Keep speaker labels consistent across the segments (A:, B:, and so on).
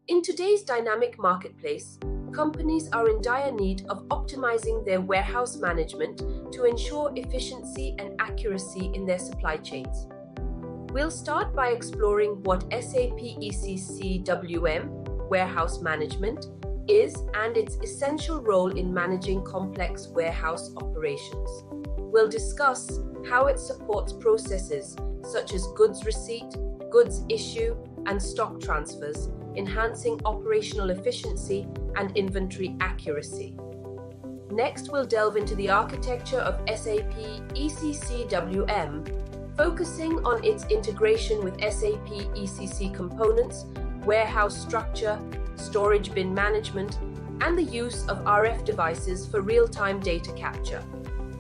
A: In today's dynamic marketplace, companies are in dire need of optimizing their warehouse management to ensure efficiency and accuracy in their supply chains. We'll start by exploring what SAP ECC WM, warehouse management, is and its essential role in managing complex warehouse operations. We'll discuss how it supports processes such as goods receipt, goods issue, and stock transfers, enhancing operational efficiency and inventory accuracy. Next, we'll delve into the architecture of SAP ECC WM, focusing on its integration with SAP ECC components, warehouse structure, storage bin management, and the use of RF devices for real-time data capture.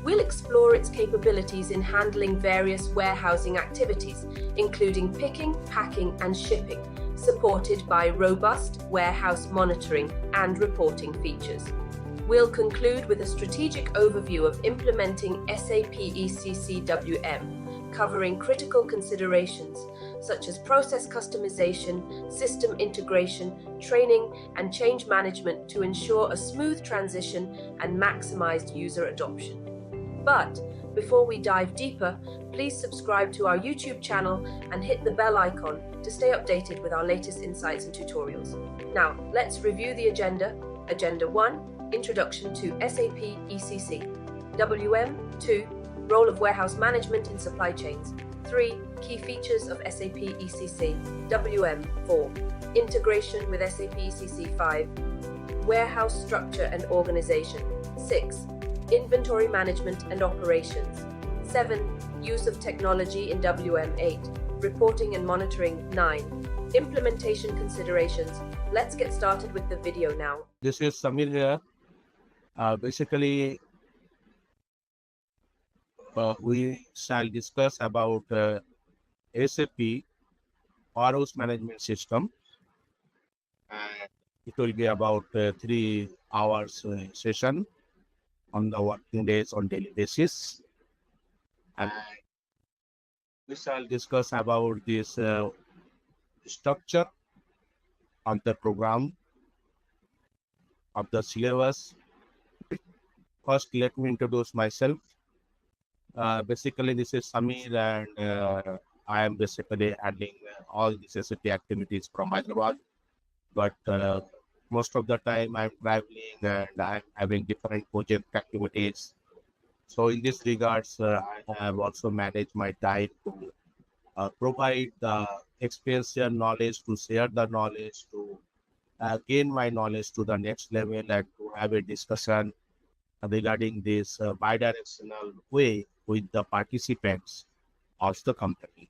A: We'll explore its capabilities in handling various warehousing activities, including picking, packing, and shipping, supported by robust warehouse monitoring and reporting features. We'll conclude with a strategic overview of implementing SAP ECC WM, covering critical considerations such as process customization, system integration, training, and change management to ensure a smooth transition and maximized user adoption. But before we dive deeper, please subscribe to our YouTube channel and hit the bell icon to stay updated with our latest insights and tutorials. Now, let's review the agenda. Agenda 1, Introduction to SAP ECC. WM 2, Role of Warehouse Management in Supply Chains. 3, Key Features of SAP ECC. WM 4, Integration with SAP ECC 5, Warehouse Structure and Organization. 6, Inventory Management and Operations. 7, Use of Technology in WM8. Reporting and Monitoring. 9, Implementation Considerations. Let's get started with the video now.
B: This is Samir here. Basically, we shall discuss about SAP Warehouse Management System. And it will be about 3 hours session on the working days on daily basis. And we shall discuss about this structure of the program, of the syllabus. First, let me introduce myself. Basically, this is Samir, and I am basically handling all these SAP activities from Hyderabad. But most of the time, I'm traveling and I'm having different project activities. So, in this regards, I have also managed my time to provide the experiential knowledge, to share the knowledge, to gain my knowledge to the next level, and to have a discussion regarding this bidirectional way with the participants of the company.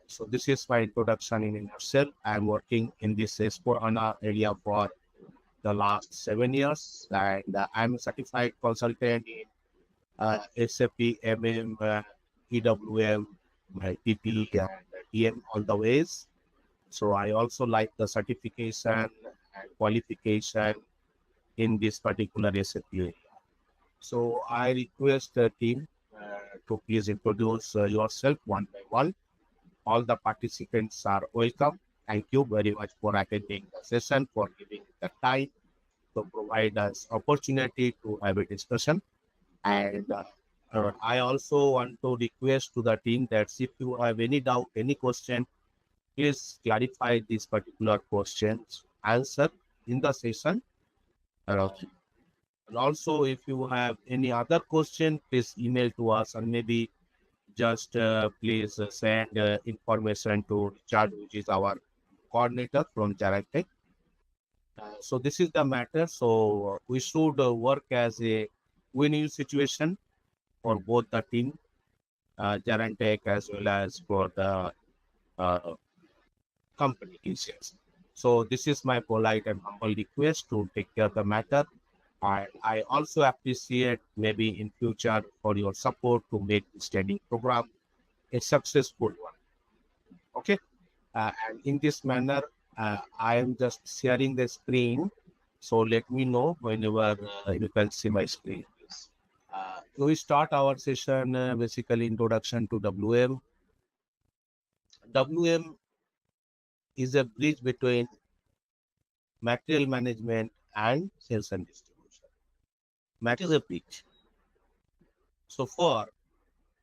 B: So this is my introduction in a nutshell. I'm working in this S4HANA area for the last 7 years, and I'm a certified consultant in SAP MM, EWM, PP, and TM all the ways. So I also like the certification and qualification in this particular SAP area. So I request the team to please introduce yourself one by one. All the participants are welcome. Thank you very much for attending the session, for giving the time to provide us opportunity to have a discussion. And I also want to request to the team that if you have any doubt, any question, please clarify this particular questions, answer in the session. And also, if you have any other question, please email to us, or maybe just please send information to Richard, which is our coordinator from ZaranTech. So this is the matter. So we should work as a win-win situation for both the team, ZaranTech, as well as for the company issues. So this is my polite and humble request to take care of the matter. And I also appreciate maybe in future for your support to make this training program a successful one. Okay. And in this manner, I am just sharing the screen. So let me know whenever you can see my screen. We start our session, basically introduction to WM. WM is a bridge between material management, and sales and distribution. Mac is a pitch. So for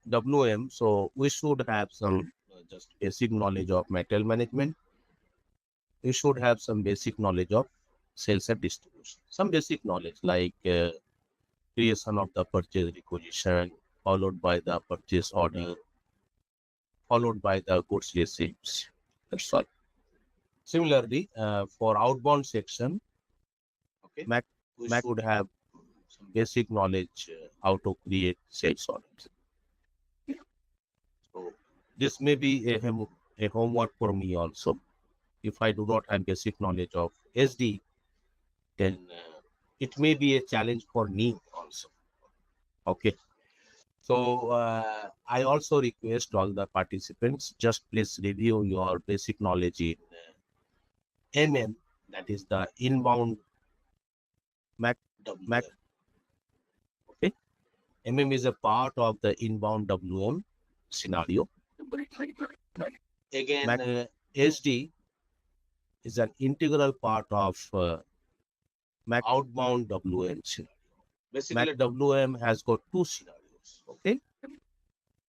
B: WM, so we should have some just basic knowledge of material management. We should have some basic knowledge of sales and distribution. Some basic knowledge like creation of the purchase requisition, followed by the purchase order, followed by the goods receipts. That's all. Similarly, for outbound section, okay, Mac would have some basic knowledge how to create sales orders. So this may be a homework for me also. If I do not have basic knowledge of SD, then it may be a challenge for me also. Okay. So I also request all the participants, just please review your basic knowledge in MM, that is the inbound Mac. Okay. MM is a part of the inbound WM scenario. Again, SD is an integral part of Mac outbound WM scenario. Basically, Mac WM has got two scenarios. Okay.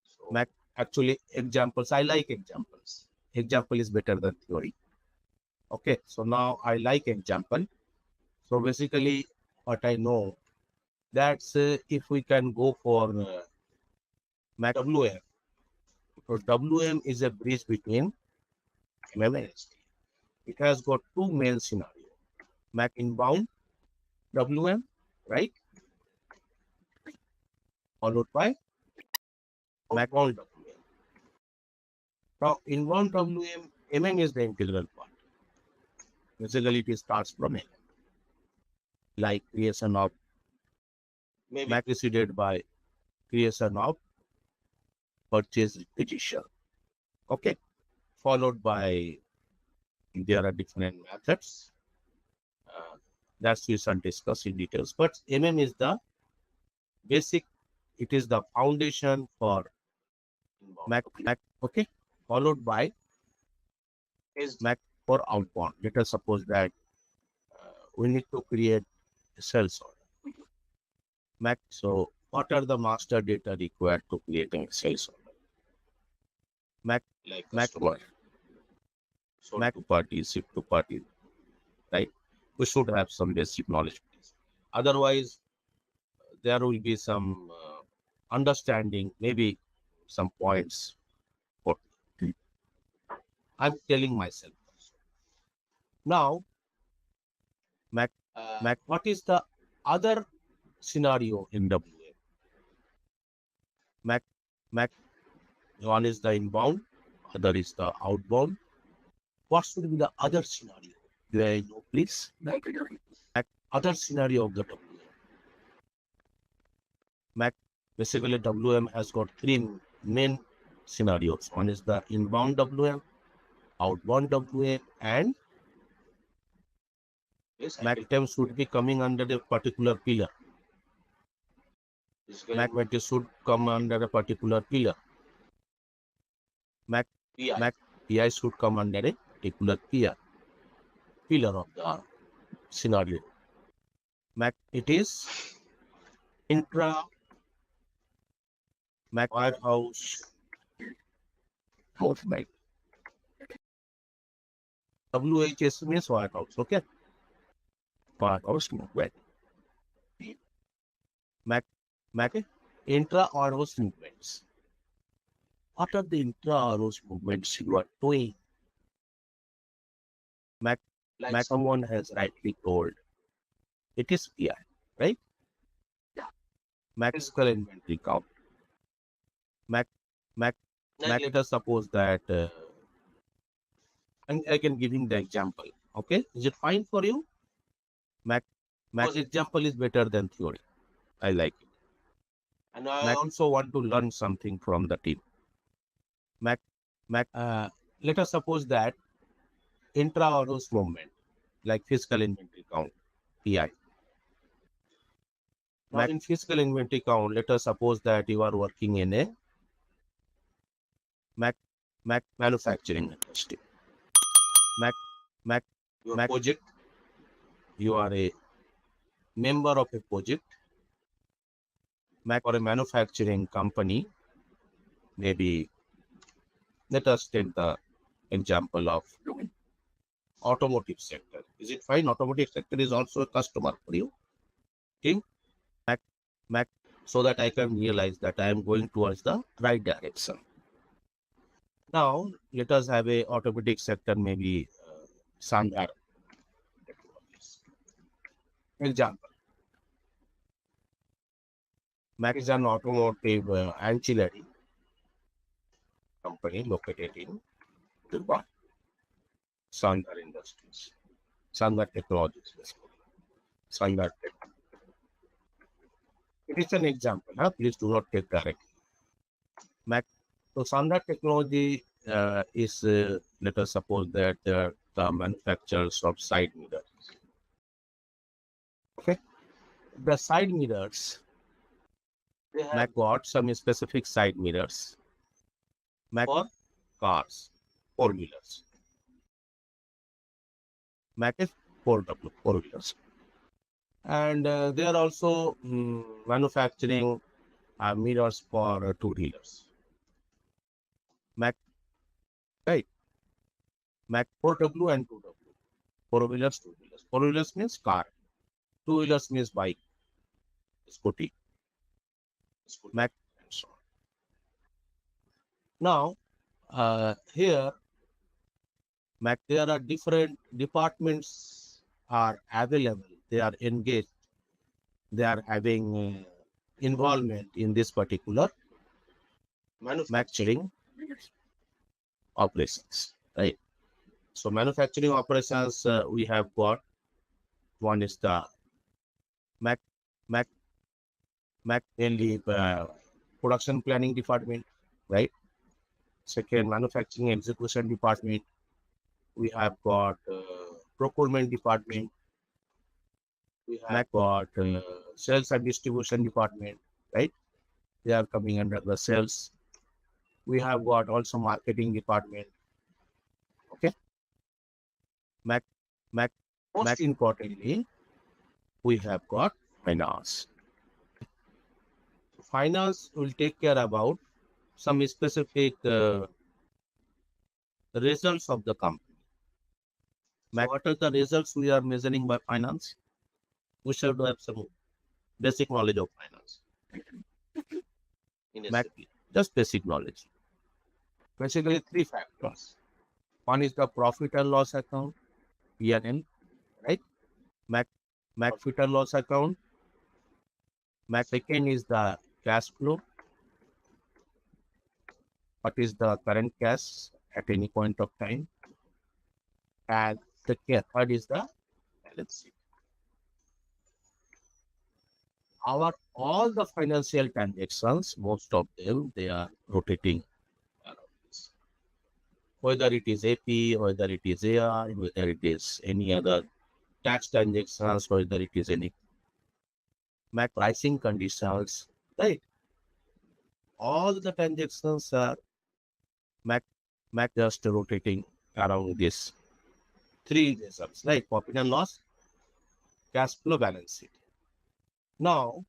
B: So Mac actually examples. I like examples. Example is better than theory. Okay. So now I like example. So basically, what I know that's if we can go for Mac WM. So WM is a bridge between MM and SD. It has got two main scenarios. Mac inbound WM, right? Followed by Mac outbound WM. Now, inbound WM, MM is the integral part. Basically, it starts from MM. Like creation of Mac preceded by creation of purchase requisition. Okay. Followed by there are different methods. That we shall discuss in details. But MM is the basic, it is the foundation for Mac, okay, followed by is Mac for outbound. Let us suppose that we need to create a sales order. Mac, so what are the master data required to create a sales order? Mac, like customer, Mac to parties, ship to parties, right? We should have some basic knowledge. Otherwise, there will be some understanding, maybe some points. But I'm telling myself. Now, Mac, what is the other scenario in WM? Mac, one is the inbound, other is the outbound. What should be the other scenario? Do I know, please? Mac, other scenario of the WM. Mac, basically WM has got three main scenarios. One is the inbound WM, outbound WM, and Mac item should be coming under a particular pillar. Mac item should come under a particular pillar. Mac PI should come under a particular pillar of the scenario. Mac, it is intra Mac warehouse Mac. WHS means warehouse, okay? Warehouse movement. Mac intra warehouse movements. What are the intra warehouse movements you are doing? Mac someone has rightly told. It is PI, right? Yeah. Mac physical inventory count. Mac, let us suppose that, and I can give him the example. Okay, is it fine for you? Mac example is better than theory. I like it. And I also want to learn something from the team. Mac, let us suppose that intra-warehouse movement, like physical inventory count, PI. Now, in physical inventory count, let us suppose that you are working in a Mac manufacturing industry. Mac project you are a member of a project, or a manufacturing company, maybe let us take the example of automotive sector. Is it fine? Automotive sector is also a customer for you. Okay? Mac, Mac, so that I can realize that I am going towards the right direction. Now, let us have a automotive sector, maybe Sandhar. Example. Mac is an automotive ancillary company located in Durban. Sandhar Industries. Sandhar Technologies. Sandhar Tech. It is an example. Please do not take directly. Mac. So Sandhar Technology is, let us suppose that the manufacturers of side mirrors. Okay. The side mirrors, they have got some specific side mirrors. Mac for cars, four-wheelers. Mac is 4W, four-wheelers. And they are also manufacturing mirrors for two-wheelers. Mac, right? Mac 4W and 2W. Four-wheelers, two-wheelers. Four-wheelers means car. Two-wheelers means bike, scooty. Mac and so on. Now, here, Mac, there are different departments are available. They are engaged. They are having involvement in this particular manufacturing operations, right? So manufacturing operations, we have got one is the Mac mainly production planning department, right? Second, manufacturing execution department. We have got procurement department. We have got sales and distribution department, right? They are coming under the sales. We have got also marketing department. Okay. Most importantly, we have got finance. Finance will take care about some specific results of the company. So what are the results we are measuring by finance? We should have some basic knowledge of finance. Just basic knowledge. Basically, three factors. One is the profit and loss account, P&L, right? Mac profit and loss account. Second is the cash flow. What is the current cash at any point of time? And the third is the balance sheet. All the financial transactions, most of them, they are rotating around this. Whether it is AP, whether it is AR, whether it is any other tax transactions, whether it is any pricing conditions, right? All the transactions are just rotating around this three results, like profit and loss, cash flow, balance sheet. Now,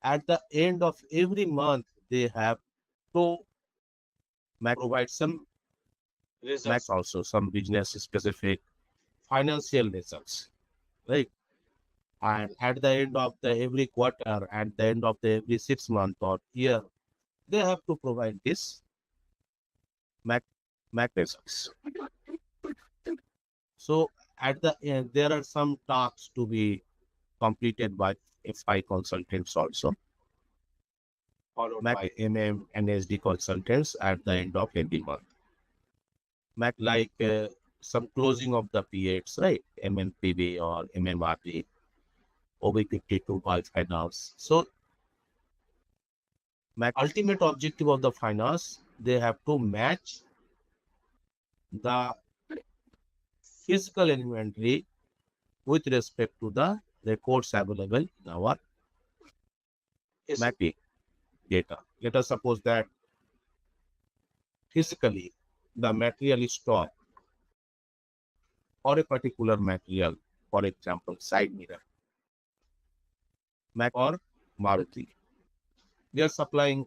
B: at the end of every month, they have to provide some results, also some business specific financial results, right? And at the end of every quarter, at the end of every 6 months or year, they have to provide this MAC results. So at the end, there are some tasks to be completed by FI consultants also, followed by MM and SD consultants at the end of every month. Like some closing of the periods, right? MMPB or MMRP, OB52 by finance. So ultimate objective of the finance, they have to match the physical inventory with respect to the records available in our mapping data. Let us suppose that physically the material is stored or a particular material for example, side mirror, Mac or Maruti. They are supplying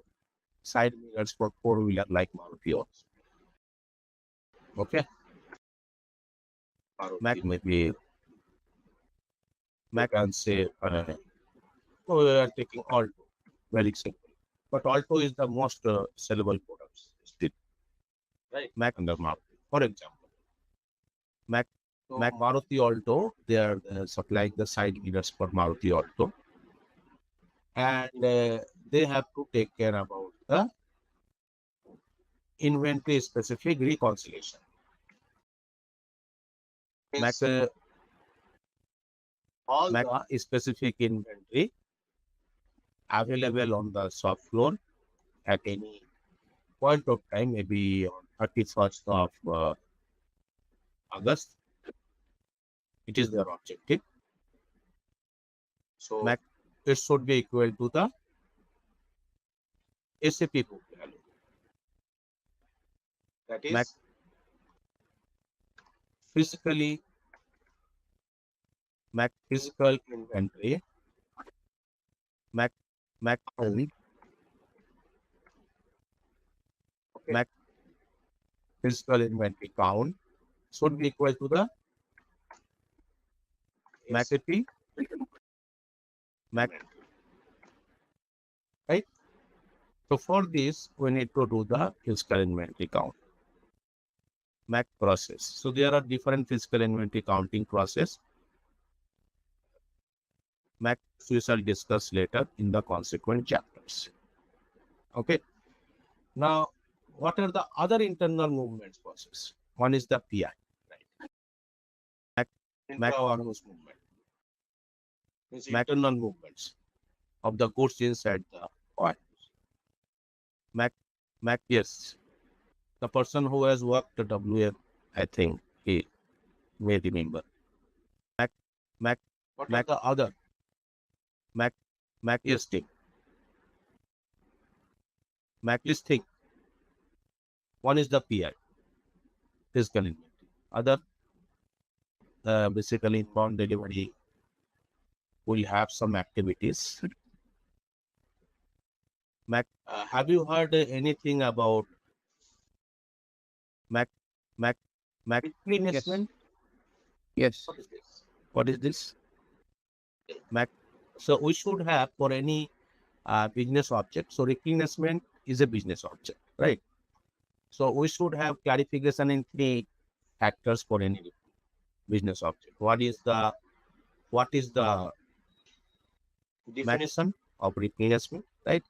B: side mirrors for four-wheeler like Maruti also. Okay. Mac maybe Mac and say, so we are taking Alto, very simple. But Alto is the most sellable products still. Right. Mac and the Maruti. For example, Mac Maruti Alto, they are supplying the side mirrors for Maruti Alto. And they have to take care about the inventory specific reconciliation. Mac all Mac the specific inventory available on the shop floor at any point of time, maybe on 31st of August. It is their objective. So Mac, it should be equal to the SAP book value. That is Mac physically Mac physical inventory, Mac only, Mac physical inventory count should be equal to the Mac SAP Mac, right? So for this, we need to do the physical inventory count, Mac process. So there are different physical inventory counting process. Mac we shall discuss later in the consequent chapters. Okay. Now, what are the other internal movements process? One is the PI, right? Mac warehouse movement. Internal movements of the goods inside the warehouse. Mac, yes. The person who has worked at WM, I think he may remember. Mac, the other. Mac listing. Mac listing. One is the PI, physical inventory. Other, basically inbound delivery will have some activities. Mac, have you heard anything about Mac replenishment?
C: Yes.
B: What is this? Mac. So we should have for any business object. So replenishment is a business object, right? So we should have clarification in three factors for any business object. What is the definition of replenishment, right?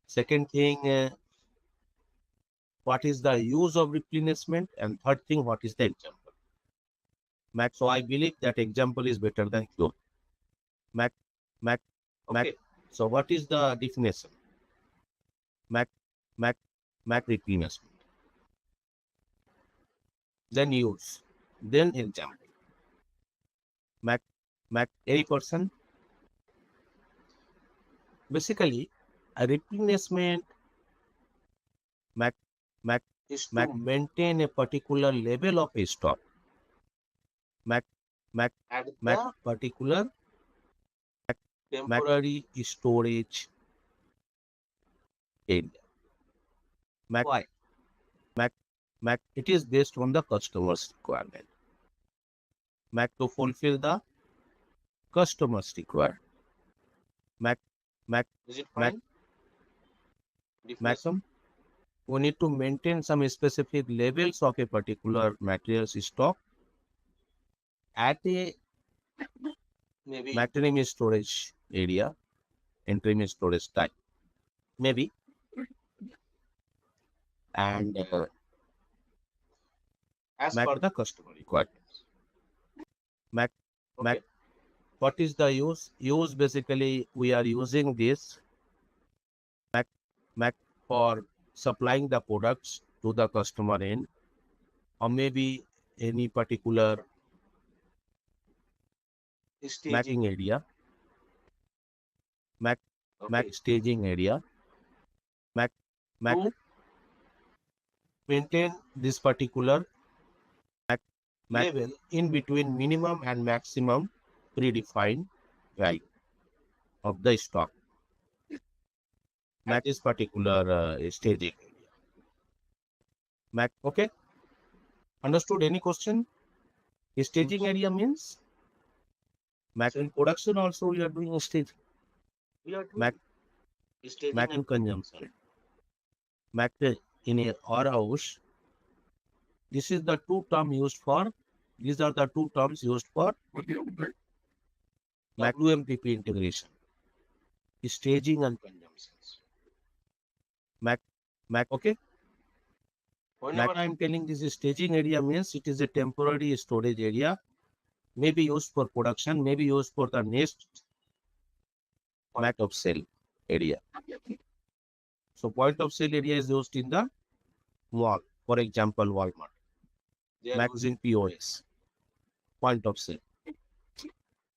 B: Second thing, what is the use of replenishment? And third thing, what is the example? Mac, so I believe that example is better than cure. Mac. So what is the definition? Mac replenishment. Then use. Then example. Mac any person. Basically, a replenishment Mac maintain a particular level of a stock. Mac particular temporary storage area. Why? Mac it is based on the customer's requirement. Mac to fulfill the customer's requirement. Mac is it fine? Maximum. We need to maintain some specific levels of a particular materials stock at a maybe maximum storage area, interim storage type, maybe. And as per the customer requirements. Mac, what is the use? Use basically we are using this Mac for supplying the products to the customer end, or maybe any particular staging area, Mac staging area, Mac maintain this particular level in between minimum and maximum predefined value of the stock at this particular staging. Okay, understood? Any question? Staging area means in production also we are doing a stage. Mac in consumption. In a warehouse. This is the two term used for. These are the two terms used for WMPP integration. Staging and consumptions. Okay. Whenever I am telling this staging area means it is a temporary storage area, may be used for production, may be used for the next point of sale area. So point of sale area is used in the mall, for example, Walmart. Magazine POS, point of sale.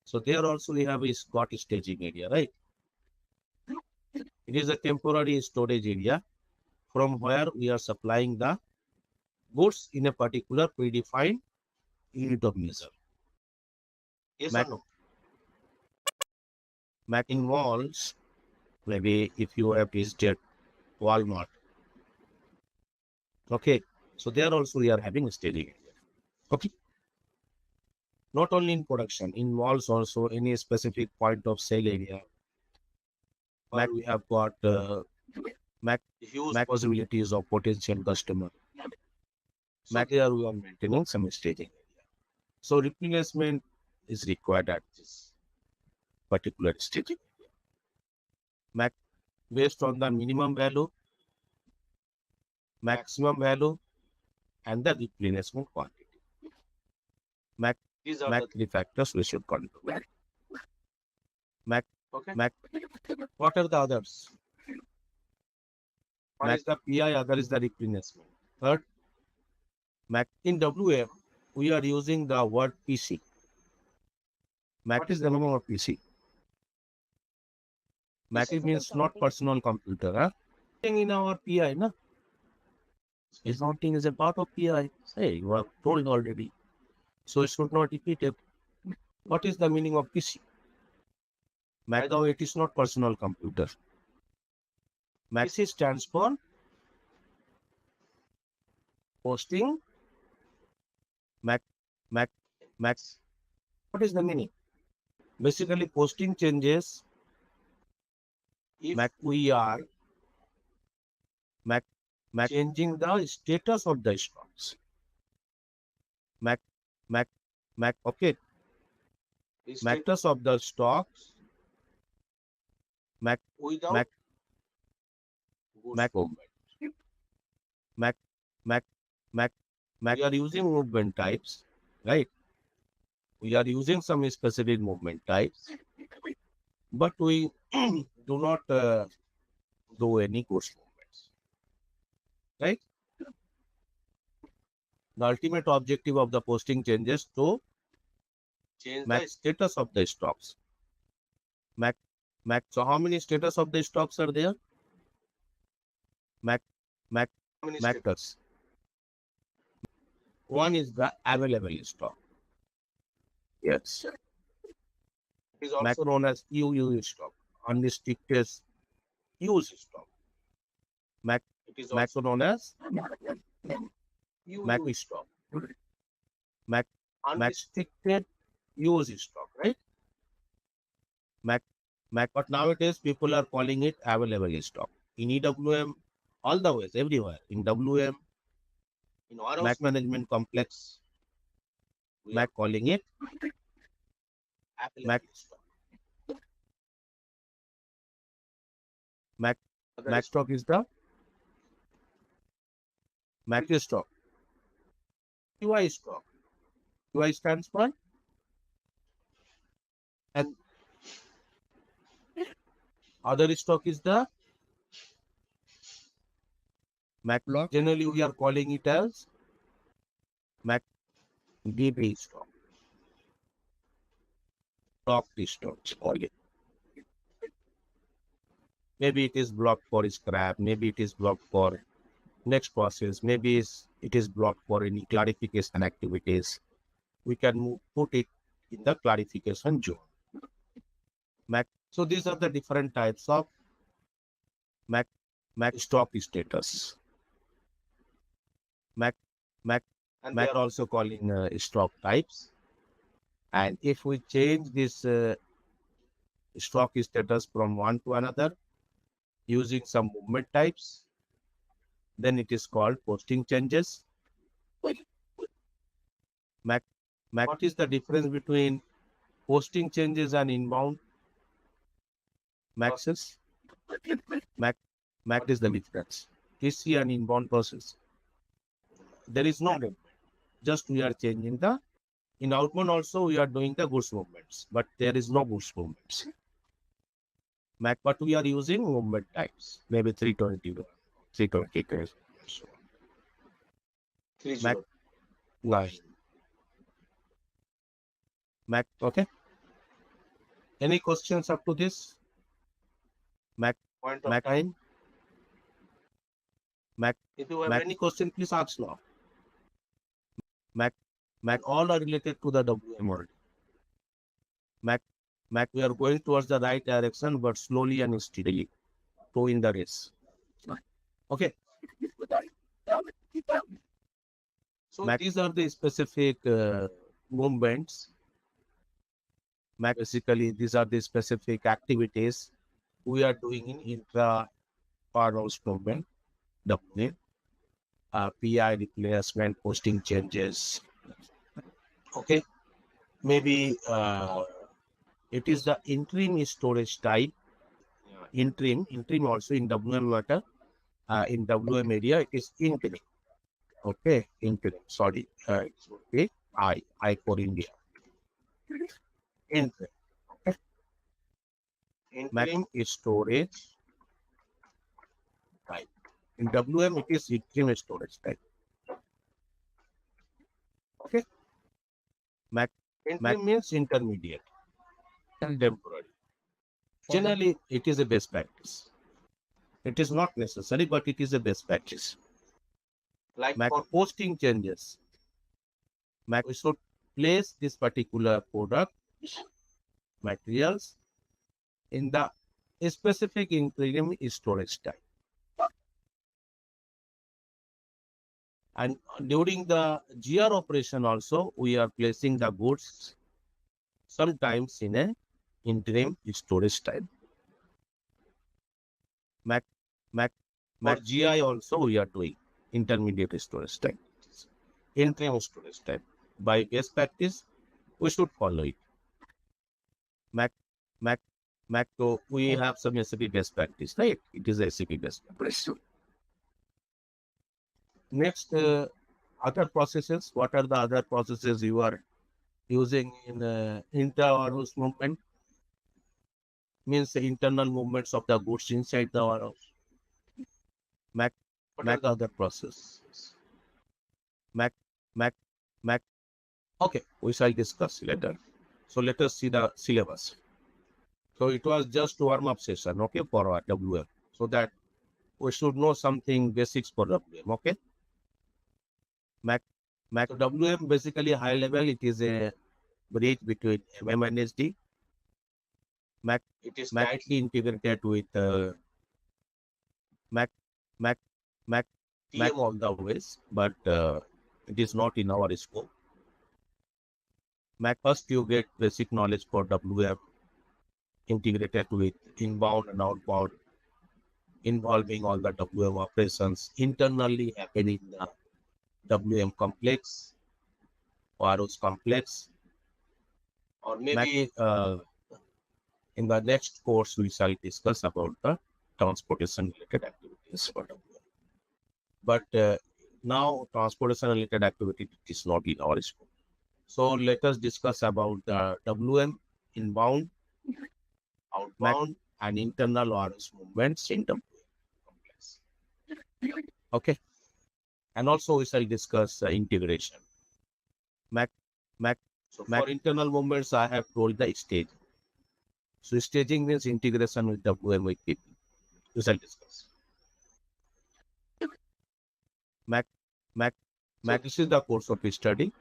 B: So there also we have is got staging area, right? It is a temporary storage area from where we are supplying the goods in a particular predefined unit of measure. Yes or no? In malls, maybe if you have visited Walmart, okay, so there also we are having staging area. Okay. Not only in production, in malls also, any specific point of sale area, where we have got huge possibilities of potential customer. There we are maintaining some staging area. So replenishment is required at this particular staging area. Based on the minimum value, maximum value, and the replenishment quantity. These are the three factors we should control. Okay. What are the others? One is the PI, other is the replenishment. Third, in WM, we are using the word PC. Is the meaning of PC? Means not personal computer. Huh? In our PI, no? Accounting is a part of PI. Hey, you have told already. So it should not repeat it. What is the meaning of PC? Though it is not personal computer. PC stands for posting. What is the meaning? Basically, posting changes. If we are changing the status of the stocks. Okay. Status of the stocks. Without we are using movement types, right? We are using some specific movement types, but we do not do any course movements, right? The ultimate objective of the posting changes to change the status of the stocks. So how many status of the stocks are there? Status. One is the available stock. Yes. It is also known as UU stock, unrestricted use stock. It is also known as UU stock. Unrestricted use stock, right? But nowadays people are calling it available stock. In EWM, all the ways, everywhere. In WM, in our management complex, we are calling it available stock. Stock is the stock. QI stock. QI stands for and other stock is the block. Generally, we are calling it as DB stock. Blocked stocks. Maybe it is blocked for scrap. Maybe it is blocked for next process. Maybe it is blocked for any clarification activities. we can put it in the clarification zone. So these are the different types of Mac stock status. And they are also calling stock types. And if we change this stock status from one to another using some movement types, then it is called posting changes. What is the difference between posting changes and inbound maxes? Mac is the difference. TC and inbound process. There is no movement. Just we are changing the, in outbound also we are doing the goods movements, but there is no goods movements. But we are using movement types, maybe 320, 320. So, okay. Any questions up to this? If you have any question, please ask now. All are related to the WM already. We are going towards the right direction, but slowly and steadily to in the race. Okay. So these are the specific movements. Basically, these are the specific activities we are doing in intra-warehouse movement, WM, PI replacement, posting changes. Okay. Maybe it is the interim storage type. Interim also in WM matter. In WM area, it is interim. Okay, interim. Sorry, it should be I for India. Interim. Okay. Interim is storage type. In WM, it is interim storage type. Okay. Interim means intermediate and temporary. Generally, it is a best practice. It is not necessary, but it is a best practice. Like for posting changes, we should place this particular product materials in the specific interim storage type. And during the GR operation also, we are placing the goods sometimes in a interim storage type. For GI also we are doing intermediate storage type, interim storage type. By best practice, we should follow it. So we have some SAP best practice, right? It is SAP best practice. Next, other processes. What are the other processes you are using in inter-warehouse movement? Means the internal movements of the goods inside the warehouse. What are the other processes? Okay, we shall discuss later. So let us see the syllabus. So it was just warm-up session, okay, for our WM. So that we should know something basics for WM, okay? WM basically high level, it is a bridge between MM and SD. It is tightly integrated with TM all the ways, but it is not in our scope. First you get basic knowledge for WM integrated with inbound and outbound, involving all the WM operations internally happening in the WM complex, warehouse complex, or maybe in the next course we shall discuss about the transportation related activities for WM. But now transportation related activity is not in our scope. So let us discuss about the WM inbound, outbound, and internal warehouse movements in WM complex. Okay. And also we shall discuss integration. So for internal movements, I have told the stage. So staging means integration with WM with PP. We shall discuss. This is the course of study.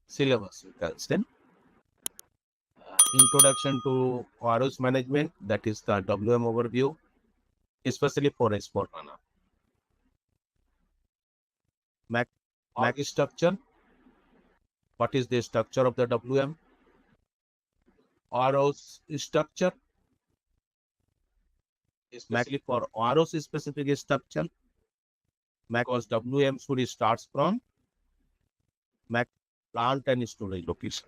B: syllabus. Then introduction to warehouse management, that is the WM overview, especially for S/4HANA. Mac structure. What is the structure of the WM? Warehouse structure. Especially for warehouse specific structure. Because WM should start from plant and storage location.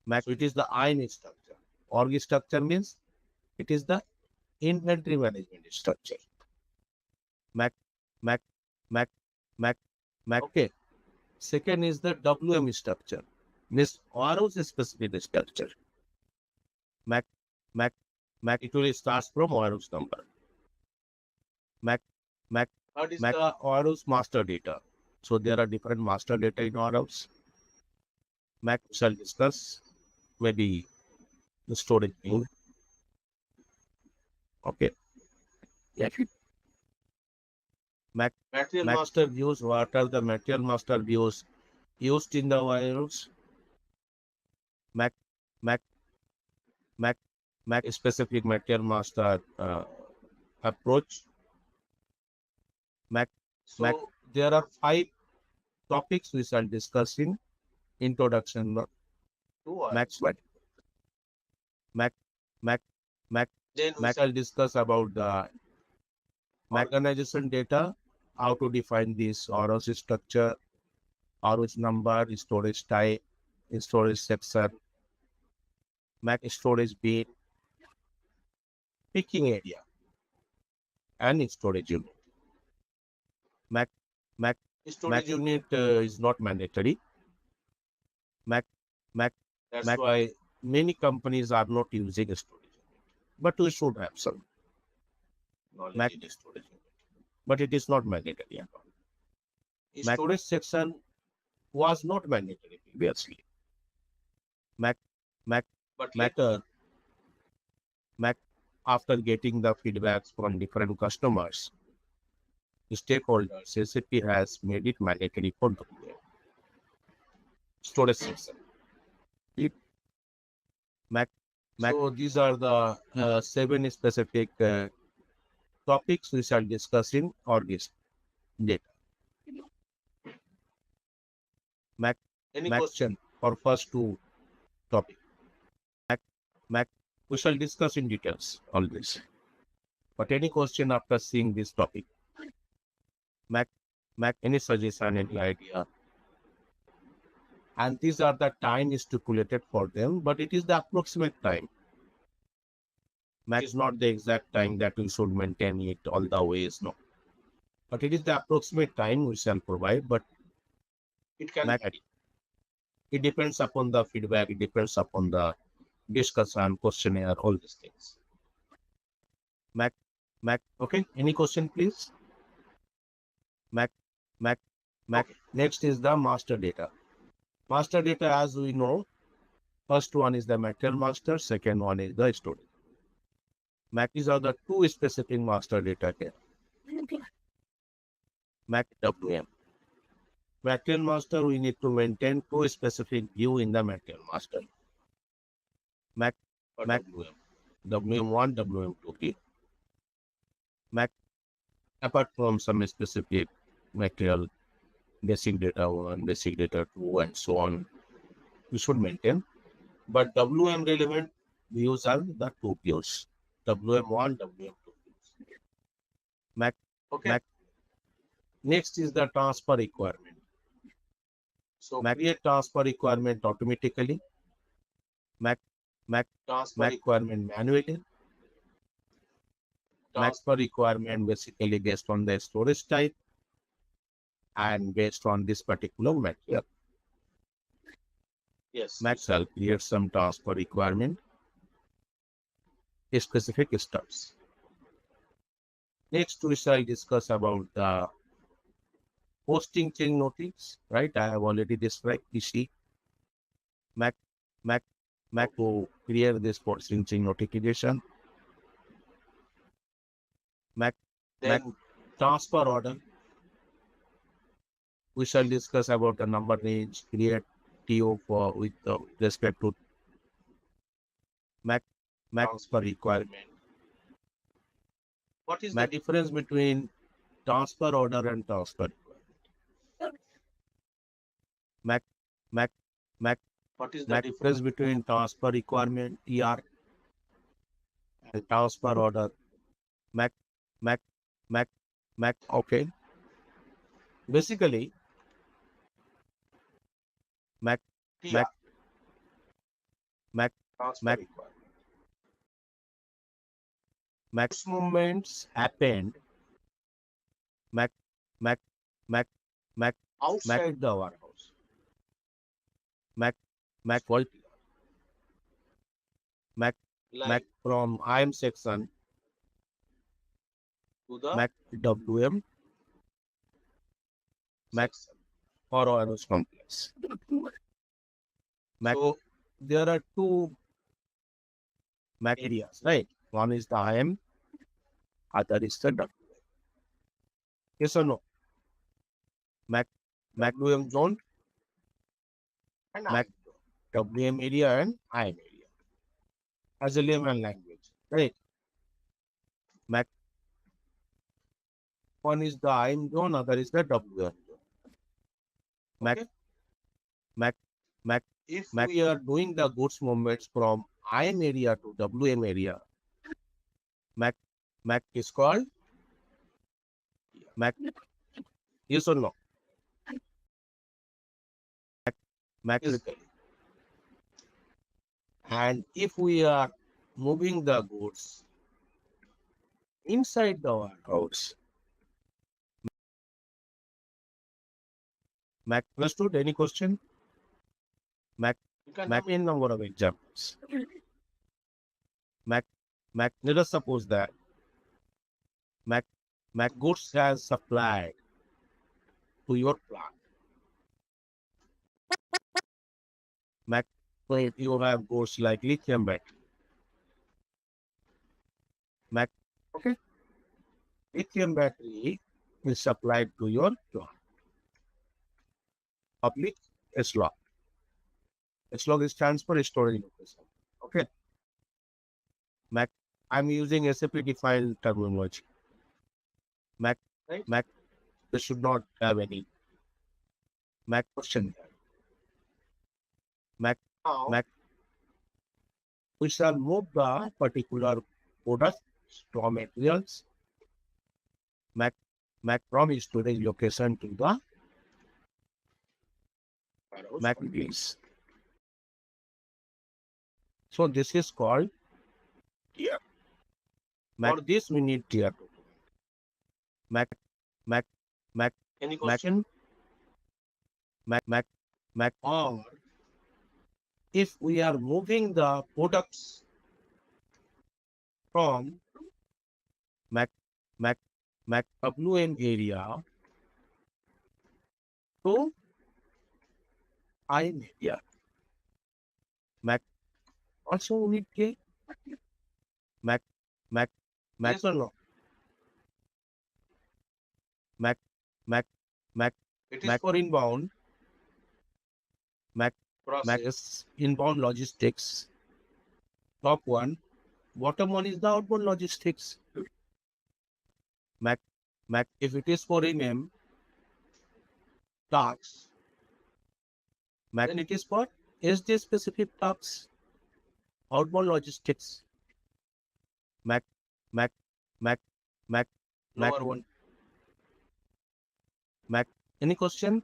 B: So it is the IN structure. Org structure means it is the inventory management structure. Okay. Second is the WM structure. Means warehouse specific structure. It will start from warehouse number. What is the warehouse master data? So there are different master data in warehouse. Shall discuss maybe the storage view. Okay. Yeah. Material master views. What are the material master views used in the warehouse? Specific material master approach. There are 5 topics we shall discuss in introduction to Then we shall discuss about the organization data, how to define this warehouse structure, warehouse number, storage type, storage section, storage bin, picking area, and storage unit. Storage unit is not mandatory. That's why many companies are not using a storage unit. But we should have some knowledge in storage unit. But it is not mandatory at all. Storage section was not mandatory previously. But later, after getting the feedbacks from different customers, stakeholders, SAP has made it mandatory for the storage section. So these are the 7 specific topics we shall discuss in this data. Any question for first 2 topics? We shall discuss in details all this. But any question after seeing this topic? Any suggestion, any idea? And these are the time stipulated for them, but it is the approximate time. Is not the exact time that we should maintain it all the ways, no. But it is the approximate time we shall provide, but it can vary. It depends upon the feedback, it depends upon the discussion, questionnaire, all these things. Okay, any question please? Next is the master data. Master data, as we know, first one is the material master, second one is the storage. These are the 2 specific master data here. WM. Material master, we need to maintain 2 specific view in the material master. WM. WM1, WM2. Apart from some specific material, basic data 1, basic data 2, and so on, we should maintain. But WM relevant views are the 2 views. WM1, WM2 views. Okay. Next is the transfer requirement. So create transfer requirement automatically. Transfer requirement manually. Transfer requirement basically based on the storage type and based on this particular material. Yes. Shall create some transfer requirement, specific steps. Next, we shall discuss about the posting change notice, right? I have already described PC. Mac to create this posting change notification. Then transfer order. We shall discuss about the number range, create TO for with respect to max per requirement. What is the difference between transfer order and transfer requirement? Mac, Mac. What is the difference between transfer requirement TR and transfer order? Mac, Mac, Mac. Okay. Basically, Mac, Mac, Mac. Max movements happened. Mac outside the warehouse. Mac from IM section to the Mac WM Max for warehouse complex. So there are two Mac areas, right? One is the IM, other is the WM. Yes or no? Mac WM zone and Mac WM area and IM area as a layman language, right? Mac one is the IM zone, other is the WM zone. Mac. If we are doing the goods movements from IM area to WM area, Mac is called Mac. Yes or no? Mac is. And if we are moving the goods inside the warehouse, Mac understood? Any question? Mac in number of examples. Mac, let us suppose that Mac goods has supplied to your plant. Mac, you have goods like lithium battery. Mac, okay. Lithium battery is supplied to your plant. Public SLOG. SLOG is transfer storage location. Okay. Mac, I'm using SAP defined terminology. Mac, they should not have any Mac question. Mac, we shall move the particular product raw materials. Mac from storage location to the Mac release. So this is called tier. For this we need tier. Mac. Any question? Mac. Or if we are moving the products from Mac WM area to IM area. Mac also need K. Mac yes or no? Mac it is for inbound. Mac is inbound logistics. Top one. Bottom one is the outbound logistics. Mac if it is for MM tasks, then it is for SD specific tasks. Outbound logistics. Mac one. Mac, any question?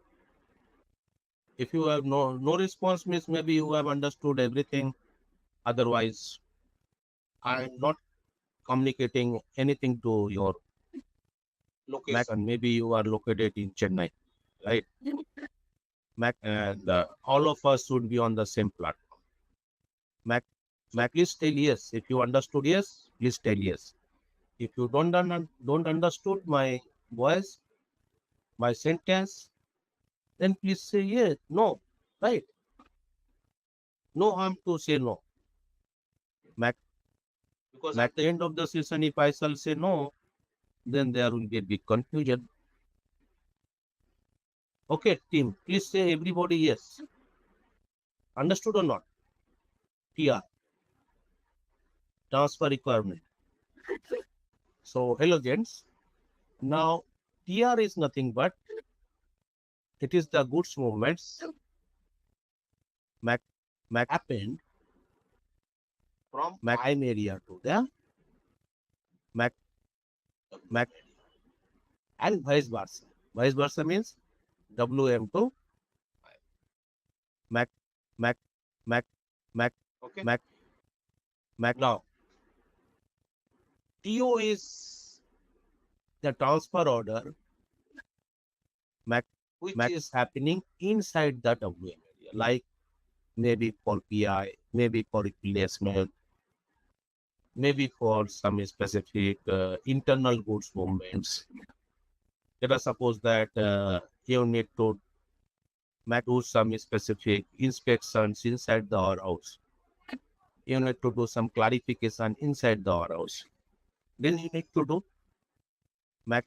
B: If you have no response, means maybe you have understood everything. Otherwise, I am not communicating anything to your location. Mac, and maybe you are located in Chennai, right? Mac, and all of us should be on the same platform. Mac, please tell yes. If you understood yes, please tell yes. If you don't understood my voice, my sentence, then please say yes, no, right? No harm to say no. Mac, because at the end of the session, if I shall say no, then there will be a big confusion. Okay, team, please say everybody yes. Understood or not? TR, transfer requirement. So, hello gents. Now, TR is nothing but it is the goods movements happened from prime area to the Mac and vice versa. Vice versa means WM to Mac, Mac, Mac,
C: Okay.
B: Mac. Now, TO is the transfer order which is happening inside the WM area, like maybe for PI, maybe for replacement, maybe for some specific internal goods movements. Let us suppose that you need to do some specific inspections inside the warehouse. You need to do some clarification inside the warehouse. Then you need to do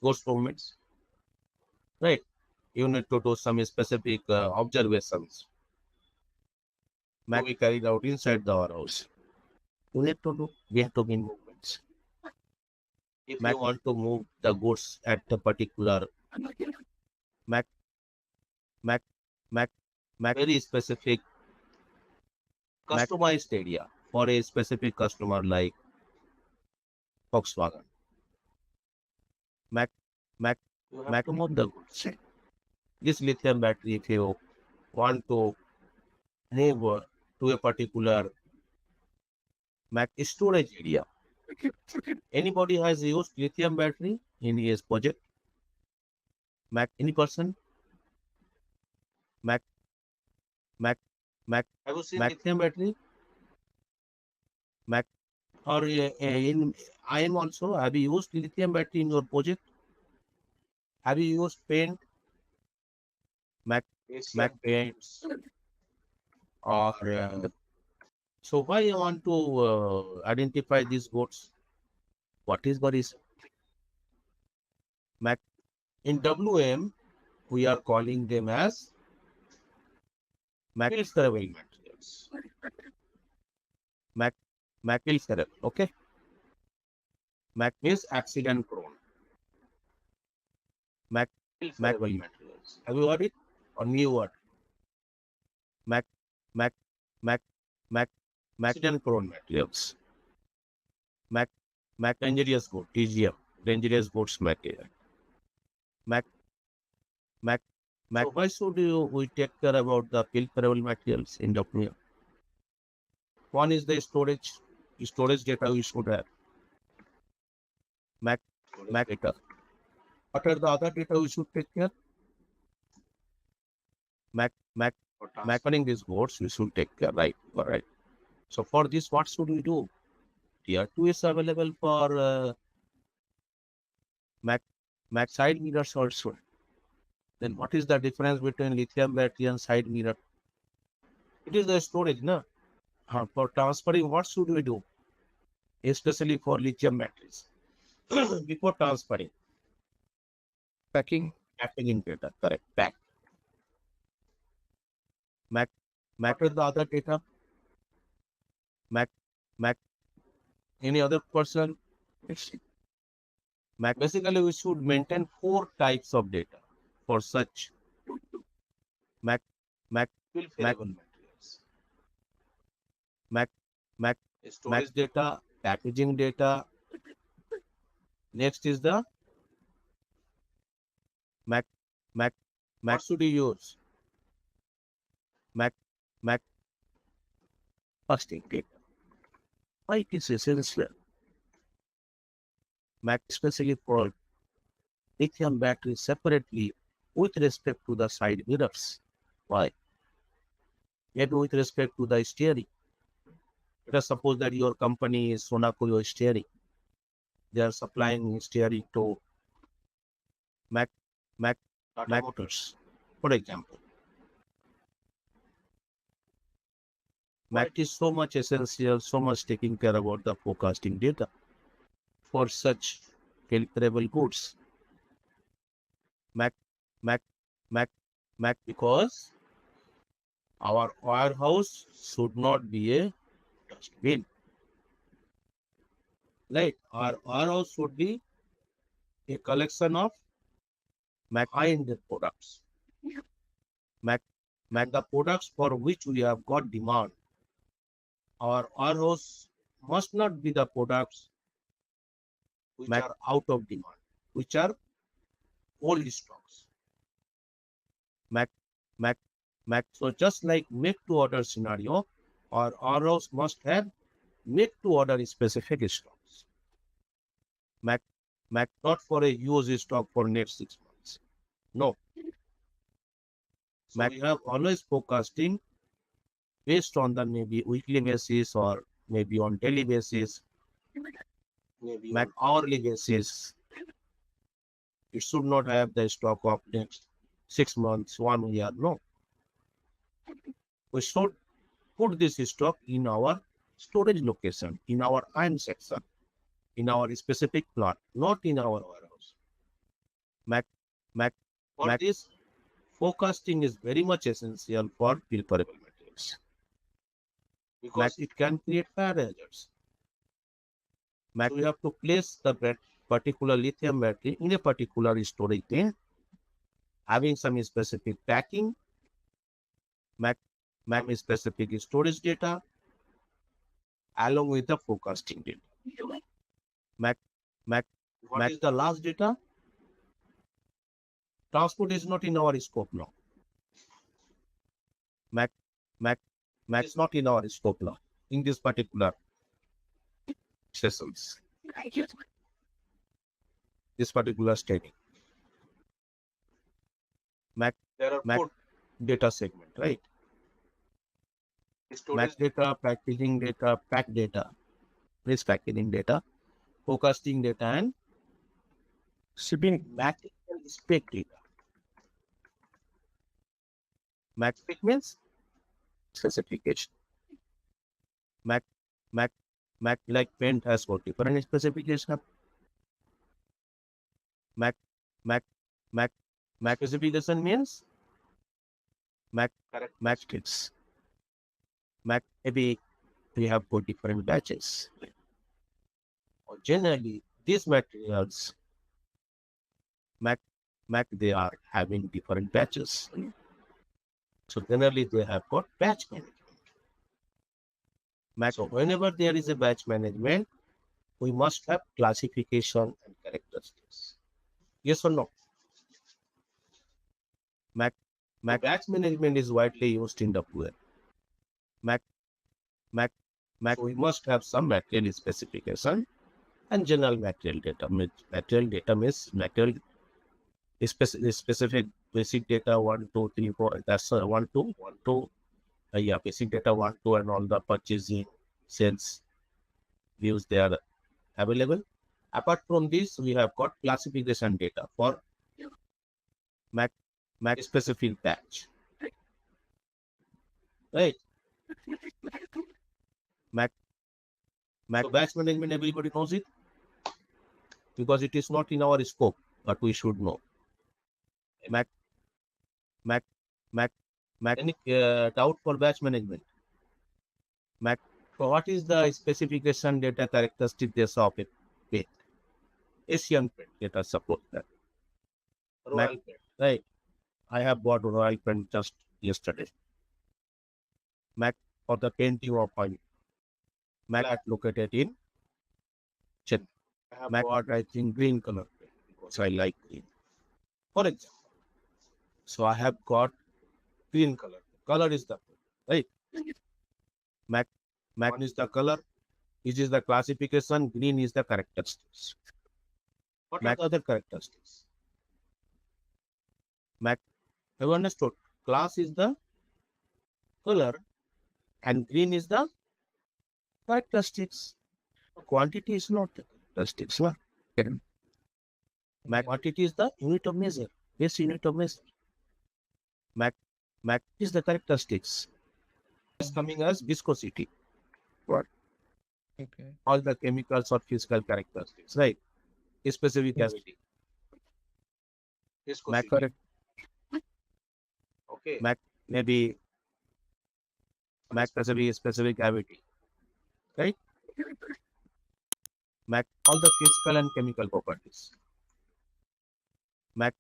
B: goods movements, right? You need to do some specific observations to be carried out inside the warehouse. You need to do, we have to be movements. If you want to move the goods at a particular very specific customized area for a specific customer like Volkswagen. You have to move the goods. This lithium battery, if you want to move to a particular storage area. Anybody has used lithium battery in his project? Any person? Have you seen lithium battery? Or in IM also, have you used lithium battery in your project? Have you used paint? Paints? Or so why you want to identify these goods? What is in WM? We are calling them as materials. Okay. Is accident prone. Materials. Have you heard it? Or new word? Accident prone materials. Dangerous good. TGM. Dangerous goods material. So why should we take care about the pilferable materials in WM? One is the storage data we should have. Data. What are the other data we should take care? Mapping these goods we should take care, right? All right. So for this, what should we do? Tier 2 is available for side mirrors also. Then what is the difference between lithium battery and side mirror? It is the storage, no? For transferring, what should we do? Especially for lithium batteries. Before transferring. Packaging data, correct. Pack. Matter the other data. Any other person? Basically, we should maintain 4 types of data for such pilferable materials. Storage data, packaging data. Next is the what should you use? Posting data. Why it is essential? Especially for lithium batteries separately with respect to the side mirrors. Why? Maybe with respect to the steering. Let us suppose that your company is Sonakuyo Steering. They are supplying steering to motors, for example. Is so much essential, so much taking care about the forecasting data for such pilferable goods. Because Our warehouse should not be a dustbin. Right? Our warehouse should be a collection of high-end products. Mac, the products for which we have got demand. Our warehouse must not be the products which are out of demand, which are old stocks. Mac, Mac, So just like make to order scenario, our warehouse must have make to order specific stocks. Mac, not for a use stock for next 6 months. No. So we have always forecasting based on the maybe weekly basis or maybe on daily basis, maybe on hourly basis. It should not have the stock of next 6 months, 1 year. No. We should put this stock in our storage location, in our iron section, in our specific plant, not in our warehouse. For this, forecasting is very much essential for preparable materials. Because it can create fire hazards. We have to place the particular lithium battery in a particular storage tank, having some specific packing, specific storage data, along with the forecasting data. What is the last data? Transport is not in our scope now. Is not in our scope now in this particular sessions. This particular study. There are four data segment, right? Mac data, packaging data, pack data, risk packaging data, forecasting data, and shipping Mac and spec data. Mac spec means specification. Mac like paint has got different specification. Mac specification means Mac kits. Maybe we have got different batches. Or generally, these materials, they are having different batches. So generally, they have got batch management. So whenever there is a batch management, we must have classification and characteristics. Yes or no? Batch management is widely used in WM. We must have some material specification and general material data. Material data means material specific basic data 1, 2, 3, 4. That's 1, 2. Yeah, basic data 1, 2, and all the purchasing, sales views they are available. Apart from this, we have got classification data for specific batch. Right? So batch management, everybody knows it because it is not in our scope, but we should know. Any doubt for batch management? So what is the specification data characteristic data of a paint? Asian paint data support that. Royal paint. Right. I have bought Royal paint just yesterday. For the painting of oil. Located in Chennai. I have bought, I think, green color paint because I like green. For example. So I have got green color. Color is the right. One is the color, which is the classification, green is the characteristics. What are the other characteristics? Have you understood? Class is the color and green is the characteristics. Quantity is not the characteristics. Quantity is the unit of measure, base unit of measure. Is the characteristics. It's coming as viscosity. What?
C: Okay.
B: All the chemicals or physical characteristics, right? Specific gravity. Viscosity. Okay. Maybe Mac specific gravity, right? Mac all the physical and chemical properties. Mac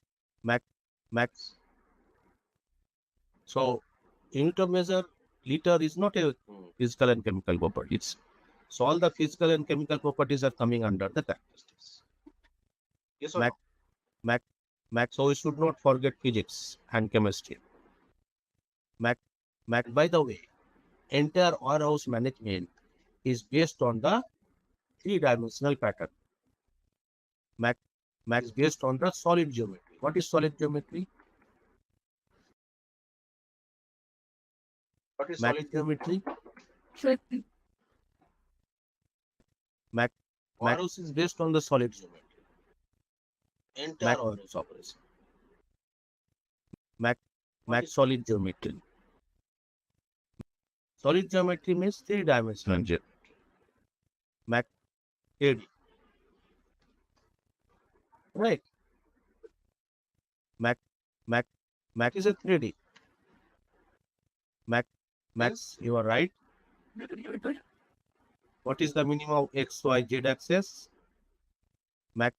B: Max. So unit of measure liter is not a physical and chemical properties. So all the physical and chemical properties are coming under the characteristics. Yes or Mac, no? Mac. So we should not forget physics and chemistry. Mac. By the way, entire warehouse management is based on the three-dimensional pattern. Mac is based on the solid geometry. What is solid geometry? What is solid geometry? Warehouse is based on the solid geometry. Entire warehouse operation. Mac solid geometry. Solid geometry means three-dimensional geometry. Mac 3D. Right. Mac is a 3D. Max, you are right. What is the meaning of X, Y, Z axis? Mac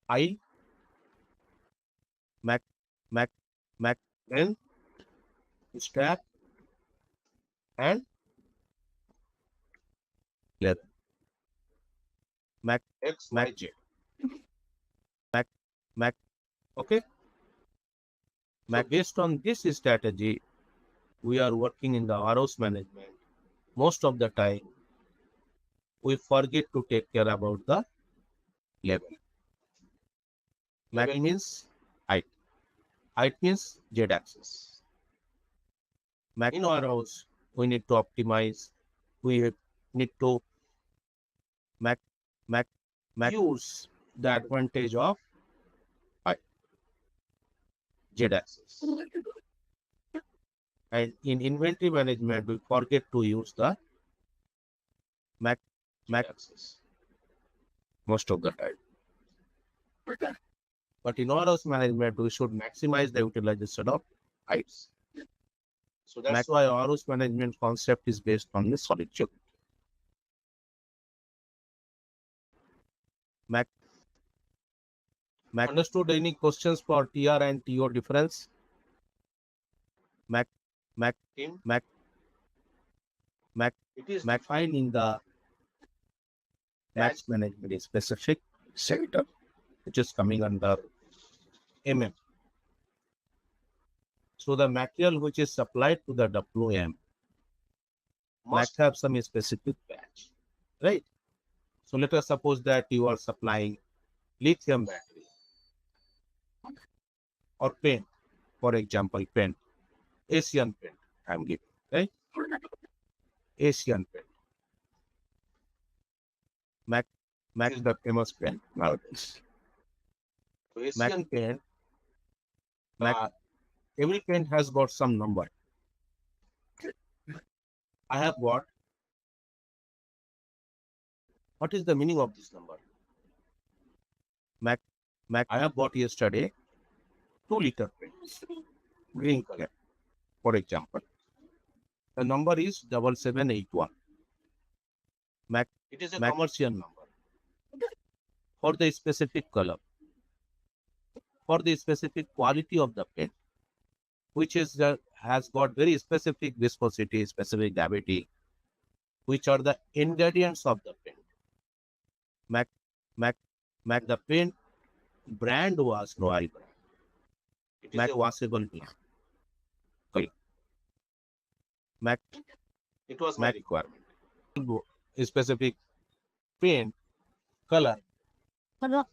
B: I. Mac N. Stack and leather. Mac X, Y, Z. Mac. Okay. Based on this strategy, we are working in the warehouse management. Most of the time, we forget to take care about the level. Level means height. Height means Z axis. In warehouse, we need to optimize. We need to use the advantage of height, Z axis. And in inventory management, we forget to use the Mac axis most of the time. But in warehouse management, we should maximize the utilization of heights. So that's why warehouse management concept is based on the solid geometry. Mac. Understood any questions for TR and TO difference? Mac. It is defined in the batch management specific sector, which is coming under MM. So the material which is supplied to the WM must have some specific batch, right? So let us suppose that you are supplying lithium battery or pen, for example, pen, Asian pen, I'm giving, right? Asian pen. Mac is the famous pen nowadays. So Asian pen, every pen has got some number. I have got. What is the meaning of this number? Mac, I have bought yesterday 2-liter pens, green color, for example. The number is 7781. It is a commercial number for the specific color, for the specific quality of the pen, which is has got very specific viscosity, specific gravity, which are the ingredients of the pen. The pen brand was Royal brand. It is a washable pen. Okay. It was my requirement. A specific pen color. And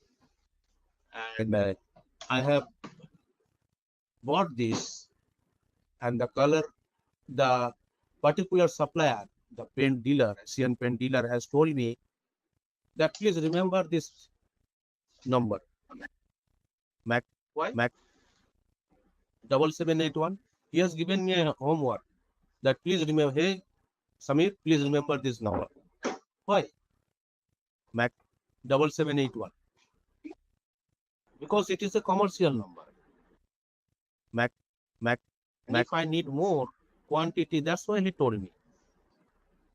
B: I have bought this, and the color, the particular supplier, the pen dealer, Asian pen dealer, has told me that please remember this number. Mac 7781. He has given me a homework that please remember, hey, Samir, please remember this number. Why? Mac 7781. Because it is a commercial number. Mac, if I need more quantity. That's why he told me.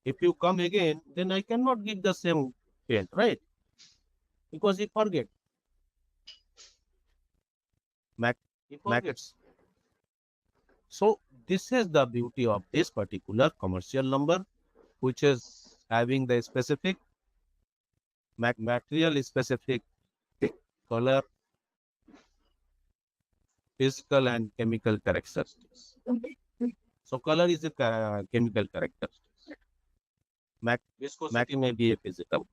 B: If you come again, then I cannot give the same paint, right? Because he forget. Markets. So this is the beauty of this particular commercial number, which is having the specific material specific color, physical and chemical characteristics. So color is a chemical characteristic. Viscosity may be a physical.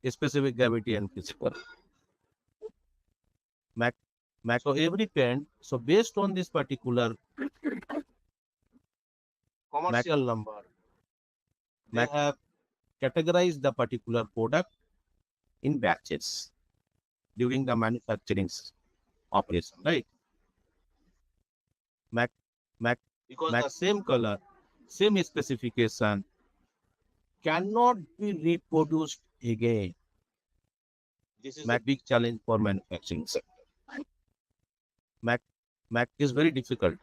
B: Specific gravity and physical. So every paint, so based on this particular commercial number, they have categorized the particular product in batches during the manufacturing operation, right? Because the same color, same specification cannot be reproduced again. This is a big challenge for manufacturing sector. Mac is very difficult.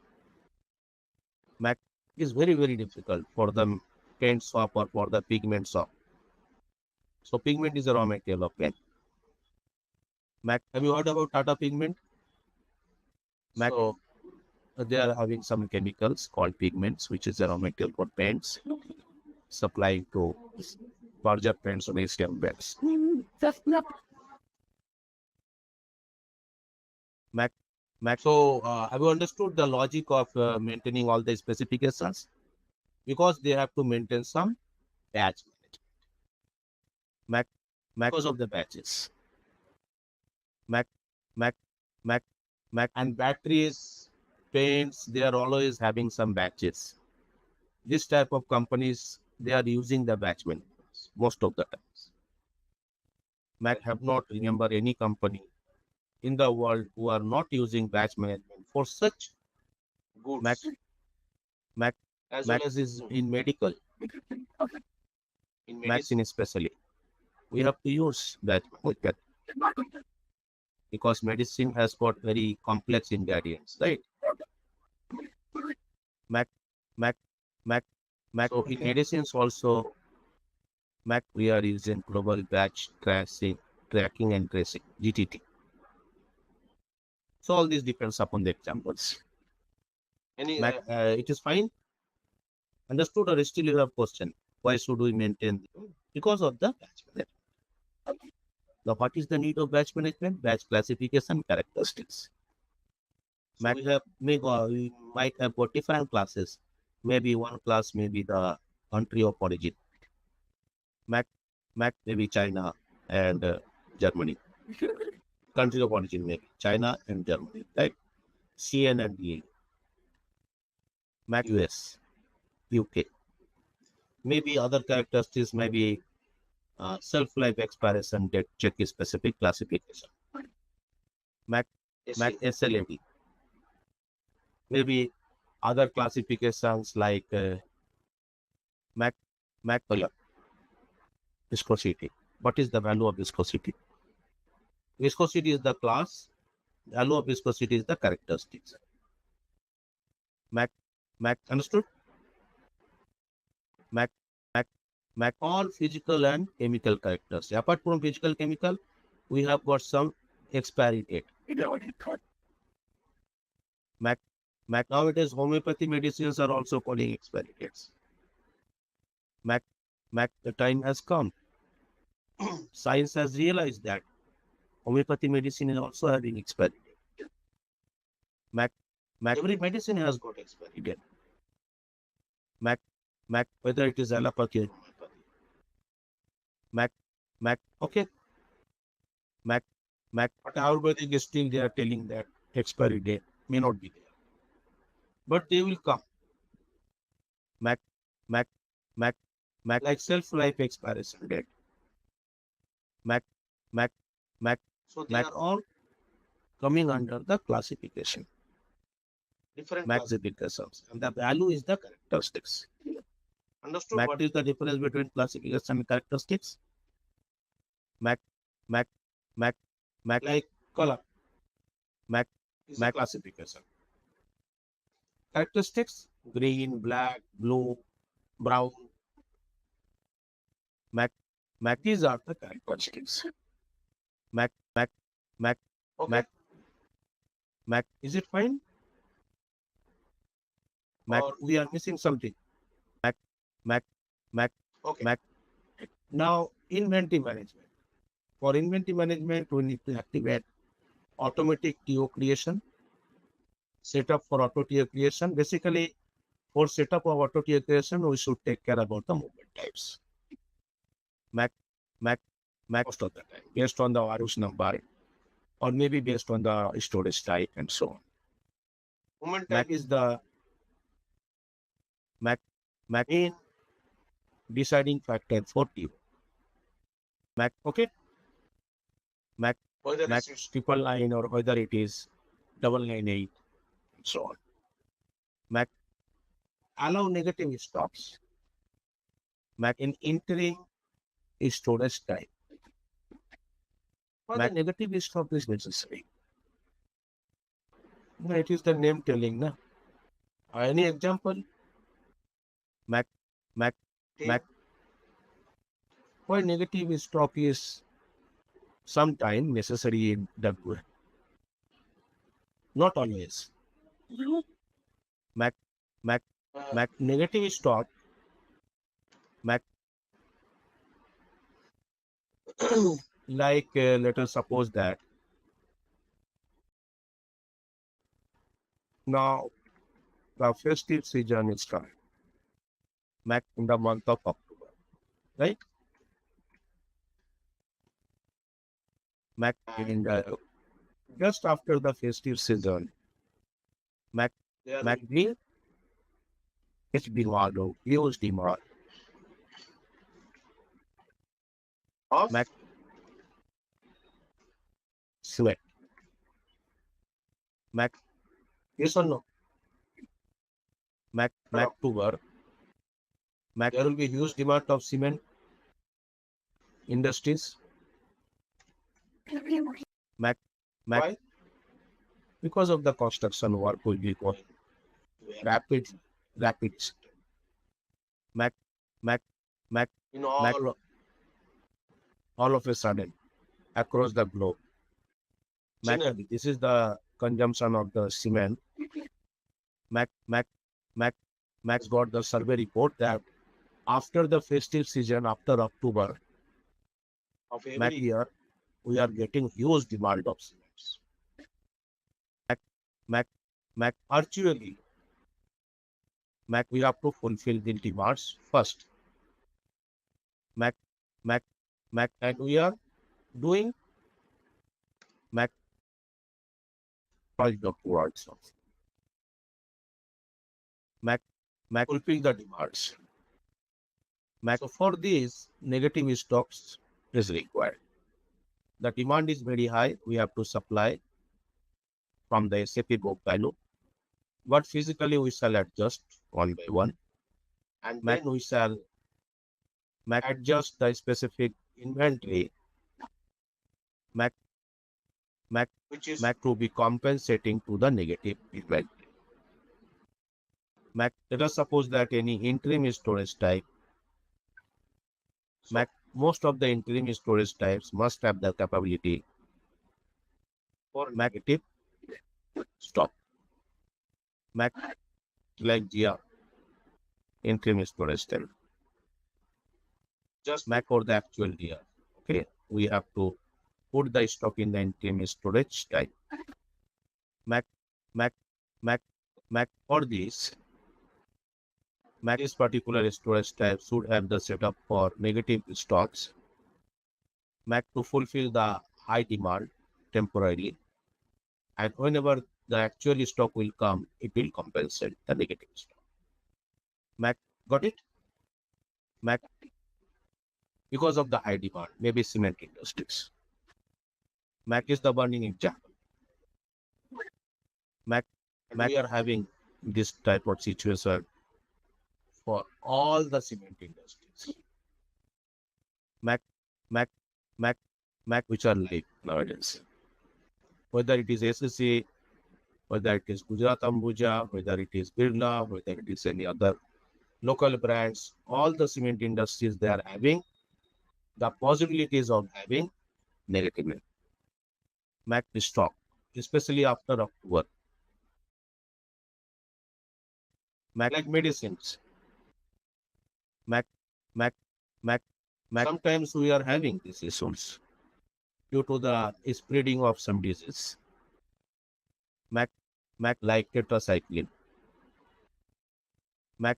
B: Mac is very, very difficult for the paint shop or for the pigment shop. So pigment is a raw material of paint. Have you heard about Tata Pigment? So they are having some chemicals called pigments, which is a raw material for paints, supplying to larger paints on Asian paints. So have you understood the logic of maintaining all the specifications? Because they have to maintain some batch management. Because of the batches. And batteries, paints, they are always having some batches. This type of companies, they are using the batch management most of the times. Have not remember any company in the world who are not using batch management for such goods. As well as is in medical, in medicine especially, we have to use batch management because medicine has got very complex ingredients, right? So in medicines also, we are using global batch tracking and tracing, GTT. So all this depends upon the examples. It is fine. Understood, or still you have question? Why should we maintain? Because of the batch management. Now, what is the need of batch management? Batch classification characteristics. We might have got different classes. Maybe one class may be the country of origin. Maybe China and Germany. Country of origin maybe China and Germany, right? CN and DA. US, UK. Maybe other characteristics may be self-life expiration date check specific classification. SLAD. Maybe other classifications like color, viscosity. What is the value of viscosity? Viscosity is the class. Value of viscosity is the characteristics. Understood? All physical and chemical characters. Apart from physical chemical, we have got some expiry date. Nowadays, homeopathy medicines are also calling expiry dates. The time has come. Science has realized that homeopathy medicine is also having expiry date. Every medicine has got expiry date. Whether it is allopathy or homeopathy. Okay. But Ayurvedic is still they are telling that expiry date may not be there. But they will come. Like self-life expiration date. So they are all coming under the classification. Different classifications. And the value is the characteristics. Understood? What is the difference between classification and characteristics? Like color. Classification. characteristics: green, black, blue, brown. These are the characteristics. Mac, Mac, Mac, okay. Mac. Is it fine? Mac, we are missing something. Mac, okay. Mac. Now, inventory management. For inventory management, we need to activate automatic TO creation, setup for auto TO creation. Basically, for setup of auto TO creation, we should take care about the movement types. Mac, most of the time, based on the Varus number, or maybe based on the storage type and so on. Movement type is the Mac in deciding factor for TO. Mac, okay? Mac triple line or whether it is 998 and so on. Mac allow negative stops. Mac in interim storage type. Why the negative stop is necessary? No, it is the name telling. Na? Any example? Mac. Why negative stop is sometimes necessary in WM? Not always. Mac negative stop. Mac like let us suppose that now the festive season is started. Mac in the month of October, right? Mac in just after the festive season, Mac green is demand of huge demand. Mac sweat. Mac, yes or no? Mac October. Mac, there will be huge demand of cement industries. Mac, why? Because of the construction work will be going rapid. Mac, in all of a sudden across the globe. Generally, this is the consumption of the cement. Max got the survey report that after the festive season, after October of every year, we are getting huge demand of cement. Actually, we have to fulfill the demands first. And we are doing towards fulfill the demands. So for these, negative stocks is required. The demand is very high. We have to supply from the SAP book value. But physically, we shall adjust one by one. And then we shall adjust the specific inventory. Which is to be compensating to the negative inventory. Let us suppose that any interim storage type, most of the interim storage types must have the capability for negative stop. Like GR, interim storage type. Just for the actual GR. Okay, we have to put the stock in the interim storage type. For this, this particular storage type should have the setup for negative stocks. To fulfill the high demand temporarily. And whenever the actual stock will come, it will compensate the negative stock. Got it? Because of the high demand, maybe cement industries. is the burning example. We are having this type of situation for all the cement industries. Which are live nowadays. Whether it is SAC, whether it is Gujarat Ambuja, whether it is Birla, whether it is any other local brands, all the cement industries, they are having the possibilities of having negative MAC stock, especially after October. MAC like medicines, MAC, MAC, MAC. Sometimes we are having these issues due to the spreading of some disease. MAC like tetracycline, MAC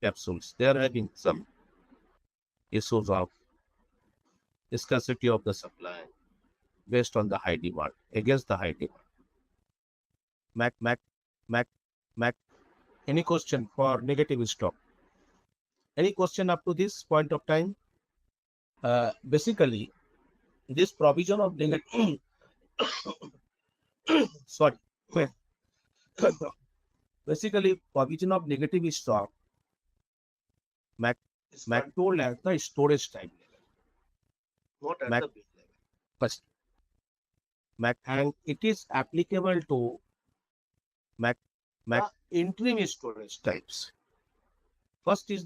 B: capsules, they are having some issues of scarcity of the supply based on the high demand, against the high demand. MAC. Any question for negative stock? Any question up to this point of time? Basically, this provision of negative, sorry, basically provision of negative stock, MAC told at the storage time level, not at the big level. First, MAC, and it is applicable to MAC interim storage types. First is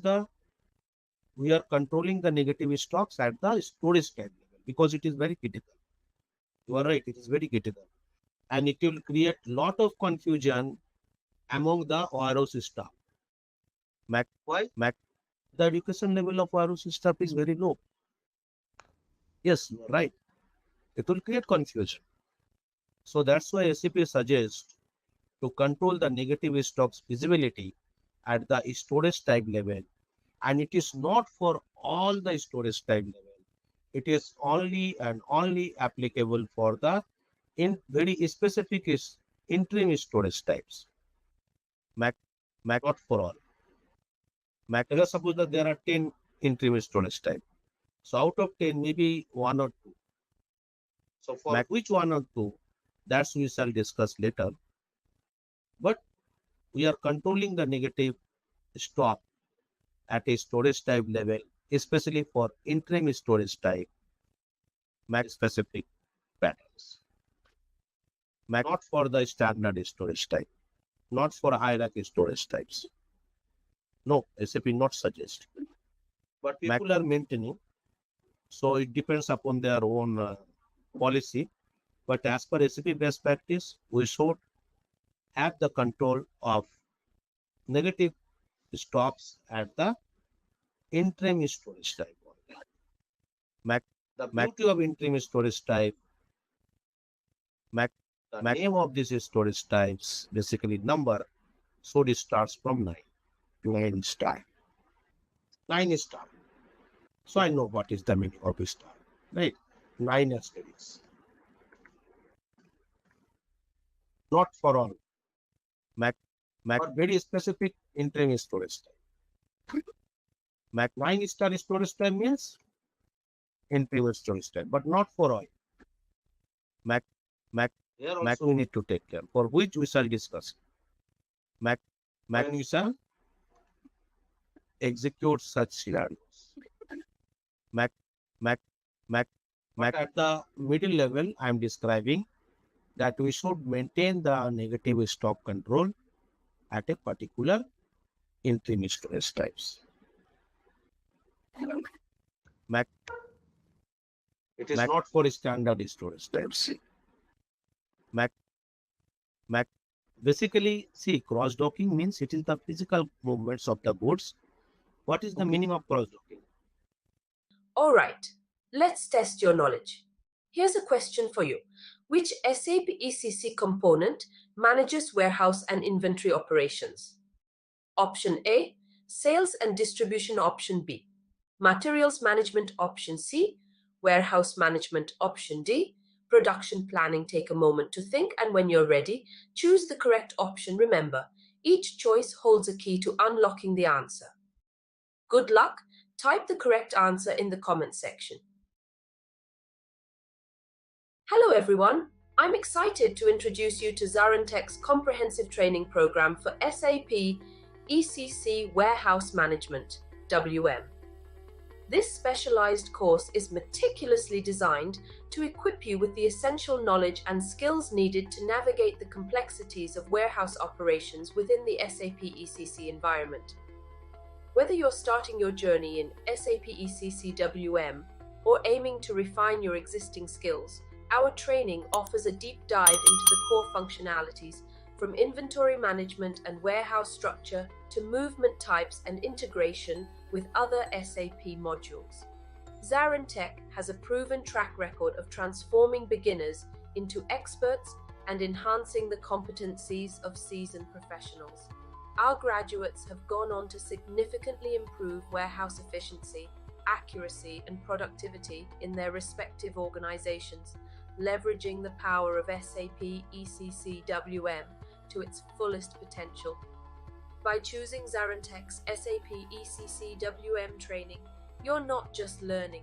B: we are controlling the negative stocks at the storage time level because it is very critical. You are right, it is very critical. And it will create lot of confusion among the warehouse staff. MAC, why? MAC, the education level of warehouse staff is very low. Yes, you are right. It will create confusion. So that's why SAP suggests to control the negative stocks visibility at the storage type level. And it is not for all the storage type level. It is only and only applicable for the very specific interim storage types. MAC not for all. MAC, let's suppose that there are 10 interim storage type. So out of 10, maybe 1 or 2. So for MAC, which 1 or 2? That we shall discuss later. But we are controlling the negative stock at a storage type level, especially for interim storage type, MAC specific patterns. MAC not for the standard storage type, not for hierarchy storage types. No, SAP not suggest. But people are maintaining, so it depends upon their own policy. But as per SAP best practice, we should have the control of negative stocks at the interim storage type. MAC, the beauty of interim storage type, MAC, the name of these storage types, basically number, so it starts from 9. 9 star. 9 star. So I know what is the meaning of a star. Right? 9 asterisks. Not for all. MAC very specific interim storage type. MAC 9 star storage type means interim storage type, but not for all. MAC we need to take care, for which we shall discuss. MAC we shall execute such scenarios. MAC at the middle level, I am describing that we should maintain the negative stock control at a particular interim storage types. MAC, it is not for standard storage types. MAC, basically, see, cross-docking means it is the physical movements of the goods. What is the meaning of cross-docking?
A: All right, let's test your knowledge. Here's a question for you. Which SAP ECC component manages warehouse and inventory operations? Option A, sales and distribution option B, materials management option C, warehouse management option D, production planning. Take a moment to think, and when you're ready, choose the correct option. Remember, each choice holds a key to unlocking the answer. Good luck. Type the correct answer in the comment section. Hello everyone, I'm excited to introduce you to ZaranTech's comprehensive training program for SAP ECC Warehouse Management WM. This specialized course is meticulously designed to equip you with the essential knowledge and skills needed to navigate the complexities of warehouse operations within the SAP ECC environment. Whether you're starting your journey in SAP ECC WM or aiming to refine your existing skills, our training offers a deep dive into the core functionalities from inventory management and warehouse structure to movement types and integration with other SAP modules. ZaranTech has a proven track record of transforming beginners into experts and enhancing the competencies of seasoned professionals. Our graduates have gone on to significantly improve warehouse efficiency, accuracy, and productivity in their respective organizations, leveraging the power of SAP ECC WM to its fullest potential. By choosing ZaranTech's SAP ECC WM training, you're not just learning,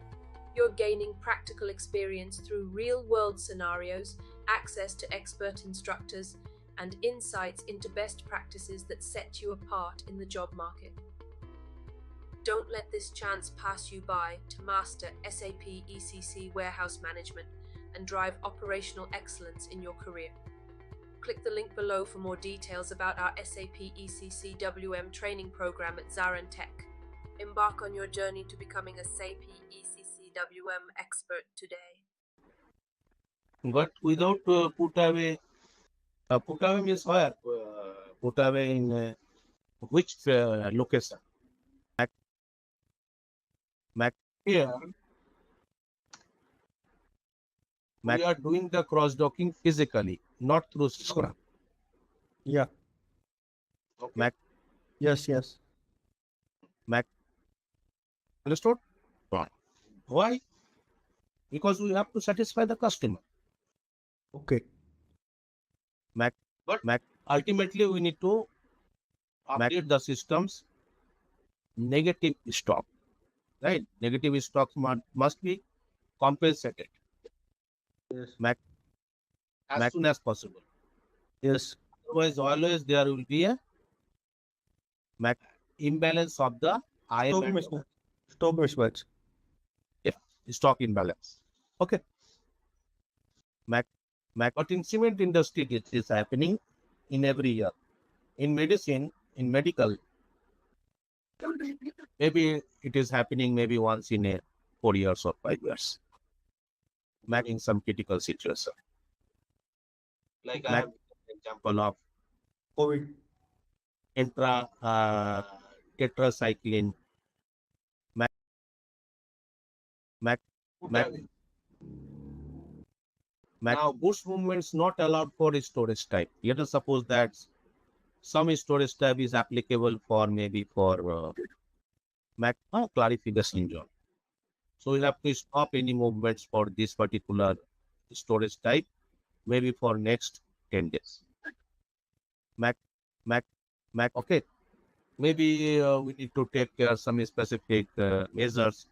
A: you're gaining practical experience through real-world scenarios, access to expert instructors, and insights into best practices that set you apart in the job market. Don't let this chance pass you by to master SAP ECC Warehouse Management and drive operational excellence in your career. Click the link below for more details about our SAP ECC WM training program at ZaranTech. Embark on your journey to becoming a SAP ECC WM expert today.
B: But without Putaway, Putaway means where? Putaway in which location? Here, we are doing the cross-docking physically, not through Scrum.
C: Yeah.
B: Okay.
C: Yes.
B: Understood? Why? Because we have to satisfy the customer.
C: Okay.
B: But ultimately, we need to update the system's negative stock. Right? Negative stock must be compensated.
C: Yes.
B: As soon as possible.
C: Yes.
B: Otherwise, always there will be a imbalance of the
C: Stock mismatch.
B: Stock imbalance. Okay. What in cement industry it is happening in every year. In medicine, in medical, maybe it is happening maybe once in a 4 years or 5 years. In some critical situation. Like I have an example of
C: COVID.
B: tetracycline. Now, goods movements not allowed for storage type. Let us suppose that some storage type is applicable for maybe for clarification job. So we have to stop any movements for this particular storage type, maybe for next 10 days. Okay. Maybe we need to take some specific measures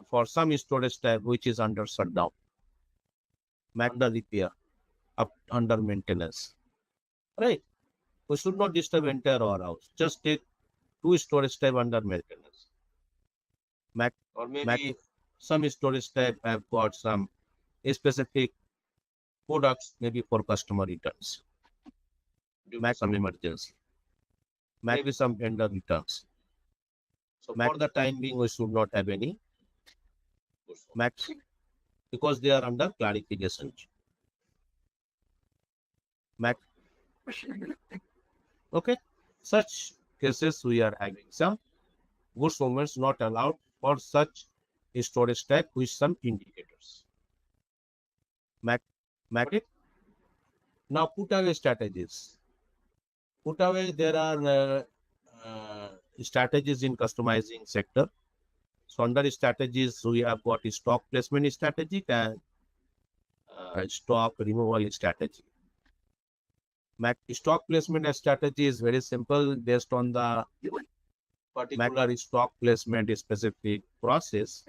B: for some storage type which is under shutdown, under repair, under maintenance. Right? We should not disturb entire warehouse. Just take 2 storage type under maintenance. Or maybe some storage type have got some specific products, maybe for customer returns. Some emergency. Maybe some vendor returns. So for the time being, we should not have any because they are under clarification. Okay. Such cases we are having some goods movements not allowed for such storage type with some indicators. Now Putaway strategies. Putaway, there are strategies in customizing sector. So under strategies, we have got stock placement strategy and stock removal strategy. Stock placement strategy is very simple based on the particular stock placement specific process.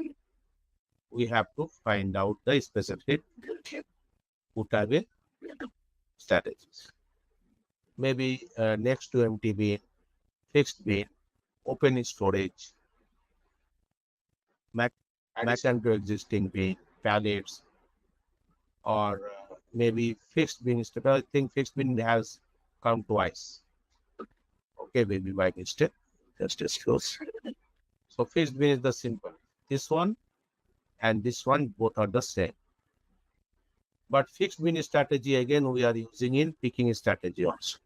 B: We have to find out the specific Putaway strategies. Maybe next to empty bin, fixed bin, open storage, Mac and existing bin, pallets, or maybe fixed bin. Instead, I think fixed bin has come twice. Okay, maybe by mistake. Just close. So fixed bin is the simple. This one and this one both are the same. But fixed bin strategy again we are using in picking strategy also.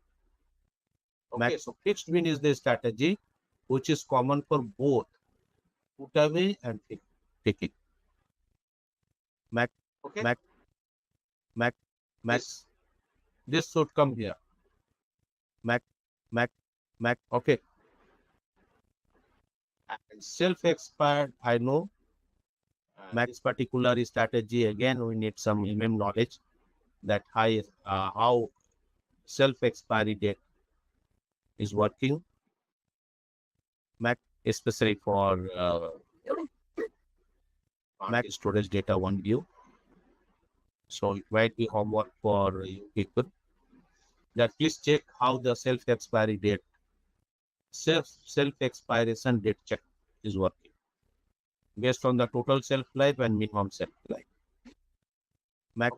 B: Okay, so fixed bin is the strategy which is common for both putaway and picking. Mac. This should come here. Mac. Okay. And self-expired, I know. This particular strategy again we need some knowledge that how self-expiry date is working. Mac especially for Mac storage data one view. So it might be homework for you people. That please check how the self-expiry date, self-expiration date check is working based on the total shelf life and minimum shelf life. Mac.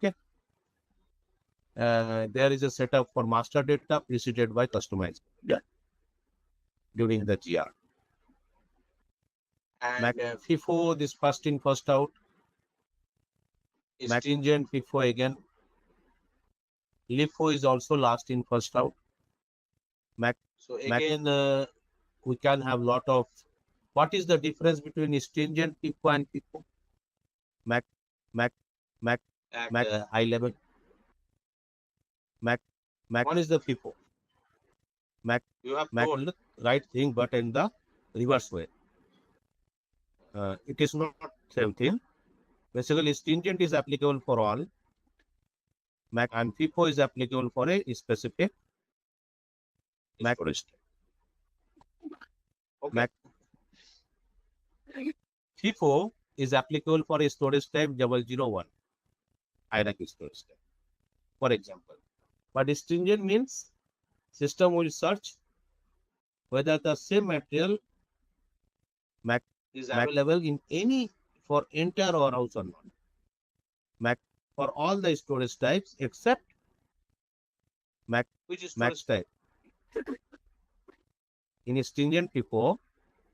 B: There is a setup for master data preceded by customized during the GR. And FIFO, this first in, first out. Stringent FIFO again. LIFO is also last in, first out. So again, we can have lot of. What is the difference between stringent FIFO and FIFO? Mac, high level. Mac. What is the FIFO? You have told the right thing, but in the reverse way. It is not same thing. Basically, stringent is applicable for all. Mac and FIFO is applicable for a specific Mac storage. Okay. FIFO is applicable for a storage type 001 hierarchy storage type, for example. But stringent means system will search whether the same material Mac is available in any for entire warehouse or not. Mac for all the storage types except Mac, which is Mac type. In stringent FIFO,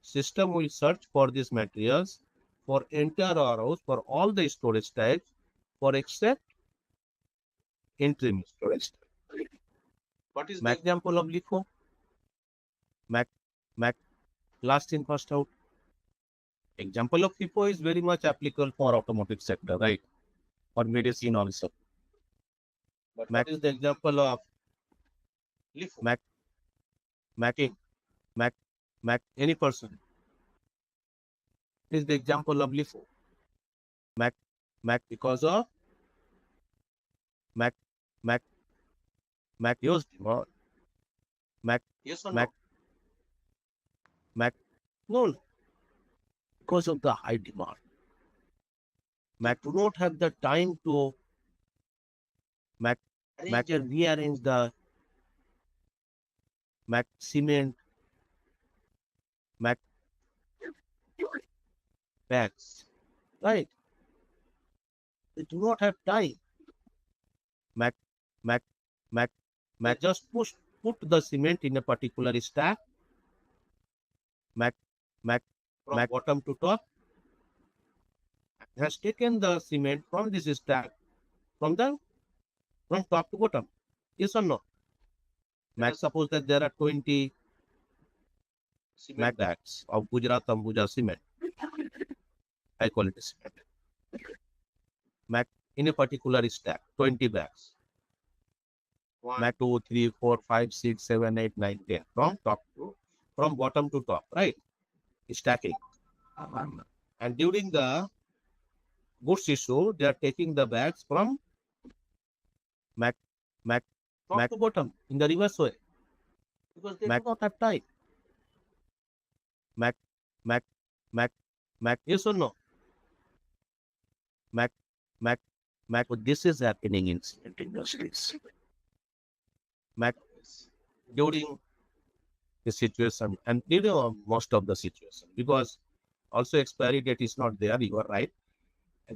B: system will search for these materials for entire warehouse for all the storage types for except interim storage type. What is the example of LIFO? Mac, last in, first out. Example of FIFO is very much applicable for automotive sector, right? Or medicine also. But Mac is the example of LIFO. Mac, any person. Is the example of LIFO. Mac because of Mac used demand. Mac, yes or no? Mac, no. Because of the high demand. Mac do not have the time to rearrange the Mac cement, Mac bags, right? They do not have time. Mac just put the cement in a particular stack. Mac from bottom to top has taken the cement from this stack from top to bottom. Yes or no? Mac suppose that there are 20 cement bags of Gujarat Ambuja cement, high quality cement. Mac in a particular stack, 20 bags. 1, 2, 3, 4, 5, 6, 7, 8, 9, 10. From bottom to top, right? Stacking. And during the goods issue, they are taking the bags from Mac top to bottom in the reverse way. Because they do not have time. Mac, yes or no? Mac, this is happening in cement industries. Mac, during the situation and during most of the situation, because Also, expiry date is not there. You are right.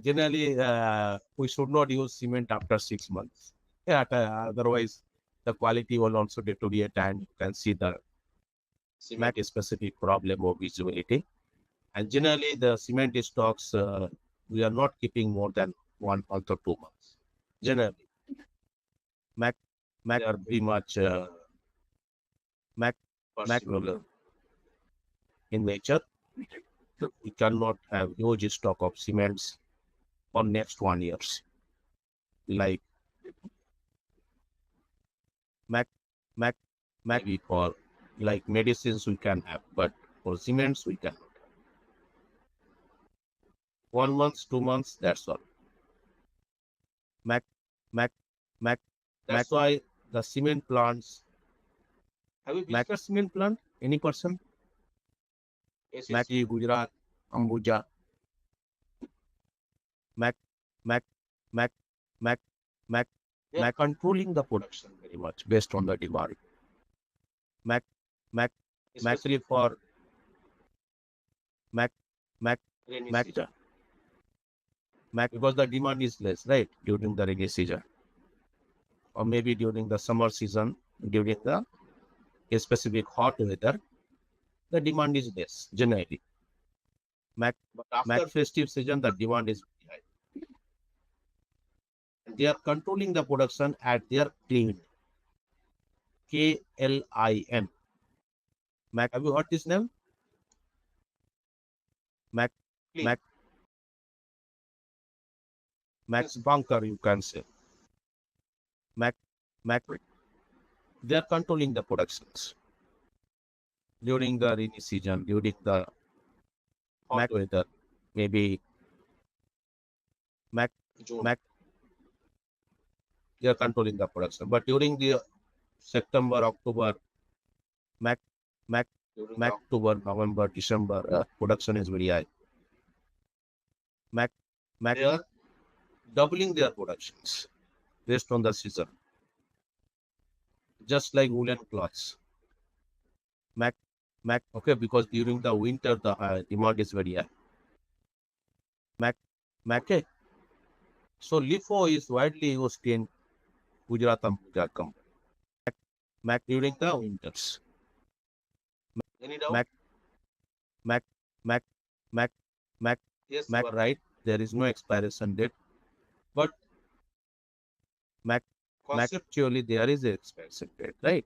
B: Generally, we should not use cement after 6 months. Yeah, otherwise the quality will also deteriorate, and you can see the cement specific problem of visibility. And generally, the cement stocks we are not keeping more than 1 month or 2 months. Generally, Mac are very much macro in nature. We cannot have huge stock of cements for next 1 year. Like maybe for like medicines we can have, but for cements we can. 1 month, 2 months, that's all. That's why the cement plants. Have you visited a cement plant? Any person? Maki, Gujarat, Ambuja. Mac, Mac, controlling the production very much based on the demand. Actually for because the demand is less, right, during the rainy season, or maybe during the summer season, during the specific hot weather, the demand is less generally. But after festive season, the demand is high. They are controlling the production at their clean. KLIN. Have you heard this name? Max bunker, you can say. They are controlling the productions during the rainy season, during the hot weather, maybe they are controlling the production. But during the September, October, October, November, December, production is very high. They are doubling their productions based on the season, just like woolen cloths. Okay, because during the winter the demand is very high. Okay. So LIFO is widely used in Gujarat and Punjab. During the winters. Any doubt? Yes, you are right. There is no expiration date, but conceptually there is an expiration date, right?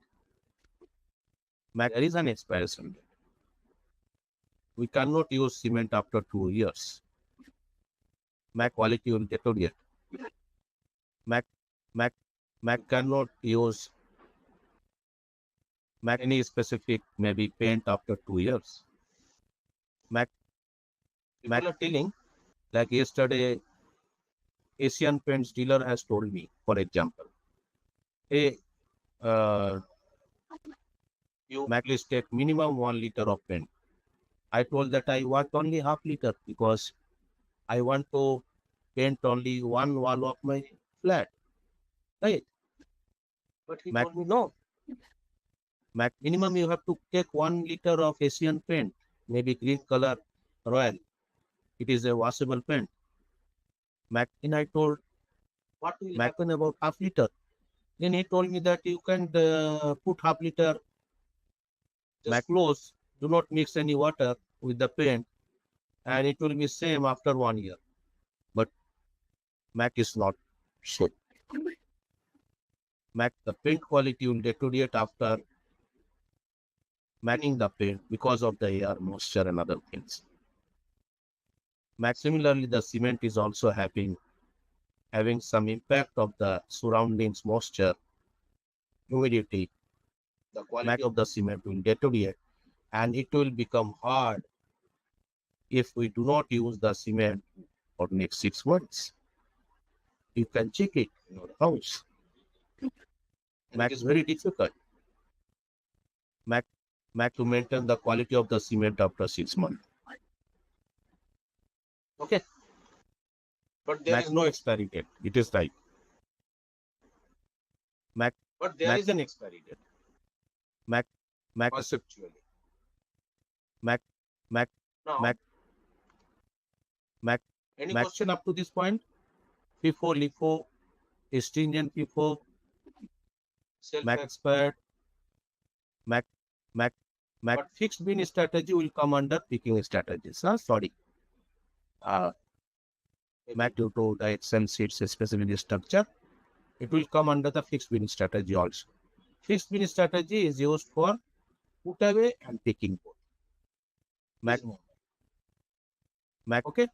B: There is an expiration date. We cannot use cement after 2 years. Quality will deteriorate. Cannot use any specific maybe paint after 2 years. People are telling, like yesterday, Asian Paints dealer has told me, for example, hey, you at least take minimum 1 liter of paint. I told that I want only half liter because I want to paint only one wall of my flat. Right? But he told me no. Minimum you have to take 1 liter of Asian paint, maybe green color, royal. It is a washable paint. And I told, what will happen about half liter? Then he told me that you can put half liter close, do not mix any water with the paint, and it will be same after 1 year. But is not so. The paint quality will deteriorate after matting the paint because of the air, moisture, and other things. Similarly, the cement is also having some impact of the surroundings, moisture, humidity. The quality of the cement will deteriorate, and it will become hard if we do not use the cement for next 6 months. You can check it in your house. It is very difficult. To maintain the quality of the cement after 6 months. Okay. But there is no expiry date. It is right. But there is an expiry date. Conceptually. No. Mac, any question up to this point? FIFO, LIFO, stringent FIFO, Mac expert, Mac, Mac fixed bin strategy will come under picking strategies. Sorry. Mac due to the Excel sheets, especially the structure, it will come under the fixed bin strategy also. Fixed bin strategy is used for putaway and picking both. Mac, okay?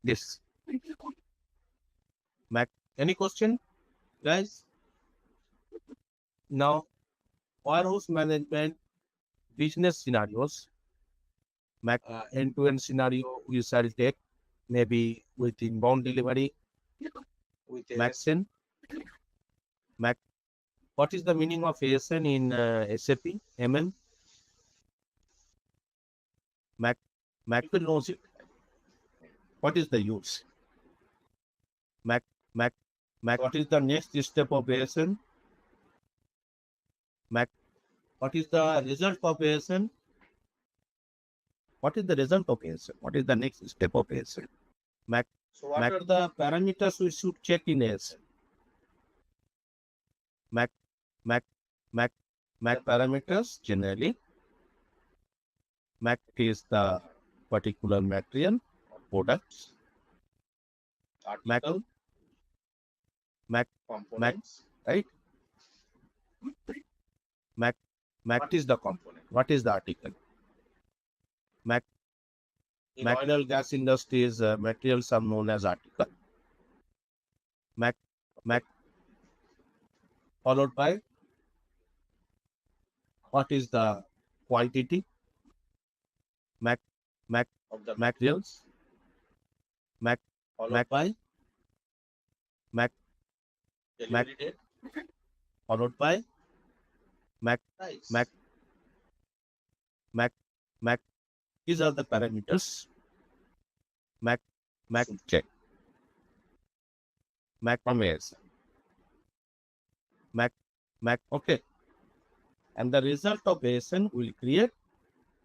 B: This. Mac, any question, guys? Now, warehouse management, business scenarios, Mac end-to-end scenario we shall take, maybe with inbound delivery, with ASN. Mac, what is the meaning of ASN in SAP MM? Mac will know it. What is the use? Mac, what is the next step of ASN? Mac, what is the result of ASN? What is the result of ASN? What is the next step of ASN? Mac, so what are the parameters we should check in ASN? Mac parameters generally. Mac is the particular material or products. Mac components, right? Mac is the component. What is the article? Material gas industries materials are known as article. Mac followed by what is the quantity? Mac of the materials. Mac followed by followed by Mac. These are the parameters. Mac check. Mac from ASN. Mac, okay. And the result of ASN will create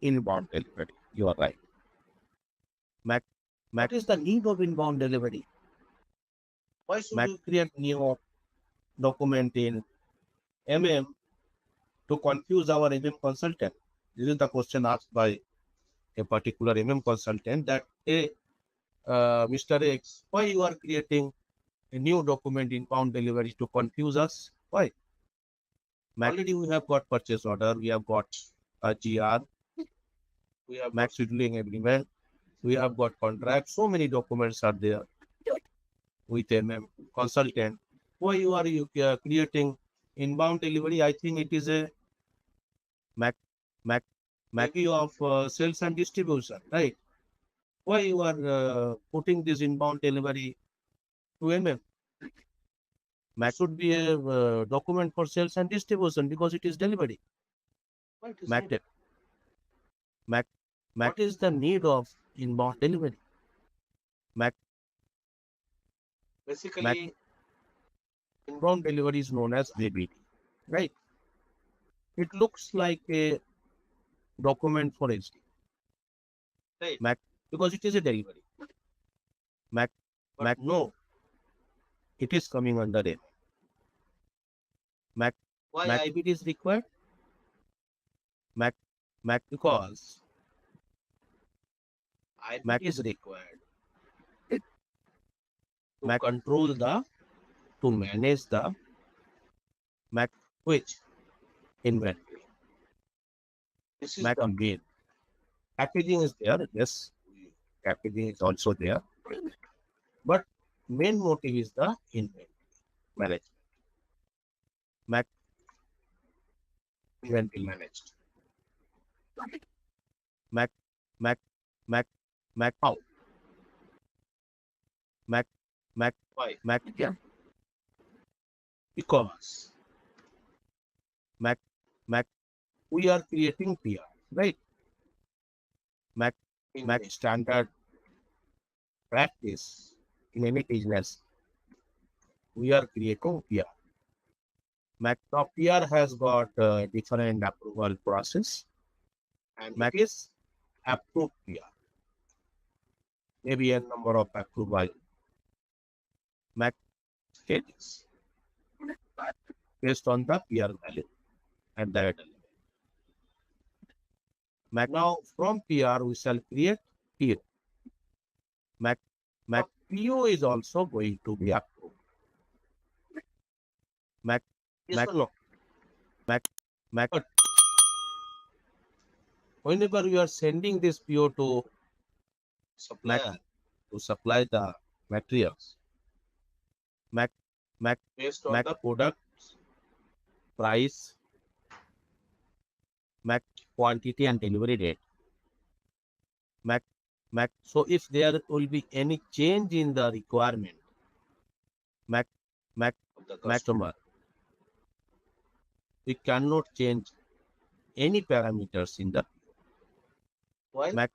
B: inbound delivery. You are right. Mac is the need of inbound delivery. Why should you create new document in MM to confuse our MM consultant? This is the question asked by a particular MM consultant that, Mr. X, why you are creating a new document inbound delivery to confuse us? Why? Already we have got purchase order, we have got a GR, we have max scheduling agreement, we have got contract, so many documents are there with MM consultant. Why you are creating inbound delivery? I think it is a maybe of sales and distribution, right? Why you are putting this inbound delivery to MM? Mac should be a document for sales and distribution because it is delivery. What is the need of inbound delivery? Basically, inbound delivery is known as VBD, right? It looks like a document for SD, right? Because it is a delivery. No, it is coming under it. Why IBD is required? Because Mac is required to control to manage the Mac which inventory. This is Mac on gain. Packaging is there, yes. Packaging is also there. But main motive is the inventory management. Mac inventory managed. Mac how? Why? Yeah. Because we are creating PR, right? Mac standard practice in any business. We are creating PR. Now PR has got different approval process, and Mac is approved PR. maybe a number of approval MAC stages based on the PR value and that. MAC now from PR we shall create PO. MAC PO is also going to be approved. MAC no. MAC whenever you are sending this PO to supplier to supply the materials, MAC based on the product price, MAC quantity and delivery date. MAC. So if there will be any change in the requirement, MAC of the customer, we cannot change any parameters in the while MAC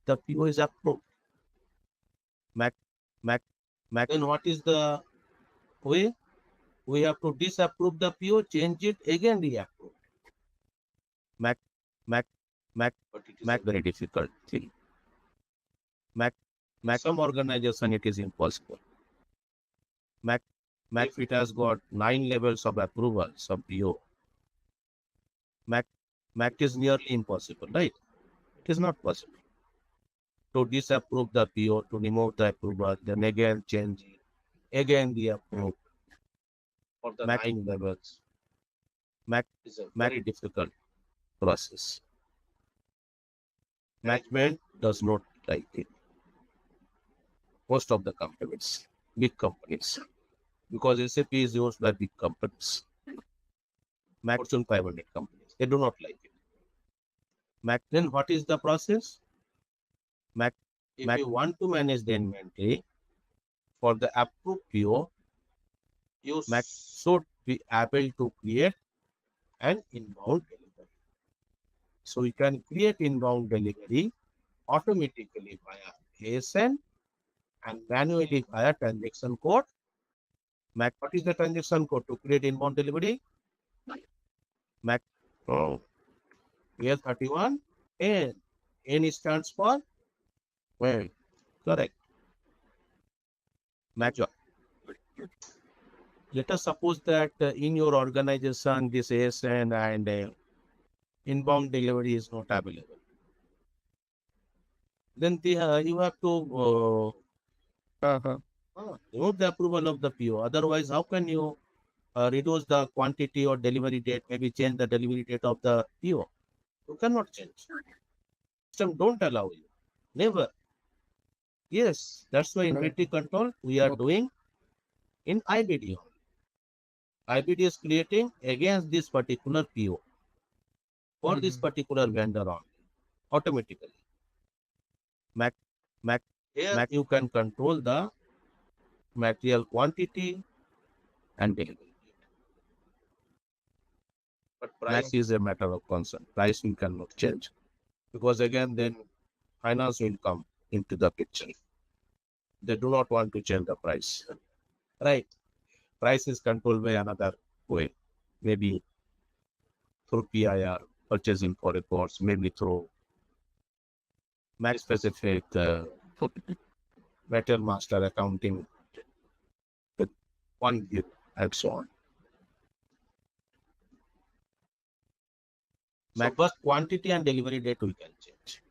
B: the PO is approved. MAC. Then what is the way? We have to disapprove the PO, change it, again reapprove. MAC very difficult thing. MAC some organization it is impossible. MAC it has got 9 levels of approvals of PO. MAC is nearly impossible, right? It is not possible to disapprove the PO, to remove the approval, then again change it, again reapprove for the 9 levels. MAC is a very difficult process. Management does not like it. Most of the companies, big companies, because SAP is used by big companies, Fortune 500 companies, they do not like it. Then what is the process? If you want to manage the inventory for the approved PO, you should be able to create an inbound delivery. So you can create inbound delivery automatically via ASN and manually via transaction code. What is the transaction code to create inbound delivery? AS31 and N stands for well, correct. Job. Let us suppose that in your organization this ASN and inbound delivery is not available. Then you have to remove the approval of the PO. Otherwise, how can you reduce the quantity or delivery date, maybe change the delivery date of the PO? You cannot change. System don't allow you. Never. Yes, that's why inventory control we are doing in IBD. IBD is creating against this particular PO for this particular vendor on automatically. Mac, you can control the material quantity and delivery. But price is a matter of concern. Price we cannot change because again then finance will come into the picture. They do not want to change the price. Right. Price is controlled by another way. Maybe through PIR, purchasing for reports, maybe through MAC specific material master accounting with one year and so on. So, but quantity and delivery date we can change.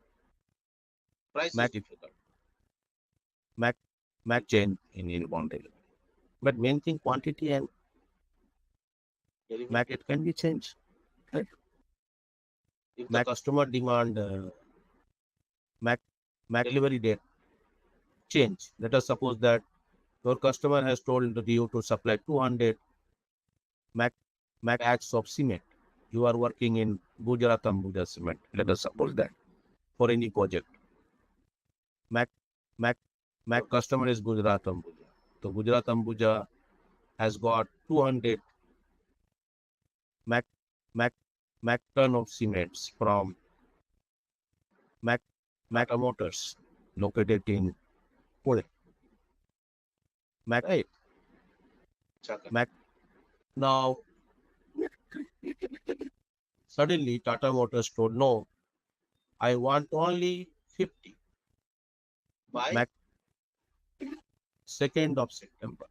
B: Price MAC difficult. MAC change in inbound delivery. But main thing quantity and MAC it can be changed. Right? If the customer demand MAC delivery date change. Let us suppose that your customer has told you to supply 200 MAC bags of cement. You are working in Gujarat Ambuja cement. Let us suppose that for any project. MAC customer is Gujarat Ambuja. So Gujarat Ambuja has got 200 MAC ton of cements from MAC Motors located in Pune. MAC 8. MAC. Now, suddenly Tata Motors told, no, I want only 50. Mac 2nd of September.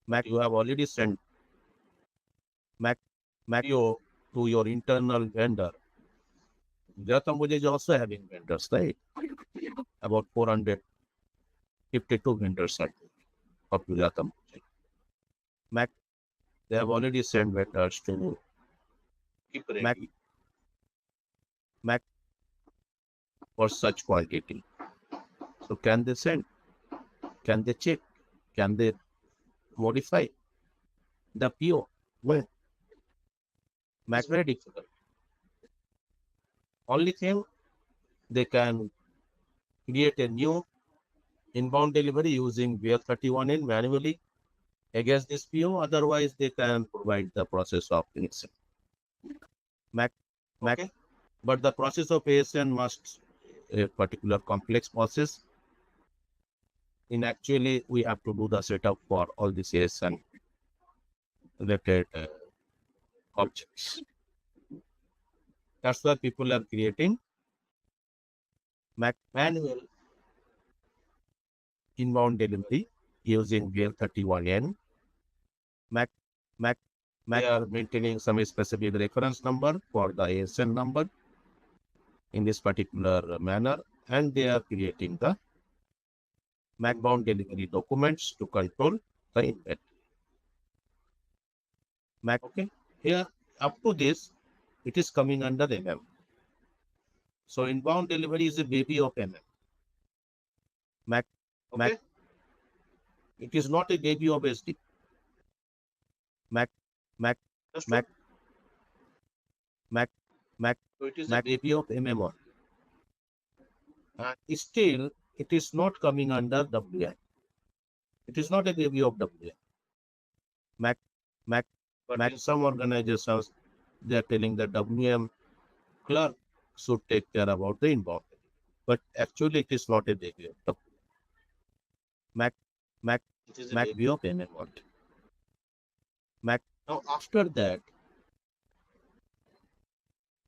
B: Mac, you have already sent Mac to your internal vendor. Jatam is also having vendors, right? About 452 vendors are up to Jatam. Mac, they have already sent vendors to Mac for such quantity. So can they send? Can they check? Can they modify the PO? Well, Mac very difficult. Only thing, they can create a new inbound delivery using WF31N manually against this PO. Otherwise, they can provide the process of ASN. Mac, but the process of ASN must a particular complex process. In actually, we have to do the setup for all this ASN related objects. That's why people are creating Mac manual inbound delivery using WF31N. Mac, they are maintaining some specific reference number for the ASN number in this particular manner, and they are creating the Mac-bound delivery documents to control the inventory. Mac, here up to this, it is coming under MM. So inbound delivery is a baby of MM. Mac, it is not a baby of SD. Mac, so it is a baby of MM. And still, it is not coming under WM. It is not a baby of WM. Mac, but some organizations, they are telling the WM clerk should take care about the inbound. But actually, it is not a baby of WM. Mac, baby of MM. Mac. Now, after that,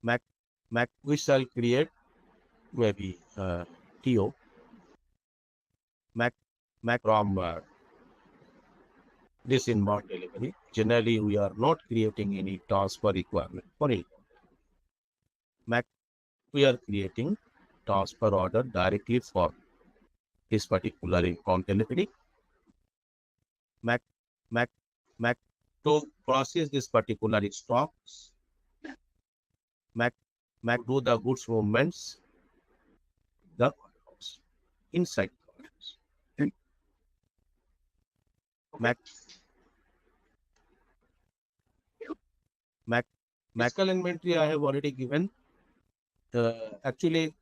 B: Mac, we shall create maybe TO. Mac from this inbound delivery. Generally, we are not creating any transfer requirement for it. Mac, we are creating transfer order directly for this particular inbound delivery. Mac to process this particular stocks. Mac do the goods movements, the warehouse, inside the warehouse. Physical inventory I have already given. Actually,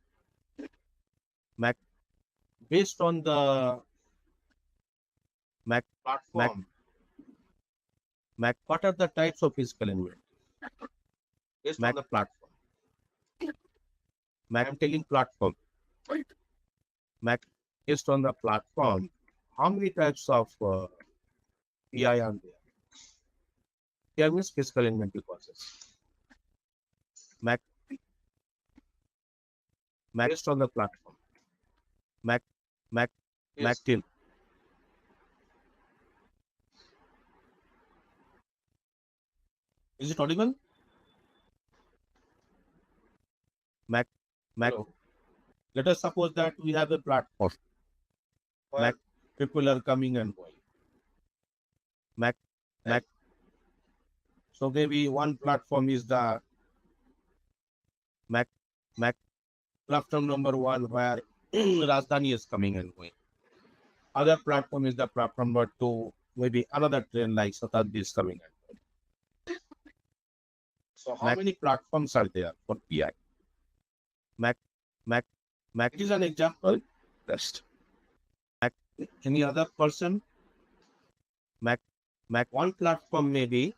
B: based on the platform, what are the types of physical inventory? Based on the platform. I am telling platform. Based on the platform, how many types of PI are there? PI means physical inventory process. Based on the platform. Till. Is it audible? No. Let us suppose that we have a platform. People are coming and going. So maybe one platform is the platform number 1 where Rajdhani is coming and going. Other platform is the platform number 2, maybe another train like Satabdi is coming and going. So how many platforms are there for PI? Mac is an example. Test. Any other person? One platform may be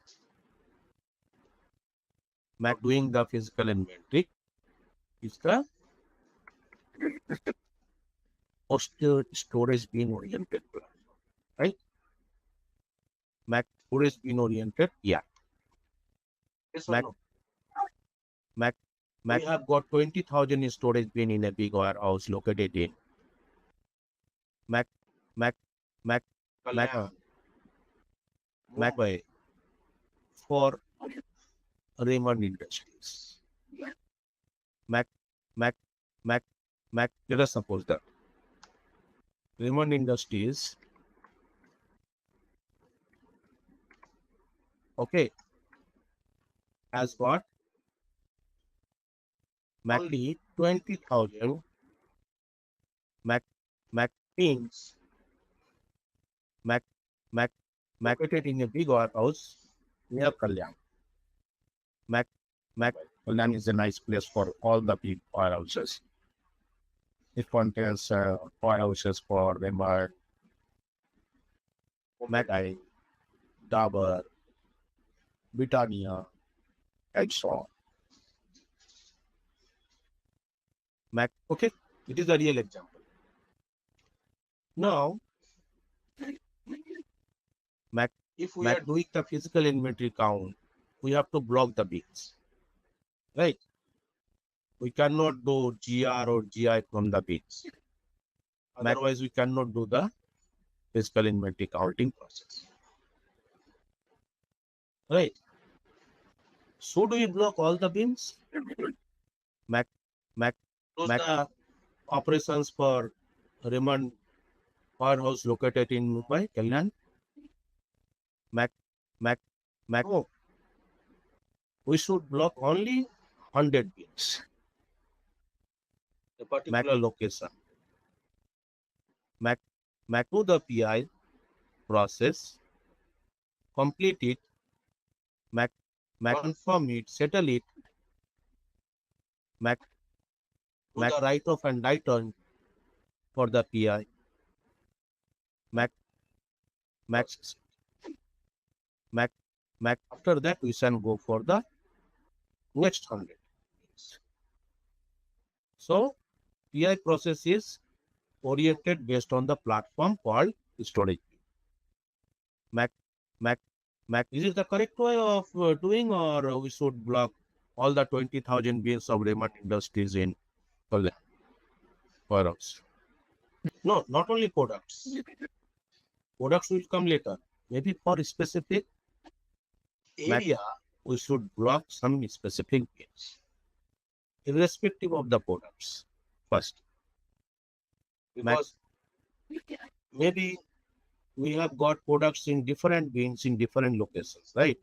B: doing the physical inventory. Is the storage being oriented, right? Storage being oriented, yeah. Yes or no? We have got 20,000 storage bin in a big warehouse located in Putaway for Raymond Industries. Let us suppose that Raymond Industries, okay, has got only 20,000 pins located in a big warehouse near Kalyan. Kalyan is a nice place for all the big warehouses. It contains warehouses for Raymond, Mackay, Dabur, Britannia, and so on. Okay, it is a real example. Now, if we are doing the physical inventory count, we have to block the bins, right? We cannot do GR or GI from the bins. Otherwise, we cannot do the physical inventory counting process, right? So, do we block all the bins? The operations for Raymond warehouse located in Mumbai, Kalyan. Oh, we should block only 100 bins. The particular location. Do the PI process, complete it, confirm it, settle it, the write-off and write-on for the PI. After that, we can go for the next 100. So, PI process is oriented based on the platform called storage. Is it the correct way of doing, or we should block all the 20,000 bins of Raymond Industries in warehouse? No, not only products. Products will come later. Maybe for a specific area, we should block some specific bins, irrespective of the products first. Because maybe we have got products in different bins in different locations, right?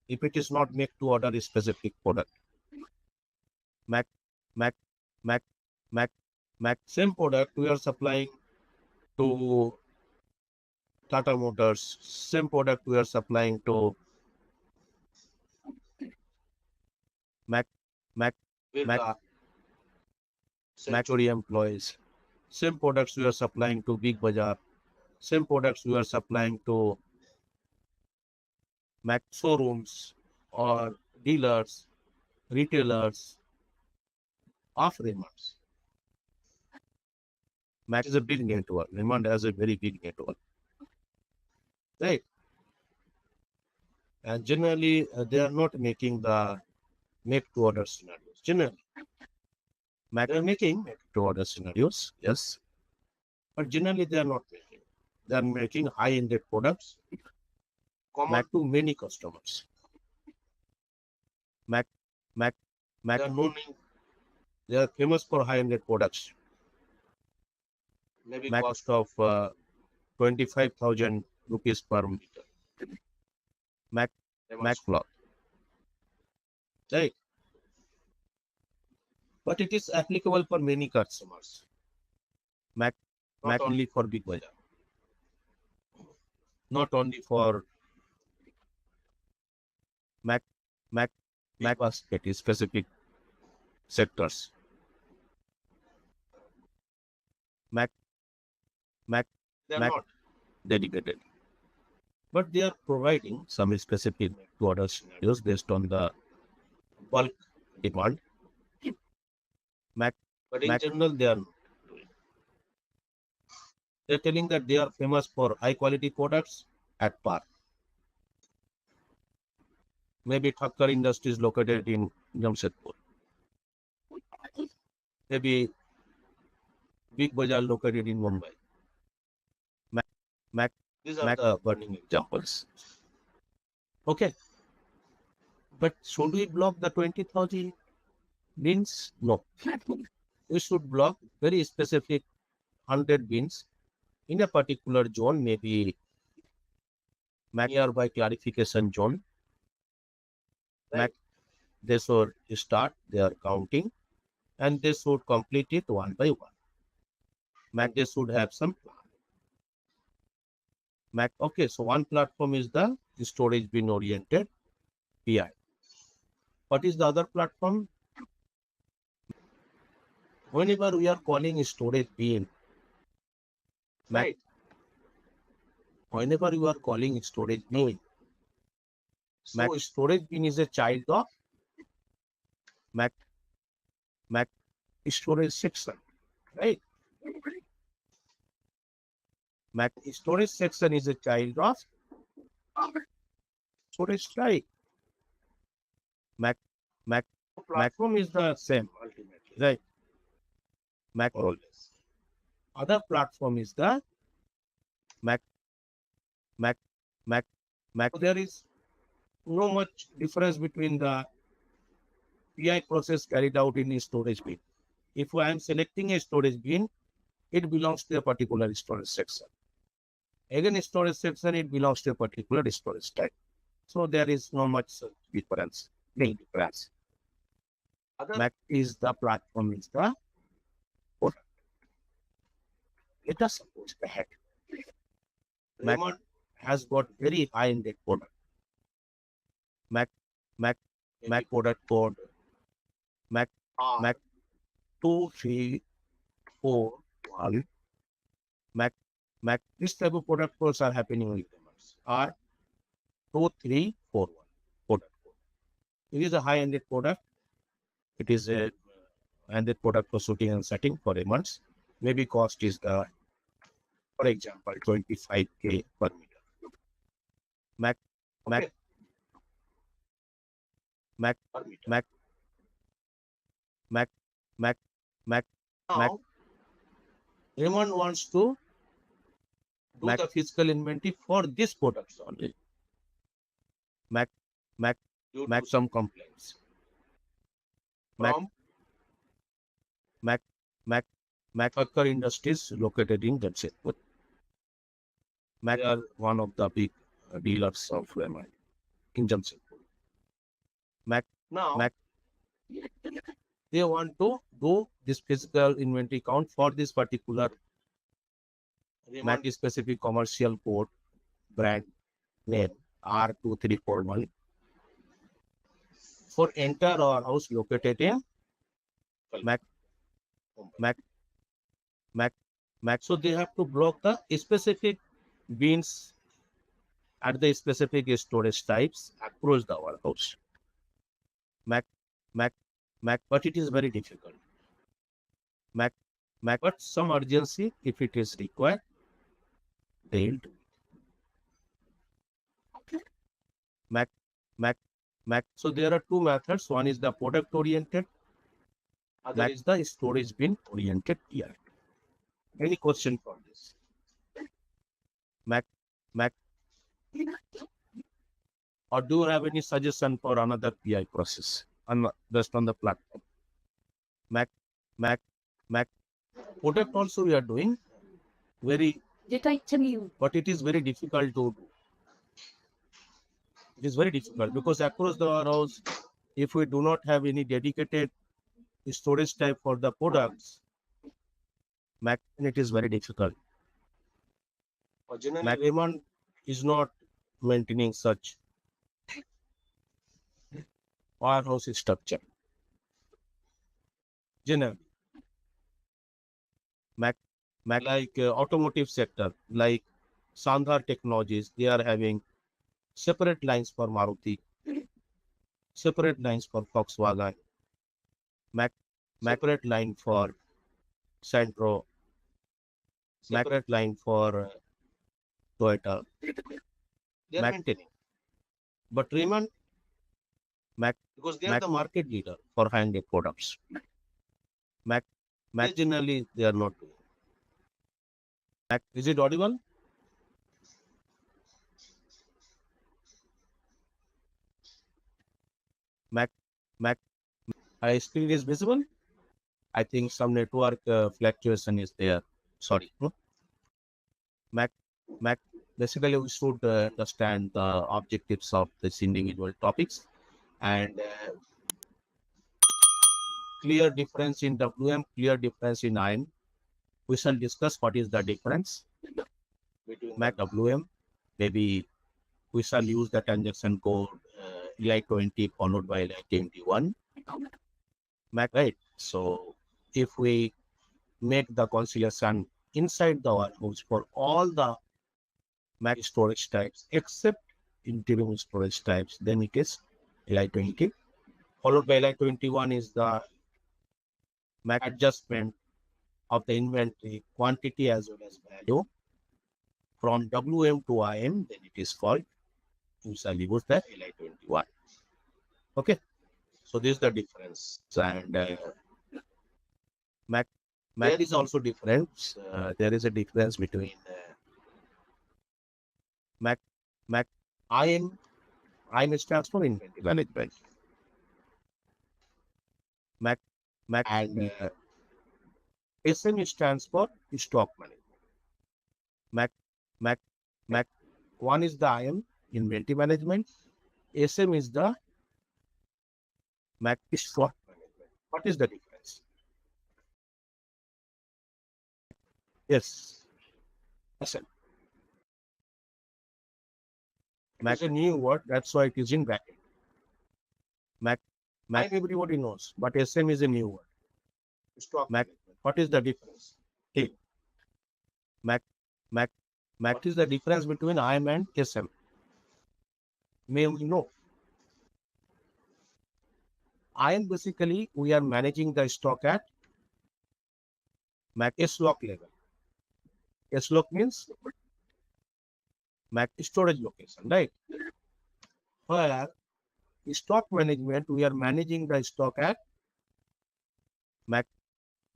B: If it is not make to order a specific product. Same product we are supplying to Tata Motors, same product we are supplying to Century employees, same products we are supplying to Big Bazaar, same products we are supplying to showrooms or dealers, retailers of Raymond. Is a big network. Raymond has a very big network, right? And generally, they are not making the make-to-order scenarios. Generally, they are making make-to-order scenarios, yes. But generally, they are not making. They are making high-ended products common to many customers. They are famous for high-ended products. Maybe cost of 25,000 rupees per meter. Max cloth. Right. But it is applicable for many customers. Not only for Big Bazaar. Not only for basket is specific sectors. They are not dedicated. But they are providing some specific to order scenarios based on the bulk demand. But in general, they are not doing. They are telling that they are famous for high quality products at par. Maybe Thakkar Industries located in Jamshedpur. maybe big bazaar located in Mumbai. Mac, these are the burning examples. Okay. But should we block the 20,000 bins? No. We should block very specific 100 bins in a particular zone, maybe nearby clarification zone. Right. They should start their counting and they should complete it one by one. They should have some plan. Okay, so one platform is the storage bin oriented PI. What is the other platform? Whenever we are calling storage bin, right? Whenever you are calling storage bin, so storage bin is a child of Mac storage section, right? Mac storage section is a child of storage type. Mac platform is the same ultimately, right? Mac always. Other platform is the Mac. There is no much difference between the PI process carried out in a storage bin. If I am selecting a storage bin, it belongs to a particular storage section. Again, storage section, it belongs to a particular storage type. So there is no much difference. Mac is the platform, is the product. Let us suppose that Mac has got very high-ended product. Mac product code Mac 2341. Mac this type of product codes are happening with are 2341 product code. It is a high-ended product. It is a ended product for shooting and setting for a month. Maybe cost is for example 25K per meter. Mac Raymond wants to do the physical inventory for this products only. Mac some complaints. Mac Hacker Industries located in Jamshedpur. Mac are one of the big dealers of MI in Jamshedpur. Mac they want to do this physical inventory count for this particular Mac specific commercial code brand name R2341 for entire warehouse located in Mac. So they have to block the specific bins at the specific storage types across the warehouse. Mac, but it is very difficult. Mac, but some urgency if it is required, they'll do it. Mac. So there are two methods. One is the product oriented. Other is the storage bin oriented here. Any question for this? Mac. Or do you have any suggestion for another PI process just on the platform? Mac. Product also we are doing very.
A: Did I tell you?
B: But it is very difficult to do. It is very difficult because across the warehouse, if we do not have any dedicated storage type for the products, it is very difficult. Raymond is not maintaining such warehouse structure. Generally, like automotive sector, like Sandhar Technologies, they are having separate lines for Maruti, separate lines for Volkswagen, separate line for Santro, separate line for Toyota. They are maintaining. But Raymond, because they are the market leader for high-end products. Generally, they are not doing. Is it audible? Mac, screen is visible. I think some network fluctuation is there. Sorry. Mac, basically, we should understand the objectives of this individual topics and clear difference in WM, clear difference in IM. We shall discuss what is the difference between Mac WM. Maybe we shall use the transaction code EI20 followed by EI21. Mac, right? So if we make the conciliation inside the warehouse for all the Mac storage types except interim storage types, then it is EI20. Followed by EI21 is the Mac adjustment of the inventory quantity as well as value from WM to IM, then it is called, we shall use the EI21. Okay, so this is the difference. And Mac is also different. There is a difference between Mac IM stands for inventory management. Mac and SM stands for stock management. Mac one is the IM inventory management. SM is the Mac stock management. What is the difference? Yes. SM. Mac is a new word, that's why it is in bracket. Mac everybody knows, but SM is a new word. Stock Mac, what is the difference? Okay. Mac is the difference between IM and SM. May we know? IM basically we are managing the stock at Mac S-lock level. S-lock means Mac storage location, right? Where stock management, we are managing the stock at Mac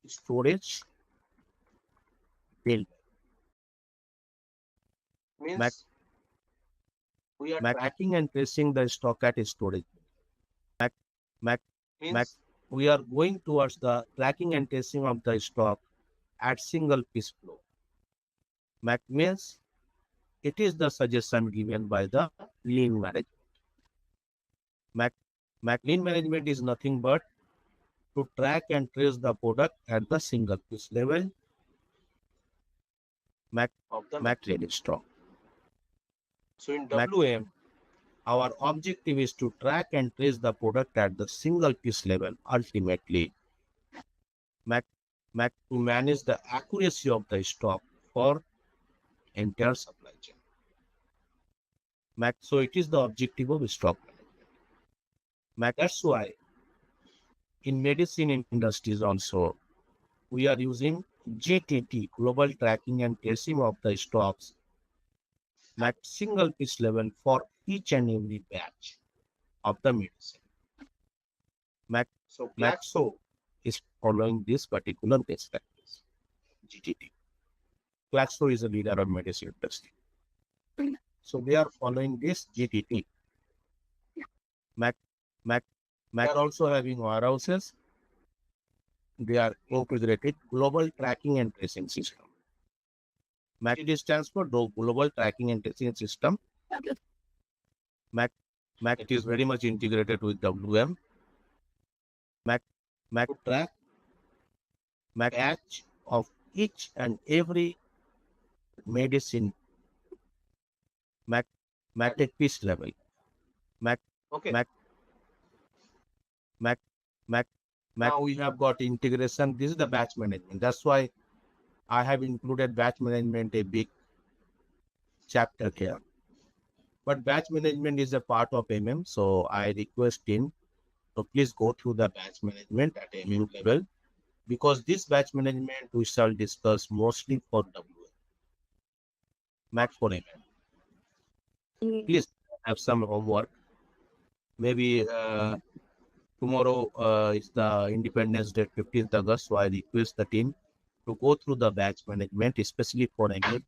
B: storage build. Mac, we are tracking and tracing the stock at storage. Mac, we are going towards the tracking and tracing of the stock at single piece flow. Mac means it is the suggestion given by the lean management. Mac lean management is nothing but to track and trace the product at the single piece level of the Mac trading stock. So in WM, our objective is to track and trace the product at the single piece level. Ultimately, Mac to manage the accuracy of the stock for entire supply chain. So it is the objective of stock management. That's why in medicine industries also, we are using GTT, Global Tracking and Tracing of the Stocks, at single piece level for each and every batch of the medicine. So Glaxo is following this particular best practice, GTT. Glaxo is a leader of medicine industry. So they are following this GTT. Mac are also having warehouses. They are integrated Global Tracking and Tracing System. It stands for Global Tracking and Tracing System. Mac it is very much integrated with WM. Mac track batch of each and every medicine Mac at piece level. Now we have got integration. This is the batch management. That's why I have included batch management a big chapter here. But batch management is a part of MM, so I request him to please go through the batch management at MM level, because this batch management we shall discuss mostly for WM. Mac for MM. Please have some homework. Maybe tomorrow is the Independence Day, 15th August. So I request the team to go through the batch management, especially for ML.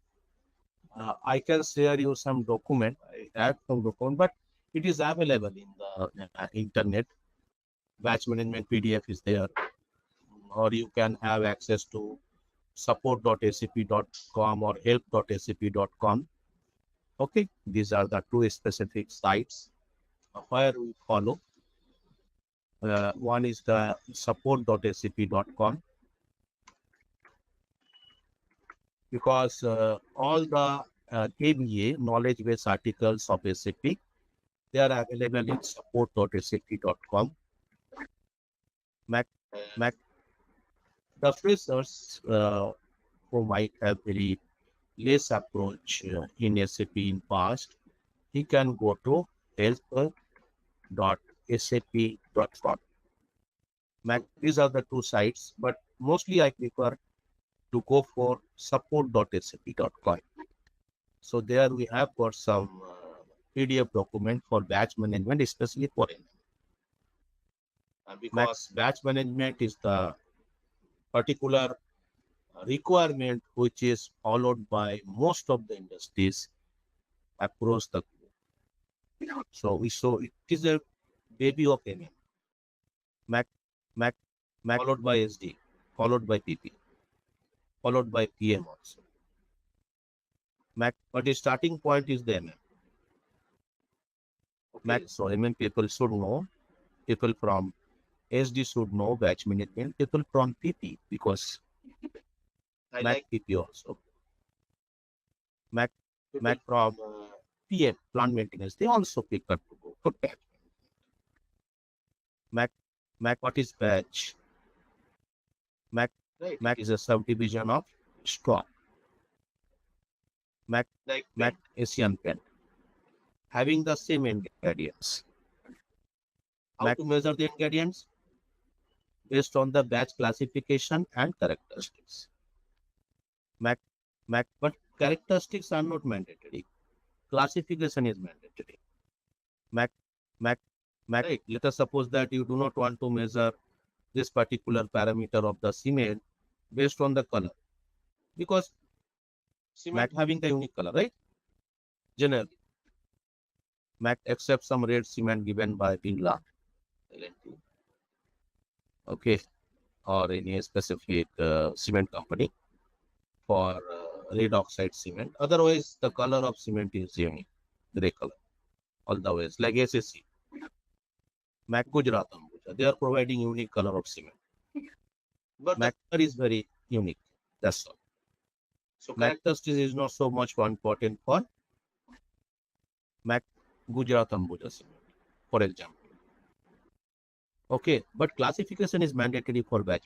B: I can share you some document. I have some document, but it is available in the internet. Batch management PDF is there, or you can have access to support.sap.com or help.sap.com. Okay, these are the two specific sites where we follow. One is the support.sap.com, because all the KBA knowledge base articles of SAP, they are available in support.sap.com. Mac, the freshers who might have very less approach in SAP in past, he can go to help.sap.com. These are the two sites, but mostly I prefer to go for support.sap.com. So there we have got some PDF document for batch management, especially for because batch management is the particular requirement which is followed by most of the industries across the globe. So it is a baby of MM. Mac followed by SD, followed by PP, followed by PM also. But the starting point is the MM. So MM people should know, people from SD should know batch management, people from PP, because I like PP also. Mac from PM, plant maintenance, they also pick up to go for batch. What is batch? Mac is a subdivision of straw. Asian pen, having the same ingredients. How to measure the ingredients? Based on the batch classification and characteristics. But characteristics are not mandatory. Classification is mandatory. Right. Let us suppose that you do not want to measure this particular parameter of the cement based on the color, because cement having the unique color, right? Generally, except some red cement given by Bingla, okay, or any specific cement company for red oxide cement. Otherwise, the color of cement is unique, gray color. All the ways, like SSC, Gujarat, they are providing unique color of cement. But the color is very unique. That's all. So characteristics is not so much important for Gujarat Ambuja cement, for example. Okay, but classification is mandatory for batch.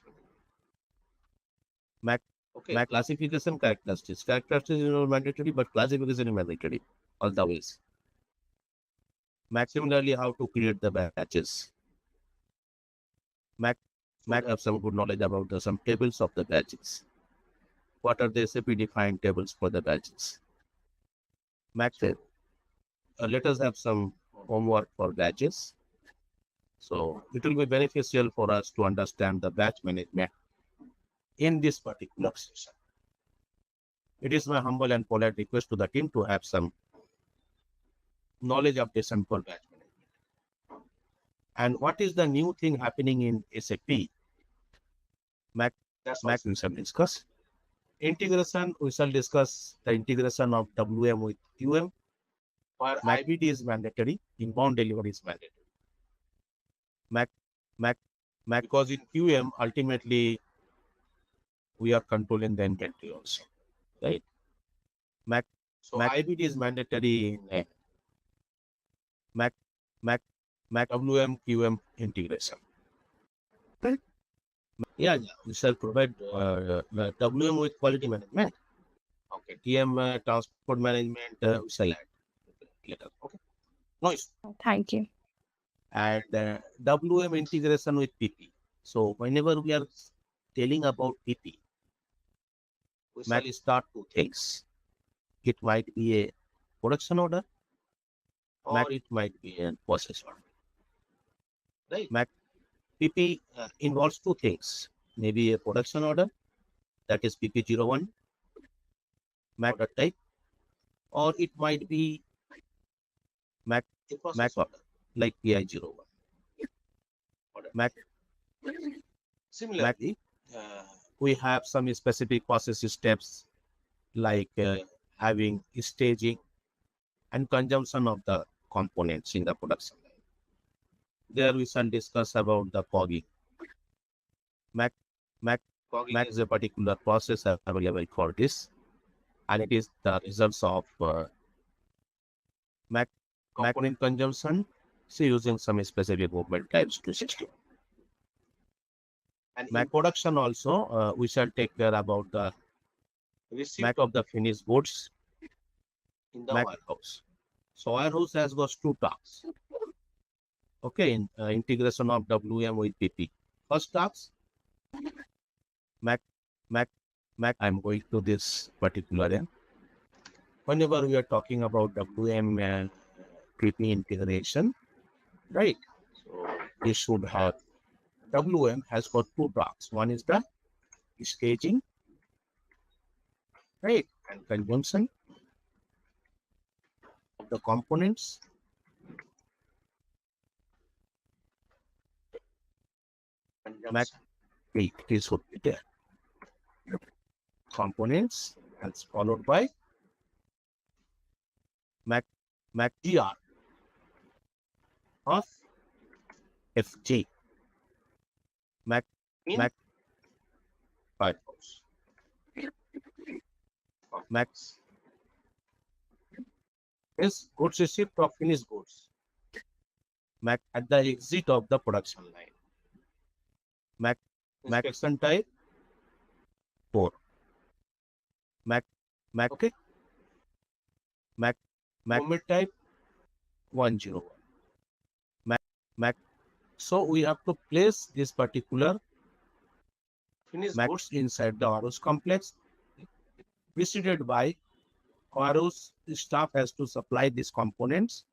B: Classification characteristics. Characteristics is not mandatory, but classification is mandatory. All the ways. Similarly, how to create the batches. Have some good knowledge about some tables of the batches. What are the SAP defined tables for the batches? Said, let us have some homework for batches. So it will be beneficial for us to understand the batch management in this particular session. It is my humble and polite request to the team to have some knowledge updation for batch management. And what is the new thing happening in SAP? We shall discuss. Integration, we shall discuss the integration of WM with QM. Where IBD is mandatory, inbound delivery is mandatory. Because in QM, ultimately, we are controlling the inventory also, right? So IBD is mandatory in WM QM integration. Right? Yeah, we shall provide WM with quality management. Okay, TM transport management, we shall add later. Okay, nice.
D: Thank you.
B: And WM integration with PP. So whenever we are telling about PP, we shall start two things. It might be a production order, or it might be a process order. Right. PP involves two things, maybe a production order, that is PP01, MAC order type, or it might be MAC order, like PI01. MAC, similarly, we have some specific process steps like having staging and consumption of the components in the production line. There we shall discuss about the fogging. MAC is a particular process available for this, and it is the results of MAC component consumption, so using some specific movement types to system. And MAC production also, we shall take care about the MAC of the finished goods in the warehouse. So warehouse has got two tasks. Okay, in integration of WM with PP. First task, MAC. I'm going to this particular end. Whenever we are talking about WM and PP integration, right? So we should have WM has got two tasks. One is the staging, right, and consumption of the components. MAC, it is would be there. Components, that's followed by MAC GR of FG. MAC firehouse. Max is goods shipped of finished goods. MAC at the exit of the production line. MAC action type 4. MAC okay. MAC movement type 101. MAC. So we have to place this particular finished goods inside the warehouse complex, preceded by warehouse staff has to supply these components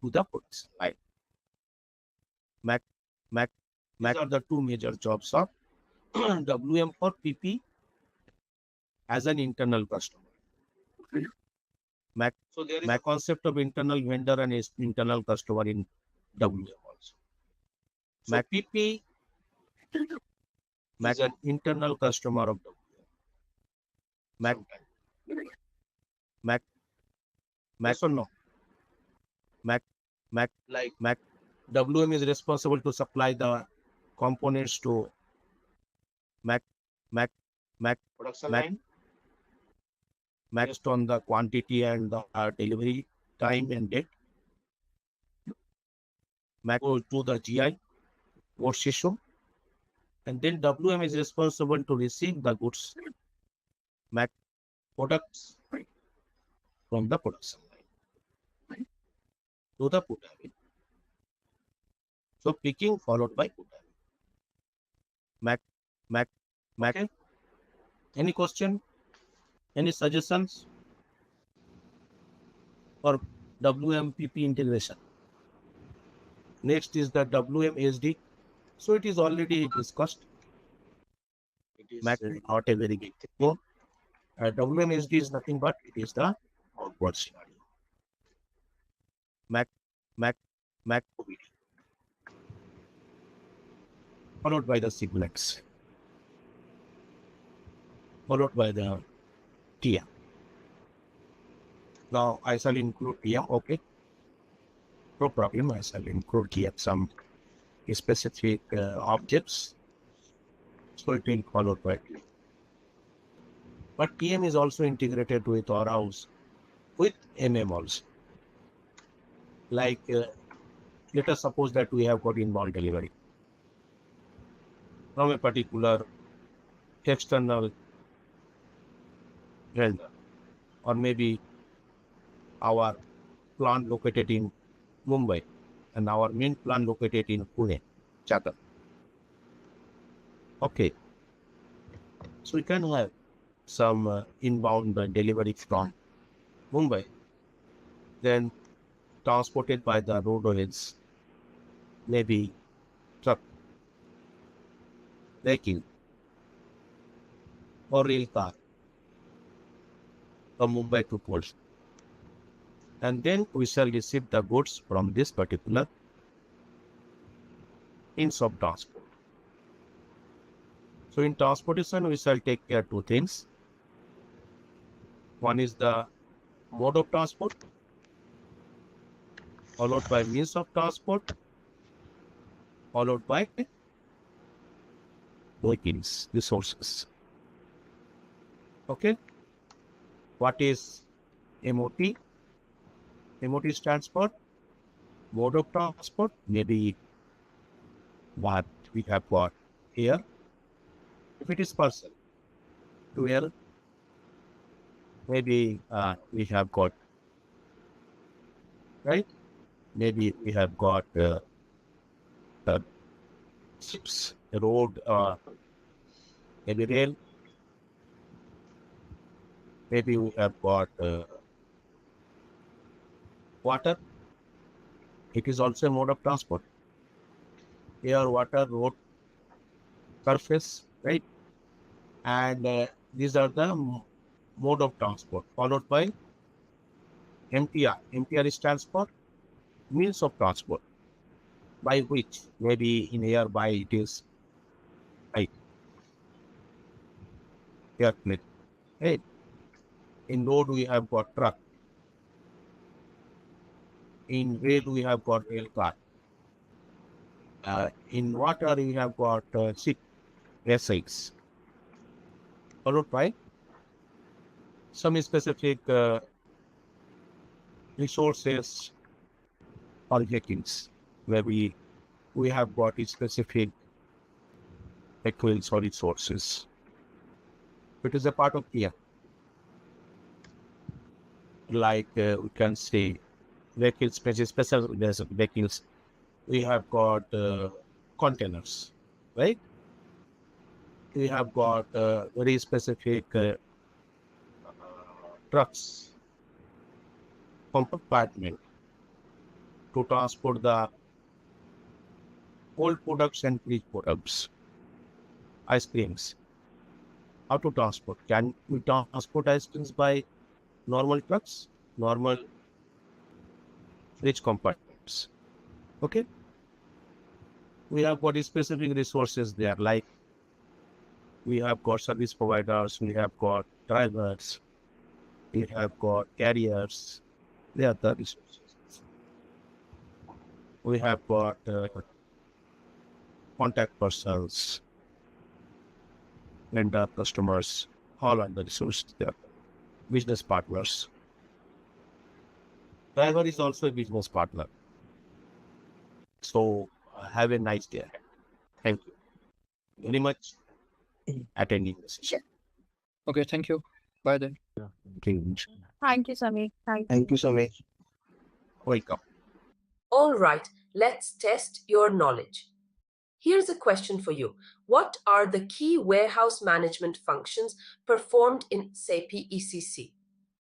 B: to the production line. MAC are the two major jobs of WM for PP as an internal customer. MAC, so there is a concept of internal vendor and internal customer in WM also. So MAC PP, MAC an internal customer of WM. MAC or no? MAC WM is responsible to supply the components to MAC production line based on the quantity and the delivery time and date. MAC goes to the GI goods issue, and then WM is responsible to receive the goods MAC products from the production line to the Putaway. So picking followed by Putaway. MAC. Okay. Any question? Any suggestions for WMPP integration? Next is the WMSD. So it is already discussed. MAC is not a very big thing. WMSD is nothing but it is the outward scenario. MAC OBD. Followed by the Siglex. Followed by the TM. Now I shall include TM, okay? No problem, I shall include TM some specific objects. So it will followed by TM. But TM is also integrated with warehouse, with MM also. Like, let us suppose that we have got inbound delivery from a particular external vendor, or maybe our plant located in Mumbai and our main plant located in Pune, Chakan. Okay, so we can have some inbound delivery from Mumbai, then transported by the roadways, maybe truck vehicle or rail car from Mumbai to Port. And then we shall receive the goods from this particular means of transport. So in transportation, we shall take care of two things. One is the mode of transport, followed by means of transport, followed by vehicles, resources. Okay. What is MOT? MOT stands for mode of transport. Maybe what we have got here. If it is person, to where maybe we have got, right? Maybe we have got ships, road, maybe rail. Maybe we have got water. It is also a mode of transport. Air, water, road, surface, right? And these are the mode of transport, followed by MTR. MTR stands for means of transport, by which maybe in air by it is airplane. Right? In road we have got truck. In rail we have got rail car. In water we have got ship, vessels. Followed by some specific resources or vehicles where we have got specific vehicles or resources. It is a part of here. Like we can say vehicles, special vehicles. We have got containers, right? We have got very specific trucks, compartment to transport the old products and rich products, ice creams. How to transport? Can we transport ice creams by normal trucks, normal rich compartments? Okay. We have got specific resources there, like we have got service providers, we have got drivers, we have got carriers. They are the resources. We have got contact persons, vendor, customers, all are the resources there. Business partners. Driver is also a business partner. So have a nice day. Thank you very much attending the session.
D: Okay, thank you. Bye then.
E: Thank you, Samir.
C: Thank you, Samir.
B: Welcome.
A: All right, let's test your knowledge. Here's a question for you. What are the key warehouse management functions performed in SAP ECC?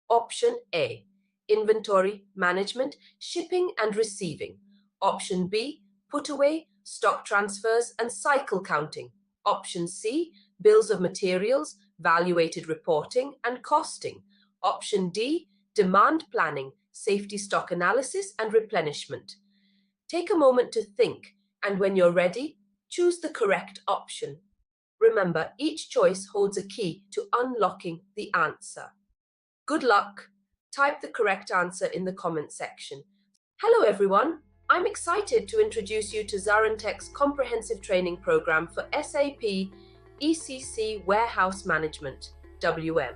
A: Option A, inventory management, shipping and receiving. Option B, putaway, stock transfers and cycle counting. Option C, bills of materials, valuated reporting and costing. Option D, demand planning, safety stock analysis and replenishment. Take a moment to think, and when you're ready, choose the correct option. Remember, each choice holds a key to unlocking the answer. Good luck. Type the correct answer in the comment section. Hello everyone. I'm excited to introduce you to ZaranTech's comprehensive training program for SAP ECC Warehouse Management, WM.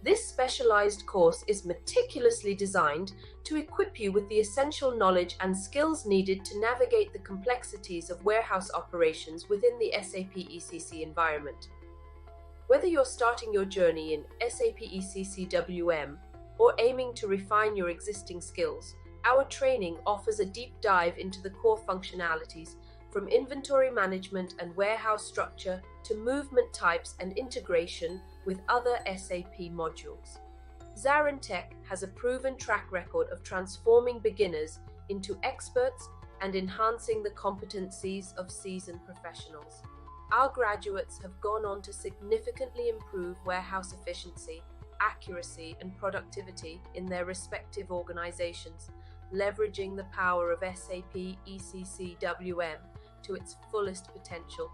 A: This specialized course is meticulously designed to equip you with the essential knowledge and skills needed to navigate the complexities of warehouse operations within the SAP ECC environment. Whether you're starting your journey in SAP ECC WM or aiming to refine your existing skills, our training offers a deep dive into the core functionalities from inventory management and warehouse structure to movement types and integration with other SAP modules. ZaranTech has a proven track record of transforming beginners into experts and enhancing the competencies of seasoned professionals. Our graduates have gone on to significantly improve warehouse efficiency, accuracy, and productivity in their respective organizations, leveraging the power of SAP ECC WM to its fullest potential.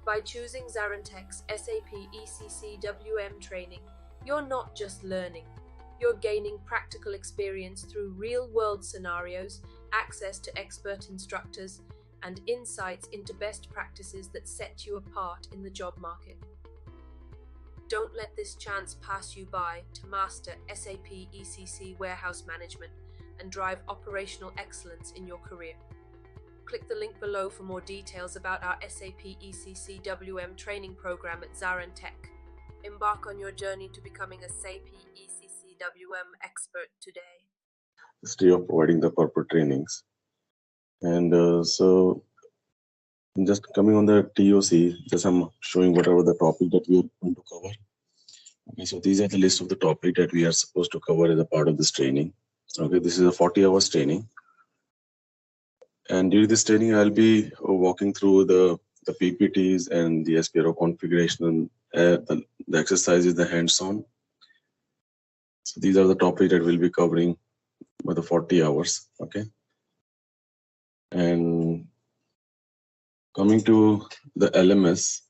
A: By choosing ZaranTech's SAP ECC WM training, you're not just learning, you're gaining practical experience through real-world scenarios, access to expert instructors, and insights into best practices that set you apart in the job market. Don't let this chance pass you by to master SAP ECC Warehouse Management and drive operational excellence in your career. Click the link below for more details about our SAP ECC WM training program at ZaranTech. Embark on your journey to becoming a SAP ECC WM expert today.
F: History of providing the corporate trainings. And so just coming on the TOC, just I'm showing whatever the topic that we are going to cover. Okay, so these are the list of the topic that we are supposed to cover as a part of this training. Okay, this is a 40 hours training. And during this training, I'll be walking through the PPTs and the SPRO configuration and the exercises, the hands-on. So these are the topics that we'll be covering by the 40 hours. Okay. And coming to the LMS,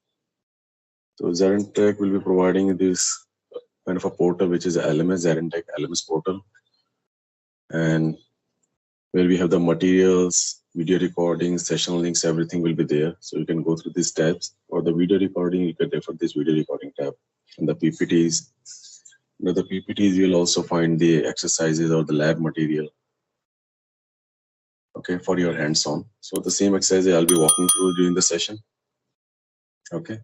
F: so ZaranTech will be providing this kind of a portal, which is a LMS, ZaranTech LMS portal, and where we have the materials, video recordings, session links, everything will be there. So you can go through these tabs. For the video recording, you can refer this video recording tab. And the PPTs, under the PPTs, you'll also find the exercises or the lab material. Okay, for your hands-on. So the same exercise I'll be walking through during the session. Okay,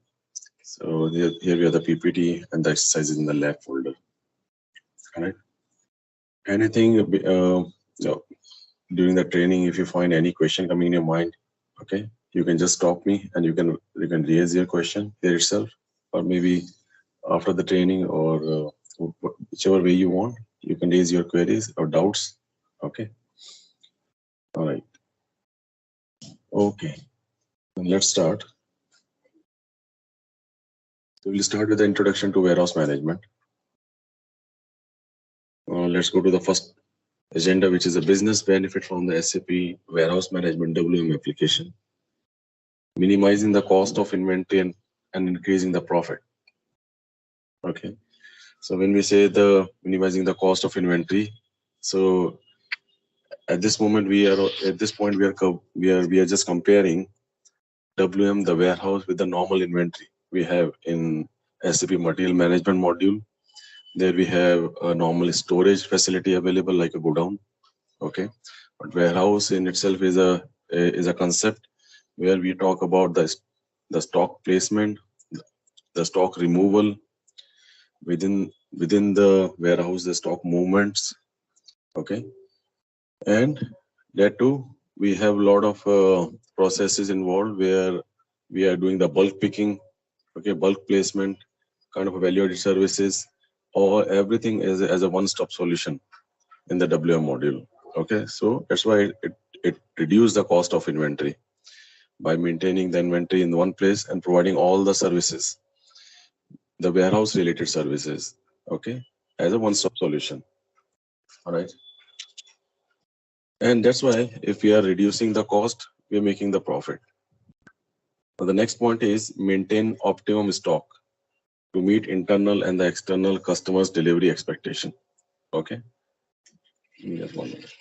F: so here we have the PPT and the exercises in the lab folder. All right. Anything during the training, if you find any question coming in your mind, okay, you can just stop me and you can raise your question here itself, or maybe after the training, or whichever way you want, you can raise your queries or doubts. Okay. All right. Okay. Then let's start. So we'll start with the introduction to warehouse management. Let's go to the first agenda, which is a business benefit from the SAP Warehouse Management WM application, minimizing the cost of inventory and increasing the profit. Okay. So when we say the minimizing the cost of inventory, so at this moment we are just comparing WM, the warehouse, with the normal inventory we have in SAP Material Management module. There we have a normal storage facility available like a godown. Okay, but warehouse in itself is a concept where we talk about the stock placement, the stock removal within the warehouse, the stock movements. Okay. And that too, we have a lot of processes involved where we are doing the bulk picking, okay, bulk placement, kind of value-added services, or everything as a one-stop solution in the WM module. Okay, so that's why it reduces the cost of inventory by maintaining the inventory in one place and providing all the services, the warehouse-related services, okay, as a one-stop solution. All right. And that's why if we are reducing the cost, we are making the profit. Now the next point is maintain optimum stock to meet internal and the external customers' delivery expectation. Okay. Just 1 minute.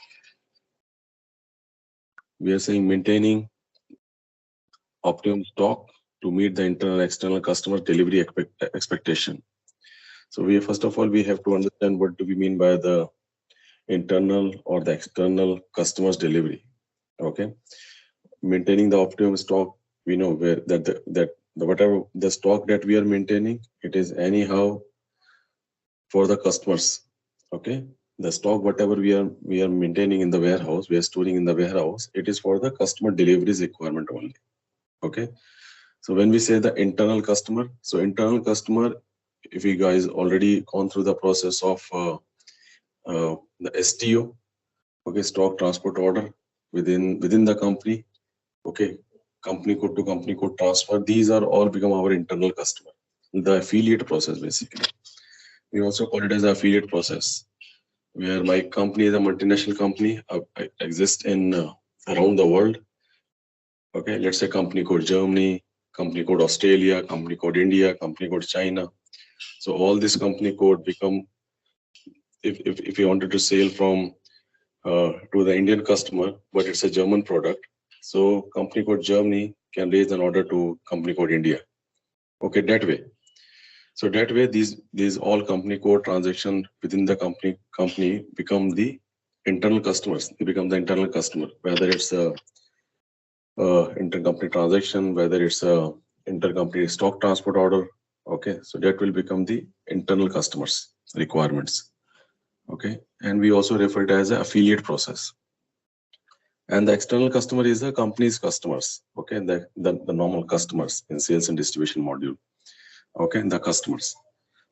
F: We are saying maintaining optimum stock to meet the internal and external customer delivery expectation. So first of all, we have to understand what do we mean by the internal or the external customers delivery. Okay, maintaining the optimum stock, we know where whatever the stock that we are maintaining, it is anyhow for the customers. Okay, the stock whatever we are maintaining in the warehouse, we are storing in the warehouse, it is for the customer deliveries requirement only. Okay, so when we say the internal customer, so internal customer, if you guys already gone through the process of the STO, okay, stock transport order within the company, okay, company code to company code transfer, these are all become our internal customer. The affiliate process, basically. We also call it as the affiliate process, where my company is a multinational company, exists in around the world. Okay, let's say company code Germany, company code Australia, company code India, company code China. So all this company code become, if you wanted to sell from to the Indian customer, but it's a German product, so company code Germany can raise an order to company code India. Okay, that way. So that way, these all company code transaction within the company become the internal customers. They become the internal customer, whether it's a intercompany transaction, whether it's a intercompany stock transport order. Okay, so that will become the internal customers requirements. Okay, and we also refer to it as an affiliate process. And the external customer is the company's customers. Okay, the normal customers in sales and distribution module. Okay, the customers.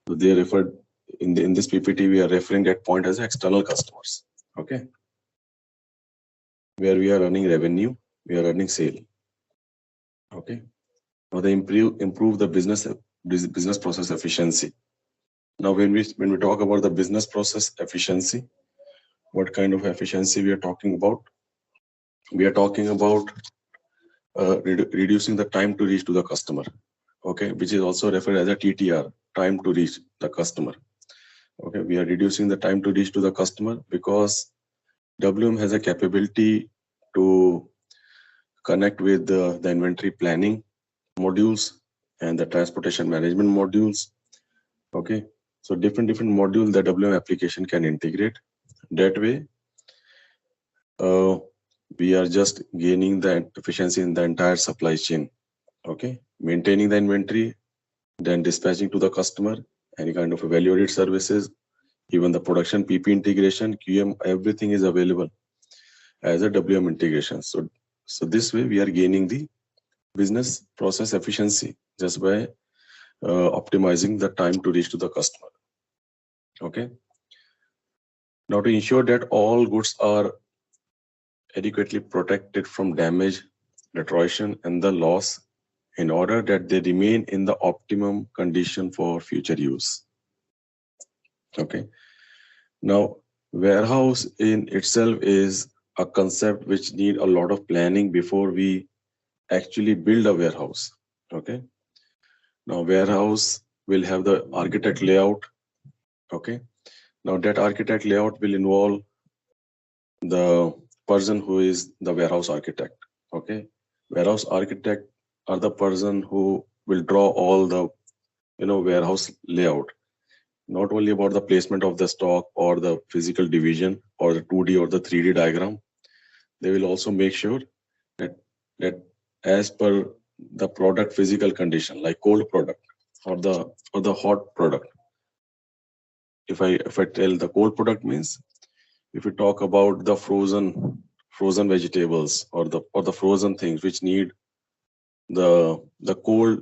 F: So they referred in this PPT, we are referring that point as external customers. Okay, where we are earning revenue, we are earning sale. Okay, now they improve the business process efficiency. Now, when we talk about the business process efficiency, what kind of efficiency we are talking about? We are talking about reducing the time to reach to the customer. Okay, which is also referred as a TTR, time to reach the customer. Okay, we are reducing the time to reach to the customer because WM has a capability to connect with the inventory planning modules and the transportation management modules. Okay, so different modules the WM application can integrate. That way, we are just gaining the efficiency in the entire supply chain. Okay, maintaining the inventory, then dispatching to the customer, any kind of value-added services, even the production PP integration, QM, everything is available as a WM integration. So this way we are gaining the business process efficiency just by optimizing the time to reach to the customer. Okay. Now, to ensure that all goods are adequately protected from damage, deterioration, and the loss, in order that they remain in the optimum condition for future use. Okay. Now, warehouse in itself is a concept which need a lot of planning before we actually build a warehouse. Okay. Now, warehouse will have the architect layout. Okay. Now, that architect layout will involve the person who is the warehouse architect. Okay. Warehouse architect are the person who will draw all the warehouse layout, not only about the placement of the stock or the physical division or the 2D or the 3D diagram. They will also make sure that as per the product physical condition, like cold product or the hot product. If I tell the cold product means, if we talk about the frozen vegetables or the frozen things which need the cold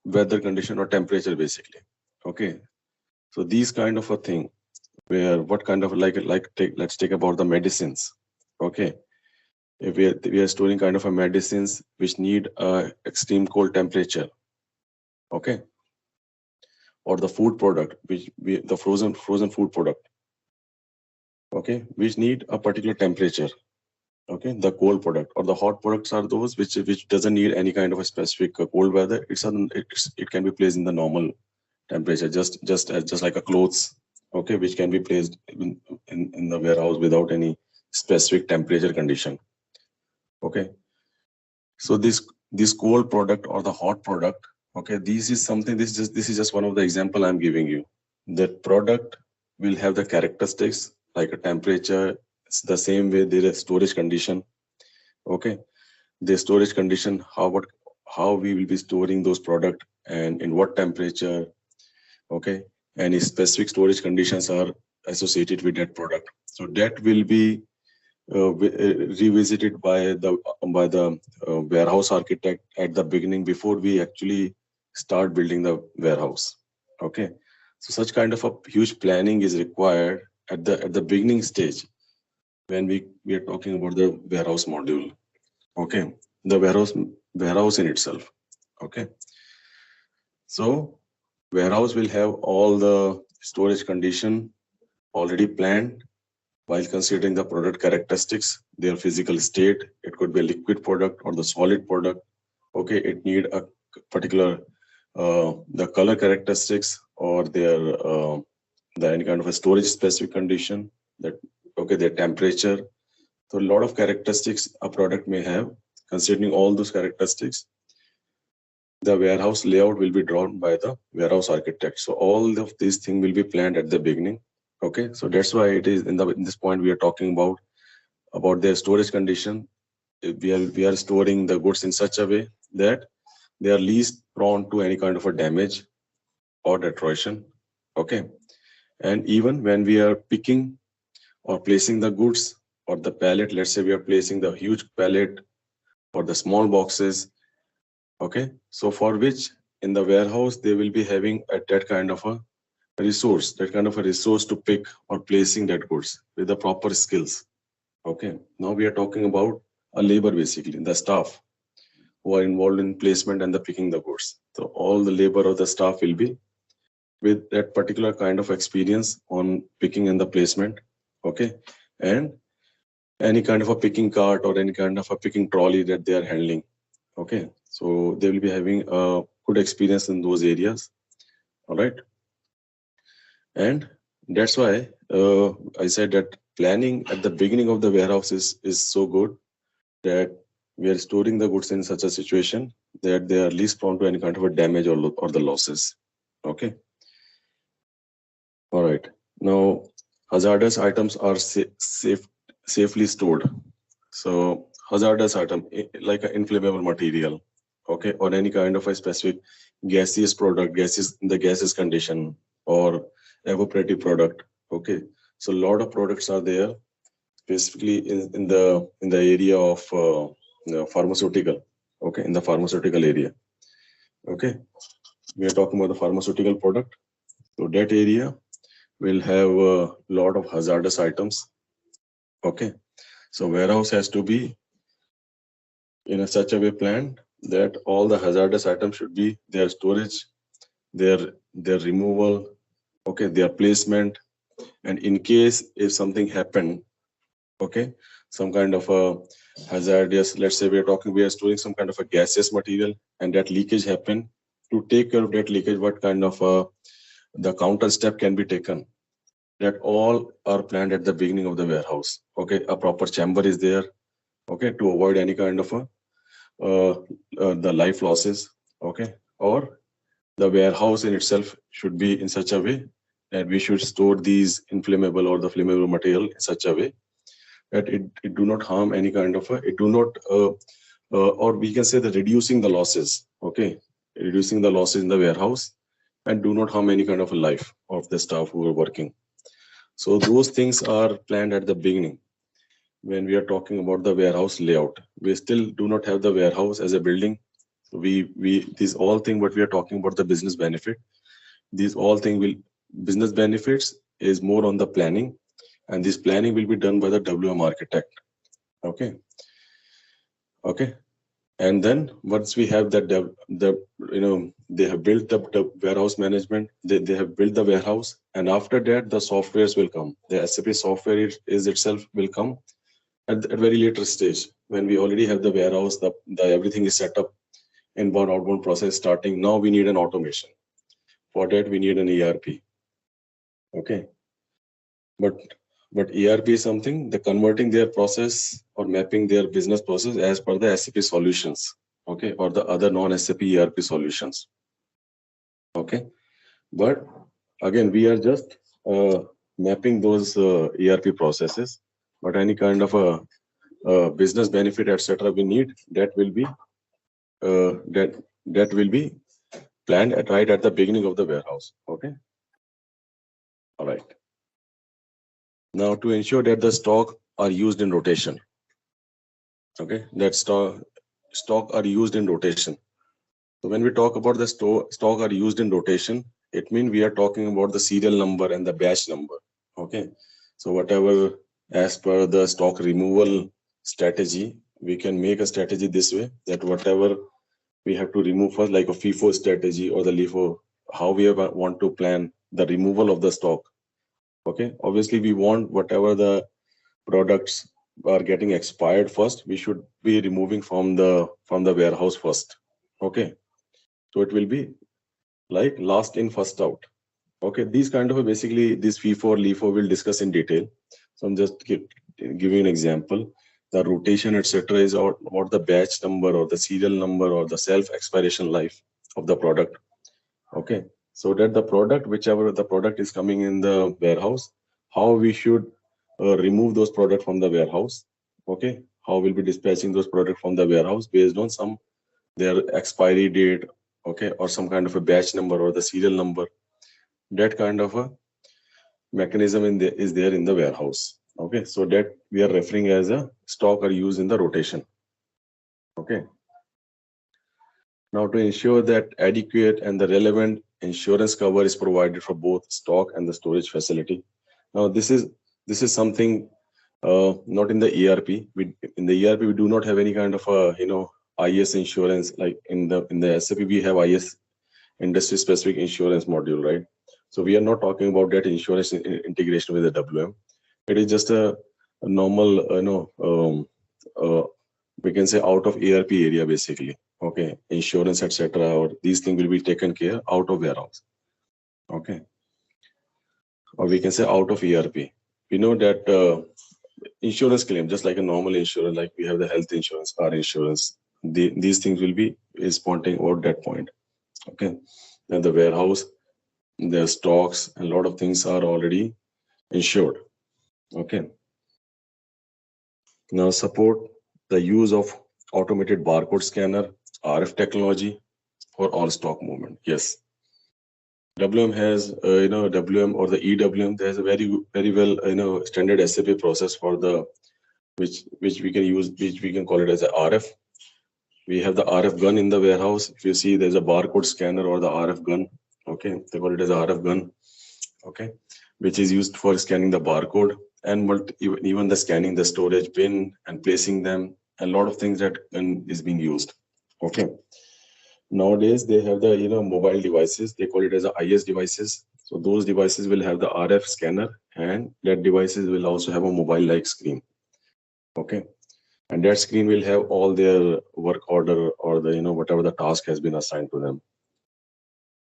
F: weather condition or temperature, basically. Okay, so these kind of a thing, where what kind of let's take about the medicines. Okay, if we are storing kind of a medicines which need extreme cold temperature. Okay, or the food product the frozen food product. Okay, which need a particular temperature. Okay, the cold product or the hot products are those which doesn't need any kind of a specific cold weather. It can be placed in the normal temperature, just like a clothes. Okay, which can be placed in the warehouse without any specific temperature condition. Okay, so this cold product or the hot product. Okay, this is just one of the example I'm giving you. That product will have the characteristics like a temperature. It's the same way there is storage condition. Okay, the storage condition, how we will be storing those product and in what temperature. Okay, any specific storage conditions are associated with that product. So that will be revisited by the warehouse architect at the beginning before we actually start building the warehouse. Okay, so such kind of a huge planning is required at the beginning stage when we are talking about the warehouse module. Okay, the warehouse in itself. Okay. So warehouse will have all the storage condition already planned while considering the product characteristics, their physical state. It could be a liquid product or the solid product. Okay, it need a particular the color characteristics or their any kind of a storage specific condition, that okay, their temperature. So a lot of characteristics a product may have. Considering all those characteristics, the warehouse layout will be drawn by the warehouse architect. So all of these things will be planned at the beginning. Okay, so that's why it is in this point we are talking about their storage condition. We are storing the goods in such a way that they are least prone to any kind of a damage or deterioration. Okay, and even when we are picking or placing the goods or the pallet, let's say we are placing the huge pallet or the small boxes. Okay, so for which in the warehouse they will be having that kind of a resource to pick or placing that goods with the proper skills. Okay, now we are talking about a labor, basically the staff who are involved in placement and the picking the goods. So all the labor of the staff will be with that particular kind of experience on picking and the placement. Okay, and any kind of a picking cart or any kind of a picking trolley that they are handling. Okay, so they will be having a good experience in those areas. All right, and that's why I said that planning at the beginning of the warehouse is so good, that we are storing the goods in such a situation that they are least prone to any kind of a damage or the losses. Okay. All right. Now, hazardous items are safely stored. So hazardous item like an inflammable material, okay, or any kind of a specific gaseous product, in the gaseous condition, or evaporative product. Okay, so a lot of products are there, specifically in the area of pharmaceutical. Okay, in the pharmaceutical area. Okay, we are talking about the pharmaceutical product. So that area will have a lot of hazardous items. Okay, so warehouse has to be in such a way planned that all the hazardous items should be their storage, their removal, okay, their placement, and in case if something happened, okay, some kind of a hazardous, let's say we are storing some kind of a gaseous material and that leakage happened, to take care of that leakage, what kind of the counter step can be taken, that all are planned at the beginning of the warehouse. Okay, a proper chamber is there, okay, to avoid any kind of the life losses. Okay, or the warehouse in itself should be in such a way that we should store these inflammable or the flammable material in such a way that it do not harm any kind of it do not or we can say that reducing the losses. Okay, reducing the losses in the warehouse and do not harm any kind of a life of the staff who are working. So those things are planned at the beginning. When we are talking about the warehouse layout, we still do not have the warehouse as a building. These all things what we are talking about, the business benefit, these all things business benefits is more on the planning, and this planning will be done by the WM architect. Okay, and then once we have that they have built the warehouse management, they have built the warehouse, and after that the softwares will come. The SAP software is itself will come at a very later stage, when we already have the warehouse, the everything is set up, inbound outbound process starting. Now we need an automation. For that we need an ERP. Okay, but ERP is something, the converting their process or mapping their business process as per the SAP solutions, okay, or the other non-SAP ERP solutions. Okay, but again we are just mapping those ERP processes, but any kind of a business benefit, etc., we need, that will be that will be planned right at the beginning of the warehouse. Okay, all right. Now, to ensure that the stock are used in rotation, okay, that stock are used in rotation. So when we talk about the stock are used in rotation, it means we are talking about the serial number and the batch number. Okay, so whatever as per the stock removal strategy, we can make a strategy this way, that whatever we have to remove first, like a FIFO strategy or the LIFO, how we want to plan the removal of the stock. Okay, obviously we want whatever the products are getting expired first, we should be removing from the warehouse first. Okay, so it will be like last in, first out. Okay, these kind of basically this FIFO, LIFO we'll discuss in detail. So I'm just giving an example. The rotation, etc., is what the batch number or the serial number or the self expiration life of the product. Okay, so that the product, whichever the product is coming in the warehouse, how we should remove those products from the warehouse. Okay, how we'll be dispatching those products from the warehouse based on some their expiry date, okay, or some kind of a batch number or the serial number. That kind of a mechanism is there in the warehouse. Okay, so that we are referring as a stock or use in the rotation. Okay. Now, to ensure that adequate and the relevant insurance cover is provided for both stock and the storage facility. Now, this is something not in the ERP. In the ERP we do not have any kind of IS insurance. Like in the SAP we have IS, industry specific insurance module, right? So we are not talking about that insurance integration with the WM. It is just a normal, we can say out of ERP area basically. Okay, insurance, etc., or these things will be taken care out of warehouse. Okay, or we can say out of ERP. We know that insurance claim, just like a normal insurance, like we have the health insurance, car insurance, these things will be pointing out that point. Okay, then the warehouse, their stocks, and a lot of things are already insured. Okay. Now support the use of automated barcode scanner, RF technology for all stock movement. Yes. WM has, WM or the EWM, there's a very well, standard SAP process for the, which we can use, which we can call it as a RF. We have the RF gun in the warehouse. If you see, there's a barcode scanner or the RF gun. Okay, they call it as a RF gun. Okay, which is used for scanning the barcode and even the scanning the storage bin and placing them. A lot of things that is being used. Okay. Nowadays they have the mobile devices. They call it as a IS devices. So those devices will have the RF scanner, and that devices will also have a mobile-like screen. Okay, and that screen will have all their work order or the whatever the task has been assigned to them.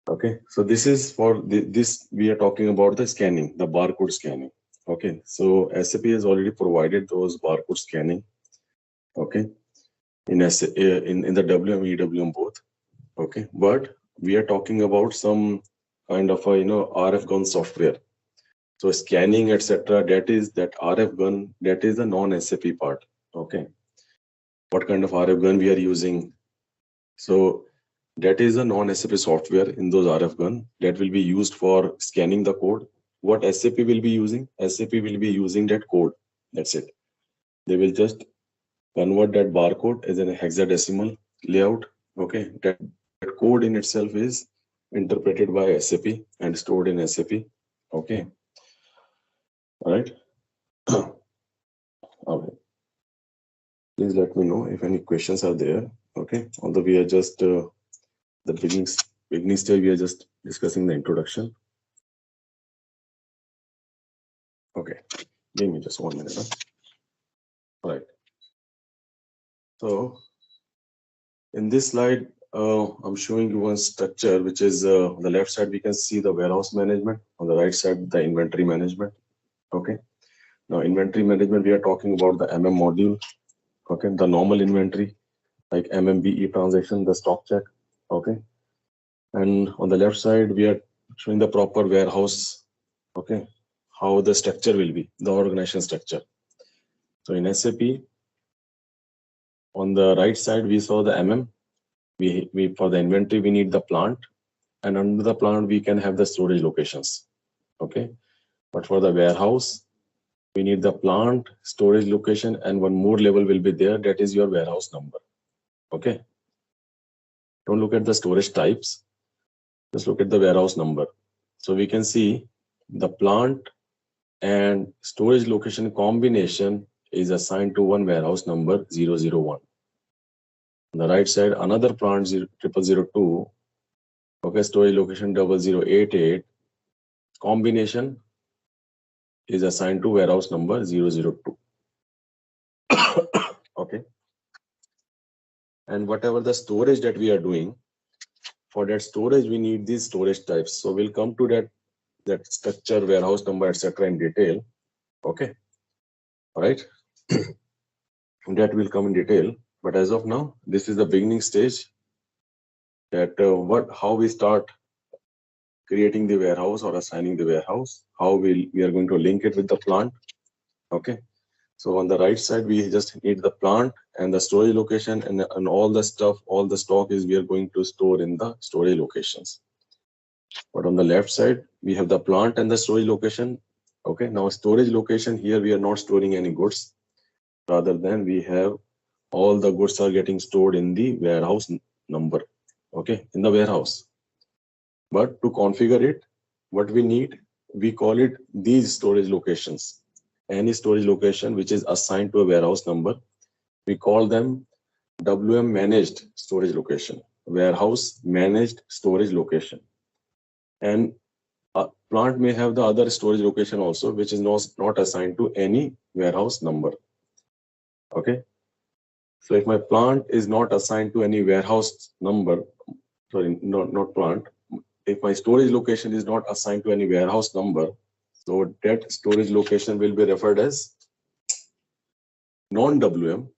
F: Okay, so this is for this we are talking about the scanning, the barcode scanning. Okay, so SAP has already provided those barcode scanning. Okay, in the WM, EWM both. Okay, but we are talking about some kind of a RF gun software. So scanning, etc., that RF gun, that is the non-SAP part. Okay, what kind of RF gun we are using? So that is a non-SAP software in those RF gun that will be used for scanning the code. What SAP will be using? SAP will be using that code. That's it. They will just convert that barcode as a hexadecimal layout. Okay, that code in itself is interpreted by SAP and stored in SAP. Okay, all right. Okay. Please let me know if any questions are there. Okay, although we are just the beginning stage, we are just discussing the introduction. Okay, give me just 1 minute. Huh? All right. So in this slide, I'm showing you one structure, which is on the left side, we can see the warehouse management. On the right side, the inventory management. Okay. Now, inventory management, we are talking about the MM module. Okay. The normal inventory, like MMBE transaction, the stock check. Okay. And on the left side, we are showing the proper warehouse. Okay. How the structure will be, the organization structure. So in SAP, on the right side, we saw the MM. We for the inventory, we need the plant, and under the plant, we can have the storage locations. Okay. But for the warehouse, we need the plant, storage location, and one more level will be there. That is your warehouse number. Okay. Don't look at the storage types. Just look at the warehouse number. So we can see the plant and storage location combination is assigned to one warehouse number 001. On the right side, another plant 0002, okay, storage location 0088, combination is assigned to warehouse number 002. Okay. And whatever the storage that we are doing, for that storage, we need these storage types. So we'll come to that structure, warehouse number, etc. in detail. Okay. All right. That will come in detail. But as of now, this is the beginning stage that how we start creating the warehouse or assigning the warehouse, how we are going to link it with the plant. Okay. So on the right side, we just need the plant and the storage location and all the stuff, all the stock is we are going to store in the storage locations. But on the left side, we have the plant and the storage location. Okay. Now storage location here, we are not storing any goods. Rather than we have all the goods are getting stored in the warehouse number. Okay. In the warehouse. But to configure it, what we need, we call it these storage locations. Any storage location which is assigned to a warehouse number, we call them WM managed storage location, warehouse managed storage location. And a plant may have the other storage location also, which is not assigned to any warehouse number. Okay. So if my plant is not assigned to any warehouse number, sorry, not plant, if my storage location is not assigned to any warehouse number, so that storage location will be referred as non-WM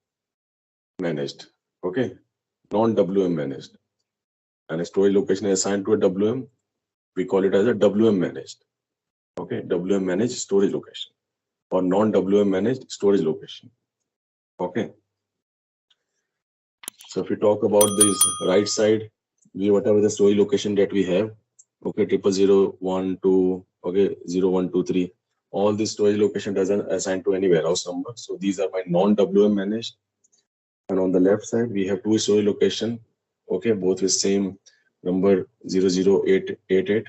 F: managed. Okay, non-WM managed. And a storage location is assigned to a WM, we call it as a WM managed. Okay, WM managed storage location or non-WM managed storage location. Okay. So if we talk about this right side, whatever the storage location that we have, okay, 00012, okay, 0123, all this storage location doesn't assign to any warehouse number. So these are my non-WM managed. And on the left side, we have two storage location, okay, both with same number 00888.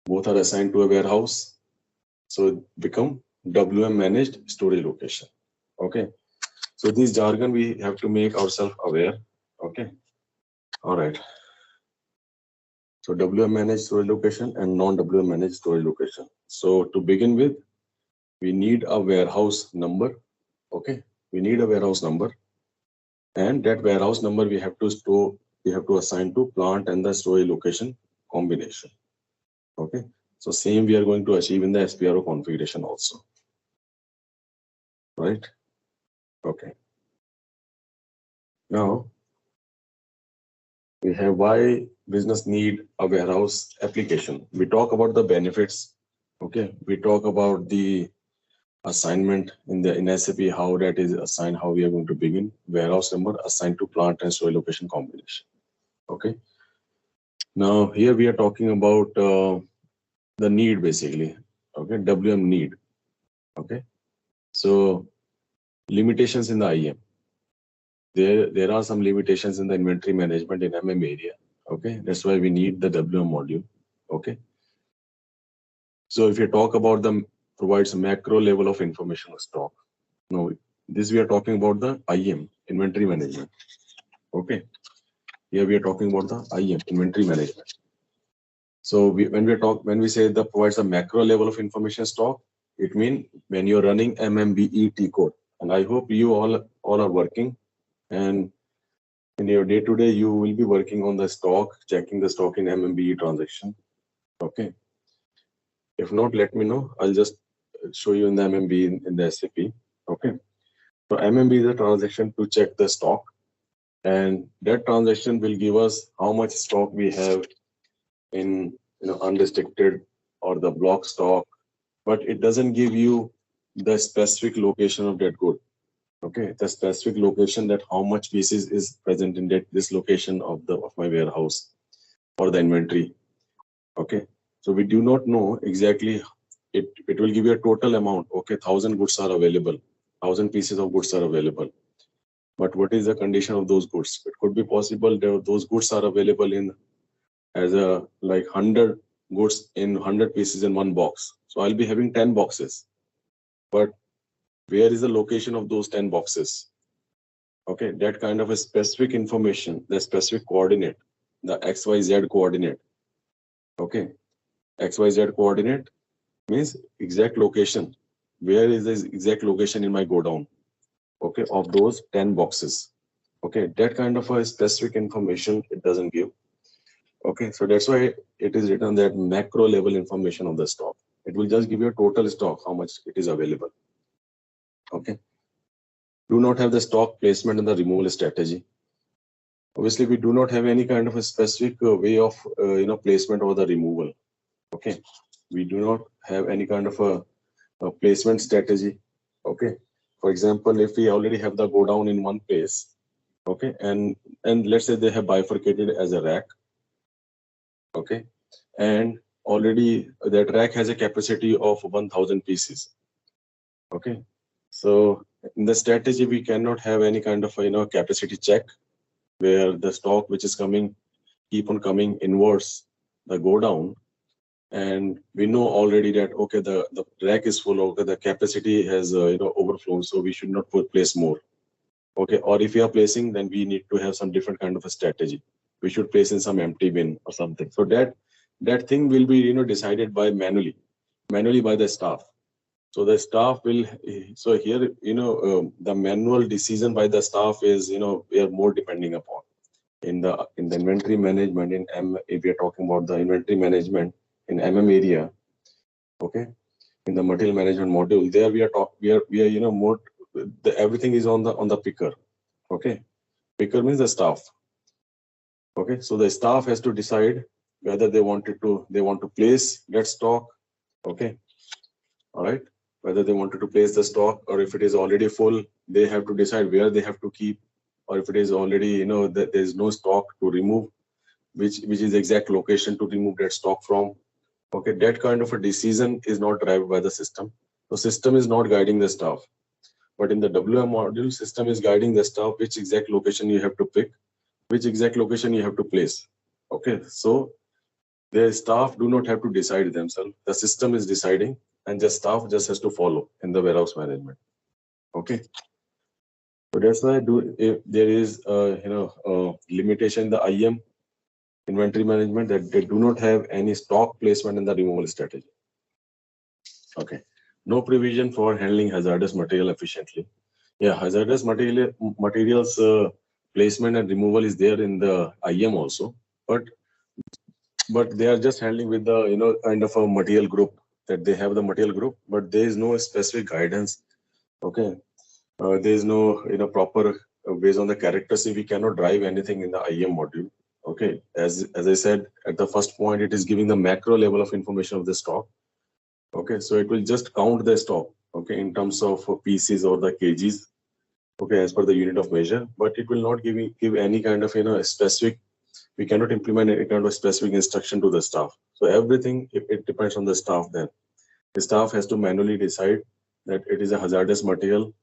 F: Both are assigned to a warehouse. So it become WM managed storage location. Okay. So this jargon we have to make ourselves aware. Okay. All right. So WM managed storage location and non-WM managed storage location. So to begin with, we need a warehouse number. Okay. We need a warehouse number. And that warehouse number we have to store, we have to assign to plant and the storage location combination. Okay. So same we are going to achieve in the SPRO configuration also. Right. Okay. Now, we have why business need a warehouse application. We talk about the benefits. Okay. We talk about the assignment in SAP, how that is assigned, how we are going to begin. Warehouse number assigned to plant and storage location combination. Okay. Now here we are talking about the need basically. Okay. WM need. Okay. So limitations in the IM. There are some limitations in the inventory management in MM area. Okay, that's why we need the WM module. Okay. So if you talk about the provides macro level of information of stock. Now, this we are talking about the IM, inventory management. Okay. Here we are talking about the IM, inventory management. So when we say that provides a macro level of information stock, it means when you're running MMBET code. And I hope you all are working. And in your day-to-day, you will be working on the stock, checking the stock in MMBE transaction. Okay. If not, let me know. I'll just show you in the MMBE in the SAP. Okay. So MMBE is a transaction to check the stock. And that transaction will give us how much stock we have in unrestricted or the block stock. But it doesn't give you the specific location of that good. Okay, the specific location that how much pieces is present in this location of my warehouse or the inventory. Okay, so we do not know exactly. It will give you a total amount. Okay, 1,000 goods are available, 1,000 pieces of goods are available. But what is the condition of those goods? It could be possible that those goods are available in as a like 100 goods in 100 pieces in one box. So I'll be having 10 boxes, but where is the location of those 10 boxes. Okay, that kind of a specific information, the specific coordinate, the XYZ coordinate. Okay, XYZ coordinate means exact location. Where is the exact location in my go down? Okay, of those 10 boxes. Okay, that kind of a specific information it doesn't give. Okay, so that's why it is written that macro level information of the stock. It will just give you a total stock, how much it is available. Okay. Do not have the stock placement and the removal strategy. Obviously, we do not have any kind of a specific way of placement or the removal. Okay, we do not have any kind of a placement strategy. Okay, for example, if we already have the go down in one place, okay, and let's say they have bifurcated as a rack. Okay, and already that rack has a capacity of 1,000 pieces. Okay, so in the strategy we cannot have any kind of capacity check where the stock which is coming keep on coming inwards the go down, and we know already that okay the rack is full, okay, the capacity has overflown, so we should not place more. Okay, or if we are placing, then we need to have some different kind of a strategy. We should place in some empty bin or something. So that thing will be decided by manually by the staff. So the staff will, so here the manual decision by the staff is we are more depending upon in the inventory management. If we are talking about the inventory management in area, okay, in the material management module, there we are more everything is on the picker. Okay, picker means the staff. Okay, so the staff has to decide whether they want to place that stock. Okay, all right, whether they wanted to place the stock, or if it is already full, they have to decide where they have to keep, or if it is already that there is no stock to remove, which is the exact location to remove that stock from. Okay, that kind of a decision is not derived by the system. So system is not guiding the staff, but in the WM module, system is guiding the staff which exact location you have to pick, which exact location you have to place. Okay, so the staff do not have to decide themselves. The system is deciding, and the staff just has to follow in the warehouse management. Okay, so that's why if there is limitation in the IM inventory management, that they do not have any stock placement in the removal strategy. Okay, no provision for handling hazardous material efficiently. Yeah, hazardous materials placement and removal is there in the IM also, but they are just handling with the kind of a material group, that they have the material group, but there is no specific guidance. Okay, there is no proper based on the characteristic, we cannot drive anything in the IM module. Okay, as I said at the first point, it is giving the macro level of information of the stock. Okay, so it will just count the stock, okay, in terms of pieces or the kgs, okay, as per the unit of measure, but it will not give any kind of specific. We cannot implement any kind of specific instruction to the staff. So everything, it depends on the staff. Then the staff has to manually decide that it is a hazardous material,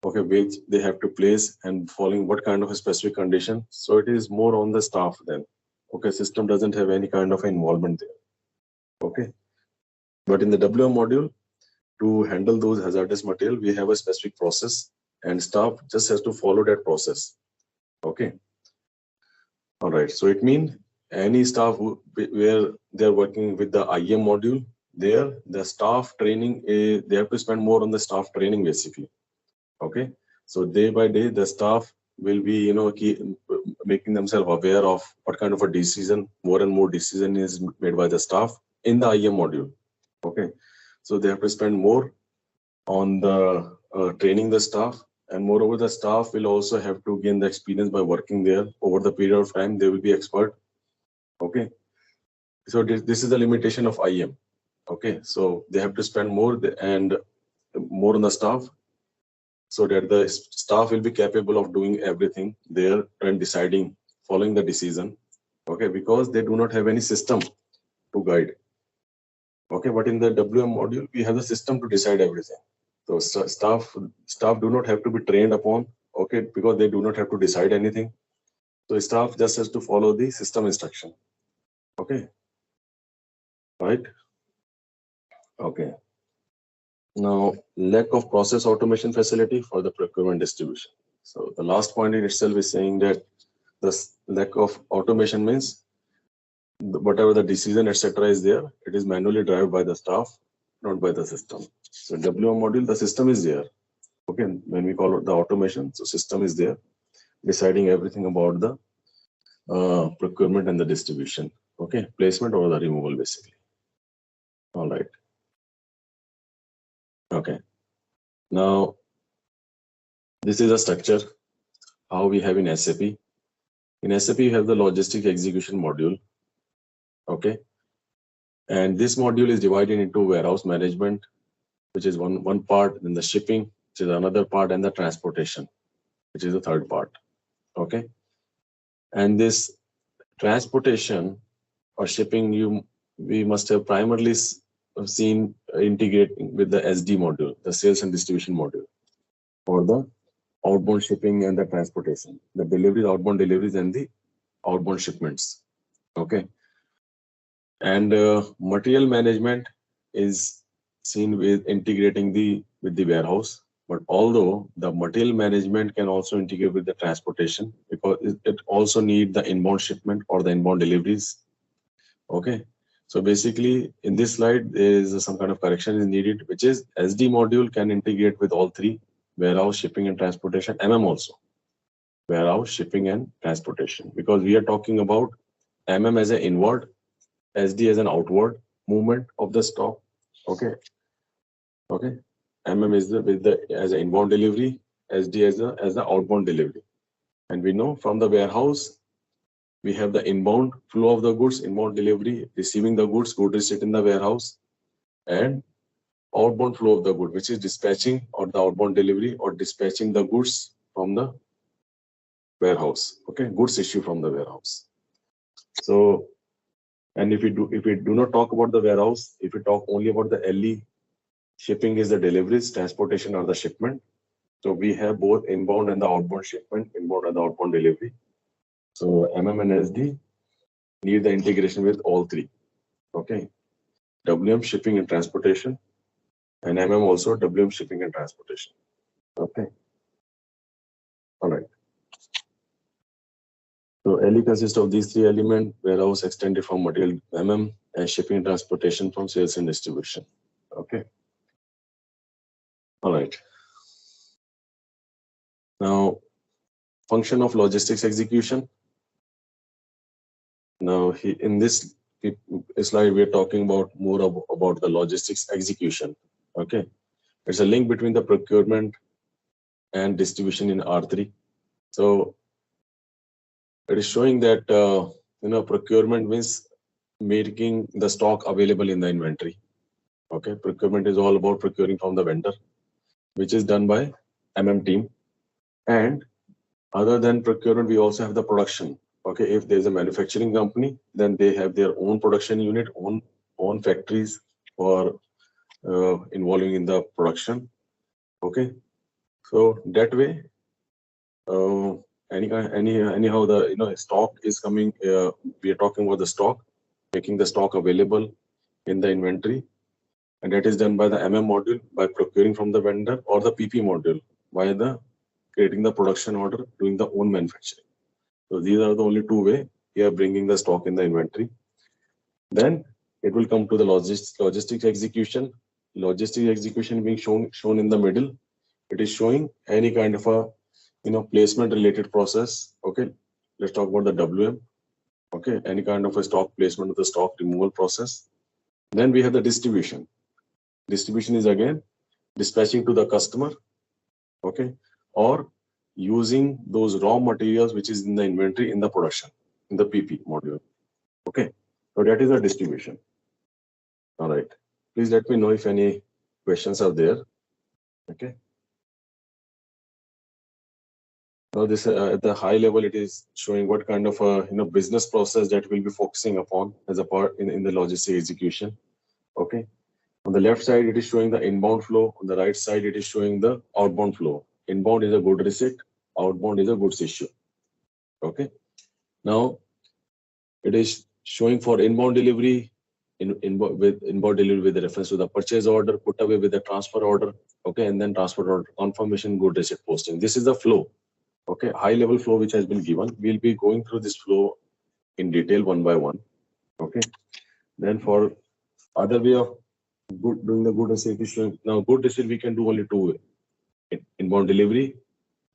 F: okay, which they have to place and following what kind of a specific condition. So it is more on the staff then. Okay, system doesn't have any kind of involvement there. Okay, but in the WM module, to handle those hazardous material, we have a specific process, and staff just has to follow that process. Okay. All right, so it means any staff where they're working with the IM module, there the staff training, they have to spend more on the staff training basically. Okay, so day by day the staff will be making themselves aware of what kind of a decision, more and more decision is made by the staff in the IM module. Okay, so they have to spend more on the training the staff. And moreover, the staff will also have to gain the experience by working there over the period of time. They will be expert. Okay. So this is the limitation of IM. Okay. So they have to spend more and more on the staff, so that the staff will be capable of doing everything there and deciding, following the decision. Okay. Because they do not have any system to guide. Okay. But in the WM module, we have the system to decide everything. So staff do not have to be trained upon, okay, because they do not have to decide anything. So staff just has to follow the system instruction. Okay, right? Okay. Now, lack of process automation facility for the procurement distribution. So the last point in itself is saying that the lack of automation means whatever the decision, etc., is there, it is manually driven by the staff, not by the system. So WM module, the system is there. Okay, when we call it the automation, so system is there, deciding everything about the procurement and the distribution. Okay, placement or the removal, basically. All right. Okay. Now, this is a structure how we have in SAP. In SAP, you have the logistic execution module. Okay. And this module is divided into warehouse management, which is one part, then the shipping, which is another part, and the transportation, which is the third part. Okay. And this transportation or shipping, we must have primarily seen integrating with the SD module, the sales and distribution module, for the outbound shipping and the transportation, the deliveries, outbound deliveries, and the outbound shipments. Okay. And material management is seen with integrating with the warehouse. But although the material management can also integrate with the transportation, because it also needs the inbound shipment or the inbound deliveries. Okay. So basically, in this slide, there is some kind of correction is needed, which is SD module can integrate with all three: warehouse, shipping, and transportation. MM also, warehouse, shipping, and transportation. Because we are talking about MM as an inward, SD as an outward movement of the stock. Okay. Okay. MM is as an inbound delivery, SD as the outbound delivery. And we know from the warehouse, we have the inbound flow of the goods, inbound delivery, receiving the goods, good receipt in the warehouse, and outbound flow of the good, which is dispatching or the outbound delivery or dispatching the goods from the warehouse. Okay, goods issue from the warehouse. So, and if we do not talk about the warehouse, if we talk only about the LE, shipping is the deliveries, transportation or the shipment. So we have both inbound and the outbound shipment, inbound and the outbound delivery. So MM and SD need the integration with all three. Okay. WM, shipping and transportation, and MM also WM, shipping and transportation. Okay. All right. So LE consists of these three elements: warehouse extended from material MM, and shipping and transportation from sales and distribution. Okay. All right. Now, function of logistics execution. Now, in this slide, we are talking about more about the logistics execution. Okay. It's a link between the procurement and distribution in R3. So it is showing that procurement means making the stock available in the inventory. Okay, procurement is all about procuring from the vendor, which is done by MM team. And other than procurement, we also have the production. Okay, if there's a manufacturing company, then they have their own production unit, own factories for involving in the production. Okay, so that way, anyhow, the stock is coming. We are talking about the stock, making the stock available in the inventory, and that is done by the MM module by procuring from the vendor, or the PP module by the creating the production order, doing the own manufacturing. So these are the only two ways we are bringing the stock in the inventory. Then it will come to the logistics execution. Logistics execution being shown in the middle. It is showing any kind of a placement related process. Okay, let's talk about the WM. Okay, any kind of a stock placement of the stock removal process. Then we have the distribution. Distribution is again dispatching to the customer. Okay, or using those raw materials which is in the inventory in the production, in the PP module. Okay, so that is the distribution. All right, please let me know if any questions are there. Okay. Now this at the high level, it is showing what kind of a business process that we'll be focusing upon as a part in the logistics execution. Okay. On the left side, it is showing the inbound flow. On the right side, it is showing the outbound flow. Inbound is a good receipt. Outbound is a goods issue. Okay. Now, it is showing for inbound delivery. inbound delivery with reference to the purchase order, put away with the transfer order, okay, and then transfer order confirmation, good receipt posting. This is the flow, okay, high level flow which has been given. We'll be going through this flow in detail one by one, okay. Then for other way of doing the good receipt issue, now good receipt we can do only two way. Inbound delivery,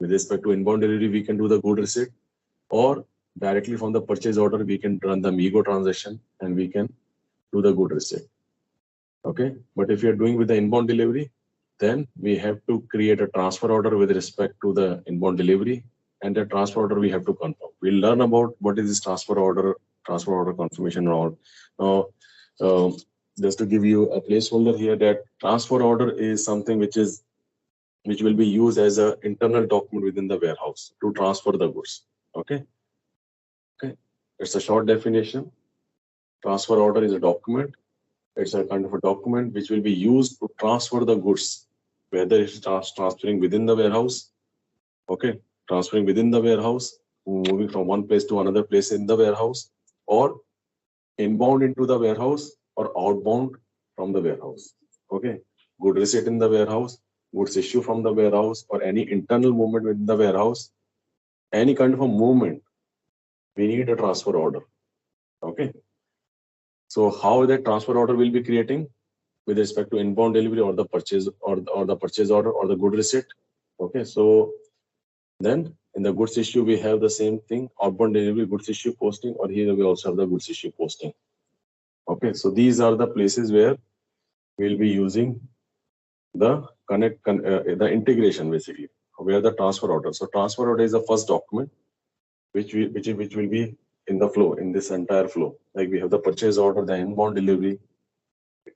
F: with respect to inbound delivery we can do the good receipt, or directly from the purchase order we can run the MIGO transaction and we can do the good receipt, okay. But if you're doing with the inbound delivery, then we have to create a transfer order with respect to the inbound delivery, and the transfer order we have to confirm. We'll learn about what is this transfer order confirmation or now. Just to give you a placeholder here, that transfer order is something which will be used as an internal document within the warehouse to transfer the goods, okay. It's a short definition. Transfer order is a document. It's a kind of a document which will be used to transfer the goods, whether it's transferring within the warehouse, okay, transferring within the warehouse, moving from one place to another place in the warehouse, or inbound into the warehouse, or outbound from the warehouse, okay. Good receipt in the warehouse, goods issue from the warehouse, or any internal movement within the warehouse, any kind of a movement, we need a transfer order, okay. So how that transfer order will be creating with respect to inbound delivery or the purchase or the purchase order or the good receipt, okay. So then in the goods issue we have the same thing, outbound delivery, goods issue posting, or here we also have the goods issue posting, okay. So these are the places where we'll be using the the integration, basically, where the transfer order. So transfer order is the first document which will be in the flow, in this entire flow. Like we have the purchase order, the inbound delivery.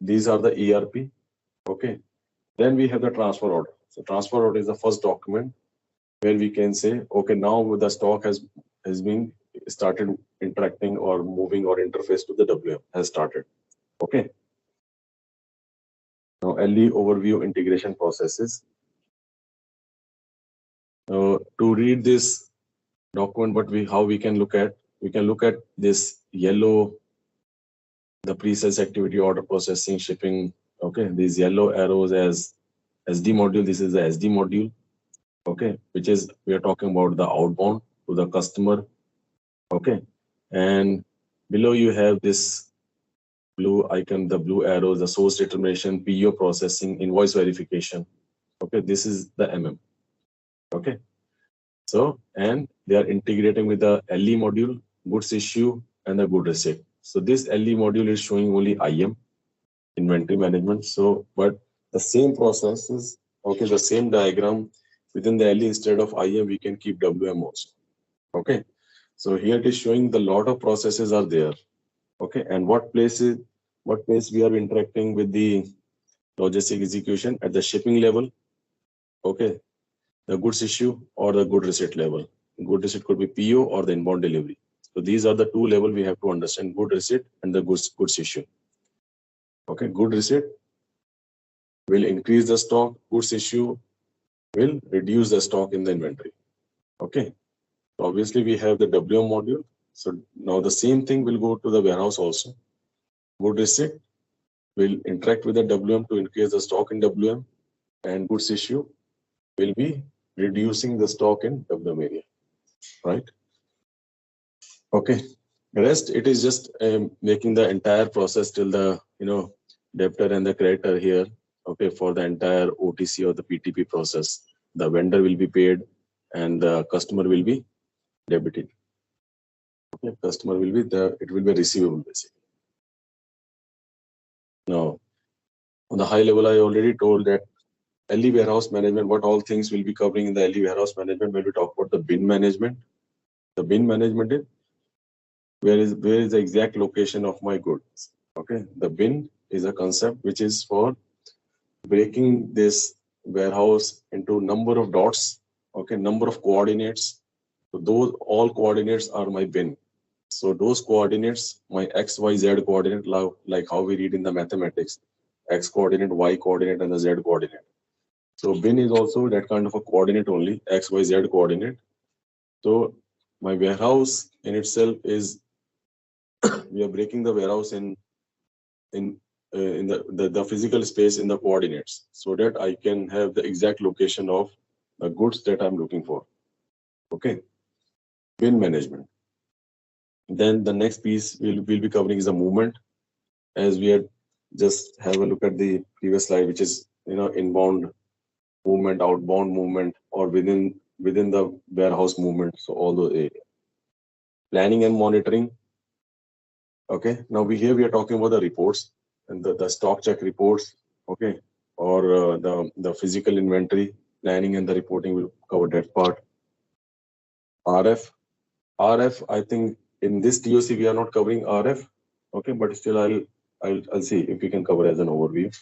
F: These are the ERP, okay. Then we have the transfer order. So transfer order is the first document where we can say, okay, now the stock has been started interacting or moving or interface to the WM has started, okay. Now LE overview integration processes. To read this document, how we can look at this yellow, the pre-sales activity, order processing, shipping, okay. These yellow arrows as SD module. This is the SD module, okay, which is we are talking about the outbound to the customer, okay. And below you have this blue icon, the blue arrows, the source determination, PO processing, invoice verification, okay. This is the MM, okay. So, and they are integrating with the LE module, goods issue, and the good receipt. So this LE module is showing only IM, inventory management. So, but the same processes, okay, the same diagram within the LE, instead of IM, we can keep WM also, okay. So here it is showing the lot of processes are there, okay. And what place we are interacting with the logistic execution at the shipping level, okay, the goods issue or the good receipt level. Good receipt could be PO or the inbound delivery. So these are the two levels we have to understand: good receipt and the goods issue. Okay, good receipt will increase the stock. Goods issue will reduce the stock in the inventory. Okay, so obviously we have the WM module. So now the same thing will go to the warehouse also. Good receipt will interact with the WM to increase the stock in WM, and goods issue will be reducing the stock in WM area, right? Okay, the rest it is just making the entire process till the debtor and the creditor here. Okay, for the entire OTC or the PTP process, the vendor will be paid and the customer will be debited. Okay, customer will be it will be receivable basically. Now, on the high level, I already told that LE warehouse management, what all things will be covering in the LE warehouse management when we talk about the bin management. The bin management is where is the exact location of my goods. Okay, the bin is a concept which is for breaking this warehouse into number of dots, okay, number of coordinates. So those all coordinates are my bin. So those coordinates, my X, Y, Z coordinate, like how we read in the mathematics, X coordinate, Y coordinate, and the Z coordinate. So bin is also that kind of a coordinate only, X, Y, Z coordinate. So my warehouse in itself is, we are breaking the warehouse in in the physical space in the coordinates, so that I can have the exact location of the goods that I'm looking for. Okay, bin management. Then the next piece we'll be covering is the movement, as we had just have a look at the previous slide, which is inbound movement, outbound movement, or within the warehouse movement. So all those areas. Planning and monitoring. Okay, now we are talking about the reports and the stock check reports. Okay, or the physical inventory planning and the reporting will cover that part. RF, I think in this TOC we are not covering RF. Okay, but still I'll see if we can cover as an overview.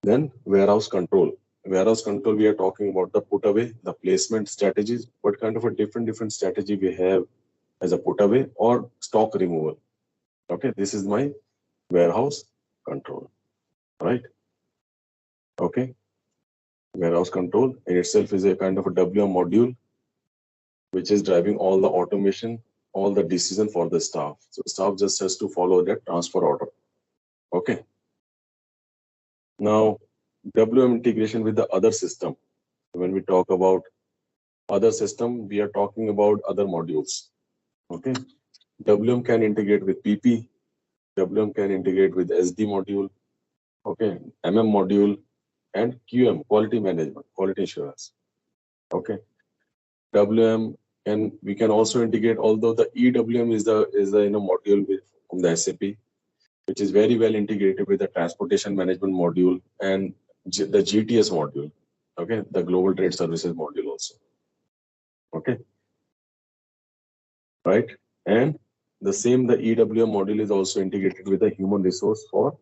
F: Then warehouse control. Warehouse control, we are talking about the put away, the placement strategies. What kind of a different strategy we have as a put away or stock removal. Okay, this is my warehouse control, right? Okay, warehouse control in itself is a kind of a WM module, which is driving all the automation, all the decision for the staff. So staff just has to follow that transfer order. Okay. Now, WM integration with the other system. When we talk about other system, we are talking about other modules. Okay. WM can integrate with PP. WM can integrate with SD module. Okay. MM module and QM, quality management, quality assurance. Okay. WM, and we can also integrate, although the EWM is the module from the SAP, which is very well integrated with the transportation management module and the GTS module. Okay, the global trade services module also. Okay, right, and the EWM module is also integrated with the human resource for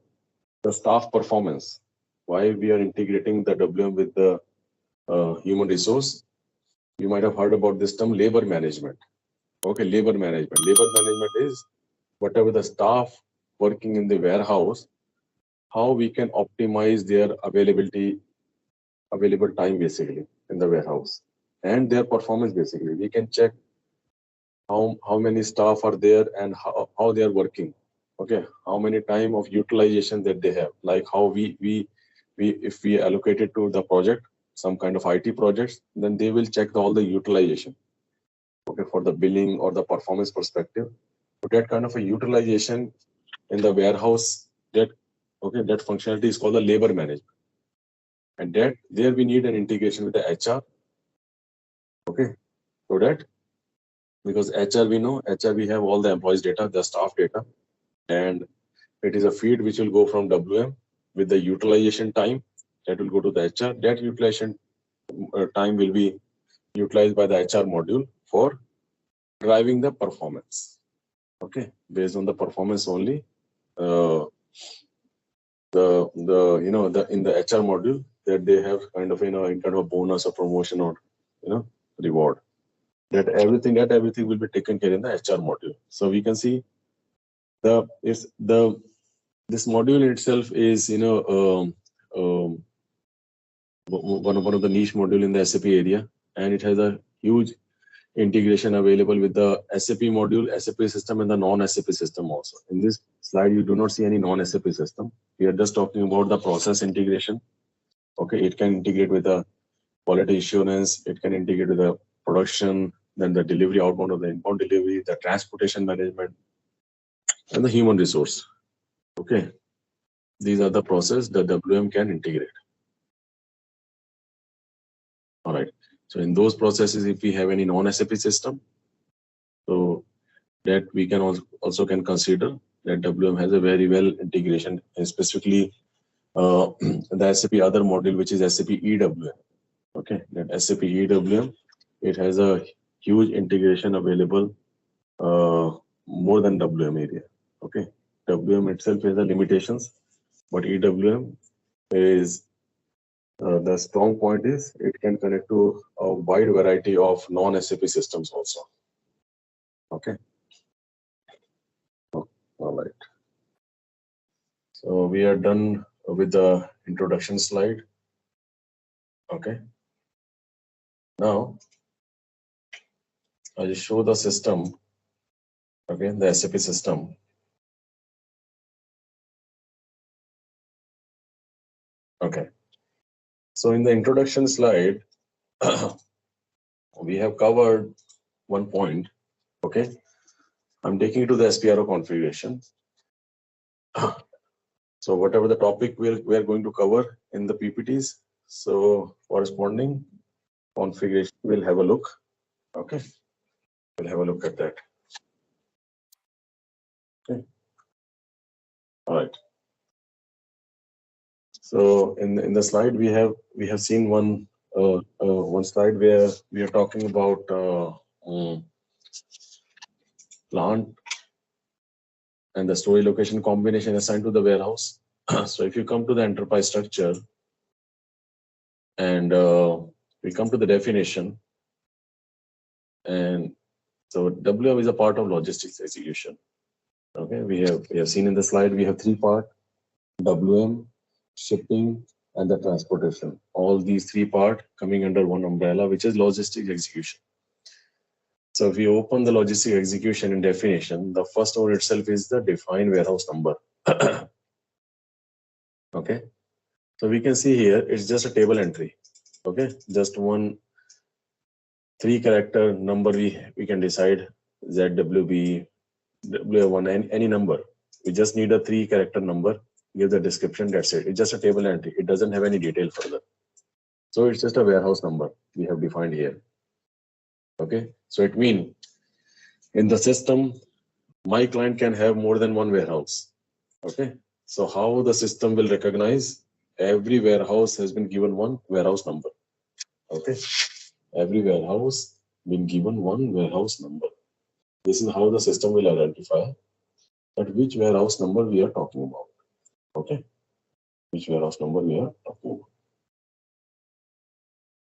F: the staff performance. Why we are integrating the WM with the human resource? You might have heard about this term, labor management. Okay, labor management. Labor management is whatever the staff working in the warehouse, how we can optimize their available time basically in the warehouse and their performance basically. We can check how many staff are there and how they are working. Okay, how many time of utilization that they have, like how we if we allocate it to the project, some kind of IT projects, then they will check all the utilization. Okay, for the billing or the performance perspective. So that kind of a utilization in the warehouse, that functionality is called the labor management. And that there we need an integration with the HR. Okay, so that because HR we have all the employees data, the staff data, and it is a feed which will go from WM with the utilization time that will go to the HR. That utilization time will be utilized by the HR module for driving the performance. Okay, based on the performance only, in the HR module that they have kind of in kind of a bonus or promotion or reward. That everything will be taken care in the HR module. So we can see this module in itself is one of the niche module in the SAP area, and it has a huge integration available with the SAP module, SAP system, and the non-SAP system also. In this slide, you do not see any non-SAP system. We are just talking about the process integration. Okay, it can integrate with the quality assurance, it can integrate with the production, then the delivery, outbound of the inbound delivery, the transportation management, and the human resource. Okay, these are the process that WM can integrate. All right. So in those processes, if we have any non-SAP system, so that we can also consider that WM has a very well integration, and specifically the SAP other module, which is SAP EWM. Okay, that SAP EWM, it has a huge integration available more than WM area. Okay, WM itself has the limitations, but EWM is the strong point is it can connect to a wide variety of non-SAP systems also. Okay. Oh, all right. So we are done with the introduction slide. Okay. Now I'll show the system. Okay, the SAP system. So in the introduction slide, we have covered one point. Okay, I'm taking you to the SPRO configuration. So whatever the topic we are going to cover in the PPTs, so corresponding configuration, we'll have a look. Okay, we'll have a look at that. Okay, all right. So in the slide we have seen one slide where we are talking about plant and the storage location combination assigned to the warehouse. So if you come to the enterprise structure and we come to the definition, and so WM is a part of logistics execution. Okay, we have seen in the slide we have three parts: WM, shipping, and the transportation. All these three parts coming under one umbrella, which is logistics execution. So if you open the logistic execution in definition, the first one itself is the defined warehouse number. Okay, so we can see here it's just a table entry. Okay, just one 3-character number we can decide ZWB, W1, any number. We just need a 3-character number, give the description, that's it. It's just a table entry. It doesn't have any detail further. So it's just a warehouse number we have defined here. Okay, so it means in the system, my client can have more than one warehouse. Okay, so how the system will recognize every warehouse has been given one warehouse number. Okay, every warehouse been given one warehouse number. This is how the system will identify at which warehouse number we are talking about. Okay, which warehouse number we are talking about.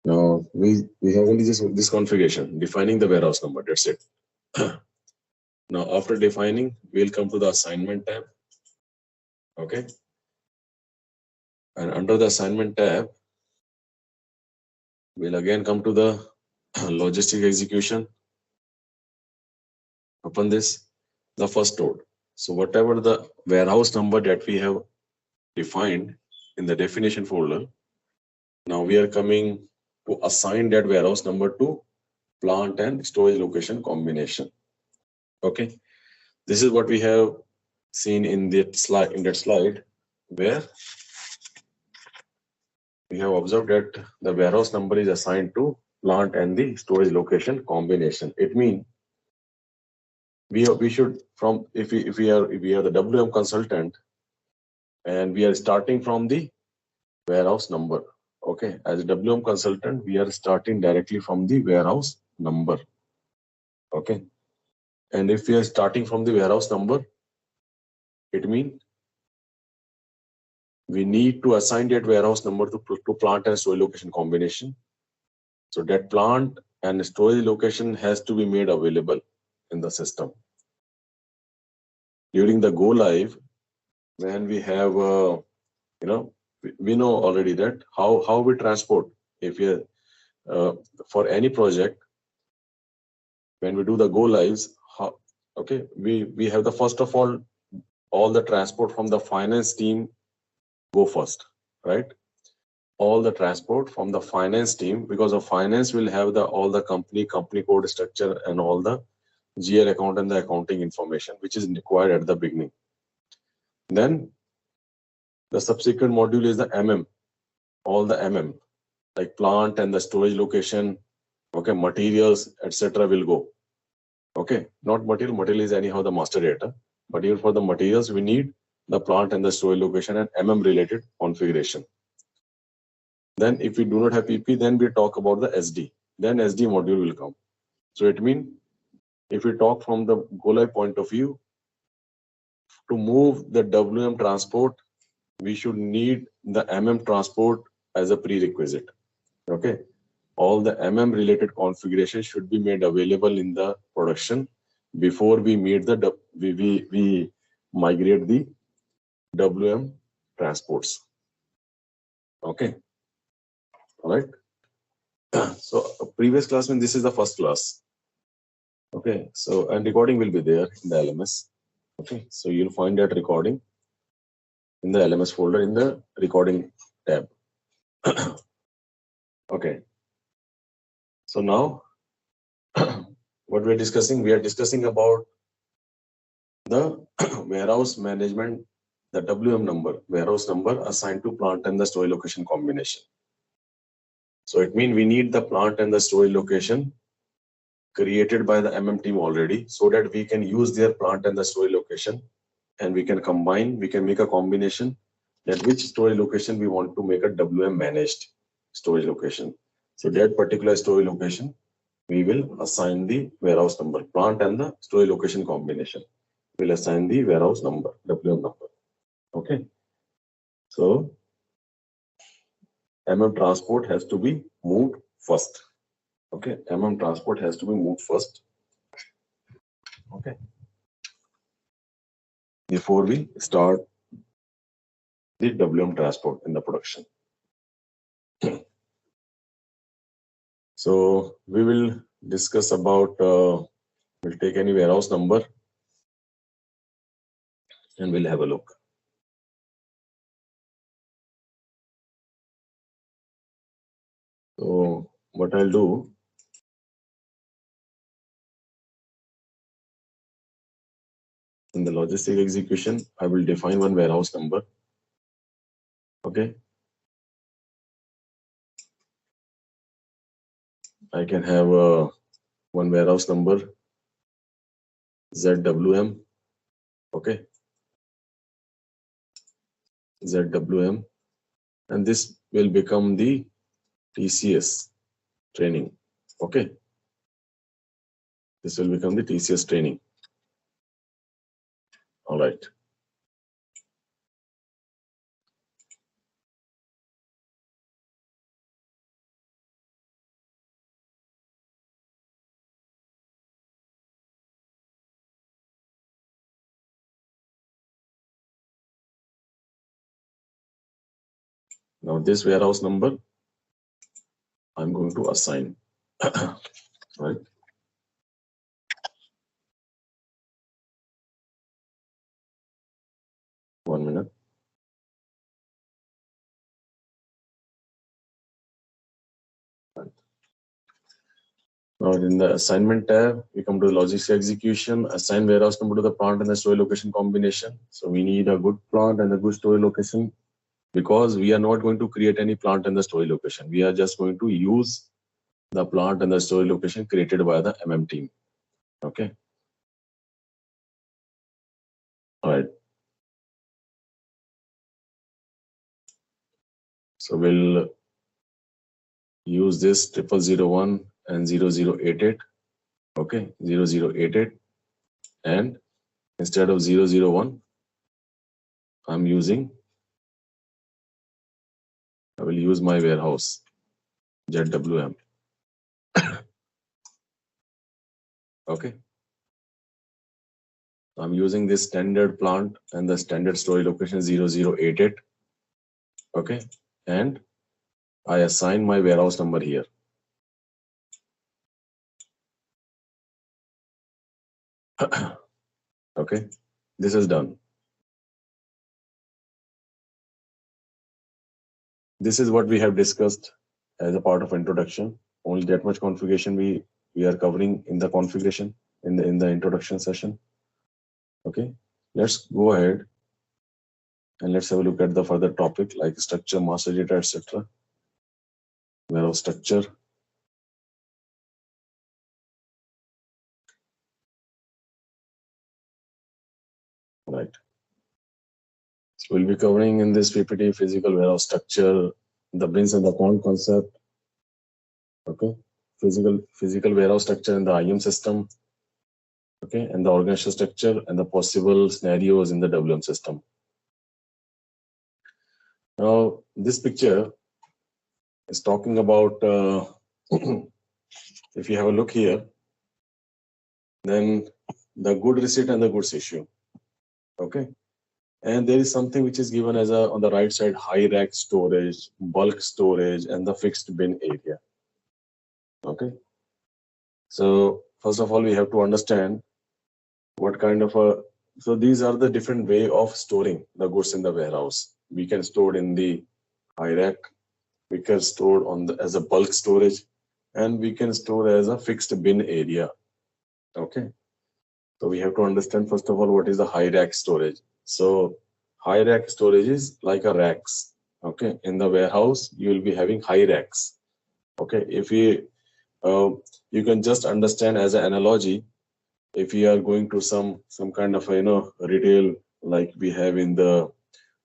F: Now we have only this configuration, defining the warehouse number. That's it. Now after defining, we'll come to the assignment tab. Okay, and under the assignment tab, we'll again come to the logistic execution. Open this, the first node. So whatever the warehouse number that we have defined in the definition folder, now we are coming to assign that warehouse number to plant and storage location combination. Okay, this is what we have seen in that slide where we have observed that the warehouse number is assigned to plant and the storage location combination. It means we should, from if we are the WM consultant and we are starting from the warehouse number. Okay, as a WM consultant, we are starting directly from the warehouse number. Okay, and if we are starting from the warehouse number, it means we need to assign that warehouse number to plant and storage location combination. So that plant and storage location has to be made available in the system. During the go live, when we have, we know already that how we transport. If we for any project, when we do the go lives, we have the first of all the transport from the finance team go first, right? All the transport from the finance team, because of finance will have all the company code structure and all the GL account and the accounting information which is required at the beginning. Then the subsequent module is the MM, all the MM like plant and the storage location. Okay, materials etc. will go. Okay, not material is anyhow the master data, but even for the materials we need the plant and the storage location and MM related configuration. Then if we do not have PP, then we talk about the SD. Then SD module will come. So it means if we talk from the go live point of view, to move the WM transport, we should need the MM transport as a prerequisite. Okay, all the MM related configuration should be made available in the production before we meet the we migrate the WM transports. Okay, all right. So previous class, when this is the first class. Okay, so and recording will be there in the LMS. Okay, so you'll find that recording in the LMS folder in the recording tab. Okay. So now what we are discussing about the warehouse management, the WM number, warehouse number assigned to plant and the storage location combination. So it means we need the plant and the storage location created by the MM team already, so that we can use their plant and the storage location, and we can combine, we can make a combination that which storage location we want to make a WM managed storage location. So that particular storage location, we will assign the warehouse number, plant and the storage location combination. We'll assign the warehouse number, WM number. Okay. So MM transport has to be moved first. Okay. MM transport has to be moved first. Okay. Before we start the WM transport in the production. So we will discuss about, we'll take any warehouse number and we'll have a look. So what I'll do, in the logistic execution, I will define one warehouse number. Okay. I can have one warehouse number, ZWM. Okay. ZWM. And this will become the TCS training. Okay. This will become the TCS training. All right. Now this warehouse number, I'm going to assign. Right. One minute. Now in the assignment tab, we come to the logistics execution, assign warehouse number to the plant and the storage location combination. So we need a good plant and a good storage location, because we are not going to create any plant and the storage location. We are just going to use the plant and the storage location created by the MM team. Okay. All right. So we'll use this 0001 and 0088. Okay, 0088. And instead of 001, I will use my warehouse, ZWM. Okay. I'm using this standard plant and the standard storage location 0088. Okay. And I assign my warehouse number here. Okay. This is done. This is what we have discussed as a part of introduction. Only that much configuration we are covering in the configuration in the introduction session. Okay, let's go ahead and let's have a look at the further topic like structure, master data, etc. Warehouse structure. Right. So we'll be covering in this PPT physical warehouse structure, the bins and the quant concept. Okay, physical warehouse structure in the IM system. Okay, and the organizational structure and the possible scenarios in the WM system. Now, this picture is talking about, if you have a look here, then the good receipt and the goods issue. Okay. And there is something which is given as on the right side, high rack storage, bulk storage, and the fixed bin area. Okay. So first of all, we have to understand what kind of so these are the different way of storing the goods in the warehouse. We can store in the high rack, we can store on the as a bulk storage, and we can store as a fixed bin area. Okay, so we have to understand first of all what is the high rack storage. So high rack storage is like a racks. Okay, in the warehouse you will be having high racks. Okay, if you can just understand as an analogy, if you are going to some kind of retail, like we have in the,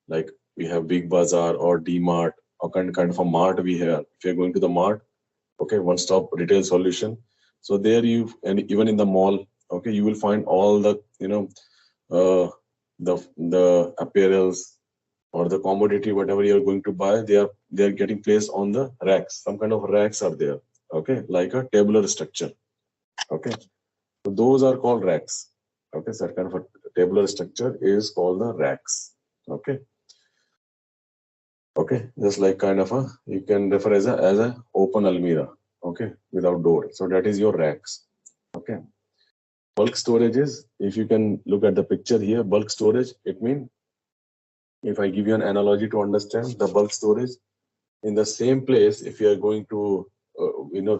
F: like we have Big Bazaar or D-Mart or kind of a mart we have. If you're going to the mart, okay, one-stop retail solution. So there and even in the mall, okay, you will find all the the apparels or the commodity, whatever you're going to buy, they are getting placed on the racks. Some kind of racks are there, okay, like a tabular structure. Okay, so those are called racks. Okay, so that kind of a tabular structure is called the racks. Okay. Okay, just like kind of a, you can refer as a open almirah, okay, without door. So that is your racks. Okay. Bulk storage is, if you can look at the picture here, bulk storage, it means, if I give you an analogy to understand the bulk storage, in the same place, if you are going to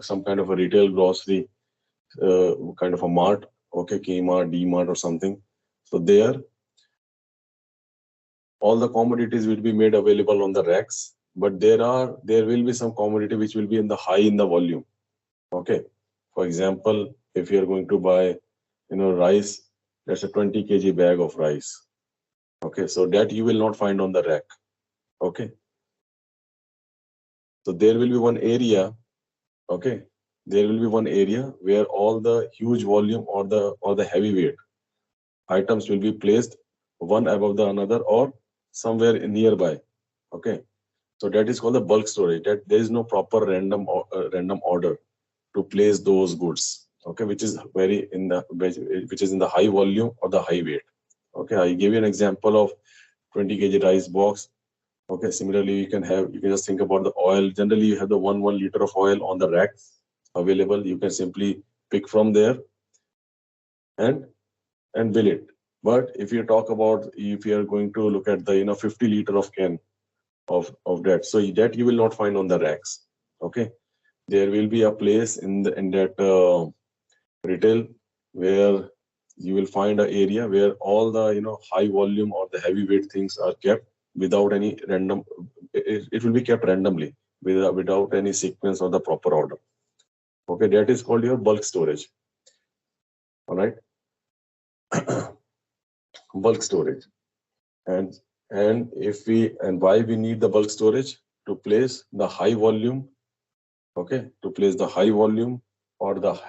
F: some kind of a retail grocery kind of a mart, okay, Kmart, D-Mart or something, so there all the commodities will be made available on the racks, but there will be some commodity which will be in the high in the volume. Okay, for example, if you are going to buy rice, that's a 20 kg bag of rice. Okay, so that you will not find on the rack. Okay, so there will be one area, okay, there will be one area where all the huge volume or the heavyweight items will be placed one above the another or somewhere nearby. Okay, so that is called the bulk storage. That there is no proper random order to place those goods. Okay, which is in the high volume or the high weight. Okay, I give you an example of 20 kg rice box. Okay, similarly you can just think about the oil. Generally you have the 1 liter of oil on the rack available. You can simply pick from there and bill it. But if you talk about, if you are going to look at the 50 liter of can of that, so that you will not find on the racks. Okay, there will be a place in that retail where you will find an area where all the high volume or the heavyweight things are kept without any random. It will be kept randomly without any sequence or the proper order. Okay, that is called your bulk storage. All right. Bulk storage. And why we need the bulk storage? To place the high volume, okay, to place the high volume or the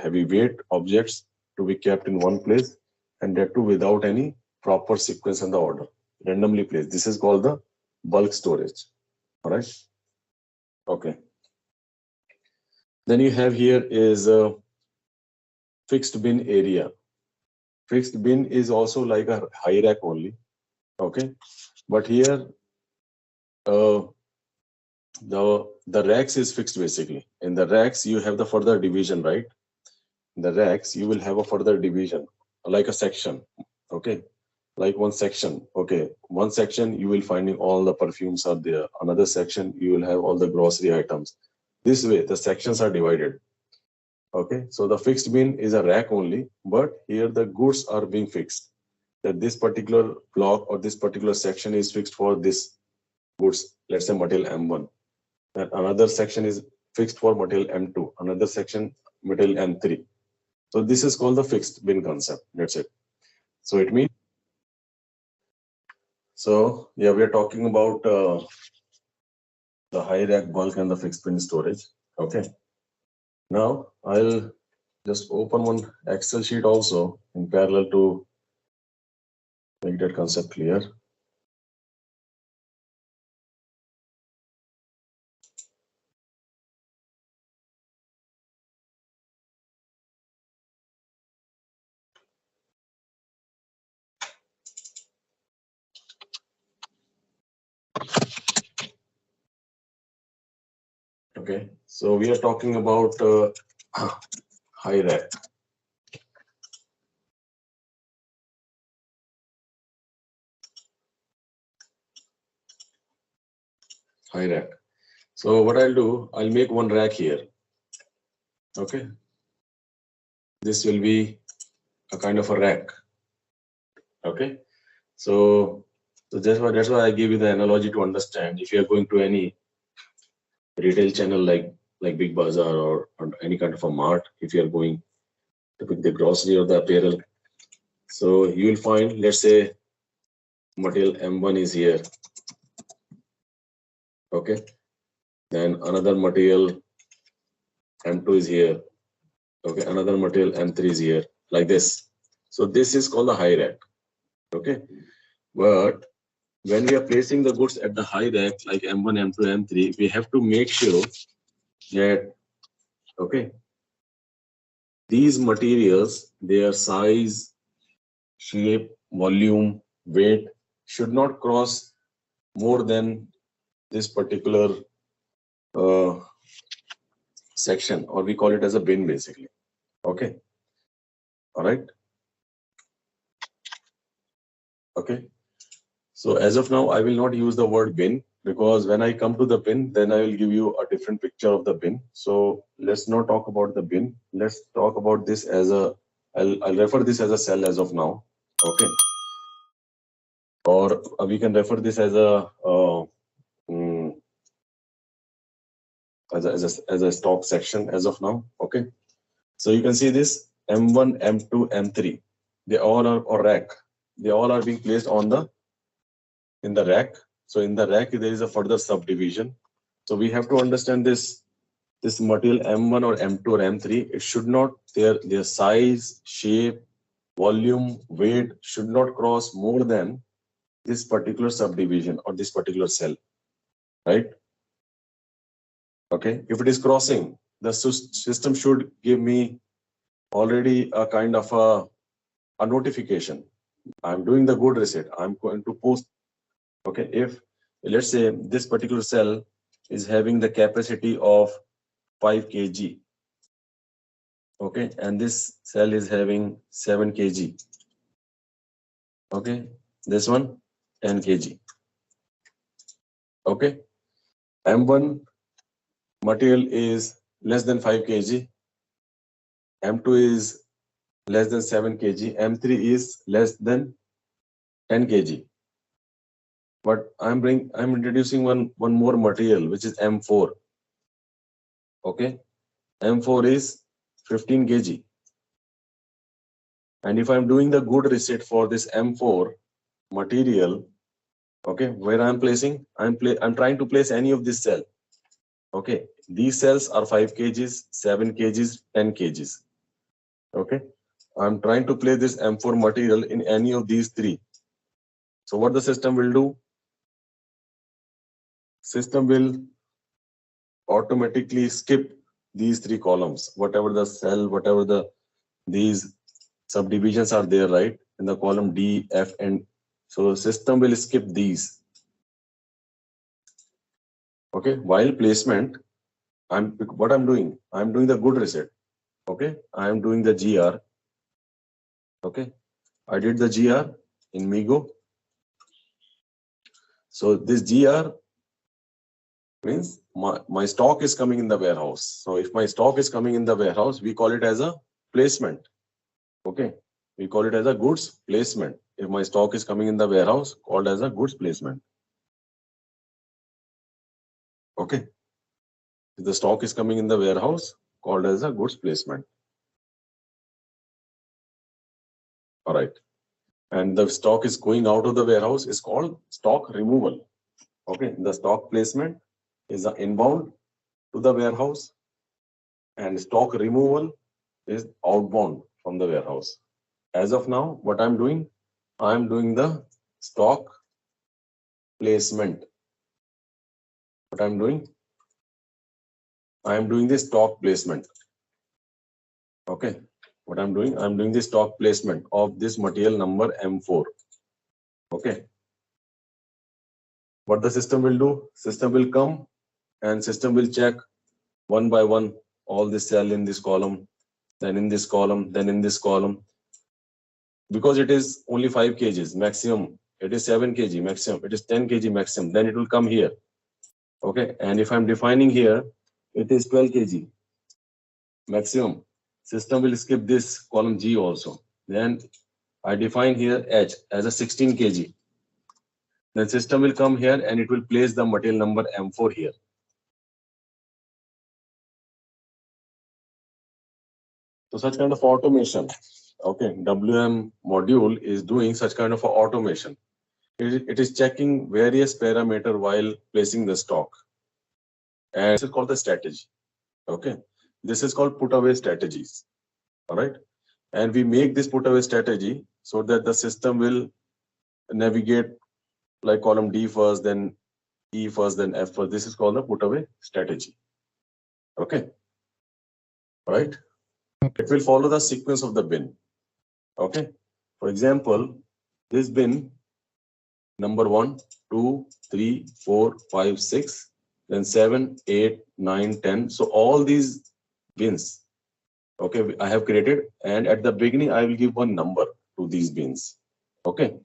F: heavyweight objects to be kept in one place, and that too without any proper sequence and the order, randomly placed. This is called the bulk storage. All right. Okay. Then you have here is a fixed bin area. Fixed bin is also like a high rack only. Okay, but here the racks is fixed basically. In the racks you have the further division, right? In the racks you will have a further division, like a section. Okay, like one section. Okay, one section you will finding all the perfumes are there. Another section you will have all the grocery items. This way the sections are divided. Okay, so the fixed bin is a rack only, but here the goods are being fixed. That this particular block or this particular section is fixed for this goods, let's say material M1. And another section is fixed for material M2. Another section material M3. So this is called the fixed bin concept. That's it. So it means, so yeah, we are talking about the high rack, bulk, and the fixed bin storage. Okay. Now I'll just open one Excel sheet also in parallel to make that concept clear. Okay, so we are talking about high rack. high rack. So what I'll do, I'll make one rack here. Okay. This will be a kind of a rack. Okay. So that's why I give you the analogy to understand. If you are going to any retail channel like Big Bazaar or any kind of a mart, if you are going to pick the grocery or the apparel, so you will find, let's say, material M1 is here. Okay. Then another material M2 is here. Okay. Another material M3 is here, like this. So this is called the high rack. Okay. But when we are placing the goods at the high rack, like M1, M2, M3, we have to make sure that, okay, these materials, their size, shape, volume, weight should not cross more than this particular section, or we call it as a bin basically. Okay. All right. Okay. So as of now, I will not use the word bin, because when I come to the bin, then I will give you a different picture of the bin. So let's not talk about the bin. Let's talk about this as a, I'll refer this as a cell as of now. Okay. Or we can refer this as a as a stock section as of now. Okay. So you can see this M1, M2, M3. They all are, or rack. They all are being placed on the in the rack. So in the rack, there is a further subdivision. So we have to understand this material M1 or M2 or M3. It should not, their size, shape, volume, weight should not cross more than this particular subdivision or this particular cell, right? Okay. If it is crossing, the system should give me already a kind of a notification. I'm doing the good reset. I'm going to post. Okay. If let's say this particular cell is having the capacity of 5 kg. Okay. And this cell is having 7 kg. Okay. This one 10 kg. Okay. M1 material is less than 5 kg. M2 is less than 7 kg. M3 is less than 10 kg. But I'm introducing one more material, which is M4. Okay. M4 is 15 kg. And if I'm doing the good reset for this M4 material, okay, where I'm placing, I'm trying to place any of this cell. Okay. These cells are 5 kgs, 7 kgs, 10 kgs. Okay. I'm trying to place this M4 material in any of these three. So what the system will do? System will automatically skip these three columns, whatever the cell, whatever these subdivisions are there, right? In the column D, F, and so the system will skip these. Okay. While placement, what I'm doing the good reset. Okay. I'm doing the GR. Okay. I did the GR in Migo. So this GR means my stock is coming in the warehouse. So if my stock is coming in the warehouse, we call it as a placement. Okay. We call it as a goods placement. If my stock is coming in the warehouse, called as a goods placement. Okay. If the stock is coming in the warehouse, called as a goods placement. All right. And the stock is going out of the warehouse is called stock removal. Okay. The stock placement is the inbound to the warehouse, and stock removal is outbound from the warehouse. As of now, what I'm doing the stock placement. What I'm doing the stock placement. Okay. What I'm doing the stock placement of this material number M4. Okay. What the system will do? System will come and system will check one by one all this cell in this column, then in this column, then in this column. Because it is only 5 kgs maximum, it is 7 kg maximum, it is 10 kg maximum, then it will come here. Okay, and if I'm defining here, it is 12 kg maximum. System will skip this column G also. Then I define here H as a 16 kg. Then system will come here and it will place the material number M4 here. So such kind of automation, okay, WM module is doing such kind of automation. It is checking various parameters while placing the stock. And this is called the strategy. Okay, this is called Putaway Strategies. All right, and we make this Putaway strategy so that the system will navigate like column D first, then E first, then F first. This is called the Putaway strategy. Okay, all right. It will follow the sequence of the bin. Okay, for example, this bin number 1, 2, 3, 4, 5, 6, then 7, 8, 9, 10. So all these bins, okay, I have created, and at the beginning I will give one number to these bins. Okay,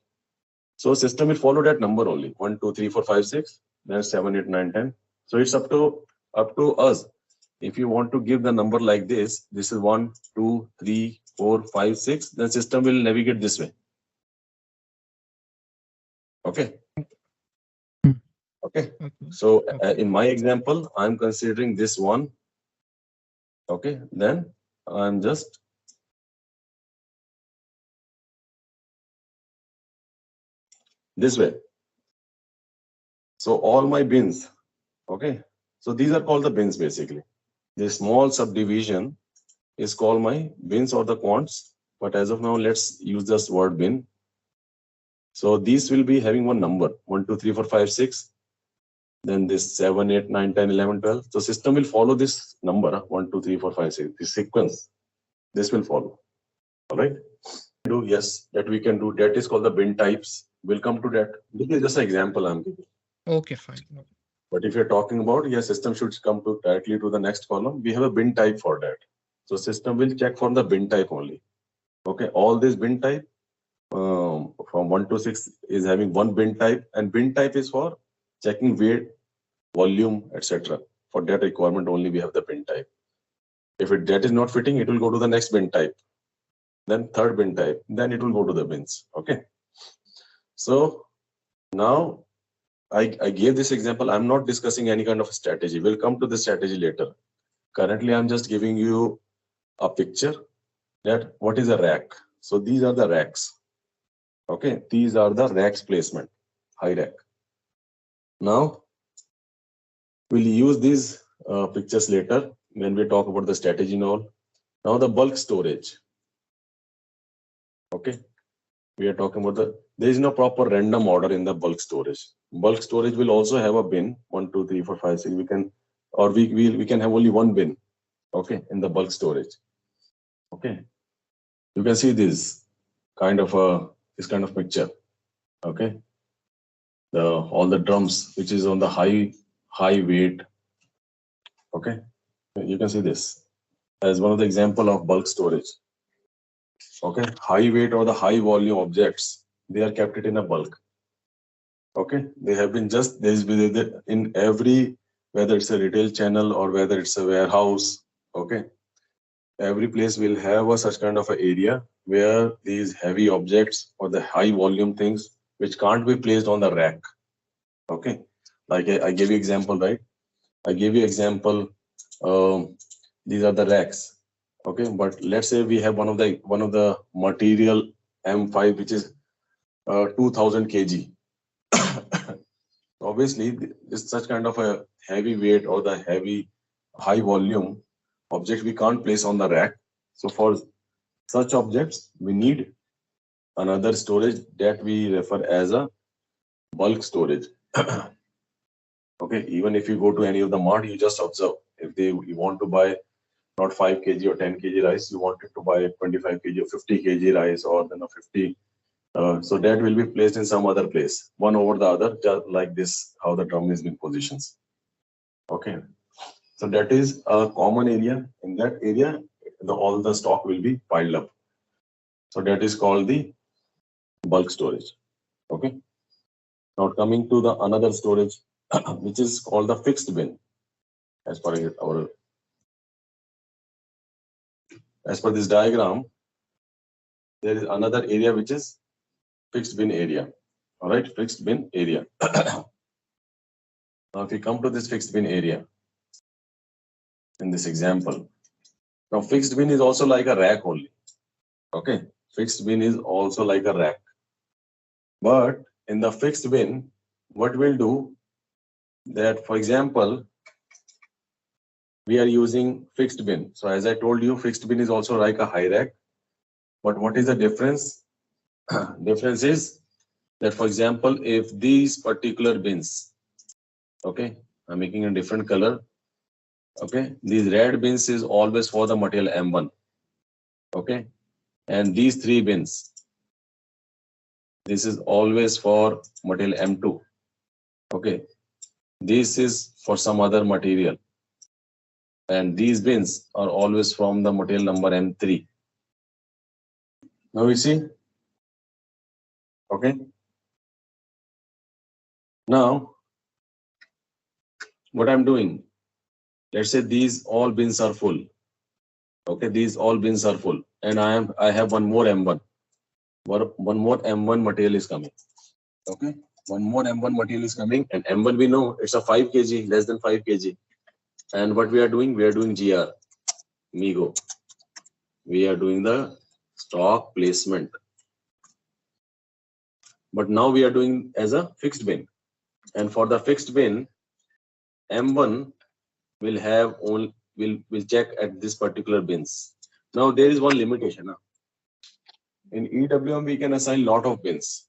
F: so system will follow that number only, 1, 2, 3, 4, 5, 6, then 7, 8, 9, 10. So it's up to us. If you want to give the number like this is 1, 2, 3, 4, 5, 6, then system will navigate this way. Okay. Okay. So in my example, I'm considering this one. Okay. Then I'm just this way. So all my bins. Okay. So these are called the bins basically. This small subdivision is called my bins or the quants. But as of now, let's use this word bin. So these will be having one number, 1, 2, 3, 4, 5, 6. Then this 7, 8, 9, 10, 11, 12. So system will follow this number, 1, 2, 3, 4, 5, 6. This sequence, this will follow. All right. Yes, that we can do. That is called the bin types. We'll come to that. This is just an example I'm giving.
D: Okay, fine.
F: But if you're talking about, yes, system should come to directly to the next column. We have a bin type for that. So system will check for the bin type only. Okay, all this bin type from 1 to 6 is having one bin type, and bin type is for checking weight, volume, etc. For that requirement only we have the bin type. If that is not fitting, it will go to the next bin type, then third bin type, then it will go to the bins. Okay. So now I gave this example. I'm not discussing any kind of strategy. We'll come to the strategy later. Currently, I'm just giving you a picture that what is a rack. So these are the racks. Okay, these are the racks placement, high rack. Now we'll use these pictures later when we talk about the strategy and all. Now the bulk storage. Okay, we are talking about there is no proper random order in the bulk storage. Bulk storage will also have a bin 1, 2, 3, 4, 5, 6. We can have only one bin. Okay, in the bulk storage. Okay, you can see this kind of picture. Okay, all the drums which is on the high weight. Okay, you can see this as one of the example of bulk storage. Okay, high weight or the high volume objects, they are kept it in a bulk. Okay, they have been just in every, whether it's a retail channel or whether it's a warehouse. Okay, every place will have a such kind of an area where these heavy objects or the high volume things which can't be placed on the rack. Okay, like I gave you example, right? I gave you example. These are the racks. Okay, but let's say we have one of the material M5 which is 2000 kg. Obviously, this such kind of a heavy weight or the high volume object we can't place on the rack. So for such objects, we need another storage that we refer as a bulk storage. Okay, even if you go to any of the mart, you just observe. If you want to buy not 5 kg or 10 kg rice, you wanted to buy 25 kg or 50 kg rice, or then a 50. So that will be placed in some other place, one over the other, just like this, how the drum is being positioned. Okay, so that is a common area. In that area, all the stock will be piled up. So that is called the bulk storage. Okay. Now coming to the another storage which is called the fixed bin. As per this diagram, there is another area which is fixed bin area. All right, fixed bin area. Now, if we come to this fixed bin area in this example, now fixed bin is also like a rack only. Okay, fixed bin is also like a rack. But in the fixed bin, what we'll do that, for example, we are using fixed bin. So as I told you, fixed bin is also like a high rack. But what is the difference? Difference is that, for example, if these particular bins, okay, I'm making a different color. Okay, these red bins is always for the material M1. Okay, and these three bins, this is always for material M2. Okay, this is for some other material. And these bins are always from the material number M3. Now we see. Okay. Now, what I'm doing, let's say these all bins are full. Okay, these all bins are full, and I have one more M1. One more M1 material is coming. Okay, one more M1 material is coming, and M1 we know it's a 5 kg, less than 5 kg. And what we are doing GR, MIGO. We are doing the stock placement. But now we are doing as a fixed bin. And for the fixed bin, M1 will have only will check at this particular bins. Now there is one limitation. In EWM we can assign lot of bins,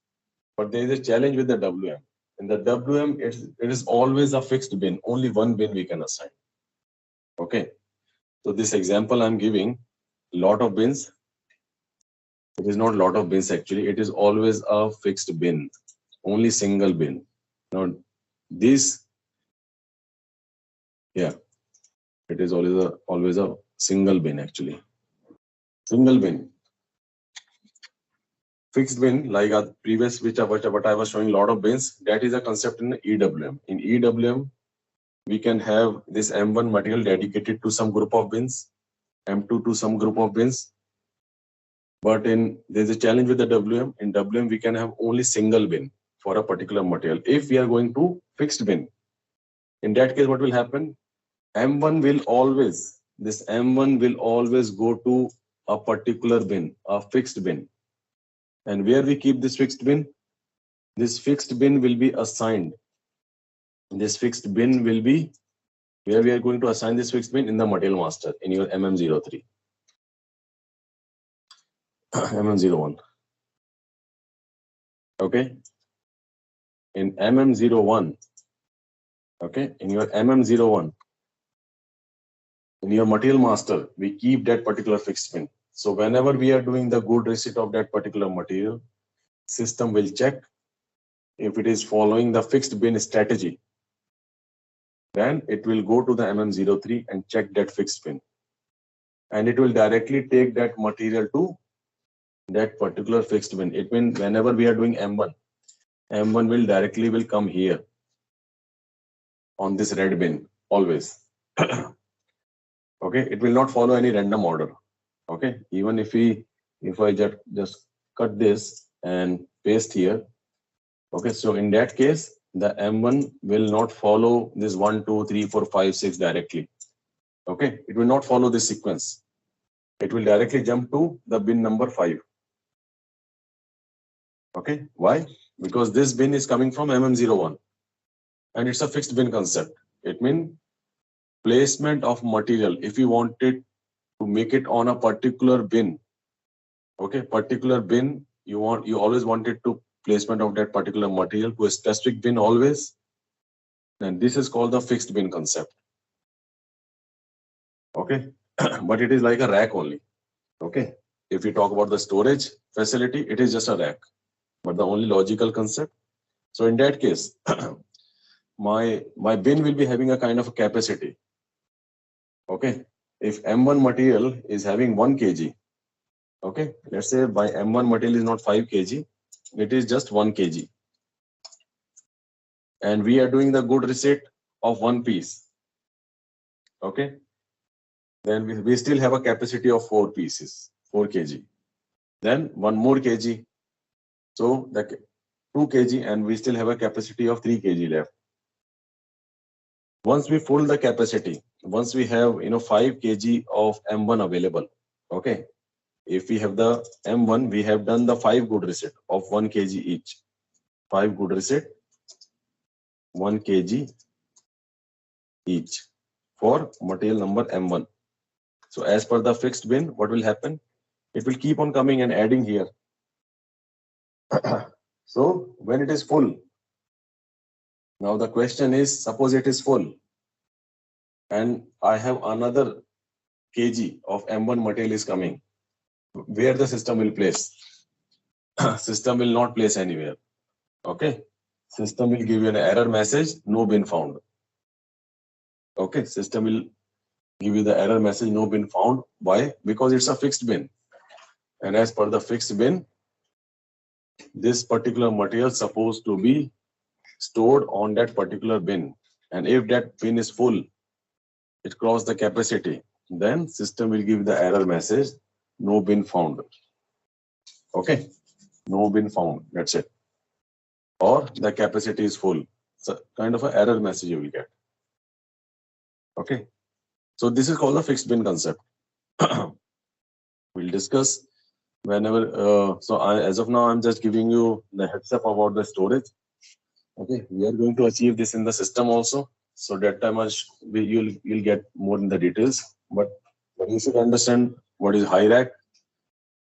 F: but there is a challenge with the WM. In the WM, it is always a fixed bin. Only one bin we can assign. Okay. So this example I'm giving, lot of bins. It is not lot of bins actually. It is always a fixed bin. Only single bin. Now this, yeah, it is always a single bin actually. Single bin. Fixed bin, like a previous which I was showing, lot of bins. That is a concept in EWM. In EWM, we can have this M1 material dedicated to some group of bins, M2 to some group of bins. But there's a challenge with the WM. In WM, we can have only single bin for a particular material. If we are going to fixed bin, in that case, what will happen? M1 will always go to a particular bin, a fixed bin. And where we keep this fixed bin? This fixed bin will be assigned. This fixed bin will be where we are going to assign this fixed bin in the material master in your MM03. MM01. Okay. In MM01, okay, in your MM01, in your material master, we keep that particular fixed bin. So whenever we are doing the good receipt of that particular material, system will check if it is following the fixed bin strategy. Then it will go to the MM03 and check that fixed bin. And it will directly take that material to that particular fixed bin. It means whenever we are doing M1 will directly come here on this red bin always. Okay, it will not follow any random order. Okay, even if I just cut this and paste here. Okay, so in that case, the M1 will not follow this 1, 2, 3, 4, 5, 6 directly. Okay, it will not follow this sequence. It will directly jump to the bin number 5. Okay, why? Because this bin is coming from MM01 and it's a fixed bin concept. It means placement of material. If you wanted to make it on a particular bin, okay, particular bin, you always wanted to placement of that particular material to a specific bin always. And this is called the fixed bin concept. Okay, but it is like a rack only. Okay, if you talk about the storage facility, it is just a rack, but the only logical concept. So in that case, my bin will be having a kind of a capacity. Okay, if M1 material is having 1 kg, okay, let's say my M1 material is not 5 kg, it is just 1 kg. and we are doing the good receipt of 1 piece. Okay. Then we still have a capacity of 4 pieces, 4 kg. Then 1 more kg. So the 2 kg, and we still have a capacity of 3 kg left. Once we full the capacity, once we have 5 kg of M1 available. Okay. If we have the M1, we have done the 5 good receipt of 1 kg each. 5 good receipt, 1 kg each for material number M1. So as per the fixed bin, what will happen? It will keep on coming and adding here. So when it is full, now the question is, suppose it is full and I have another kg of M1 material is coming, where the system will place? System will not place anywhere. Okay. System will give you an error message, no bin found. Okay. System will give you the error message, no bin found. Why? Because it's a fixed bin. And as per the fixed bin, this particular material is supposed to be stored on that particular bin. And if that bin is full, it crossed the capacity, then system will give the error message, no bin found. Okay. No bin found. That's it. Or the capacity is full. So kind of an error message you will get. Okay. So this is called the fixed bin concept. We'll discuss whenever. As of now, I'm just giving you the heads up about the storage. Okay. We are going to achieve this in the system also. So that time you'll get more in the details. But you should understand what is high rack,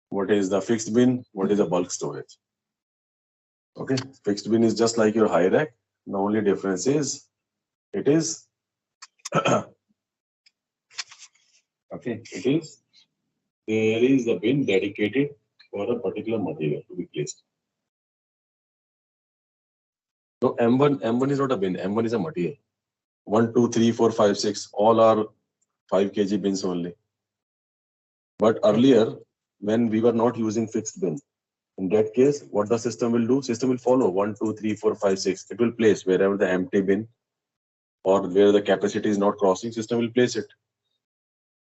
F: what is the fixed bin, what is the bulk storage. Okay. Fixed bin is just like your high rack. The only difference is it is okay. There is a bin dedicated for a particular material to be placed. So M1 is not a bin. M1 is a material. 1, 2, 3, 4, 5, 6. All are 5 kg bins only. But earlier, when we were not using fixed bin, in that case, what the system will do? System will follow 1, 2, 3, 4, 5, 6. It will place wherever the empty bin or where the capacity is not crossing, system will place it.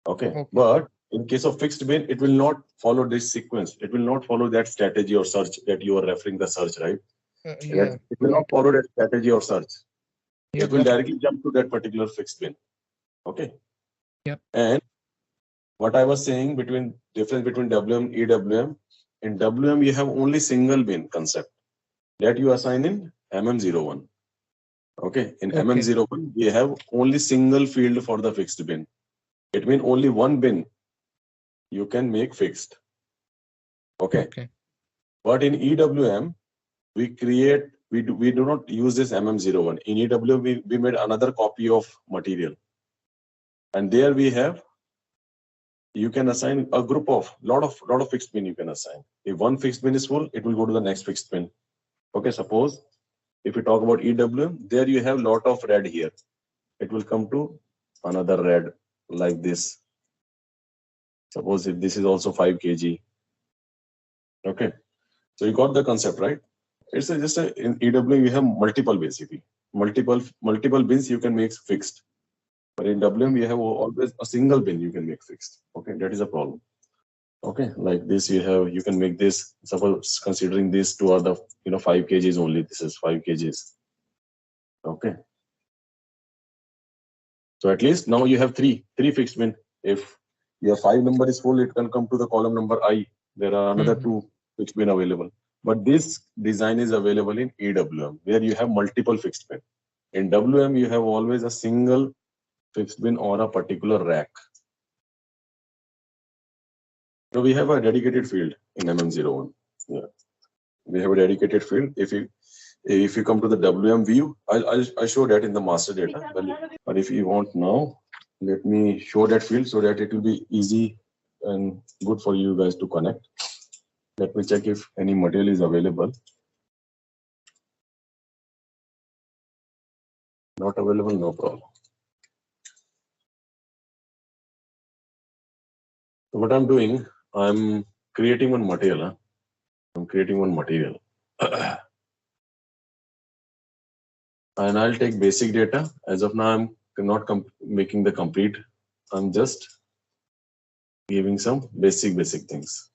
F: Okay. But in case of fixed bin, it will not follow this sequence. It will not follow that strategy or search that you are referring the search, right? It will not follow that strategy or search. It will directly jump to that particular fixed bin. Okay.
D: Yep.
F: And what I was saying difference between WM and EWM. In WM, you have only single bin concept that you assign in MM01. Okay. In MM01, we have only single field for the fixed bin. It means only one bin you can make fixed. Okay. But in EWM, we do not use this MM01. In EWM, we made another copy of material. And there you can assign a group of lot of fixed bin you can assign. If one fixed bin is full, it will go to the next fixed bin. Okay, suppose if we talk about EWM, there you have lot of red here. It will come to another red like this. Suppose if this is also 5 kg. Okay, so you got the concept, right? It's just in EWM you have multiple basically. Multiple bins you can make fixed. But in WM, you have always a single bin you can make fixed. Okay, that is a problem. Okay, like this you can make this. Suppose considering these two are the 5 kgs only. This is 5 kgs. Okay. So at least now you have three fixed bin. If your 5 number is full, it can come to the column number I. There are another 2 fixed bin available. But this design is available in EWM, where you have multiple fixed bin. In WM, you have always a single fixed bin or a particular rack. So we have a dedicated field in MM01. Yeah, we have a dedicated field. If you come to the WM view, I'll show that in the master data. But if you want now, let me show that field so that it will be easy and good for you guys to connect. Let me check if any material is available. Not available, no problem. So what I'm doing, I'm creating one material. I'm creating one material. And I'll take basic data. As of now, I'm not making the complete. I'm just giving some basic things.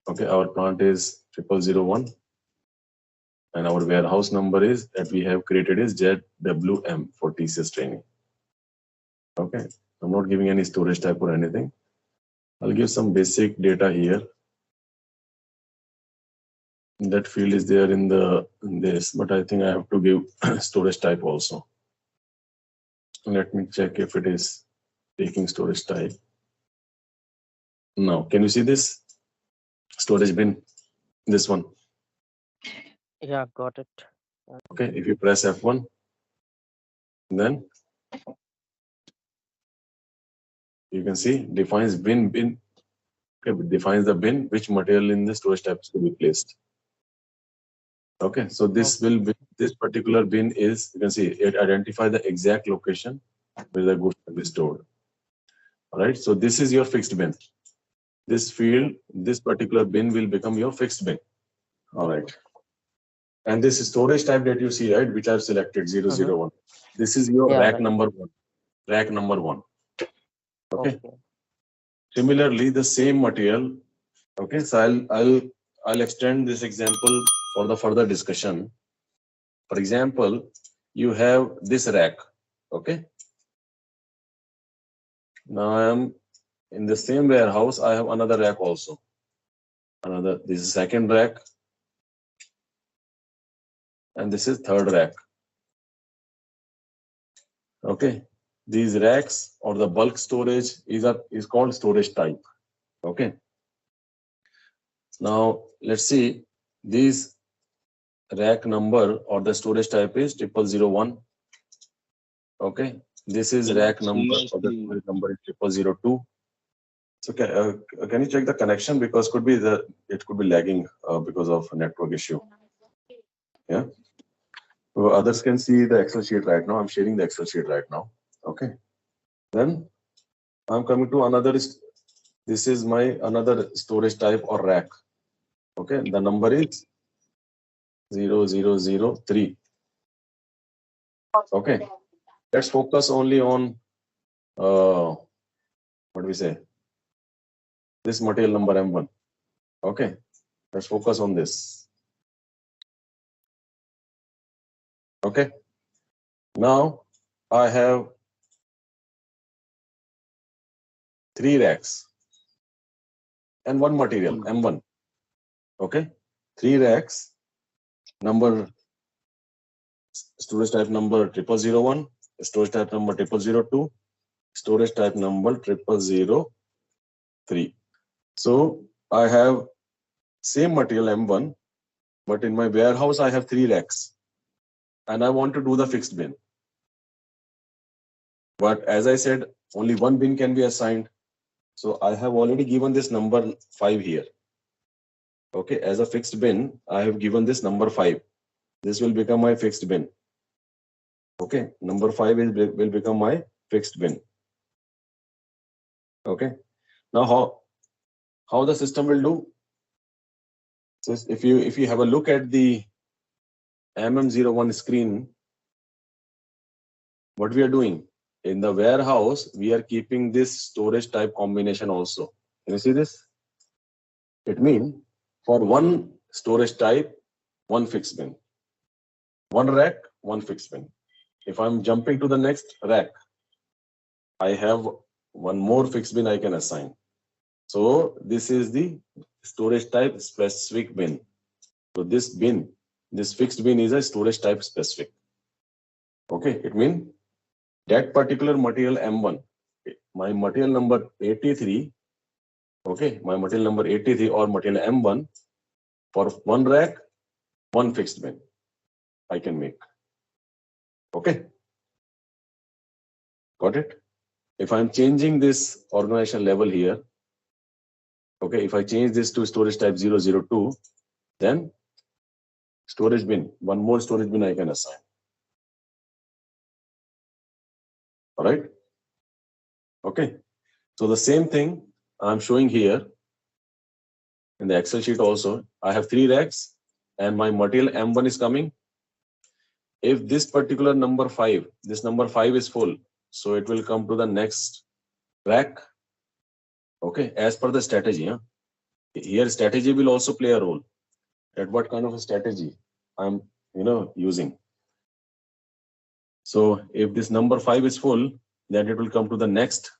F: Okay, our plant is 0001, and our warehouse number is that we have created is ZWM for TCS training. Okay, I'm not giving any storage type or anything. I'll give some basic data here. That field is there in this, but I think I have to give storage type also. Let me check if it is taking storage type. Now, can you see this storage bin? This one.
G: Yeah, got it.
F: Okay, if you press F1, then you can see defines bin. Okay, defines the bin, which material in the storage type to be placed. Okay, so this will be, this particular bin is, you can see it identifies the exact location where the goods will be stored. All right, so this is your fixed bin. This field, this particular bin will become your fixed bin. All right. And this storage type that you see, right, which I've selected 001. This is your rack number 1. Rack number 1. Okay. Similarly, the same material. Okay, so I'll extend this example for the further discussion. For example, you have this rack. Okay. Now I am in the same warehouse. I have another rack also. This is second rack. And this is third rack. Okay, these racks or the bulk storage is called storage type. Okay. Now let's see, these rack number or the storage type is 0001. Okay, this is rack number or the storage number is 002. So can you check the connection, because it could be lagging because of a network issue. Yeah. So others can see the Excel sheet right now. I'm sharing the Excel sheet right now. Okay. Then I'm coming to another. This is my another storage type or rack. Okay. The number is 0003. Okay. Let's focus only on what do we say? This material number M1. Okay. Let's focus on this. Okay. Now I have 3 racks and 1 material M1. Okay. 3 racks, number storage type number 0001, storage type number 0002, storage type number 0003. So I have same material M1, but in my warehouse I have 3 racks and I want to do the fixed bin. But as I said, only 1 bin can be assigned. So I have already given this number 5 here. Okay, as a fixed bin, I have given this number 5. This will become my fixed bin. Okay, number 5 will become my fixed bin. Okay, now how the system will do? So if you have a look at the MM01 screen, what we are doing in the warehouse, we are keeping this storage type combination also. Can you see this? It means for 1 storage type, 1 fixed bin, 1 rack, 1 fixed bin. If I'm jumping to the next rack, I have 1 more fixed bin I can assign. So this is the storage type specific bin. So this bin, this fixed bin is a storage type specific. Okay, it means that particular material M1, my material number 83, okay, my material number 83 or material M1, for 1 rack, 1 fixed bin I can make. Okay, got it? If I'm changing this organization level here, okay, if I change this to storage type 002, then storage bin, 1 more storage bin I can assign. All right. Okay. So the same thing I'm showing here in the Excel sheet also. I have 3 racks and my material M1 is coming. if this particular number 5, this number 5 is full, so it will come to the next rack. Okay, as per the strategy. Huh? Here strategy will also play a role. At what kind of a strategy I'm using. So if this number 5 is full, then it will come to the next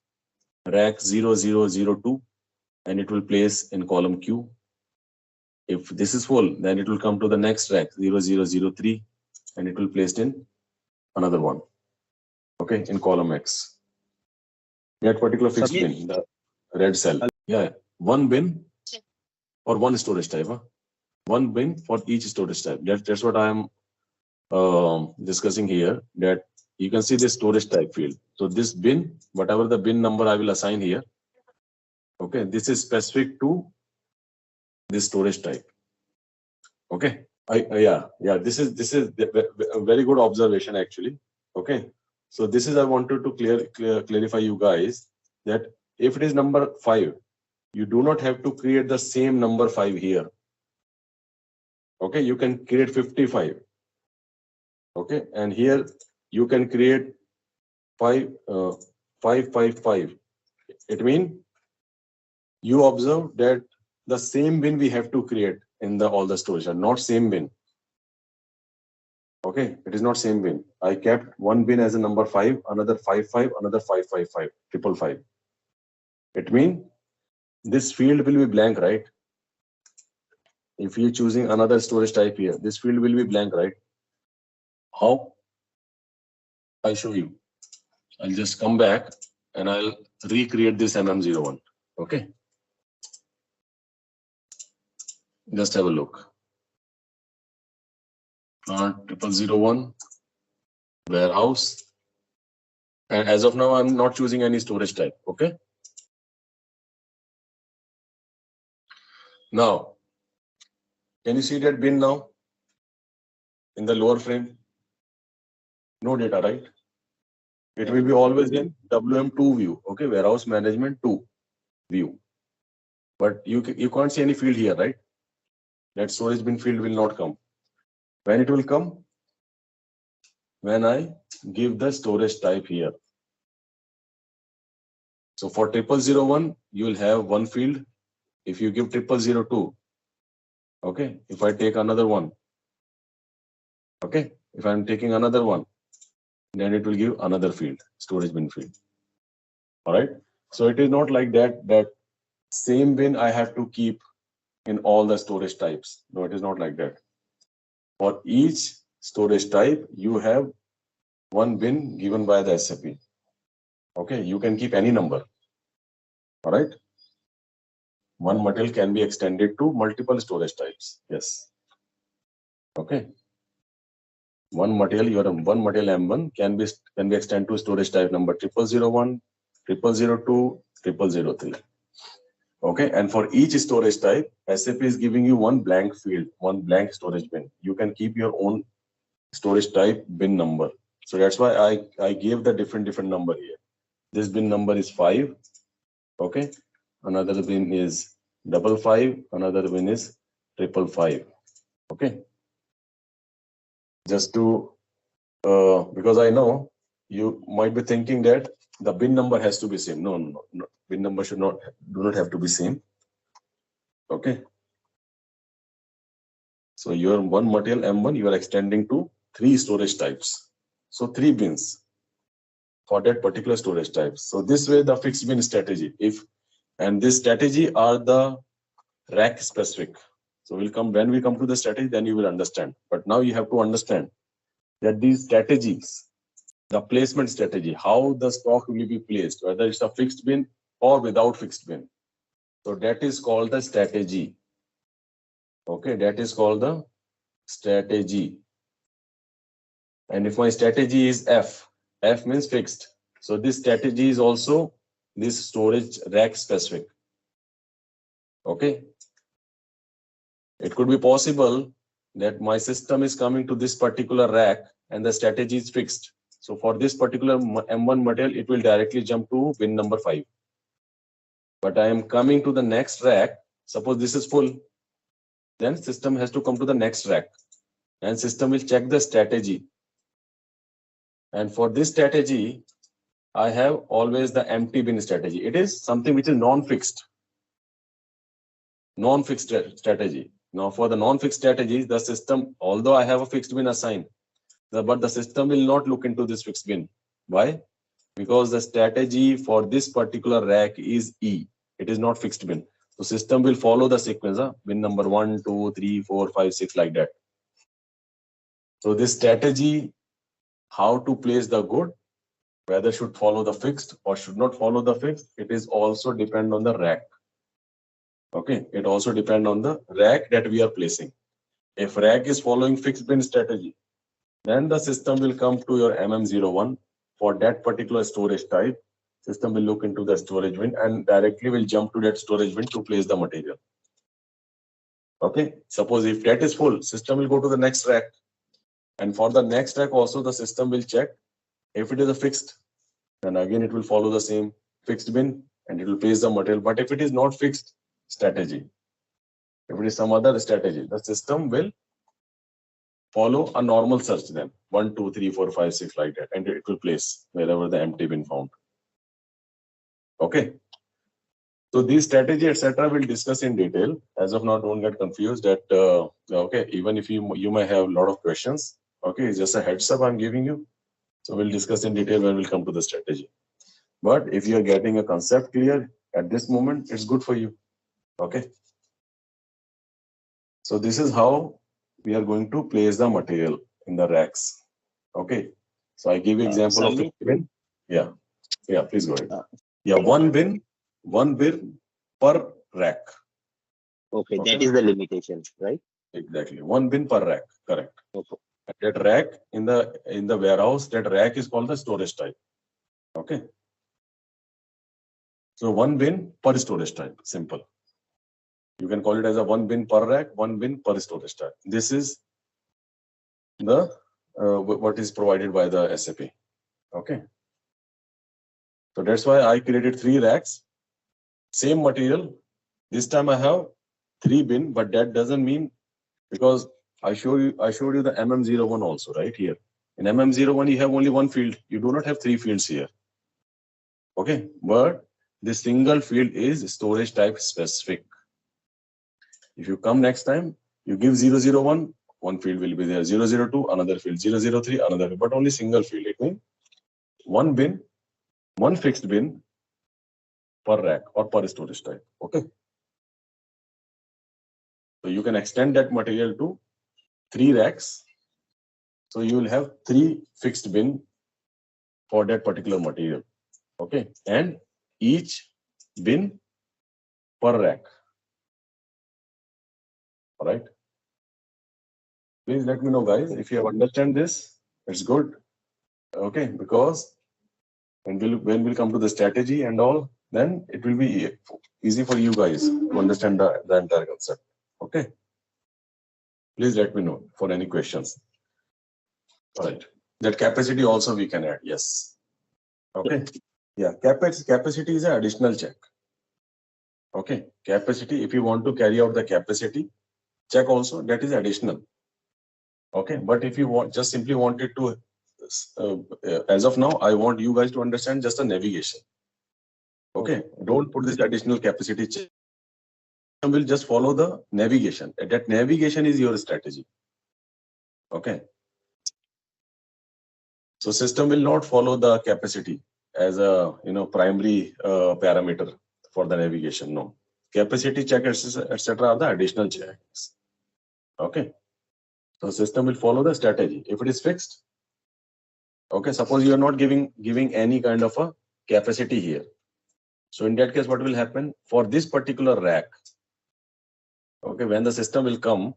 F: rack 0002 and it will place in column Q. If this is full, then it will come to the next rack 0003 and it will placed in another one. Okay, in column X. That particular fixed bin, the red cell. Yeah, one bin or one storage type. Huh? One bin for each storage type. That's what I am discussing here. That you can see this storage type field. So this bin, whatever the bin number I will assign here. Okay, this is specific to this storage type. Okay, this is a very good observation actually. Okay, so this is I wanted to clarify you guys that if it is number 5, you do not have to create the same number 5 here. Okay, you can create 55. Okay, and here you can create 555. It means you observe that the same bin we have to create in all the storage are not same bin. Okay, it is not same bin. I kept one bin as a number 5, another 55, another 555, 555. It means this field will be blank, right? If you're choosing another storage type here, this field will be blank, right? How? I show you. I'll just come back and I'll recreate this MM01. Okay. Just have a look. 0001 warehouse. And as of now, I'm not choosing any storage type. Okay. Now, can you see that bin now in the lower frame? No data, right? It will be always in WM2 view. Okay, warehouse management 2 view. But you can't see any field here, right? That storage bin field will not come. When it will come? When I give the storage type here. So for 0001, you will have one field. If you give 0002, okay, if I take another one, okay, if I'm taking another one, then it will give another field, storage bin field. All right. So it is not like that same bin I have to keep in all the storage types. No, it is not like that. For each storage type, you have one bin given by the SAP. Okay, you can keep any number. All right. One material can be extended to multiple storage types. Yes. Okay. One material, one material M1 can be extended to storage type number 0001, 0002, 0003. Okay, and for each storage type, SAP is giving you one blank field, one blank storage bin. You can keep your own storage type bin number. So that's why I gave the different number here. This bin number is 5. Okay, another bin is 55, another bin is 555. Okay. Just to, because I know you might be thinking that the bin number has to be same. No. Bin number do not have to be same. Okay. So your one material M1, you are extending to 3 storage types. So 3 bins for that particular storage type. So this way the fixed bin strategy. And this strategy are the rack specific. So when we come to the strategy, then you will understand. But now you have to understand that these strategies, the placement strategy, how the stock will be placed, whether it's a fixed bin or without fixed bin. So that is called the strategy. Okay, that is called the strategy. And if my strategy is F means fixed. So this strategy is also this storage rack specific. Okay. It could be possible that my system is coming to this particular rack and the strategy is fixed. So for this particular M1 material, it will directly jump to bin number 5. But I am coming to the next rack. Suppose this is full. Then system has to come to the next rack. And system will check the strategy. And for this strategy, I have always the empty bin strategy. It is something which is non-fixed strategy. Now for the non-fixed strategies, the system, although I have a fixed bin assigned, but the system will not look into this fixed bin. Why? Because the strategy for this particular rack is E. It is not fixed bin. So system will follow the sequence, bin number 1, 2, 3, 4, 5, 6, like that. So this strategy, how to place the good, whether should follow the fixed or should not follow the fixed, it is also depend on the rack. Okay, it also depend on the rack that we are placing. If rack is following fixed bin strategy, then the system will come to your MM01 for that particular storage type. System will look into the storage bin and directly will jump to that storage bin to place the material. Okay, suppose if that is full, system will go to the next rack. And for the next rack also, the system will check. If it is a fixed, then again it will follow the same fixed bin and it will place the material. But if it is not fixed strategy, if it is some other strategy, the system will follow a normal search then 1, 2, 3, 4, 5, 6, like that, and it will place wherever the empty bin found. Okay. So these strategy, etc., we'll discuss in detail. As of now, don't get confused that okay, even if you may have a lot of questions. Okay, it's just a heads up I'm giving you. So we'll discuss in detail when we'll come to the strategy. But if you are getting a concept clear at this moment, it's good for you. Okay. So this is how we are going to place the material in the racks. Okay. So I give you example of the bin. Yeah. Yeah, please go ahead. Yeah, one bin per rack.
H: Okay, that is the limitation, right?
F: Exactly. One bin per rack. Correct.
H: Okay.
F: And that rack in the warehouse, that rack is called the storage type. Okay. So one bin per storage type. Simple. You can call it as a one bin per rack, one bin per storage type. This is the what is provided by the SAP. Okay. So that's why I created 3 racks. Same material. This time I have 3 bin, but that doesn't mean, because I showed you the MM01 also, right here. In MM01 you have only 1 field. You do not have 3 fields here. Okay, but this single field is storage type specific. If you come next time, you give 001, 1 field will be there. 002, another field. 003, another field, but only single field. It means 1 bin, 1 fixed bin per rack or per storage type. Okay. So you can extend that material to 3 racks. So you will have 3 fixed bin for that particular material. Okay. And each bin per rack. All right. Please let me know, guys, if you have understand this. It's good. Okay. Because when we'll come to the strategy and all, then it will be easy for you guys to understand the entire concept. Okay. Please let me know for any questions. All right. That capacity also we can add. Yes. Okay. Yeah. Capacity is an additional check. Okay. Capacity, if you want to carry out the capacity check also, that is additional. Okay. But if you just simply wanted to, as of now, I want you guys to understand just the navigation. Okay. Don't put this additional capacity check. Will just follow the navigation. That navigation is your strategy. Okay. So system will not follow the capacity as a primary parameter for the navigation. No. Capacity check, etc. are the additional checks. Okay. So system will follow the strategy. If it is fixed, okay, suppose you are not giving any kind of a capacity here. So in that case, what will happen for this particular rack? Okay, when the system will come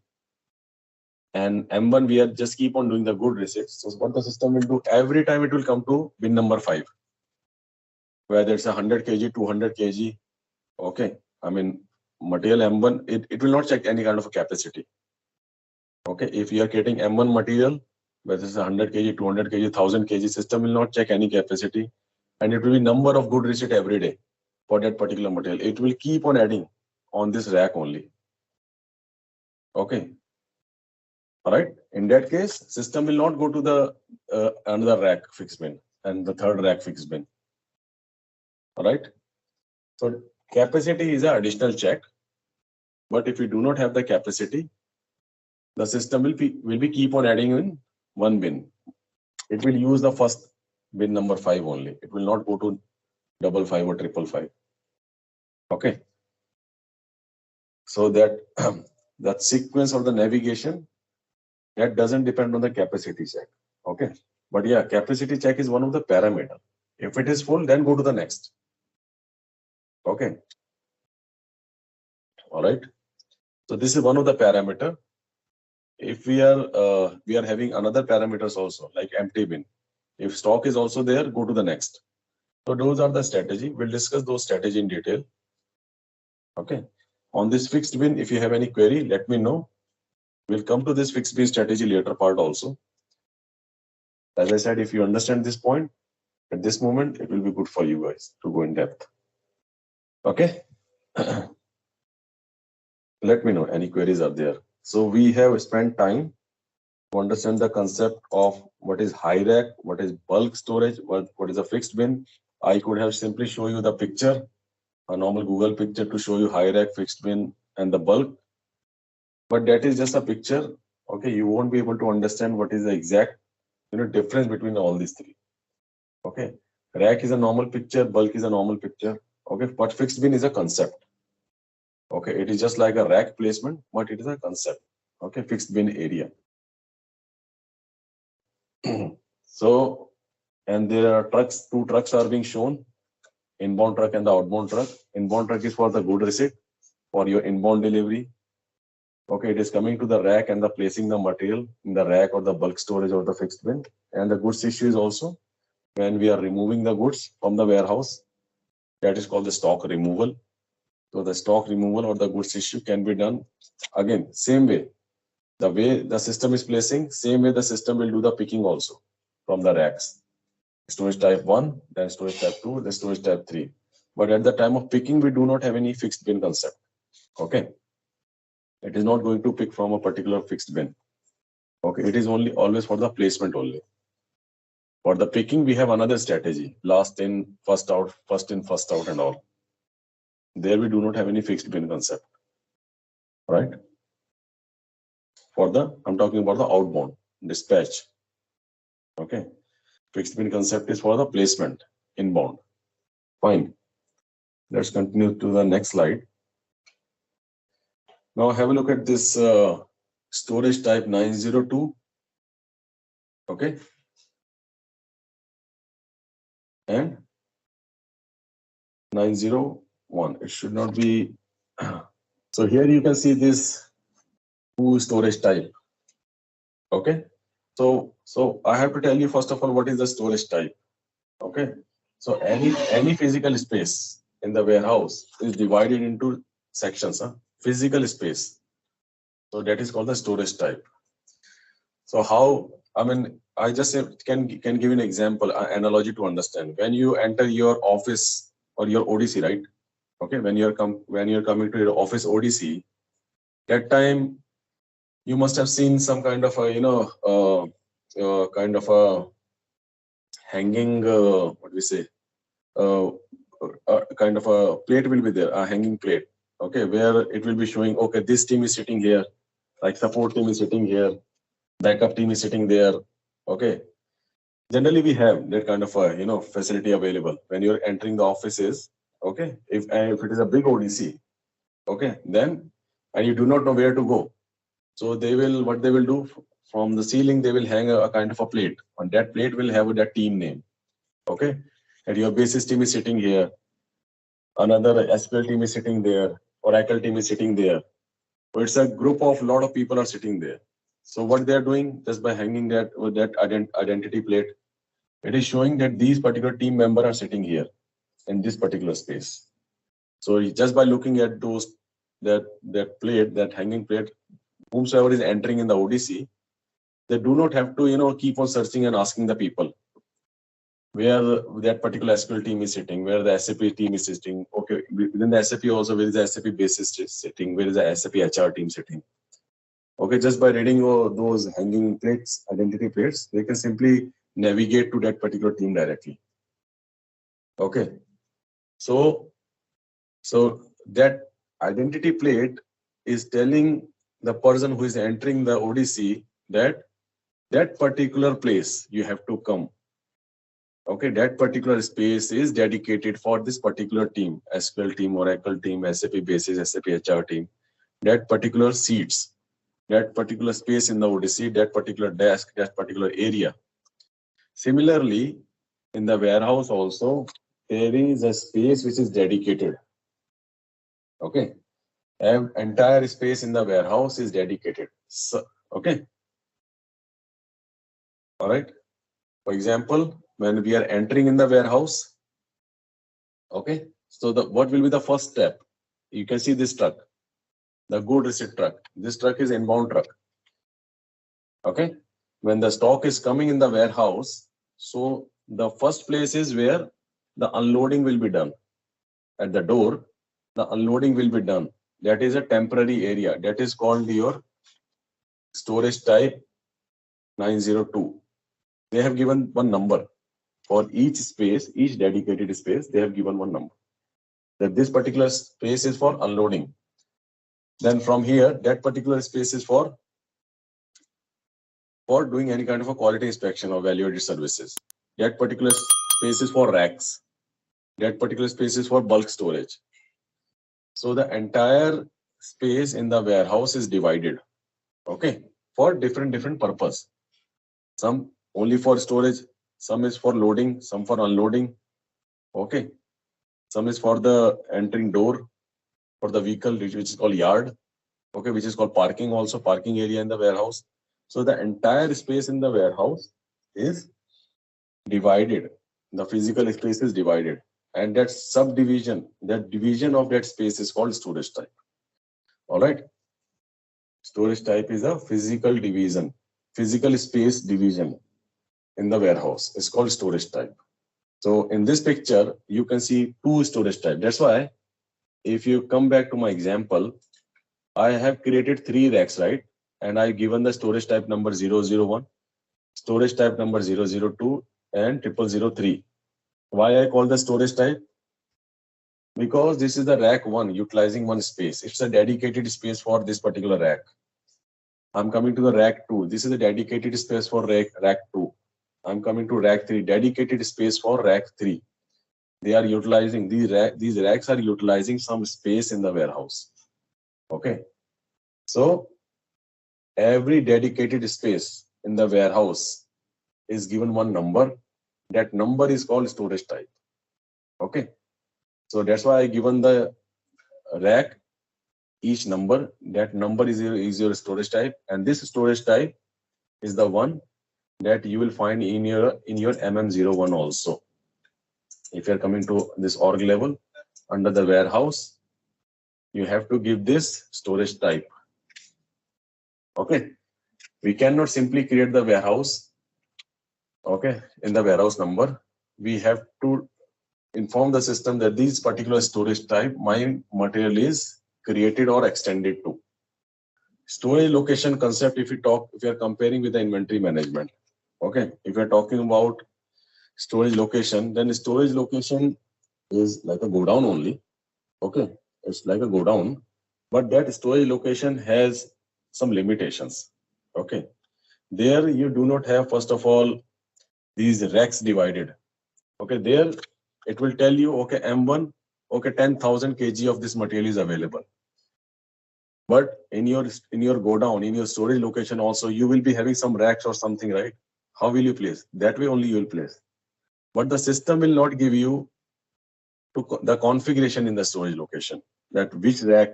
F: and M1, we are just keep on doing the good receipts. So what the system will do, every time it will come to bin number 5, whether it's 100 kg, 200 kg. Okay, I mean material M1, it will not check any kind of a capacity. Okay, if you are getting M1 material, whether it's 100 kg, 200 kg, 1000 kg, system will not check any capacity, and it will be number of good receipt every day for that particular material. It will keep on adding on this rack only. Okay. All right. In that case, system will not go to the another rack fixed bin and the third rack fixed bin. All right. So capacity is an additional check, but if you do not have the capacity, the system will be keep on adding in one bin. It will use the first bin number 5 only. It will not go to 55 or 555. Okay. So that that sequence of the navigation, that doesn't depend on the capacity check. Okay. But yeah, capacity check is one of the parameter. If it is full, then go to the next. Okay. All right. So this is one of the parameter. If we are having another parameters also, like empty bin. If stock is also there, go to the next. So those are the strategy. We'll discuss those strategy in detail. Okay. On this fixed bin, if you have any query, let me know. We'll come to this fixed bin strategy later part also. As I said, if you understand this point, at this moment, it will be good for you guys to go in depth. Okay. Let me know any queries are there. So we have spent time to understand the concept of what is high rack, what is bulk storage, what is a fixed bin. I could have simply show you the picture, a normal Google picture to show you high rack, fixed bin, and the bulk. But that is just a picture. Okay, you won't be able to understand what is the exact difference between all these three. Okay, rack is a normal picture, bulk is a normal picture. Okay, but fixed bin is a concept. Okay, it is just like a rack placement, but it is a concept. Okay, fixed bin area. So, and there are trucks, 2 trucks are being shown, inbound truck and the outbound truck. Inbound truck is for the good receipt, for your inbound delivery. Okay, it is coming to the rack and the placing the material in the rack or the bulk storage or the fixed bin. And the goods issue is also when we are removing the goods from the warehouse. That is called the stock removal. So the stock removal or the goods issue can be done again, same way. The way the system is placing, same way the system will do the picking also from the racks. Storage type 1, then storage type 2, then storage type 3. But at the time of picking, we do not have any fixed bin concept. Okay. It is not going to pick from a particular fixed bin. Okay. It is only always for the placement only. For the picking, we have another strategy. Last in, first out, first in, first out and all. There we do not have any fixed bin concept. Right? For the, I'm talking about the outbound dispatch. Okay. Fixed bin concept is for the placement, inbound. Fine. Let's continue to the next slide. Now have a look at this storage type 902. Okay. And 901. It should not be. So here you can see this 2 storage type. Okay. So I have to tell you first of all what is the storage type. Okay. So any physical space in the warehouse is divided into sections. Physical space. So that is called the storage type. So how, I mean, I just can give an example, analogy to understand. When you enter your office or your ODC, right? Okay, when you're coming to your office ODC, that time you must have seen some kind of a kind of a hanging what do we say? Kind of a plate will be there, a hanging plate. Okay, where it will be showing, okay, this team is sitting here, like support team is sitting here, backup team is sitting there. Okay, generally we have that kind of a facility available when you're entering the offices. Okay, if it is a big ODC, okay, then and you do not know where to go, so what they will do from the ceiling, they will hang a kind of a plate. On that plate will have that team name. Okay, and your basis team is sitting here, another SQL team is sitting there, Oracle team is sitting there. So it's a group of lot of people are sitting there. So what they are doing, just by hanging that with that identity plate, it is showing that these particular team members are sitting here in this particular space. So just by looking at those that plate, that hanging plate, whomsoever is entering in the ODC, they do not have to keep on searching and asking the people where that particular SQL team is sitting, where the SAP team is sitting. Okay, within the SAP also, where is the SAP basis sitting, where is the SAP HR team sitting. Okay, just by reading those hanging plates, identity plates, they can simply navigate to that particular team directly. Okay, so that identity plate is telling the person who is entering the ODC that that particular place you have to come. Okay, that particular space is dedicated for this particular team, SQL team, Oracle team, SAP Basis, SAP HR team. That particular seats, that particular space in the ODC, that particular desk, that particular area. Similarly, in the warehouse also, there is a space which is dedicated. Okay, entire space in the warehouse is dedicated. So, okay, all right. For example, when we are entering in the warehouse, okay, so what will be the first step? You can see this truck, the good receipt truck. This truck is inbound truck. Okay, when the stock is coming in the warehouse, so the first place is where the unloading will be done. At the door, the unloading will be done. That is a temporary area. That is called your storage type 902. They have given one number for each space, each dedicated space. They have given one number. That this particular space is for unloading. Then from here, that particular space is for doing any kind of a quality inspection or value-added services. That particular space is for racks. That particular space is for bulk storage. So the entire space in the warehouse is divided, okay, for different purpose. Some only for storage, some is for loading, some for unloading, okay. Some is for the entering door for the vehicle, which is called yard, okay, which is called parking also, parking area in the warehouse. So the entire space in the warehouse is divided. The physical space is divided. And that subdivision, that division of that space is called storage type. All right. Storage type is a physical division, physical space division in the warehouse. It's called storage type. So in this picture, you can see two storage types. That's why if you come back to my example, I have created 3 racks, right? And I've given the storage type number 001, storage type number 002, and 0003. Why I call the storage type? Because this is the rack 1 utilizing one space. It's a dedicated space for this particular rack. I'm coming to the rack 2. This is a dedicated space for rack 2. I'm coming to rack 3, dedicated space for rack 3. They are utilizing, these racks are utilizing some space in the warehouse. Okay. So every dedicated space in the warehouse is given one number. That number is called storage type. Okay. So that's why I given the rack each number. That number is your storage type, and this storage type is the one that you will find in your MM01 also. If you are coming to this org level under the warehouse, you have to give this storage type. Okay. We cannot simply create the warehouse. Okay. In the warehouse number, we have to inform the system that this particular storage type, my material is created or extended to. Storage location concept, if you are comparing with the inventory management. Okay. If you're talking about storage location, then storage location is like a go down only. Okay. It's like a go down, but that storage location has some limitations. Okay. There you do not have, first of all, these racks divided. Okay. There it will tell you, okay, M1, okay, 10,000 kg of this material is available. But in your go down, in your storage location also, you will be having some racks or something, right? How will you place? That way only you will place. But the system will not give you the configuration in the storage location, that which rack,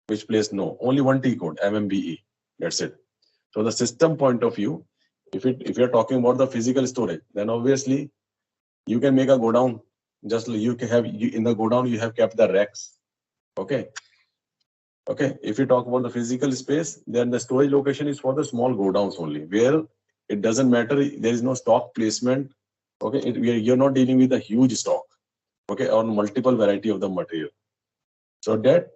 F: which place, no. Only one T code, MMBE. That's it. So the system point of view, if you're talking about the physical storage, then obviously you can make a go down. Just you can have in the go down, you have kept the racks. Okay. Okay. If you talk about the physical space, then the storage location is for the small go downs only, where it doesn't matter. There is no stock placement. Okay. You're not dealing with a huge stock. Okay. Or multiple variety of the material. So that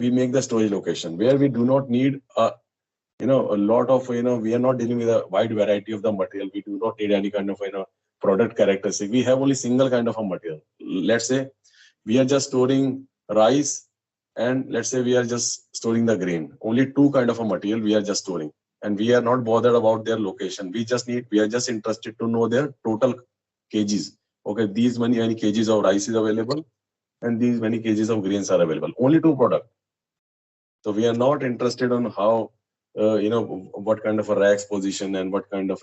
F: we make the storage location where we do not need a a lot of, we are not dealing with a wide variety of the material. We do not need any kind of, product characteristic. We have only single kind of a material. Let's say we are just storing rice, and let's say we are just storing the grain. Only two kind of a material we are just storing, and we are not bothered about their location. We are just interested to know their total kgs. Okay, these many kgs of rice is available, and these many kgs of grains are available. Only two products. So we are not interested on how, what kind of a racks position and what kind of,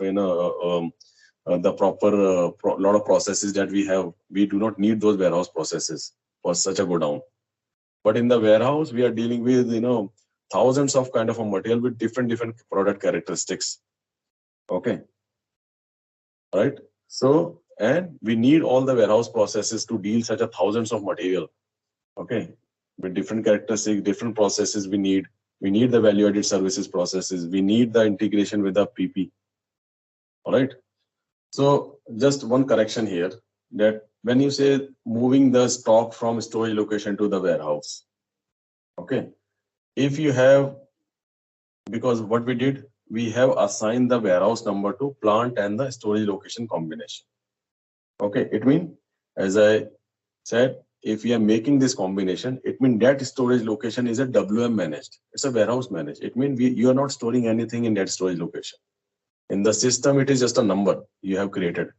F: the proper lot of processes that we have. We do not need those warehouse processes for such a go down. But in the warehouse, we are dealing with, thousands of kind of a material with different product characteristics. Okay. Right. So, and we need all the warehouse processes to deal such a thousands of material. Okay. With different characteristics, different processes we need. We need the value-added services processes. We need the integration with the PP. All right. So just one correction here, that when you say moving the stock from storage location to the warehouse, okay, if you have, because what we did, we have assigned the warehouse number to plant and the storage location combination. Okay, it means, as I said, if we are making this combination, it means that storage location is a WM managed. It's a warehouse managed. It means you are not storing anything in that storage location. In the system, it is just a number you have created.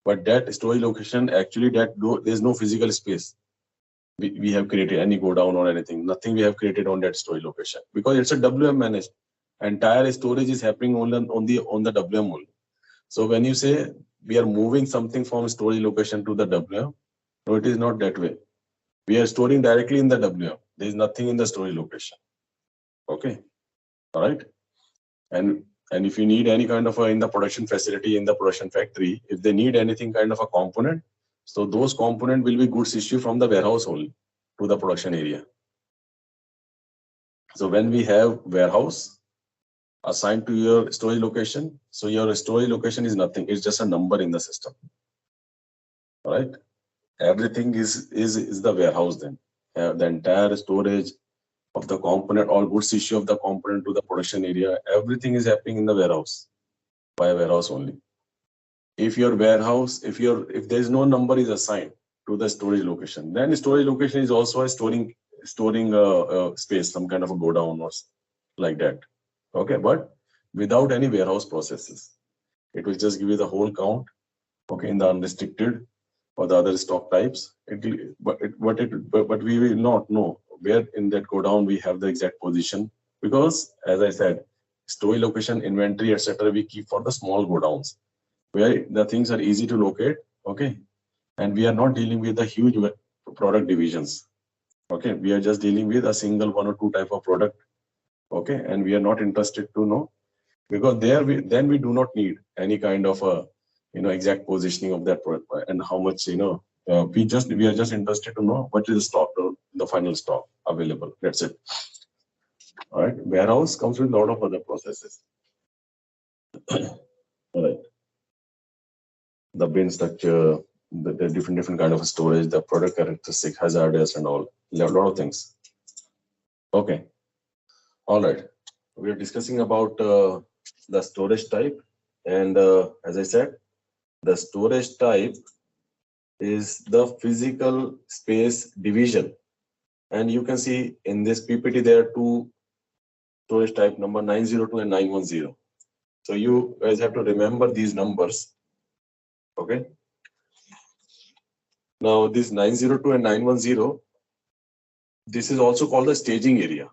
F: But that storage location, actually, there's no physical space we have created, any go down or anything. Nothing we have created on that storage location, because it's a WM managed. Entire storage is happening on the WM only. So when you say we are moving something from storage location to the WM, no, it is not that way. We are storing directly in the WM. There is nothing in the storage location. Okay. All right. And if you need any kind of in the production facility, in the production factory, if they need anything kind of a component, so those component will be goods issued from the warehouse only to the production area. So when we have warehouse assigned to your storage location, so your storage location is nothing. It's just a number in the system. All right. Everything is the warehouse then. The entire storage of the component, all goods issue of the component to the production area, everything is happening in the warehouse, by a warehouse only. If your warehouse, if there is no number is assigned to the storage location, then storage location is also a storing space, some kind of a go down or like that. Okay, but without any warehouse processes, it will just give you the whole count. Okay, in the unrestricted or the other stock types, but we will not know where in that go down we have the exact position, because as I said, storage location, inventory, etc. we keep for the small go downs where the things are easy to locate. Okay, and we are not dealing with the huge product divisions. Okay, we are just dealing with a single one or two type of product. Okay, and we are not interested to know, because then we do not need any kind of a exact positioning of that product and how much we are just interested to know what is the stock, the final stock available. That's it. All right. Warehouse comes with a lot of other processes. All right. The bin structure, the different kind of storage, the product characteristic, hazardous, and all. A lot of things. Okay. All right. We are discussing about the storage type, and as I said, the storage type is the physical space division. And you can see in this PPT, there are two storage type, number 902 and 910. So you guys have to remember these numbers. Okay. Now this 902 and 910, this is also called the staging area,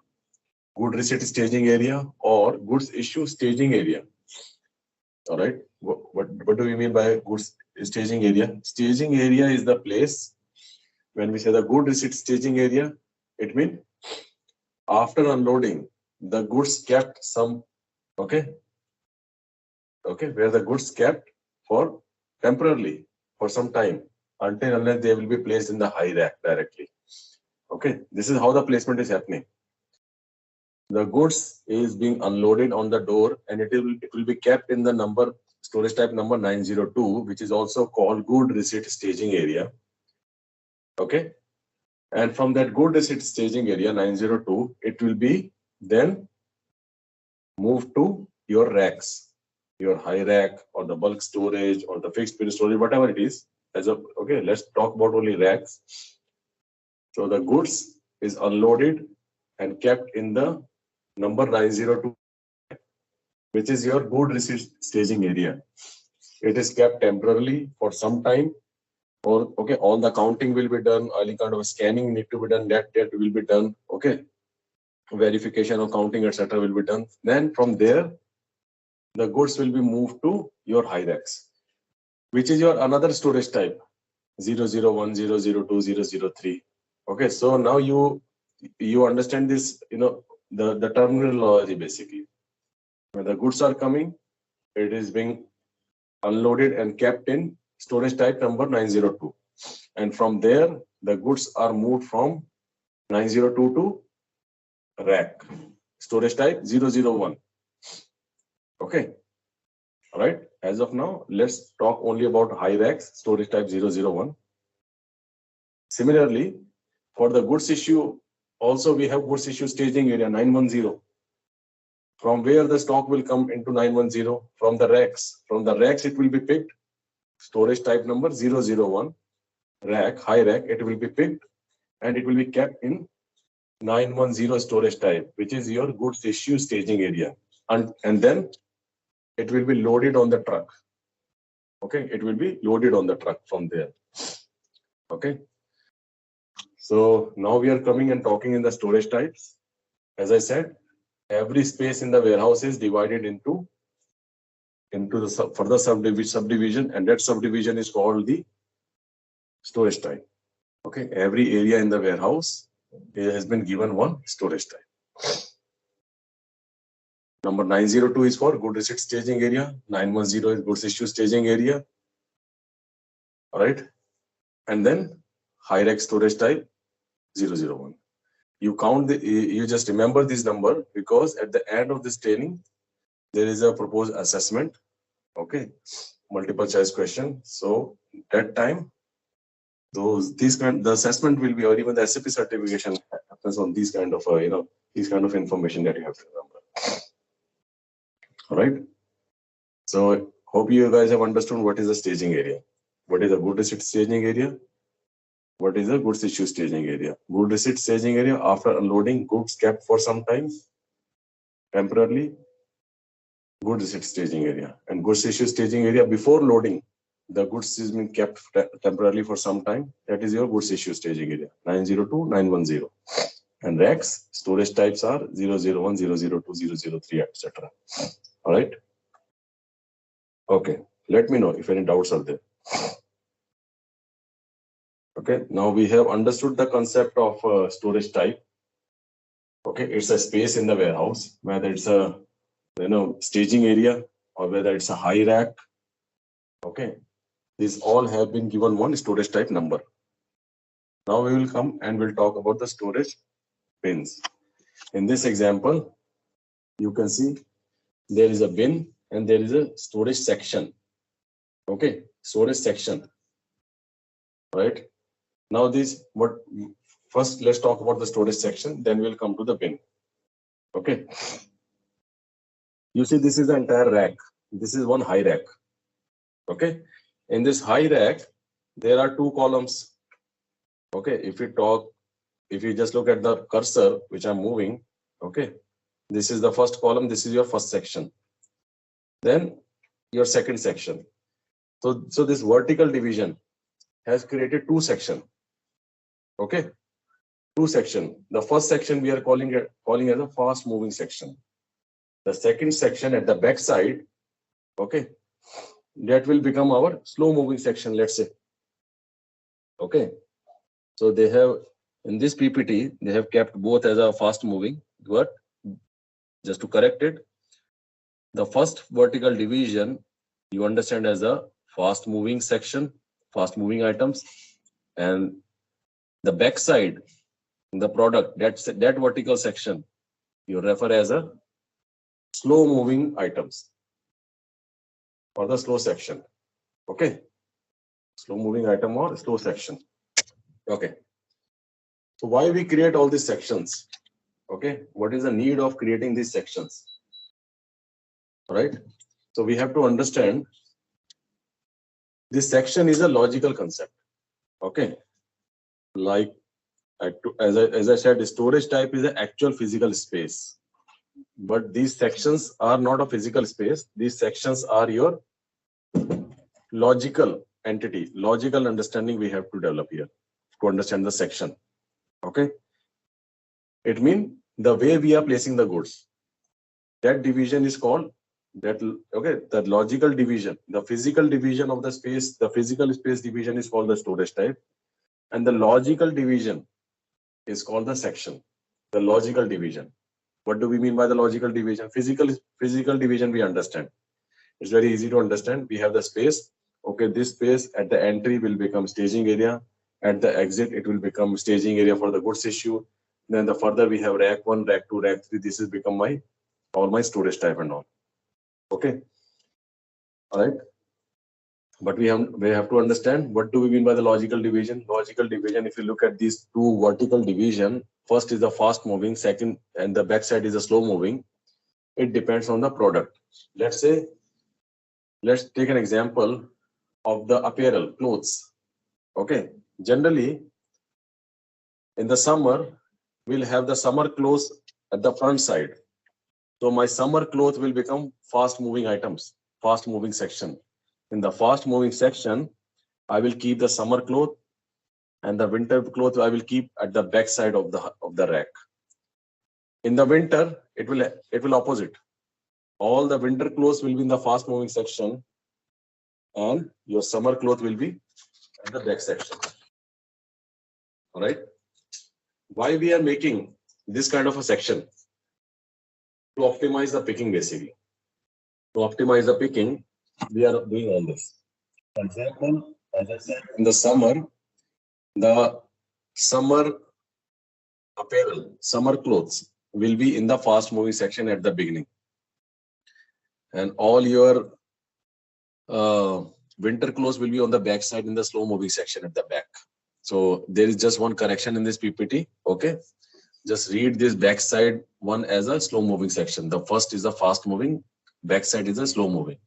F: good receipt staging area or goods issue staging area. All right. What do we mean by goods staging area? Staging area is the place when we say the good receipt staging area. It means after unloading, the goods kept some, okay, where the goods kept for temporarily for some time until unless they will be placed in the high rack directly. Okay, this is how the placement is happening. The goods is being unloaded on the door, and it will be kept in the storage type number 902, which is also called good receipt staging area. Okay, and from that good receipt staging area 902, it will be then move to your racks, your high rack or the bulk storage or the fixed bin storage, whatever it is. Okay, let's talk about only racks. So the goods is unloaded and kept in the number 902, which is your good receipt staging area. It is kept temporarily for some time, or okay, all the counting will be done, early kind of scanning need to be done, that will be done, okay, verification of counting, etc. will be done. Then from there, the goods will be moved to your high racks, which is your another storage type, 001, 002, 003. Okay, so now you understand this, the terminology basically. When the goods are coming, it is being unloaded and kept in storage type number 902. And from there, the goods are moved from 902 to rack, storage type 001. Okay. All right. As of now, let's talk only about high racks, storage type 001. Similarly, for the goods issue, also we have goods issue staging area 910. From where the stock will come into 910? From the racks. From the racks, it will be picked. Storage type number 001, rack, high rack, it will be picked and it will be kept in 910 storage type, which is your goods issue staging area. And then it will be loaded on the truck. Okay, it will be loaded on the truck from there. Okay. So now we are coming and talking in the storage types. As I said, every space in the warehouse is divided into the further subdivision, and that subdivision is called the storage type. Okay, every area in the warehouse has been given one storage type. Number 902 is for good receipt staging area, 910 is goods issue staging area. All right, and then high rack storage type 001. You just remember this number because at the end of this training there is a proposed assessment. Okay, multiple choice question. So that time, the assessment will be, or even the SAP certification happens on these kind of these kind of information that you have to remember. All right. So hope you guys have understood what is the staging area, what is the good receipt staging area, what is the goods issue staging area. Good receipt staging area after unloading, goods kept for some time temporarily. Good receipt staging area, and goods issue staging area before loading, the goods is being kept temporarily for some time. That is your goods issue staging area 902, 910. And racks storage types are 001, 002, 003, etc. All right. Okay. Let me know if any doubts are there. Okay. Now we have understood the concept of storage type. Okay. It's a space in the warehouse, whether it's a staging area or whether it's a high rack. Okay. These all have been given one storage type number. Now we will come and we'll talk about the storage bins. In this example, you can see there is a bin and there is a storage section. Okay, storage section. Right. Now first let's talk about the storage section, then we'll come to the bin. Okay. You see, this is the entire rack. This is one high rack. Okay. In this high rack, there are two columns. Okay. If you just look at the cursor, which I'm moving, okay. This is the first column. This is your first section. Then your second section. So this vertical division has created two sections. Okay. Two sections. The first section we are calling as a fast moving section. The second section at the back side, okay, that will become our slow moving section, let's say. Okay. So they have, in this PPT, they have kept both as a fast moving, but just to correct it, the first vertical division you understand as a fast moving section, fast moving items, and the back side, the product, that vertical section you refer as a slow moving items or the slow section. Okay. Slow moving item or slow section. Okay. So why we create all these sections? Okay. What is the need of creating these sections? right? So we have to understand this section is a logical concept. Okay, like as I said, storage type is an actual physical space, but these sections are not a physical space. These sections are your logical entity, logical understanding we have to develop here to understand the section. Okay, it means the way we are placing the goods. That division is called that. Okay, the logical division, the physical division of the space, the physical space division is called the storage type, and the logical division is called the section. The logical division. What do we mean by the logical division? Physical division we understand. It's very easy to understand. We have the space. Okay, this space at the entry will become staging area. At the exit, it will become staging area for the goods issue. Then the further we have rack 1, rack 2, rack 3. This has become all my storage type and all. Okay. All right. But we have to understand what do we mean by the logical division. Logical division, if you look at these two vertical division, first is the fast moving, second and the back side is the slow moving. It depends on the product. Let's take an example of the apparel, clothes. Okay, generally in the summer we'll have the summer clothes at the front side. So my summer clothes will become fast moving items, fast moving section. In the fast moving section, I will keep the summer cloth, and the winter cloth I will keep at the back side of the rack. In the winter, it will opposite. All the winter clothes will be in the fast moving section, and your summer cloth will be at the back section. All right. Why we are making this kind of a section? To optimize the picking, basically. To optimize the picking, we are doing all this. For example, as I said, in the summer, the summer apparel, summer clothes will be in the fast moving section at the beginning. And all your winter clothes will be on the back side in the slow moving section at the back. So there is just one correction in this PPT. Okay. Just read this back side one as a slow moving section. The first is the fast moving, back side is a slow moving.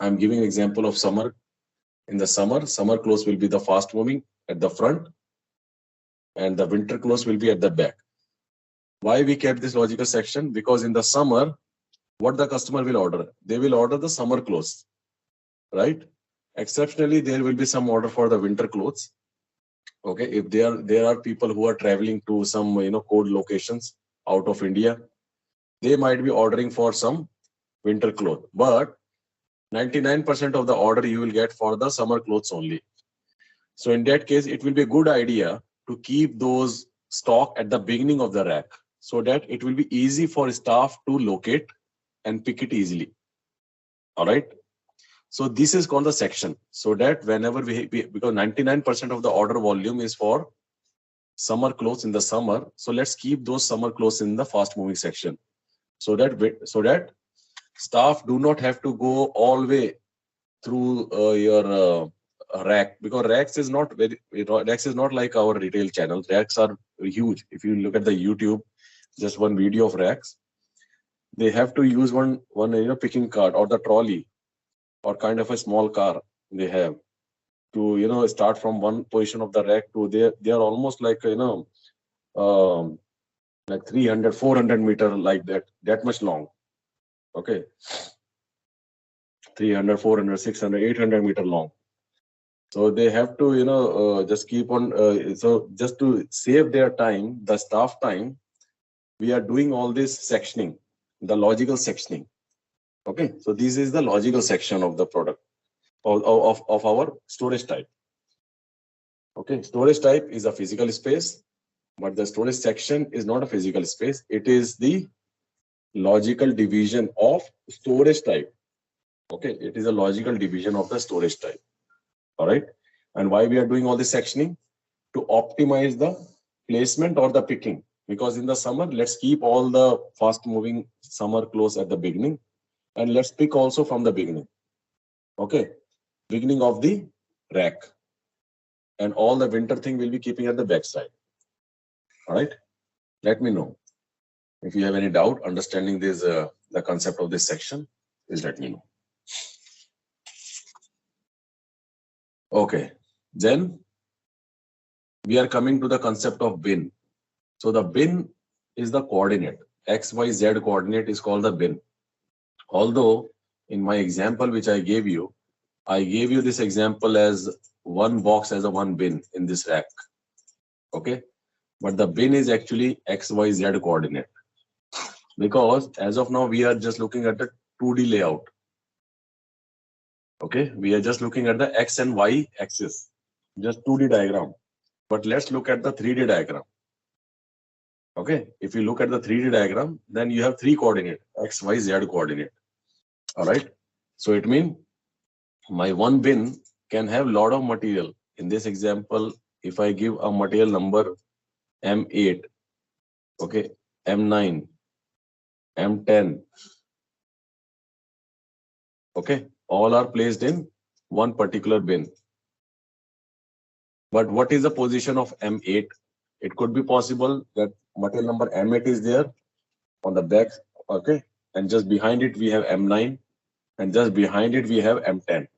F: I'm giving an example of summer. In the summer clothes will be the fast moving at the front, and the winter clothes will be at the back. Why we kept this logical section? Because in the summer, what the customer will order? They will order the summer clothes, right? Exceptionally, there will be some order for the winter clothes. Okay, if there are people who are traveling to some cold locations out of India, they might be ordering for some winter clothes, but 99% of the order you will get for the summer clothes only. So in that case, it will be a good idea to keep those stock at the beginning of the rack so that it will be easy for staff to locate and pick it easily. All right. So this is called the section, so that whenever because 99% of the order volume is for summer clothes in the summer. So let's keep those summer clothes in the fast moving section so that staff do not have to go all the way through your rack, because racks is not like our retail channel. Racks are huge. If you look at the YouTube, just one video of racks, they have to use one picking cart or the trolley or kind of a small car they have to start from one position of the rack to they are almost like like 300 400 meter, like that much long. Okay, 300 400 600 800 meter long. So they have to just keep on so just to save their time, the staff time, we are doing all this sectioning, the logical sectioning. Okay, so this is the logical section of the product of our storage type. Okay, storage type is a physical space, but the storage section is not a physical space. It is the logical division of storage type. Okay, it is a logical division of the storage type. All right. And why we are doing all this sectioning? To optimize the placement or the picking. Because in the summer, let's keep all the fast moving summer clothes at the beginning, and let's pick also from the beginning. Okay, beginning of the rack, and all the winter thing will be keeping at the back side. All right, let me know. If you have any doubt understanding this, the concept of this section, please let me know. Okay, then we are coming to the concept of bin. So the bin is the coordinate. X, Y, Z coordinate is called the bin. Although in my example which I gave you this example as one box as a one bin in this rack. Okay, but the bin is actually X, Y, Z coordinate, because as of now we are just looking at the 2D layout. Okay, we are just looking at the X and Y axis, just 2D diagram. But let's look at the 3D diagram. Okay, if you look at the 3D diagram, then you have three coordinate, X, Y, Z coordinate. All right, so it means my one bin can have lot of material. In this example, if I give a material number M8, okay, M9, M10, okay, all are placed in one particular bin. But what is the position of M8? It could be possible that material number M8 is there on the back, okay, and just behind it we have M9, and just behind it we have M10.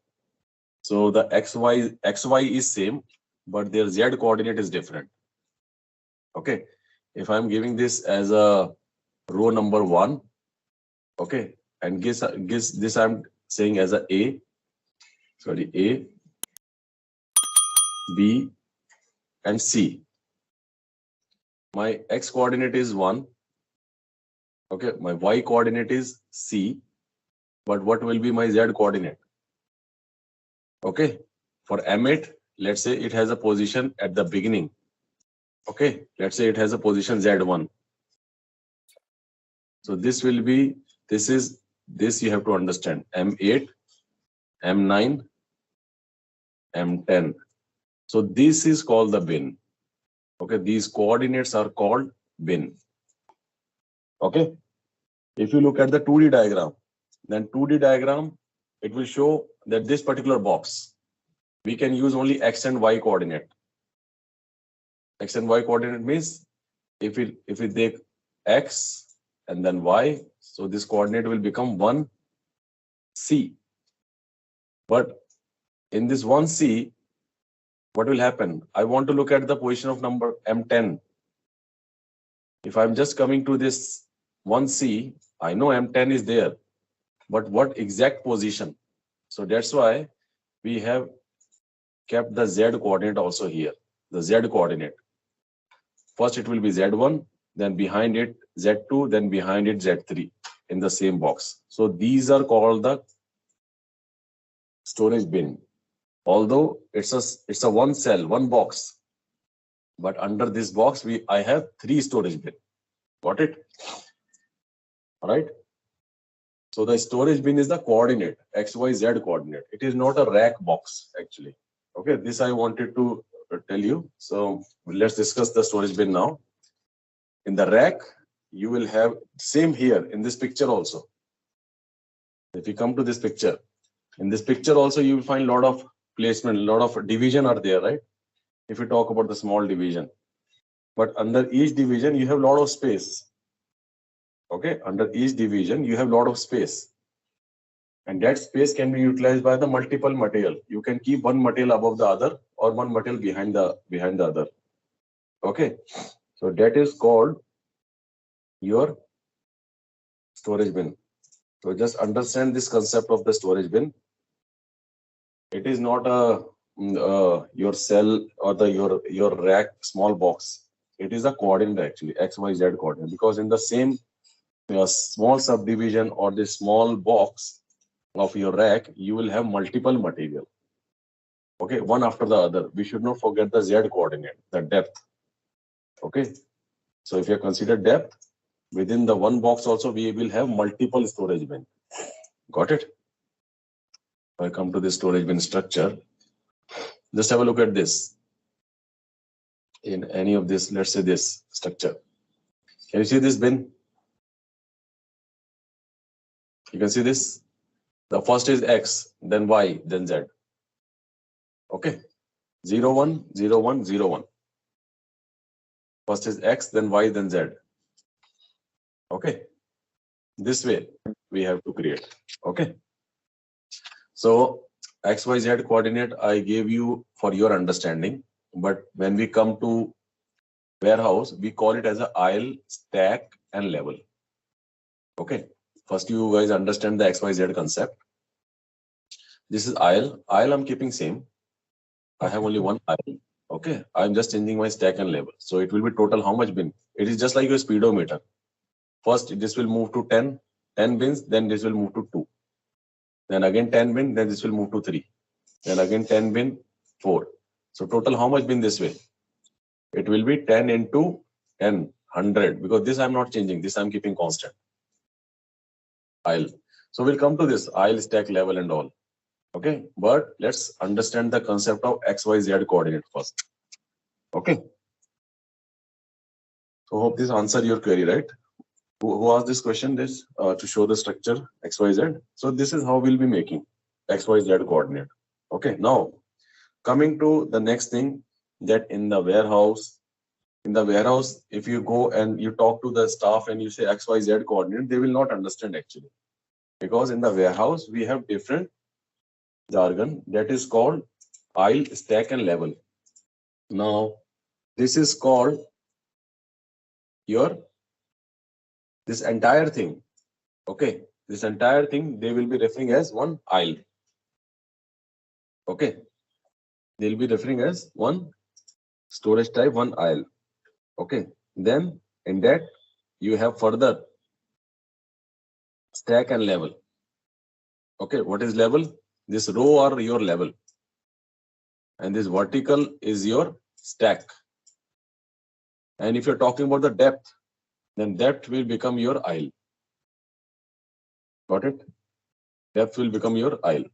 F: So the XY is same, but their Z coordinate is different. Okay, if I'm giving this as a row number 1, okay, and this I'm saying as a A, B, and C. My X coordinate is 1. Okay, my Y coordinate is C, but what will be my Z coordinate? Okay, for M8, let's say it has a position at the beginning. Okay, let's say it has a position Z1. So this will be, this you have to understand, M8, M9, M10. So this is called the bin. Okay, these coordinates are called bin. Okay, if you look at the 2D diagram, then 2D diagram, it will show that this particular box, we can use only X and Y coordinate. X and Y coordinate means if we take X and then Y, so this coordinate will become 1C. But in this 1C, what will happen? I want to look at the position of number M10. If I'm just coming to this 1C, I know M10 is there, but what exact position? So that's why we have kept the Z coordinate also here, the Z coordinate. First it will be Z1, then behind it Z2, then behind it Z3 in the same box. So these are called the storage bin. Although it's a one cell, one box, but under this box I have 3 storage bin. Got it? All right. So the storage bin is the coordinate, XYZ coordinate. It is not a rack box actually. Okay, this I wanted to tell you. So let's discuss the storage bin now. In the rack, you will have same here in this picture also. If you come to this picture, in this picture also you will find a lot of placement, a lot of division are there, right? If you talk about the small division, but under each division you have a lot of space. Okay, under each division you have a lot of space, and that space can be utilized by the multiple material. You can keep one material above the other or one material behind the other. Okay, so that is called your storage bin. So just understand this concept of the storage bin. It is not a your cell or your rack small box. It is a coordinate actually, XYZ coordinate, because in the same small subdivision or the small box of your rack, you will have multiple material. Okay, one after the other. We should not forget the Z coordinate, the depth. Okay, so if you consider depth, within the one box also we will have multiple storage bin. Got it? If I come to this storage bin structure, just have a look at this. In any of this, let's say this structure. Can you see this bin? You can see this. The first is X, then Y, then Z. Okay, 0, 1, 0, 1, 0, 1. First is X, then Y, then Z. Okay. This way we have to create. Okay. So XYZ coordinate I gave you for your understanding. But when we come to warehouse, we call it as a aisle, stack, and level. Okay. First, you guys understand the XYZ concept. This is aisle. Aisle I'm keeping same. I have only one aisle. Okay. I'm just changing my stack and level. So it will be total how much bin? It is just like your speedometer. First, this will move to 10 bins. Then this will move to 2. Then again 10 bin. Then this will move to 3. Then again 10 bin, 4. So total how much bin this way? It will be 10 into 10, 100. Because this I'm not changing. This I'm keeping constant. Aisle. So we'll come to this aisle, stack, level and all. Okay. But let's understand the concept of XYZ coordinate first. Okay. So hope this answer your query, right? Who asked this question? This to show the structure XYZ. So this is how we'll be making XYZ coordinate. Okay. Now coming to the next thing, that in the warehouse, if you go and you talk to the staff and you say XYZ coordinate, they will not understand actually, because in the warehouse we have different jargon that is called aisle, stack, and level. Now this is called this entire thing. Okay, this entire thing they will be referring as one aisle. Okay, they'll be referring as one storage type, one aisle. Okay, then in that you have further stack and level. Okay, what is level? This row are your level, and this vertical is your stack. And if you're talking about the depth, then depth will become your aisle. Got it? Depth will become your aisle.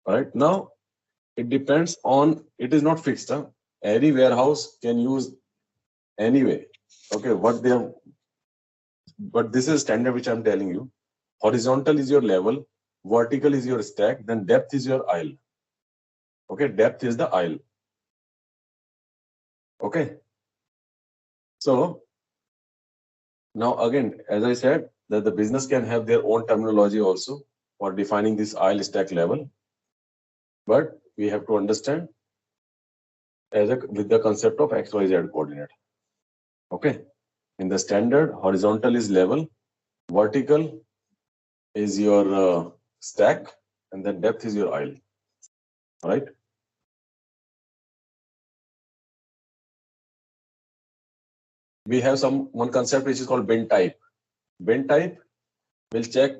F: All right. Now it depends on, it is not fixed. Huh? Any warehouse can use anyway. Okay, what they have, but this is standard which I'm telling you. Horizontal is your level, vertical is your stack, then depth is your aisle. Okay, depth is the aisle. Okay. So now again, as I said, that the business can have their own terminology also for defining this aisle, stack, level. But we have to understand with the concept of XYZ coordinate. Okay. In the standard, horizontal is level, vertical is your stack, and then depth is your aisle. All right. We have one concept which is called bin type. Bin type will check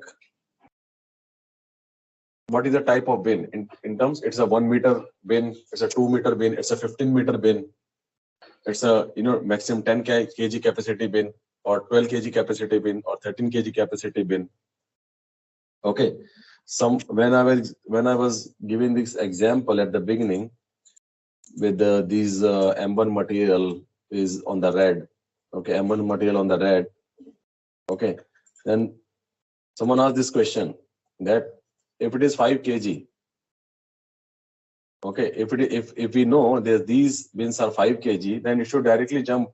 F: what is the type of bin. In terms, it's a 1 meter bin, it's a 2 meter bin, it's a 15 meter bin, it's a maximum 10 kg capacity bin, or 12 kg capacity bin, or 13 kg capacity bin. Okay. When I was giving this example at the beginning with these M1 material is on the red. Okay, M1 material on the red. Okay, then someone asked this question that if it is 5 kg, okay, if we know that these bins are 5 kg, then it should directly jump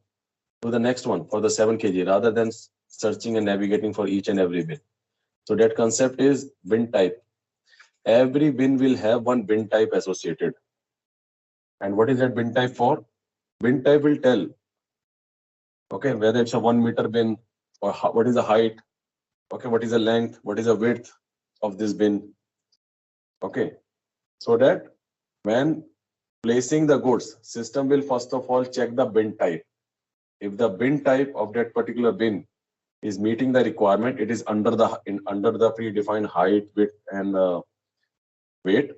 F: to the next one for the 7 kg rather than searching and navigating for each and every bin. So that concept is bin type. Every bin will have one bin type associated. And what is that bin type for? Bin type will tell, okay, whether it's a 1 meter bin, or what is the height, okay, what is the length, what is the width of this bin. Okay, so that when placing the goods, system will first of all check the bin type. If the bin type of that particular bin is meeting the requirement, it is under the predefined height, width, and weight,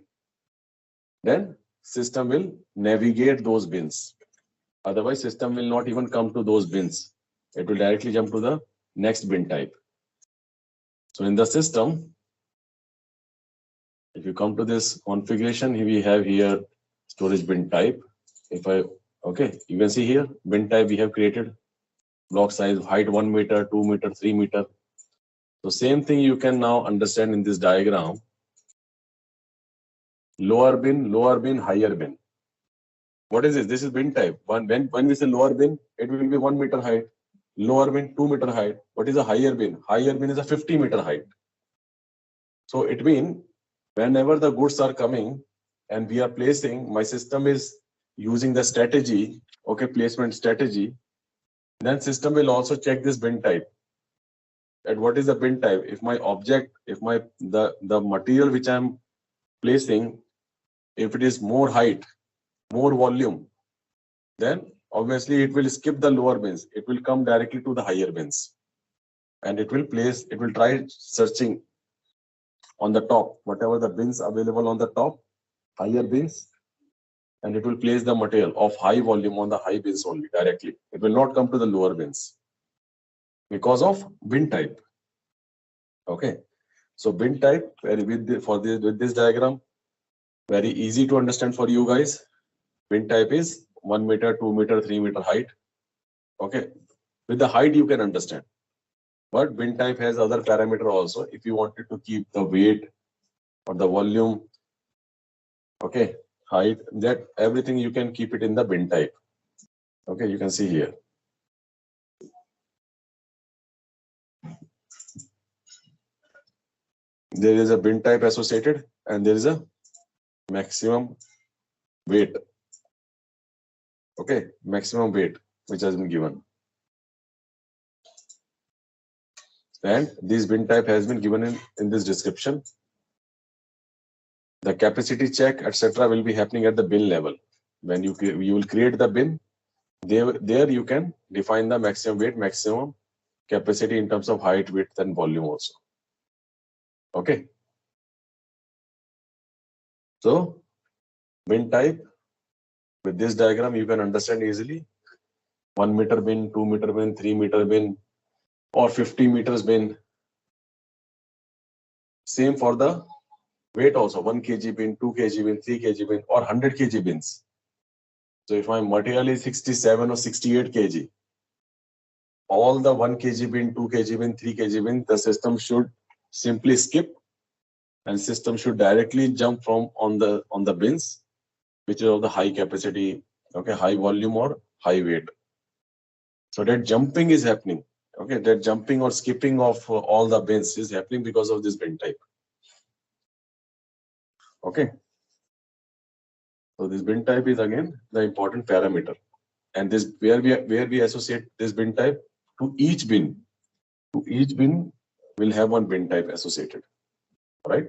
F: then system will navigate those bins. Otherwise, system will not even come to those bins. It will directly jump to the next bin type. So in the system, if you come to this configuration, we have here storage bin type. Okay, you can see here bin type we have created, block size, height 1 meter, 2 meter, 3 meter. So same thing you can now understand in this diagram. Lower bin, higher bin. What is this? This is bin type. When we say lower bin, it will be 1 meter height. lower bin 2 meter height. What is a higher bin? Higher bin is a 50 meter height. So it means whenever the goods are coming and we are placing, my system is using the strategy, okay, placement strategy, then system will also check this bin type. And what is the bin type? If my object, if the material which I'm placing, if it is more height, more volume, then obviously it will skip the lower bins. It will come directly to the higher bins. And it will try searching on the top, whatever the bins available on the top, higher bins, and it will place the material of high volume on the high bins only directly. It will not come to the lower bins because of bin type. Okay, so bin type with this diagram, very easy to understand for you guys. Bin type is 1 meter, 2 meter, 3 meter height. Okay, with the height you can understand. But bin type has other parameter also. If you wanted to keep the weight or the volume, okay, height, that everything you can keep it in the bin type. Okay, you can see here. There is a bin type associated and there is a maximum weight. Okay, maximum weight which has been given. And this bin type has been given in this description. The capacity check, etc., will be happening at the bin level. When you will create the bin, there you can define the maximum weight, maximum capacity in terms of height, width, and volume also. Okay. So bin type with this diagram you can understand easily. 1 meter bin, 2 meter bin, 3 meter bin, or 50 meters bin. Same for the weight also, 1 kg bin, 2 kg bin, 3 kg bin, or 100 kg bins. So if my material is 67 or 68 kg, all the 1 kg bin, 2 kg bin, 3 kg bin, the system should simply skip, and system should directly jump from on the bins which is of the high capacity, okay, high volume or high weight. So that jumping is happening. Okay, that jumping or skipping of all the bins is happening because of this bin type. Okay. So this bin type is again the important parameter, and this where we associate this bin type to each bin. To each bin will have one bin type associated, right?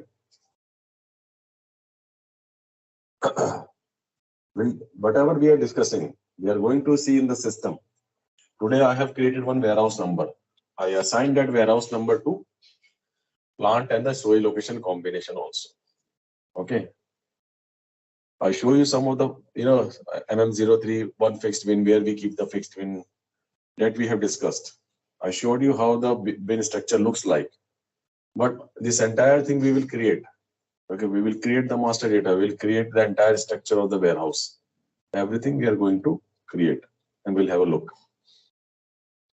F: Whatever we are discussing, we are going to see in the system. Today I have created one warehouse number. I assigned that warehouse number to plant and the SOE location combination also. Okay. I show you some of the, MM03, one fixed bin where we keep the fixed bin that we have discussed. I showed you how the bin structure looks like. But this entire thing we will create. Okay, we will create the master data. We will create the entire structure of the warehouse. Everything we are going to create, and we'll have a look.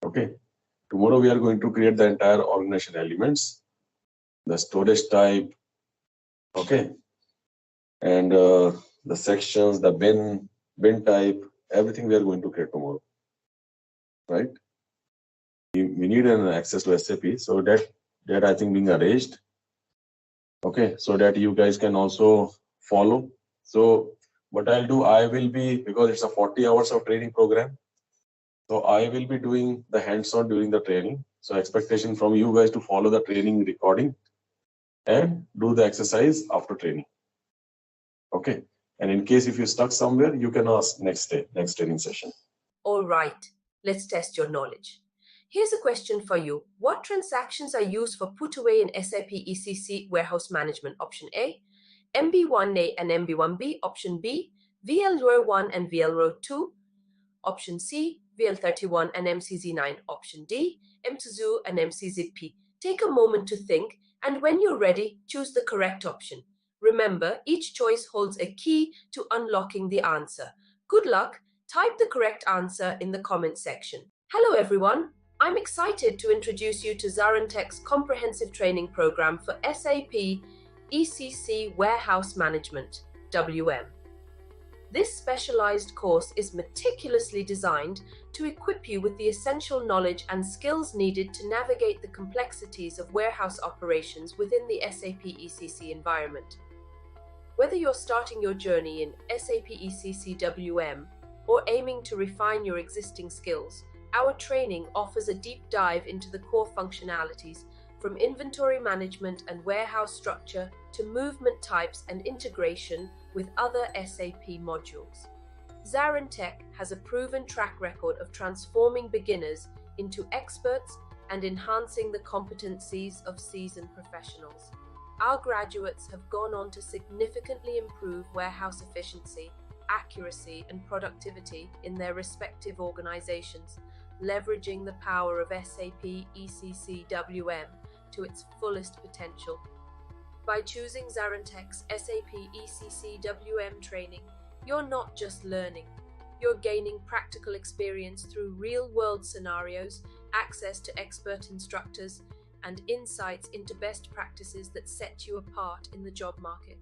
F: Okay. Tomorrow we are going to create the entire organization elements, the storage type, okay, and the sections, the bin type, everything we are going to create tomorrow, right? We need an access to SAP, so that I think being arranged, okay, so that you guys can also follow. So what I'll do, I will be, because it's a 40 hours of training program, so I will be doing the hands-on during the training. So expectation from you guys to follow the training recording and do the exercise after training. Okay. And in case if you're stuck somewhere, you can ask next day, next training session.
A: All right. Let's test your knowledge. Here's a question for you. What transactions are used for Putaway in SAP ECC Warehouse Management? Option A, MB1A and MB1B. Option B, VL01 and VL02. Option C, VL31 and MCZ9. Option D, M2ZU and MCZP. Take a moment to think, and when you're ready, choose the correct option. Remember, each choice holds a key to unlocking the answer. Good luck. Type the correct answer in the comment section. Hello everyone. I'm excited to introduce you to ZaranTech's comprehensive training program for SAP ECC Warehouse Management WM. This specialized course is meticulously designed to equip you with the essential knowledge and skills needed to navigate the complexities of warehouse operations within the SAP ECC environment. Whether you're starting your journey in SAP ECC WM or aiming to refine your existing skills, our training offers a deep dive into the core functionalities from inventory management and warehouse structure to movement types and integration with other SAP modules. ZaranTech has a proven track record of transforming beginners into experts and enhancing the competencies of seasoned professionals. Our graduates have gone on to significantly improve warehouse efficiency, accuracy, and productivity in their respective organizations, leveraging the power of SAP ECC WM to its fullest potential. By choosing ZaranTech's SAP ECC WM training, you're not just learning, you're gaining practical experience through real-world scenarios, access to expert instructors, and insights into best practices that set you apart in the job market.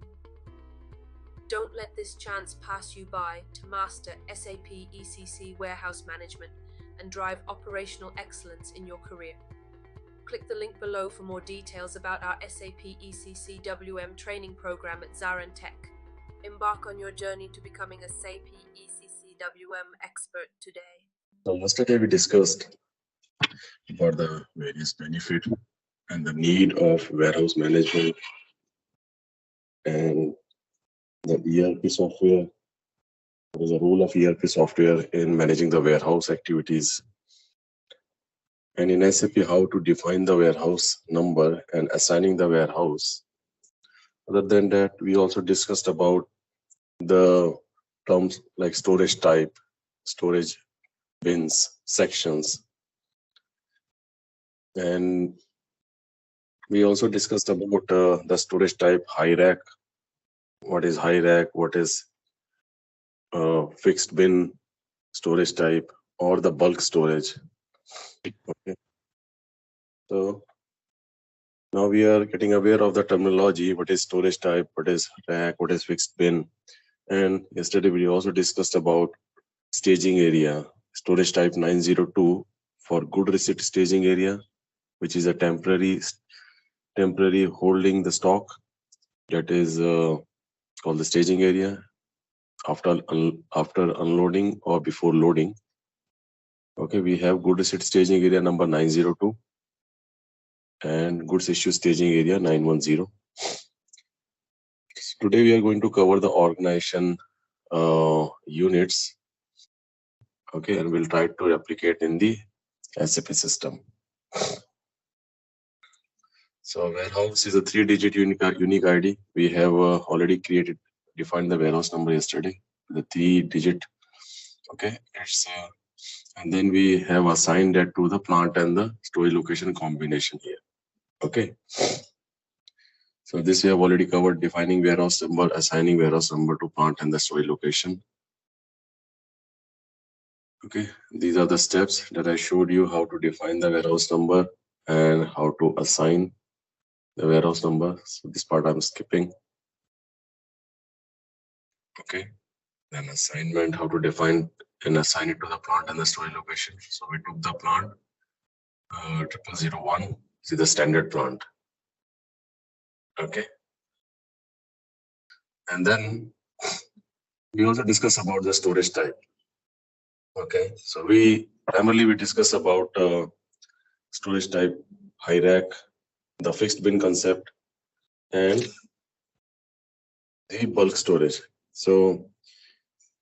A: Don't let this chance pass you by to master SAP ECC Warehouse Management and drive operational excellence in your career. Click the link below for more details about our SAP ECC WM training program at ZaranTech. Embark on your journey to becoming a SAP ECC WM expert today.
F: So yesterday we discussed about the various benefits and the need of warehouse management and the ERP software. What is the role of ERP software in managing the warehouse activities? And in SAP, how to define the warehouse number and assigning the warehouse. Other than that, we also discussed about the terms like storage type, storage bins, sections. And we also discussed about the storage type, high rack. What is high rack? What is fixed bin storage type or the bulk storage? Okay. So now we are getting aware of the terminology. What is storage type? What is rack? What is fixed bin? And yesterday we also discussed about staging area, storage type 902 for good receipt staging area, which is a temporary holding the stock. That is called the staging area after unloading or before loading. Okay, we have good receipt staging area number 902 and goods issue staging area 910. Today we are going to cover the organization units. Okay, and we'll try to replicate in the SAP system. So warehouse is a 3-digit unique ID. We have already defined the warehouse number yesterday, the 3-digit. Okay, it's and then we have assigned that to the plant and the storage location combination here. Okay. So this we have already covered, defining warehouse number, assigning warehouse number to plant and the storage location. Okay, these are the steps that I showed you how to define the warehouse number and how to assign the warehouse number. So this part I'm skipping. Okay, then assignment, how to define and assign it to the plant and the storage location. So we took the plant 0001, this is the standard plant. Okay, and then we also discuss about the storage type. Okay, so we discuss about storage type, high rack, the fixed bin concept, and the bulk storage. So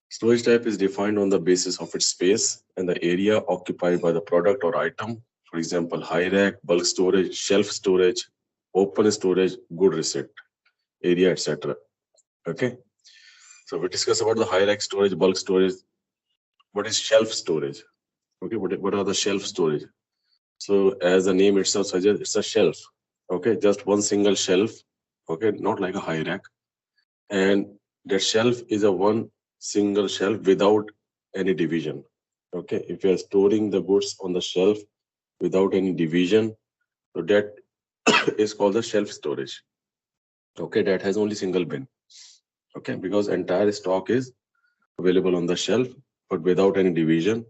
F: storage type is defined on the basis of its space and the area occupied by the product or item. For example, high rack, bulk storage, shelf storage, open storage, good receipt area, etc. Okay, so we discuss about the high rack storage, bulk storage. What is shelf storage? Okay, what are the shelf storage? So as the name itself suggests, it's a shelf. Okay, just one single shelf. Okay, not like a high rack. And that shelf is a one single shelf without any division. Okay, if you are storing the goods on the shelf without any division, so that is called the shelf storage. Okay, that has only single bin. Okay, because entire stock is available on the shelf, but without any division.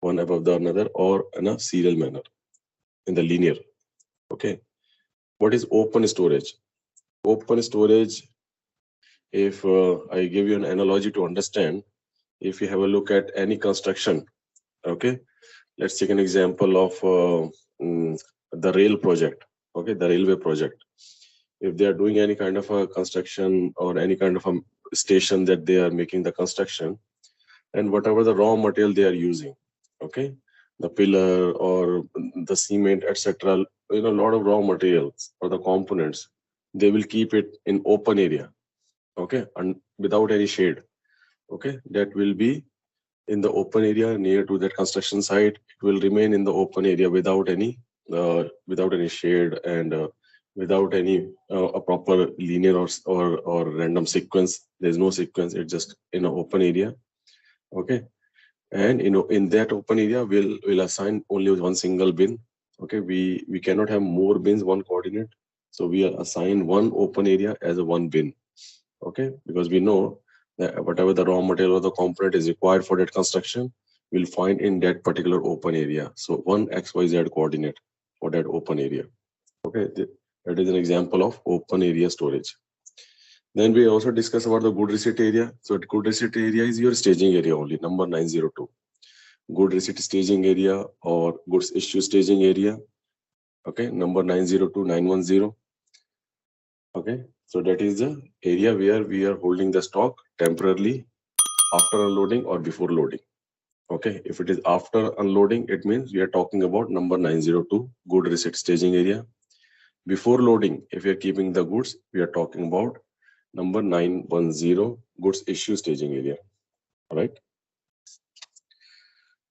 F: one above the another, or in a serial manner, in the linear. Okay. What is open storage? Open storage, if I give you an analogy to understand, if you have a look at any construction, okay, let's take an example of the rail project, okay, the railway project. If they are doing any kind of a construction or any kind of a station that they are making the construction, and whatever the raw material they are using, okay, the pillar or the cement, etc., a lot of raw materials or the components, they will keep it in open area, okay, and without any shade, okay, that will be in the open area near to that construction site. It will remain in the open area without any shade and without any a proper linear or random sequence. There's no sequence. It's just in an open area, okay. And in that open area, we'll assign only one single bin. Okay, we cannot have more bins, one coordinate. So we assign one open area as a one bin. Okay, because we know that whatever the raw material or the component is required for that construction, we'll find in that particular open area. So one XYZ coordinate for that open area. Okay, that is an example of open area storage. Then we also discuss about the good receipt area. So good receipt area is your staging area only, number 902. Good receipt staging area or goods issue staging area. Okay, number 902-910. Okay, so that is the area where we are holding the stock temporarily after unloading or before loading. Okay, if it is after unloading, it means we are talking about number 902, good receipt staging area. Before loading, if we are keeping the goods, we are talking about number 910, goods issue staging area. All right.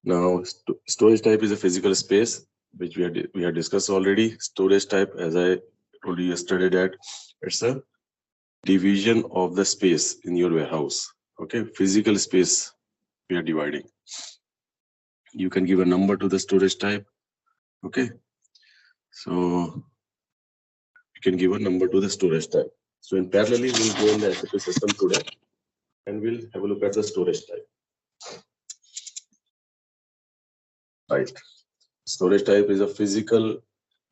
F: Now, storage type is a physical space, which we had discussed already. Storage type, as I told you yesterday, that it's a division of the space in your warehouse. Okay, physical space we are dividing. You can give a number to the storage type. Okay, so you can give a number to the storage type. So in parallel, we'll go in the SAP system today, and we'll have a look at the storage type. Right. Storage type is a physical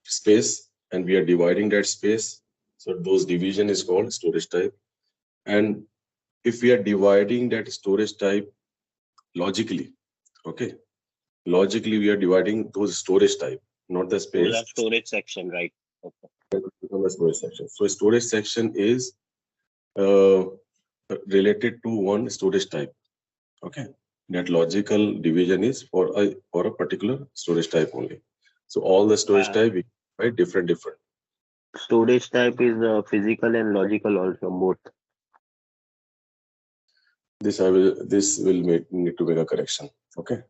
F: space, and we are dividing that space. So those division is called storage type. And if we are dividing that storage type logically, okay, logically we are dividing those storage type, not the space.
H: Those are storage section, right? Okay.
F: The storage section. So storage section is related to one storage type. Okay. That logical division is for a particular storage type only. So all the storage type we divide different.
H: Storage type is physical and logical also, both.
F: This will need to make a correction. Okay.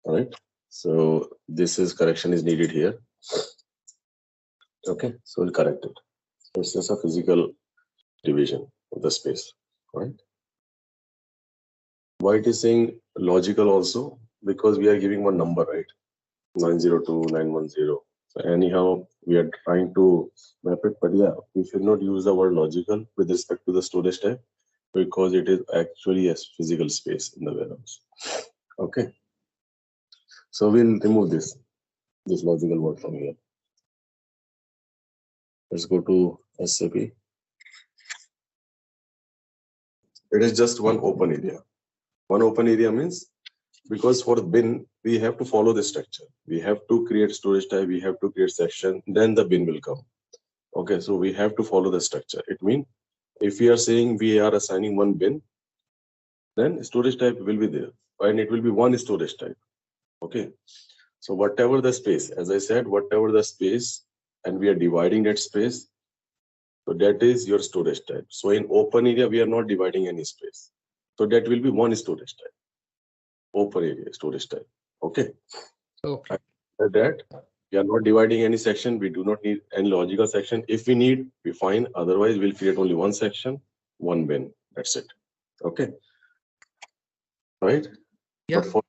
F: All right. So correction is needed here. Okay. So we'll correct it. So it's just a physical division of the space. All right. Why it is saying logical also? Because we are giving one number, right? 902, 910. So anyhow, we are trying to map it, but yeah, we should not use the word logical with respect to the storage type, because it is actually a physical space in the warehouse. Okay. So we'll remove this logical word from here. Let's go to SAP. It is just one open area. One open area means, because for the bin, we have to follow the structure. We have to create storage type, we have to create section, then the bin will come. Okay, so we have to follow the structure. It means if we are saying we are assigning one bin, then storage type will be there, and it will be one storage type. Okay, so whatever the space, as I said, whatever the space, and we are dividing that space, so that is your storage type. So in open area, we are not dividing any space. So that will be one storage type. Open area storage type. Okay.
D: Okay.
F: After that, we are not dividing any section. We do not need any logical section. If we need, we find. Otherwise, we'll create only one section, one bin. That's it. Okay. Right?
D: Yeah.
F: But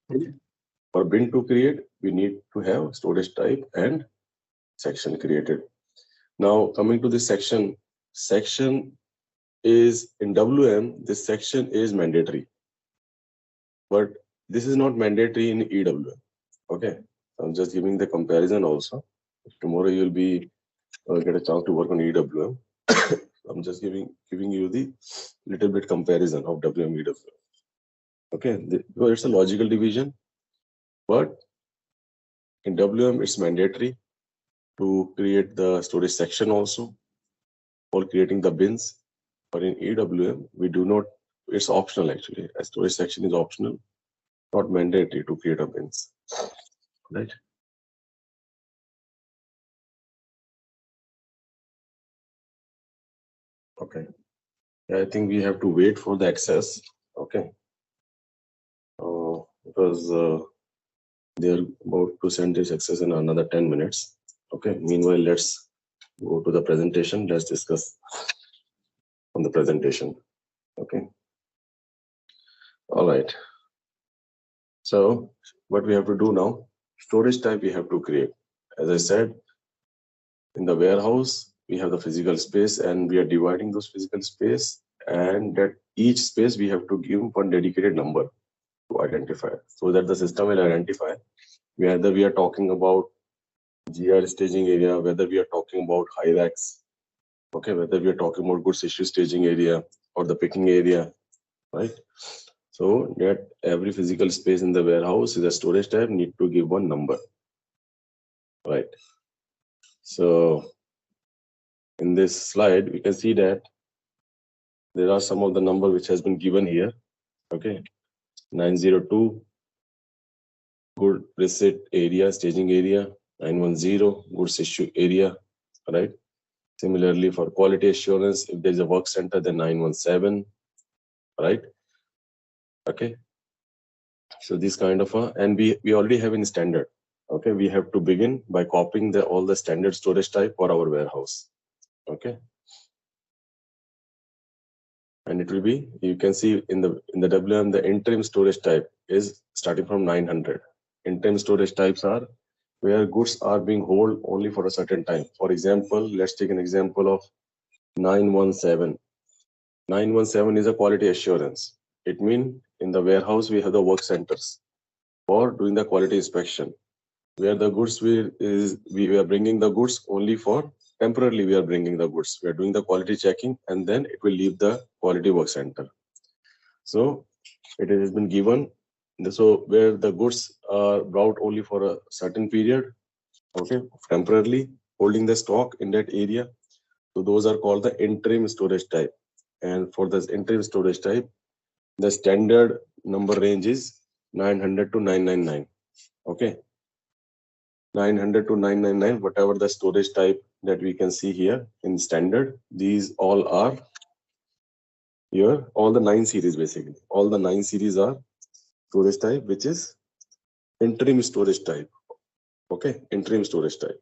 F: for bin to create, we need to have storage type and section created. Now, coming to this section is in WM, this section is mandatory. But this is not mandatory in EWM. Okay, I'm just giving the comparison also. Tomorrow you'll be get a chance to work on EWM. I'm just giving you the little bit comparison of WM EWM. Okay, well, it's a logical division, but in WM it's mandatory to create the storage section also for creating the bins. But in EWM we do not. It's optional actually. A storage section is optional, not mandatory to create a bins. Right. Okay. Yeah, I think we have to wait for the access. Okay. Because they're about to send this access in another 10 minutes. Okay. Meanwhile, let's go to the presentation. Let's discuss on the presentation. Okay. All right. So what we have to do now, storage type we have to create. As I said, in the warehouse, we have the physical space and we are dividing those physical space, and that each space we have to give one dedicated number to identify, so that the system will identify whether we are talking about GR staging area, whether we are talking about high racks, okay, whether we are talking about goods issue staging area or the picking area, right? So that every physical space in the warehouse is a storage type, need to give one number, right? So in this slide, we can see that there are some of the number which has been given here. Okay, 902 good receipt area, staging area, 910 goods issue area, right? Similarly, for quality assurance, if there is a work center, then 917, right? Okay. So this kind of and we already have in standard. Okay, we have to begin by copying all the standard storage type for our warehouse. Okay. And it will be, you can see in the WM, the interim storage type is starting from 900. Interim storage types are where goods are being held only for a certain time. For example, let's take an example of 917. 917 is a quality assurance. It means in the warehouse, we have the work centers for doing the quality inspection, where the goods we are bringing the goods only for temporarily. We are bringing the goods. We are doing the quality checking, and then it will leave the quality work center. So it has been given. So where the goods are brought only for a certain period, okay, temporarily holding the stock in that area. So those are called the interim storage type. And for this interim storage type, the standard number range is 900 to 999. Okay. 900 to 999, whatever the storage type that we can see here in standard, these all are here, all the 9 series basically. All the 9 series are storage type, which is interim storage type. Okay, interim storage type.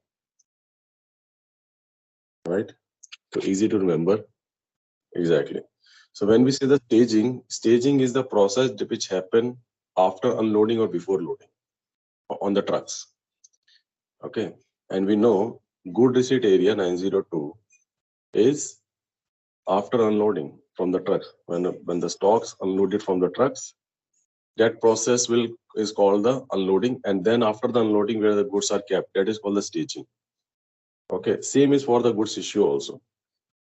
F: Right? So easy to remember. Exactly. So when we say the staging is the process which happen after unloading or before loading on the trucks. Okay, and we know good receipt area 902 is after unloading from the trucks. When the stocks unloaded from the trucks, that process is called the unloading, and then after the unloading where the goods are kept, that is called the staging. Okay, same is for the goods issue also.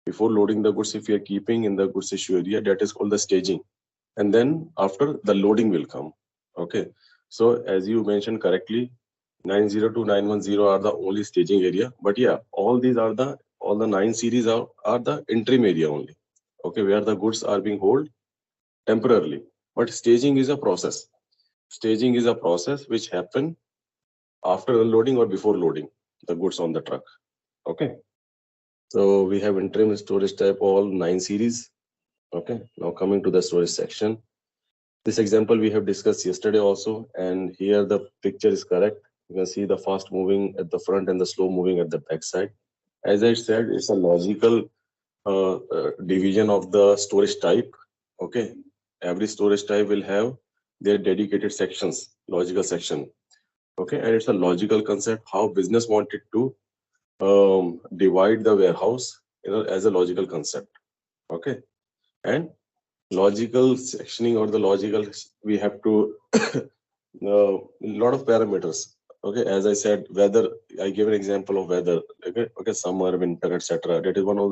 F: Before loading the goods, if you are keeping in the goods issue area, that is called the staging, and then after the loading will come. Okay, so as you mentioned correctly, 902 to 910 are the only staging area, but yeah, all the 9 series are the interim area only. Okay, where the goods are being held temporarily. But staging is a process. Staging is a process which happen after unloading or before loading the goods on the truck. Okay. So we have interim storage type, all 9 series. Okay. Now coming to the storage section. This example we have discussed yesterday also, and here the picture is correct. You can see the fast moving at the front and the slow moving at the back side. As I said, it's a logical division of the storage type. Okay. Every storage type will have their dedicated sections, logical section. Okay, and it's a logical concept how business wanted to divide the warehouse, as a logical concept. Okay, and logical sectioning or the logical, we have to lot of parameters. Okay, as I said, weather. I gave an example of weather. Okay, summer, winter, etc. That is one of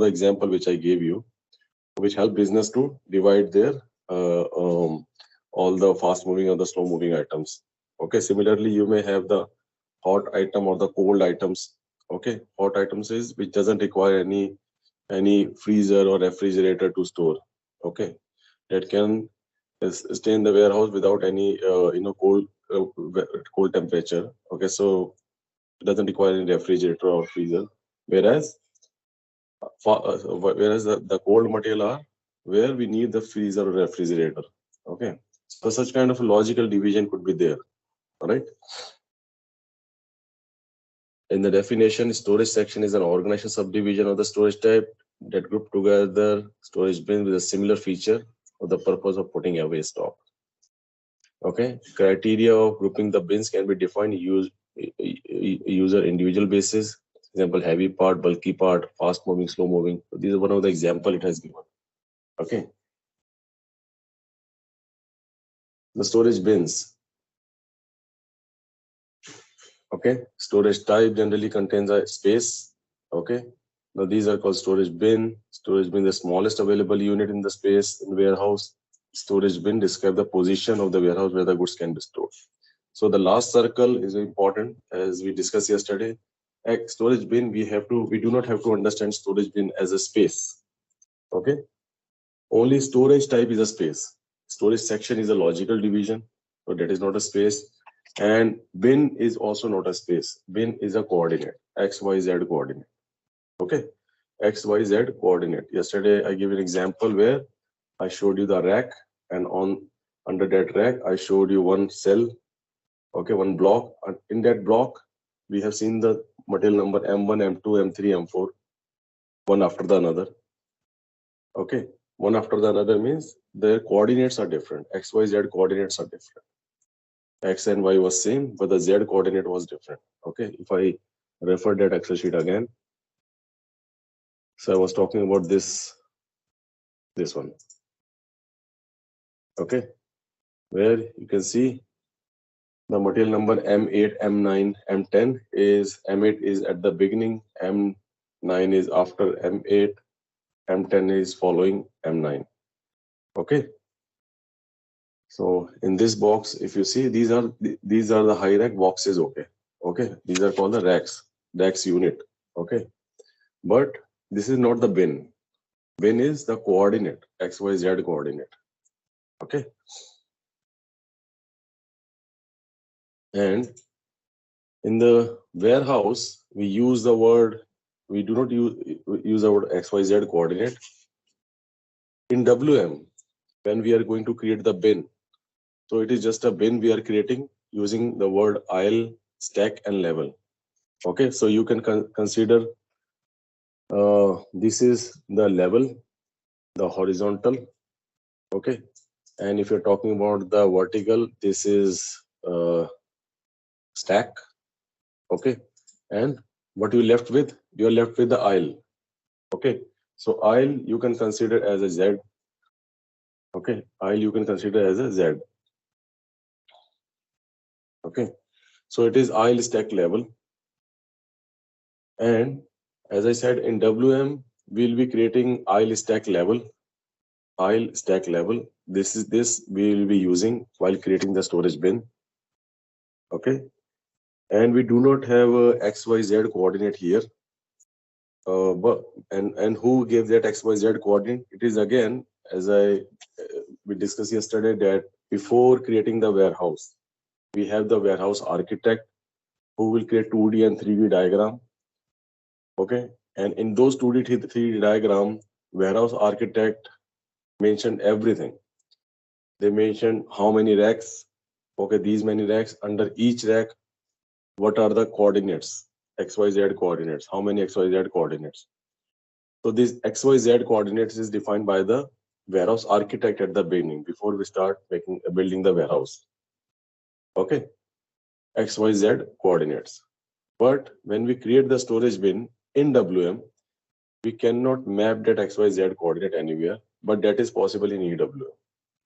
F: the example which I gave you, which help business to divide their all the fast moving or the slow moving items. Okay, similarly, you may have the hot item or the cold items. Okay, hot items is which doesn't require any freezer or refrigerator to store. Okay, that can stay in the warehouse without any cold temperature. Okay, so it doesn't require any refrigerator or freezer. Whereas the cold material are where we need the freezer or refrigerator. Okay, so such kind of a logical division could be there. All right. In the definition, storage section is an organization subdivision of the storage type that group together storage bin with a similar feature for the purpose of putting away stock. Okay, criteria of grouping the bins can be defined user individual basis. Example, heavy part, bulky part, fast moving, slow moving. So these are one of the example it has given. Okay. The storage bins. Okay, storage type generally contains a space. Okay, now these are called storage bin. Storage bin, the smallest available unit in the space in warehouse. Storage bin describe the position of the warehouse where the goods can be stored. So the last circle is important, as we discussed yesterday. At storage bin, we do not have to understand storage bin as a space. Okay, only storage type is a space. Storage section is a logical division, so that is not a space. And bin is also not a space. Bin is a coordinate, x, y, z coordinate. Okay, x, y, z coordinate. Yesterday I gave an example where I showed you the rack, and under that rack I showed you one cell. Okay, one block. And in that block we have seen the material number M1, M2, M3, M4, one after the another. Okay, one after the another means their coordinates are different. X, Y, Z coordinates are different. X and Y was same, but the Z coordinate was different. Okay, if I refer that Excel sheet again. So I was talking about this one. Okay, where you can see the material number M8, M9, M10 is M8 is at the beginning, M9 is after M8, M10 is following M9. Okay. So in this box, if you see, these are the high rack boxes. Okay, okay, these are called the racks unit. Okay, but this is not the bin. Bin is the coordinate, x, y, z coordinate. Okay, and in the warehouse we use the word. We do not use the word x, y, z coordinate. In WM, when we are going to create the bin. So it is just a bin we are creating using the word aisle, stack, and level. Okay, so you can consider this is the level, the horizontal. Okay, and if you're talking about the vertical, this is stack. Okay, and what you left with? You're left with the aisle. Okay, so aisle you can consider as a Z. Okay, aisle you can consider as a Z. Okay, so it is aisle stack level. And as I said, in WM, we'll be creating aisle stack level. Aisle stack level. This we will be using while creating the storage bin. Okay, and we do not have a XYZ coordinate here. But who gave that XYZ coordinate? It is again, as we discussed yesterday, that before creating the warehouse, we have the warehouse architect who will create 2D and 3D diagram. Okay, and in those 2D, 3D diagram, warehouse architect mentioned everything. They mentioned how many racks. Okay, these many racks. Under each rack, what are the coordinates? XYZ coordinates. How many XYZ coordinates? So this XYZ coordinates is defined by the warehouse architect at the beginning before we start building the warehouse. Okay, XYZ coordinates. But when we create the storage bin in WM, we cannot map that XYZ coordinate anywhere, but that is possible in EWM.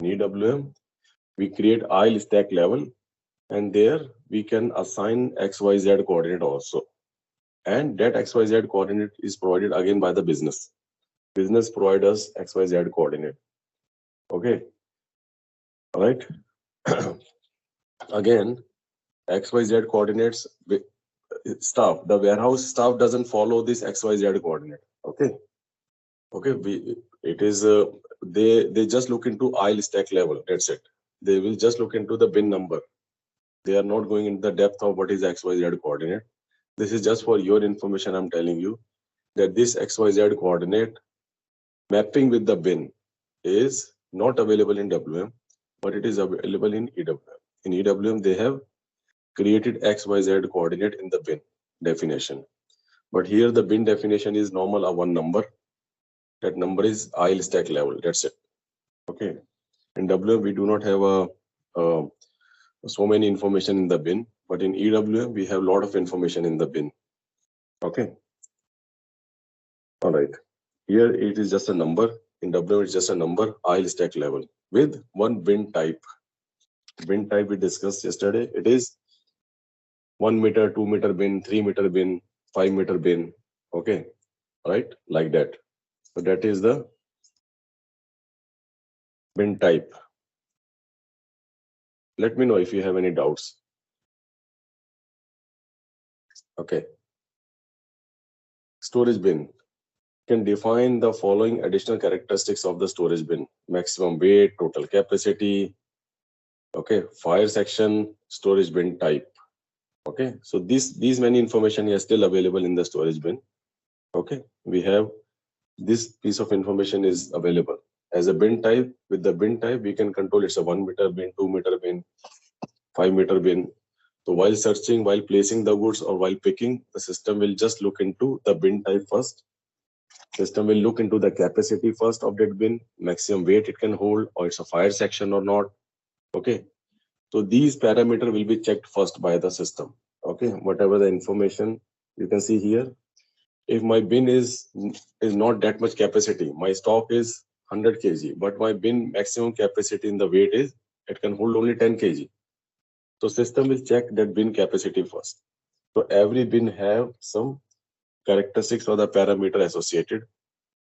F: In EWM, we create aisle stack level, and there we can assign XYZ coordinate also. And that XYZ coordinate is provided again by the business. Business provides us XYZ coordinate. Okay. All right. Again, XYZ coordinates staff. The warehouse staff doesn't follow this XYZ coordinate. Okay. Okay. They just look into aisle stack level. That's it. They will just look into the bin number. They are not going into the depth of what is XYZ coordinate. This is just for your information. I'm telling you that this XYZ coordinate mapping with the bin is not available in WM, but it is available in EWM. In EWM, they have created XYZ coordinate in the bin definition. But here the bin definition is normal of one number. That number is aisle stack level. That's it. Okay. In WM, we do not have so many information in the bin, but in EWM, we have a lot of information in the bin. Okay. All right. Here it is just a number. In WM, it's just a number, aisle stack level with one bin type. Bin type we discussed yesterday. It is 1 meter, 2 meter bin, 3 meter bin, 5 meter bin. Okay. Right. Like that. So that is the bin type. Let me know if you have any doubts. Okay. Storage bin. Can define the following additional characteristics of the storage bin: maximum weight, total capacity. Okay. Fire section, storage bin type. Okay. So these many information is still available in the storage bin. Okay. We have this piece of information is available as a bin type. With the bin type, we can control it's a 1 meter bin, 2 meter bin, 5 meter bin. So while searching, while placing the goods or while picking, the system will just look into the bin type first. System will look into the capacity first of that bin, maximum weight it can hold, or it's a fire section or not. Okay. So these parameters will be checked first by the system. Okay. Whatever the information you can see here. If my bin is not that much capacity, my stock is 100 kg, but my bin maximum capacity in the weight is, it can hold only 10 kg. So system will check that bin capacity first. So every bin have some characteristics or the parameter associated.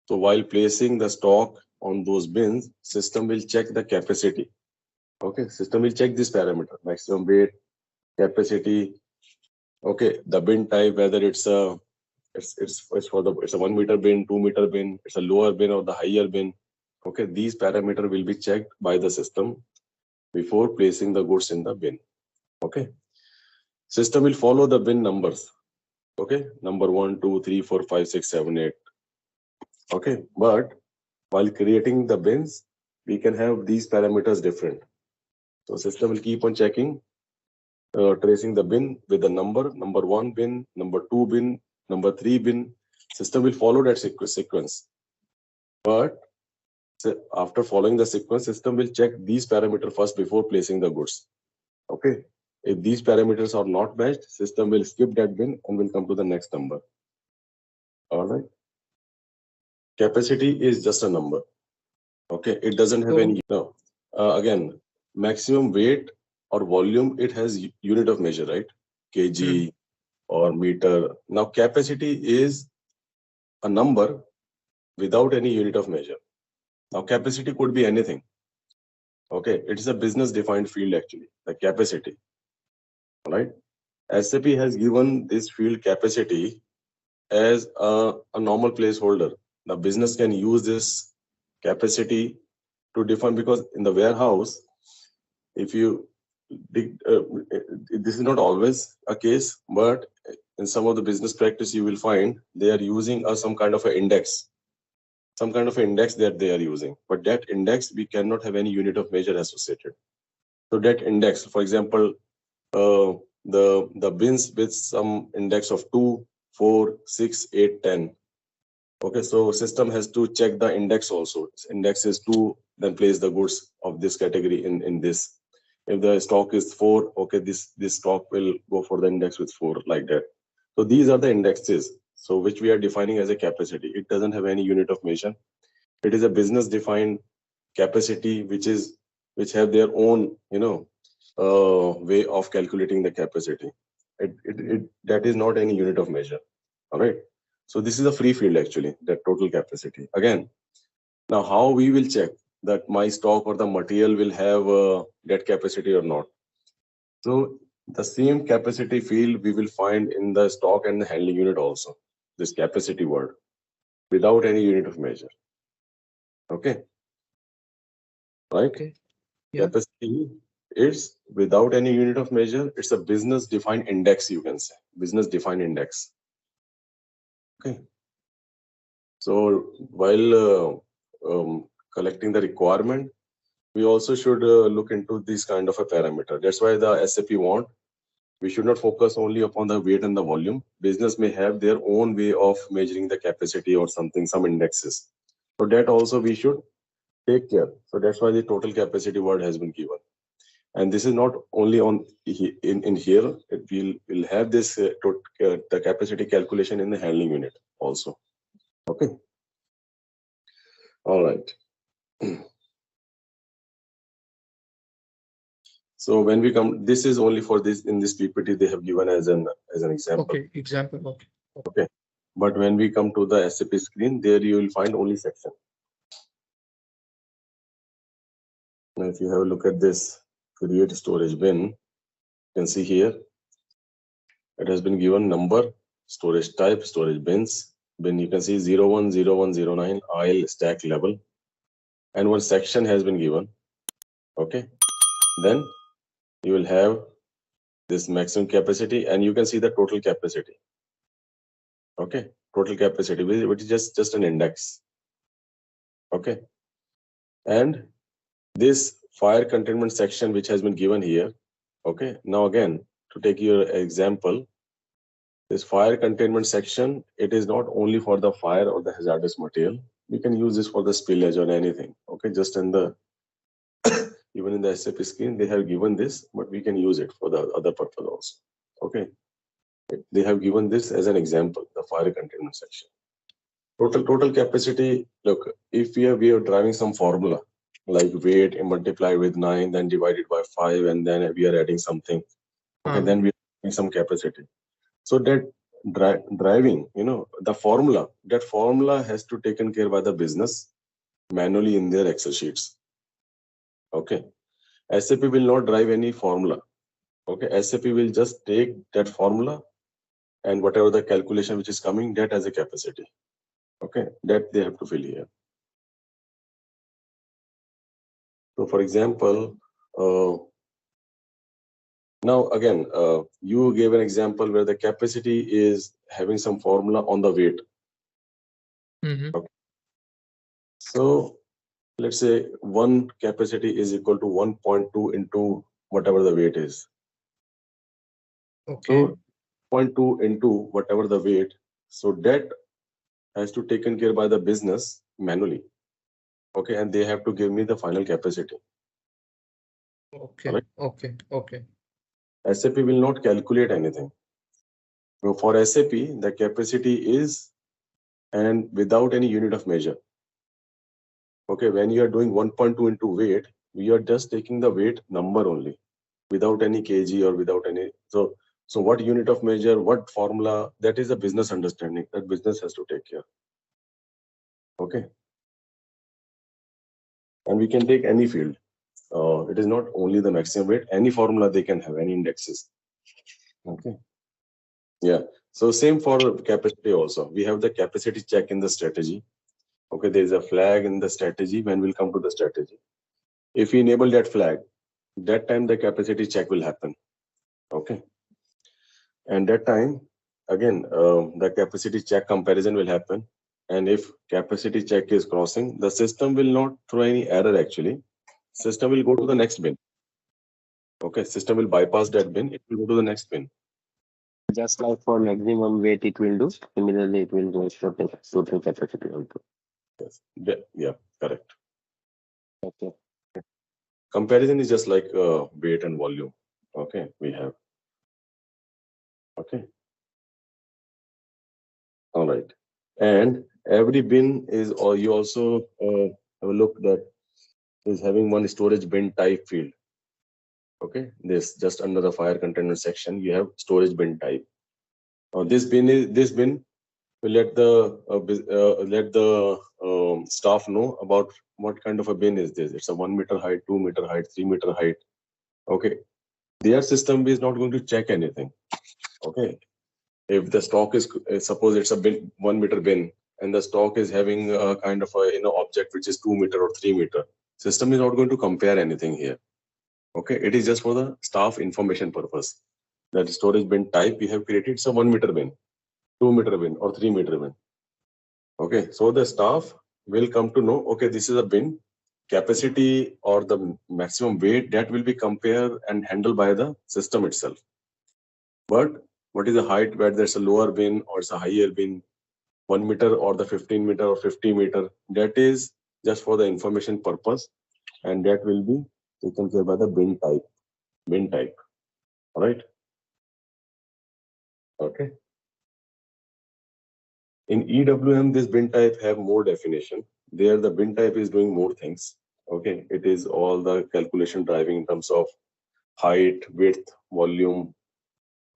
F: So while placing the stock on those bins, system will check the capacity. Okay, system will check this parameter: maximum weight, capacity. Okay, the bin type, whether it's a 1 meter bin, 2 meter bin, it's a lower bin or the higher bin. Okay, these parameters will be checked by the system before placing the goods in the bin. Okay, system will follow the bin numbers. Okay, number 1, 2, 3, 4, 5, 6, 7, 8. Okay, but while creating the bins, we can have these parameters different. So system will keep on checking, tracing the bin with the number 1 bin, number 2 bin, number 3 bin. System will follow that sequence. But after following the sequence, system will check these parameters first before placing the goods. Okay. If these parameters are not matched, system will skip that bin and will come to the next number. All right. Capacity is just a number. Okay. It doesn't have any. No. Again, maximum weight or volume, it has unit of measure, right? kg or meter. Now capacity is a number without any unit of measure. Now capacity could be anything. Okay. It is a business defined field actually, the capacity. All right. SAP has given this field capacity as a normal placeholder. The business can use this capacity to define, because in the warehouse, if you this is not always a case, but in some of the business practice, you will find they are using some kind of an index, that they are using. But that index, we cannot have any unit of measure associated. So that index, for example, the bins with some index of 2, 4, 6, 8, 10. Okay, so system has to check the index also. Index is 2, then place the goods of this category in this. If the stock is 4, okay, this stock will go for the index with 4, like that. So these are the indexes, so which we are defining as a capacity. It doesn't have any unit of measure. It is a business defined capacity which is which have their own, way of calculating the capacity. That is not any unit of measure. All right. So this is a free field actually, that total capacity. Again, now how we will check that my stock or the material will have that capacity or not? So the same capacity field we will find in the stock and the handling unit also, this capacity word, without any unit of measure. Okay. Right?
D: Okay. Yeah.
F: Capacity is without any unit of measure. It's a business defined index, you can say. Business defined index. Okay. So while collecting the requirement, we also should look into this kind of a parameter. That's why the SAP want, we should not focus only upon the weight and the volume. Business may have their own way of measuring the capacity or something, some indexes. So that also we should take care. So that's why the total capacity word has been given. And this is not only on in here, it will have this the capacity calculation in the handling unit also. Okay. All right. So when we come, this is only for this, in this PPT they have given as an example.
D: Okay, example. Okay.
F: Okay. But when we come to the SAP screen, there you will find only section. Now if you have a look at this create storage bin, you can see here it has been given number, storage type, storage bins. Bin you can see 01, 01, 09, aisle stack level, and one section has been given. Okay. Then you will have this maximum capacity, and you can see the total capacity. Okay, total capacity, which is just an index. Okay, and this fire containment section which has been given here. Okay, now again, to take your example, this fire containment section, it is not only for the fire or the hazardous material. We can use this for the spillage or anything. Okay, just in the even in the SAP screen they have given this, but we can use it for the other purpose also. Okay, they have given this as an example, the fire containment section. Total capacity. Look, if we are driving some formula like weight multiplied with 9, then divided by 5, and then we are adding something. Okay, then we are adding some capacity. So that driving, the formula, that formula has to taken care by the business manually in their Excel sheets. Okay, SAP will not drive any formula. Okay, SAP will just take that formula and whatever the calculation which is coming, that as a capacity. Okay, that they have to fill here. So for example, now again, you gave an example where the capacity is having some formula on the weight. Okay. So let's say one capacity is equal to 1.2 into whatever the weight is.
D: Okay.
F: So 0.2 into whatever the weight. So that has to taken care by the business manually. Okay, and they have to give me the final capacity.
D: Okay.
F: Right?
D: Okay. Okay.
F: SAP will not calculate anything. So for SAP, the capacity is and without any unit of measure. Okay, when you are doing 1.2 into weight, we are just taking the weight number only, without any kg or without any. So what unit of measure, what formula, that is a business understanding that business has to take care. Okay, and we can take any field. It is not only the maximum weight. Any formula they can have, any indexes. Okay. Yeah. So same for capacity also. We have the capacity check in the strategy. Okay, there is a flag in the strategy when we'll come to the strategy. If we enable that flag, that time the capacity check will happen. Okay. And that time, again, the capacity check comparison will happen. And if capacity check is crossing, the system will not throw any error actually. System will go to the next bin. Okay, system will bypass that bin. It will go to the next bin.
H: Just like for maximum weight, it will do. Similarly, it will go for the total capacity also.
F: Yes. Yeah, correct.
H: Okay.
F: Comparison is just like weight and volume. Okay, we have. Okay. All right. And every bin is, or you also have a look that is having one storage bin type field. Okay, this just under the fire container section, you have storage bin type. This bin will let the staff know about what kind of a bin is this. It's a 1 meter height, 2 meter height, 3 meter height. Okay, their system is not going to check anything. Okay, if the stock is suppose it's a bin 1 meter bin and the stock is having a kind of a object which is 2 meter or 3 meter, system is not going to compare anything here. Okay, it is just for the staff information purpose. That storage bin type we have created, it's a 1 meter bin, 2 meter bin or 3 meter bin. Okay, so the staff will come to know, okay, this is a bin, capacity or the maximum weight that will be compared and handled by the system itself. But what is the height where there's a lower bin or it's a higher bin, 1 meter or the 15 meter or 50 meter, that is just for the information purpose, and that will be taken care by the bin type. All right. Okay. In EWM, this bin type have more definition. There, the bin type is doing more things. Okay, it is all the calculation driving in terms of height, width, volume.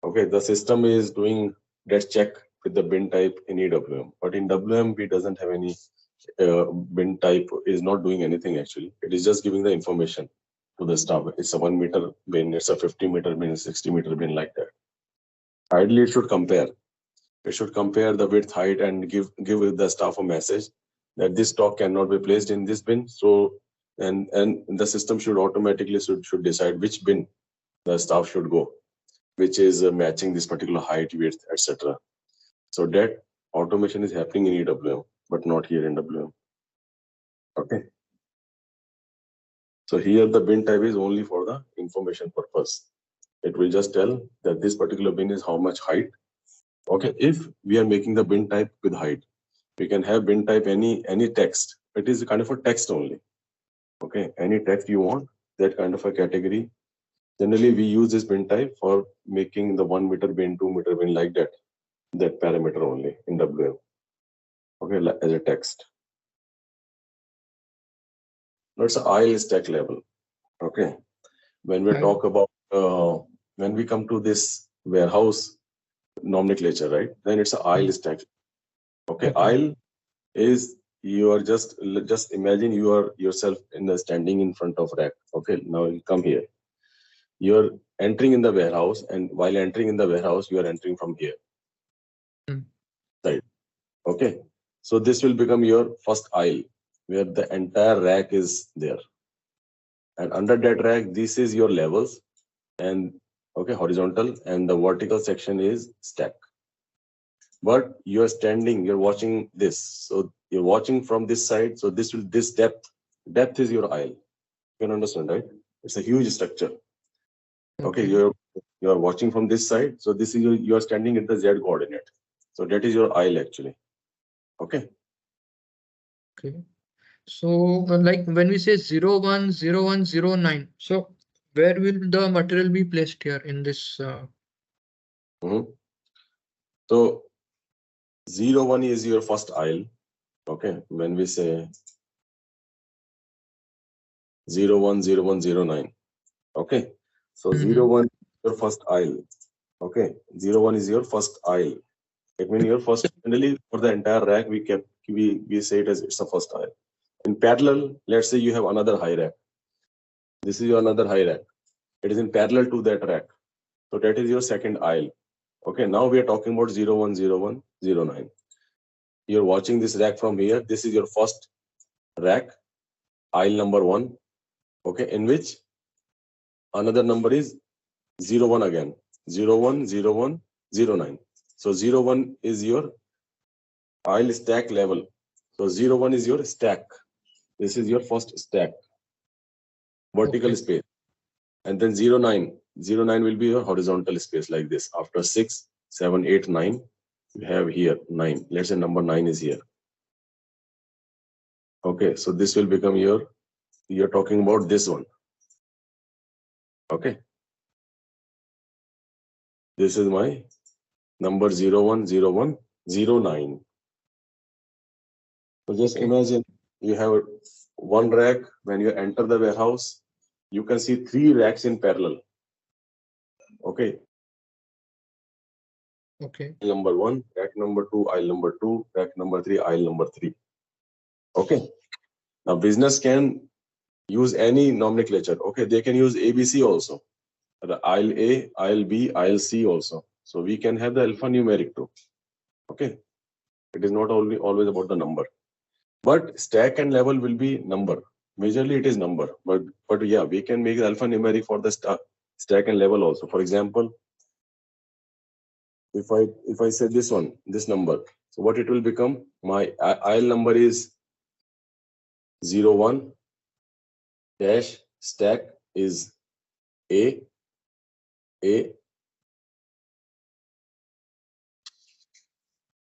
F: Okay, the system is doing that check with the bin type in EWM, but in WM we doesn't have any bin type is not doing anything actually. It is just giving the information to the staff. It's a 1 meter bin, it's a 50 meter bin, 60 meter bin, like that. Ideally, it should compare. It should compare the width, height, and give the staff a message that this stock cannot be placed in this bin. So, and the system should automatically should decide which bin the staff should go, which is matching this particular height, width, etc. So that automation is happening in EWM, but not here in WM. Okay. So here the bin type is only for the information purpose. It will just tell that this particular bin is how much height. Okay, if we are making the bin type with height, we can have bin type any text. It is kind of a text only. Okay, any text you want, that kind of a category. Generally, we use this bin type for making the 1 meter bin, 2 meter bin, like that parameter only in WM. Okay, as a text. Now it's an aisle stack level. Okay, when we talk about when we come to this warehouse nomenclature, right? Then it's an aisle stack. Okay, aisle is you are just imagine you are yourself standing in front of rack. Okay, now you come here. You're entering in the warehouse, and while entering in the warehouse, you are entering from here. Right. Okay, so this will become your first aisle where the entire rack is there, and under that rack, this is your levels, and okay, horizontal, and the vertical section is stack. But you're standing, you're watching this. So you're watching from this side. So this depth is your aisle. You can understand, right? It's a huge structure. Okay, you're watching from this side. So this is you're standing at the Z coordinate. So that is your aisle actually. Okay.
D: Okay. So like when we say 0, 1, 0, 1, 0, 9, so where will the material be placed here in this?
F: So 0, 1 is your first aisle. Okay, when we say 0, 1, 0, 1, 0, 9. Okay, so 0, 1 is your first aisle. Okay, 0, 1 is your first aisle. It means your first, generally for the entire rack, we say it as it's the first aisle. In parallel, let's say you have another high rack. This is your another high rack. It is in parallel to that rack. So that is your second aisle. Okay, now we are talking about 0, 1, 0, 1, 0, 9. You're watching this rack from here. This is your first rack, aisle number 1. Okay, in which another number is 0, 1 again. 0, 1, 0, 1, 0, 9. So 0, 1 is your aisle stack level. So 0, 1 is your stack. This is your first stack, vertical space. And then 0, 9. 0, 9 will be your horizontal space like this. After 6, 7, 8, 9, you have here 9. Let's say number 9 is here. Okay, so this will become you're talking about this one. Okay. This is my number 0, 1, 0, 1, 0, 9. So just imagine you have one rack. When you enter the warehouse, you can see 3 racks in parallel. Okay.
D: Okay.
F: Number 1, rack number 2, aisle number 2, rack number 3, aisle number 3. Okay. Now business can use any nomenclature. Okay, they can use ABC also. The aisle A, aisle B, aisle C also. So we can have the alphanumeric too. Okay. It is not only always about the number. But stack and level will be number. Majorly it is number. But yeah, we can make the alphanumeric for the stack and level also. For example, if I say this one, this number, so what it will become? My aisle number is 01 dash stack is A.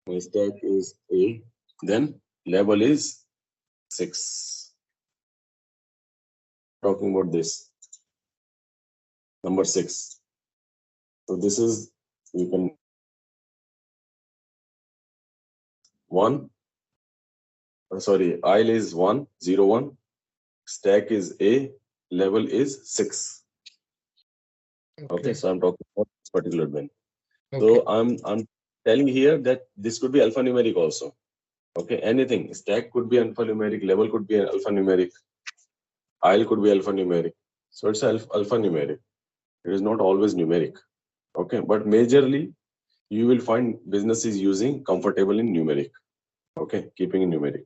F: My stack is A. Then level is 6. Talking about this number 6. So this is, you can 1. Sorry, aisle is 1, 01. Stack is A. Level is 6. Okay, so I'm talking about this particular bin.
D: Okay.
F: So I'm telling here that this could be alphanumeric also. Okay, anything. Stack could be alphanumeric, level could be alphanumeric, aisle could be alphanumeric. So it's alphanumeric. It is not always numeric. Okay, but majorly you will find businesses using comfortable in numeric. Okay, keeping in numeric.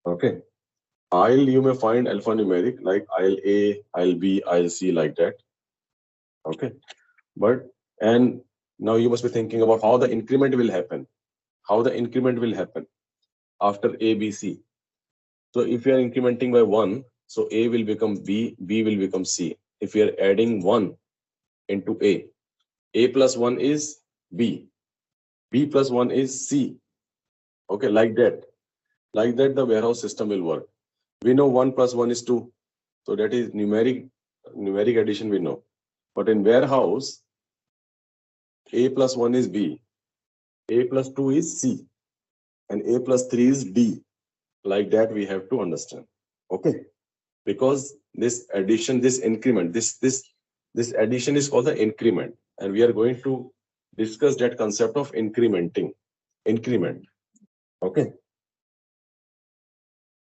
F: Okay. Aisle you may find alphanumeric like aisle A, aisle B, aisle C, like that. Okay. But and now you must be thinking about how the increment will happen. How the increment will happen after A, B, C. So if you are incrementing by 1, so A will become B, B will become C. If you are adding 1 into A plus 1 is B, B plus 1 is C. Okay, like that. Like that the warehouse system will work. We know 1 plus 1 is 2. So that is numeric addition we know. But in warehouse, A plus 1 is B, A plus 2 is C, and A plus 3 is D. Like that we have to understand. Okay. Because this addition, this increment, this addition is called the increment. And we are going to discuss that concept of increment. Okay.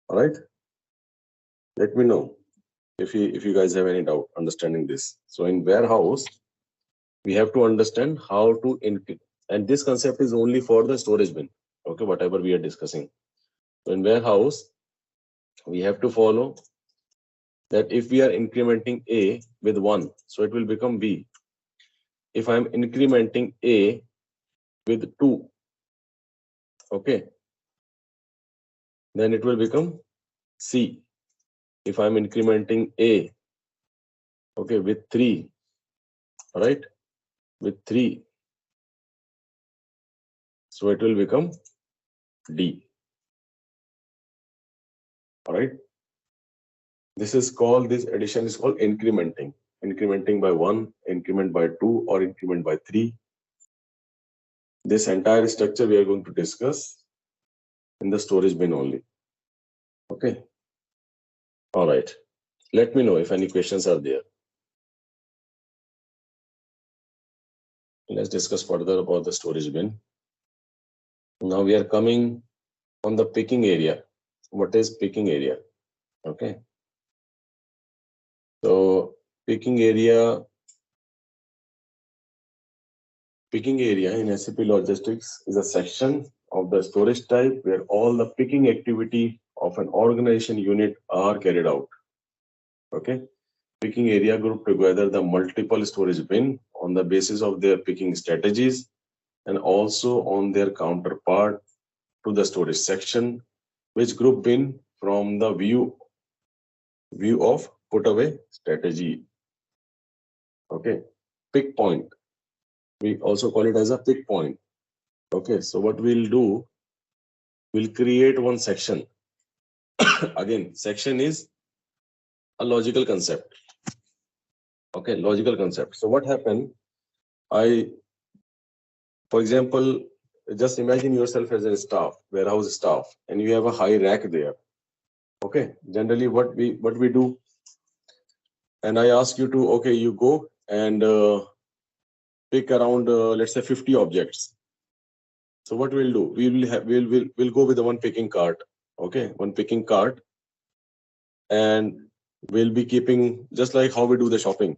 F: All right. Let me know if you guys have any doubt understanding this. So in warehouse, we have to understand how to increment. And this concept is only for the storage bin. Okay, whatever we are discussing. So in warehouse, we have to follow that if we are incrementing A with 1, so it will become B. If I am incrementing A with 2, okay, then it will become C. If I am incrementing A, okay, with 3, right, with 3, so it will become D. All right. This addition is called incrementing. Incrementing by 1, increment by 2, or increment by 3. This entire structure we are going to discuss in the storage bin only. Okay. All right. Let me know if any questions are there. Let's discuss further about the storage bin. Now we are coming on the picking area. What is picking area? Okay. So picking area in SAP Logistics is a section of the storage type where all the picking activity of an organization unit are carried out. Okay. Picking area group together the multiple storage bin on the basis of their picking strategies and also on their counterpart to the storage section, which group bin from the view of Putaway Strategy. Okay. Pick point. We also call it as a pick point. Okay. So what we'll do, we'll create one section. Again, section is a logical concept. Okay, logical concept. So what happened? For example, just imagine yourself as a staff, warehouse staff, and you have a high rack there. Okay, generally what we do, and I ask you to, okay, you go and pick around let's say 50 objects. So what we'll do, we'll go with the one picking cart. Okay, one picking cart, and we'll be keeping just like how we do the shopping.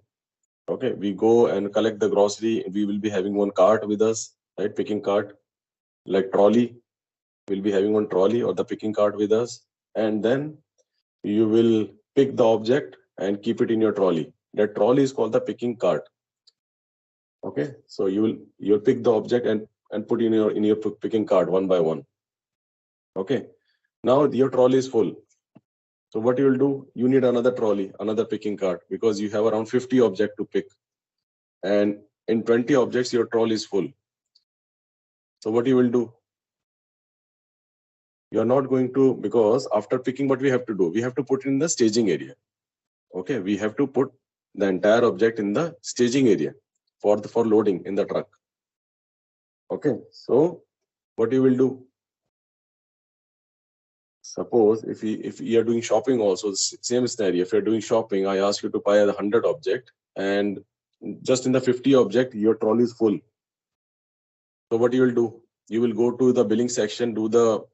F: Okay, we go and collect the grocery. We will be having one cart with us, right? Picking cart, like trolley. We'll be having one trolley or the picking cart with us, and then you will pick the object and keep it in your trolley. That trolley is called the picking cart. Okay, so you'll pick the object and put in your picking cart one by one. Okay, now your trolley is full. So what you will do, you need another trolley, another picking cart, because you have around 50 objects to pick, and in 20 objects your trolley is full. So what you will do, you are not going to, because after picking, what we have to do, we have to put it in the staging area. Okay, we have to put the entire object in the staging area for loading in the truck. Okay, so what you will do, suppose if you are doing shopping also, same scenario. If you're doing shopping, I ask you to buy 100 object, and just in the 50 object, your trolley is full. So what you will do, you will go to the billing section, do the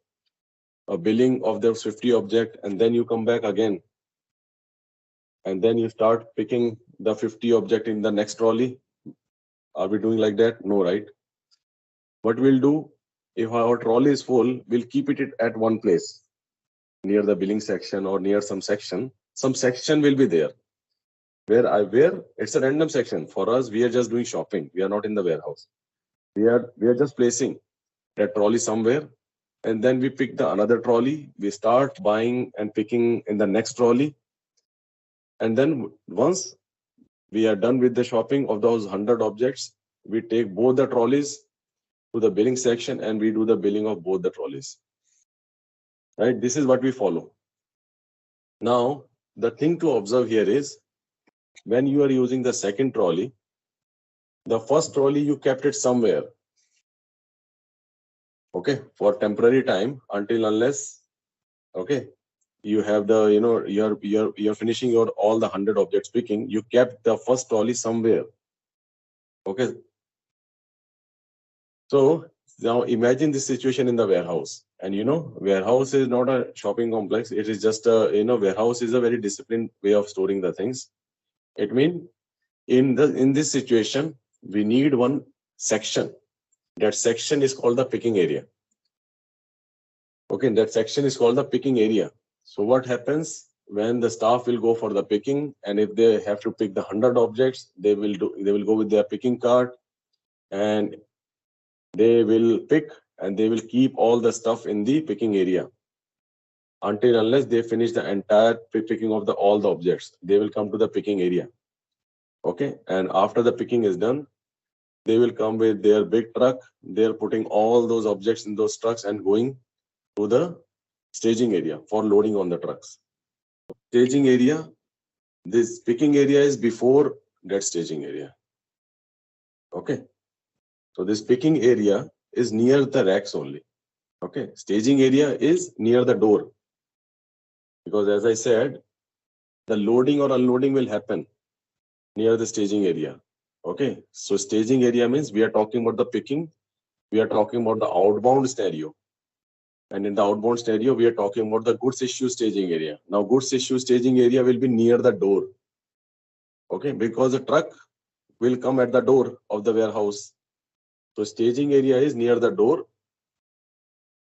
F: billing of those 50 object, and then you come back again. And then you start picking the 50 object in the next trolley. Are we doing like that? No, right? What we'll do, if our trolley is full, we'll keep it at one place, near the billing section or near some section. Some section will be there. Where it's a random section. For us, we are just doing shopping. We are not in the warehouse. We are just placing that trolley somewhere, and then we pick the another trolley. We start buying and picking in the next trolley. And then once we are done with the shopping of those 100 objects, we take both the trolleys to the billing section and we do the billing of both the trolleys. Right? This is what we follow. Now, the thing to observe here is, when you are using the second trolley, the first trolley you kept it somewhere. Okay, for temporary time, until unless, okay, you have the, you're finishing your all the 100 objects picking, you kept the first trolley somewhere. Okay. So now imagine this situation in the warehouse, and warehouse is not a shopping complex. It is just a, warehouse is a very disciplined way of storing the things. It means in this situation, we need one section. That section is called the picking area. Okay, that section is called the picking area. So what happens when the staff will go for the picking, and if they have to pick the 100 objects, they will go with their picking cart, and they will pick and they will keep all the stuff in the picking area until unless they finish the entire picking of all the objects. They will come to the picking area. Okay, and after the picking is done, they will come with their big truck. They're putting all those objects in those trucks and going to the staging area for loading on the trucks. Staging area, this picking area is before that staging area. Okay, so this picking area is near the racks only. Okay, staging area is near the door, because as I said, the loading or unloading will happen near the staging area. Okay, so staging area means we are talking about the picking, we are talking about the outbound scenario. And in the outbound scenario, we are talking about the goods issue staging area. Now, goods issue staging area will be near the door. Okay, because the truck will come at the door of the warehouse. So staging area is near the door.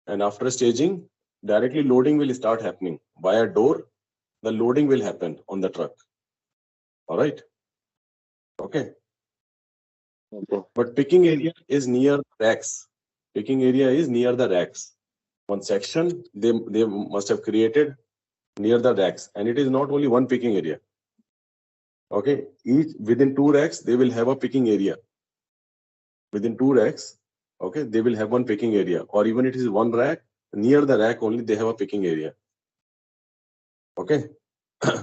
F: And after staging, directly loading will start happening. Via door, the loading will happen on the truck. All right. Okay. But picking area is near racks. Picking area is near the racks. One section they must have created near the racks, and it is not only one picking area. Okay, within 2 racks they will have a picking area. Within 2 racks, okay, they will have one picking area, or even it is one rack, near the rack only they have a picking area. Okay,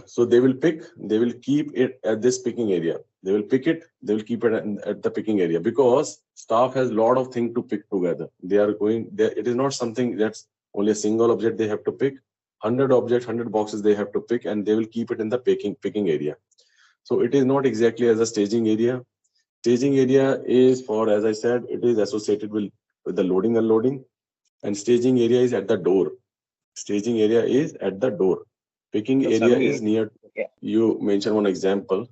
F: so they will pick, they will keep it at this picking area. They will pick it. They will keep it at the picking area because staff has a lot of things to pick together. They are going there. It is not something that's only a single object they have to pick. 100 objects, 100 boxes they have to pick, and they will keep it in the picking area. So it is not exactly as a staging area. Staging area is for, as I said, it is associated with the loading and unloading, and staging area is at the door. Staging area is at the door. Picking area is near. You mentioned one example,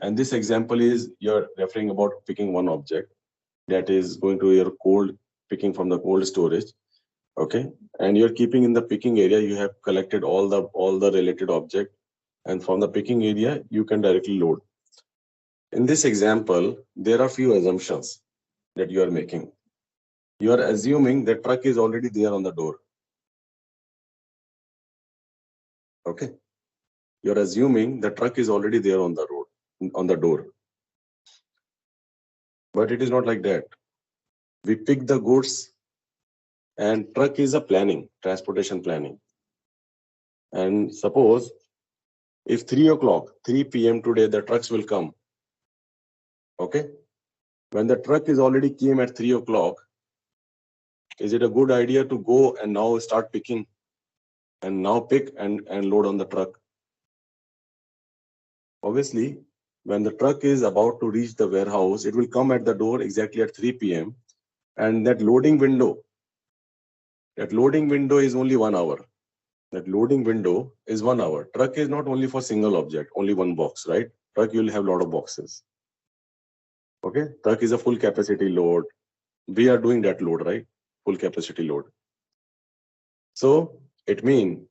F: and this example is you're referring about picking one object that is going to your cold, picking from the cold storage. Okay, and you're keeping in the picking area. You have collected all the related object, and from the picking area you can directly load. In this example, there are few assumptions that you are making. You are assuming the truck is already there on the door. Okay, you're assuming the truck is already there on the road, on the door. But it is not like that. We pick the goods, and truck is a planning, transportation planning. And suppose if 3 p.m. today, the trucks will come. Okay, when the truck is already came at 3 o'clock, is it a good idea to go and now start picking and now pick and load on the truck? Obviously, when the truck is about to reach the warehouse, it will come at the door exactly at 3 p.m. And that loading window is only 1 hour. That loading window is 1 hour. Truck is not only for single object, only one box, right? Truck, you'll have a lot of boxes. Okay, truck is a full capacity load. We are doing that load, right? Full capacity load. So it means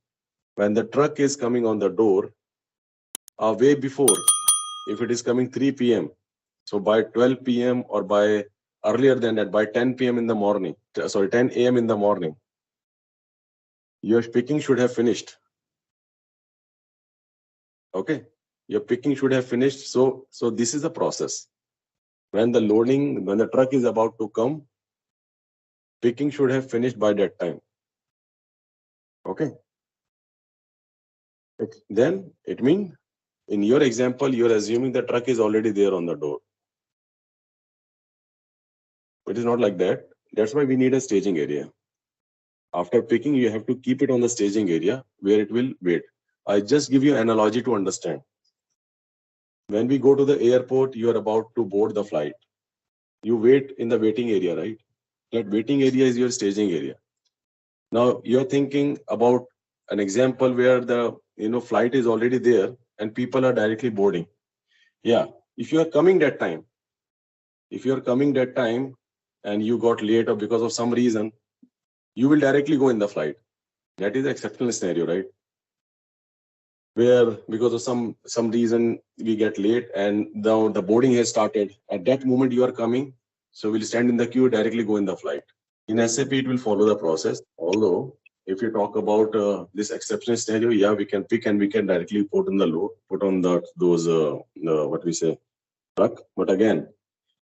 F: when the truck is coming on the door, way before, if it is coming 3 p.m., so by 12 p.m. or by earlier than that, by 10 p.m. in the morning, 10 a.m. in the morning, your picking should have finished. Okay, your picking should have finished. So this is the process. When the truck is about to come, picking should have finished by that time. Okay. Then it means in your example, you're assuming the truck is already there on the door. It is not like that. That's why we need a staging area. After picking, you have to keep it on the staging area where it will wait. I just give you an analogy to understand. When we go to the airport, you are about to board the flight. You wait in the waiting area, right? That waiting area is your staging area. Now you're thinking about an example where the flight is already there and people are directly boarding. Yeah, if you are coming that time, and you got late or because of some reason, you will directly go in the flight. That is the exceptional scenario, right? Where because of some reason we get late and the boarding has started. At that moment you are coming, so we'll stand in the queue, directly go in the flight. In SAP, it will follow the process. Although if you talk about this exceptional scenario, yeah, we can pick and we can directly put on the load, put on those what we say truck. But again,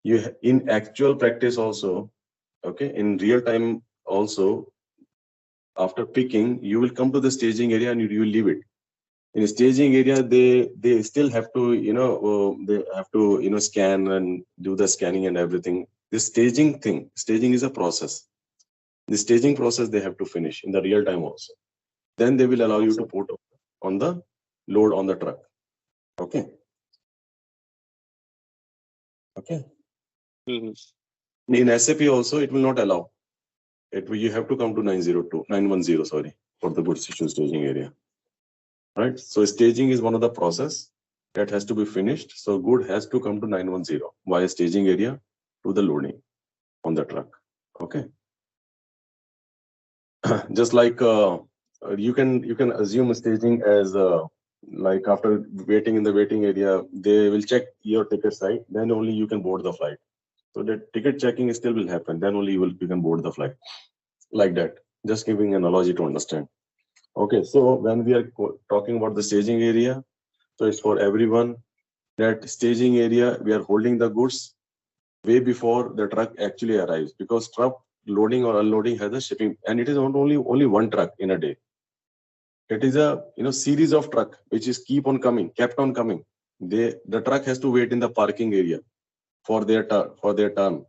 F: in actual practice also, okay, in real time also, after picking, you will come to the staging area and you will leave it. In a staging area, they still have to scan and do the scanning and everything. This staging is a process. The staging process they have to finish in the real time also. Then they will allow you to put on the load on the truck. Okay. Okay. In SAP also, it will not allow. You have to come to 910, sorry, for the goods issue staging area. Right. So staging is one of the process that has to be finished. So good has to come to 910 via staging area to the loading on the truck. Okay. Just like you can assume staging as like after waiting in the waiting area, they will check your ticket site, then only you can board the flight. So the ticket checking still will happen, then only you can board the flight. Like that. Just giving an analogy to understand. Okay, so when we are talking about the staging area, so it's for everyone. That staging area, we are holding the goods way before the truck actually arrives, because truck loading or unloading has a shipping, and it is not only one truck in a day. It is a series of truck which is kept on coming. the truck has to wait in the parking area for their turn.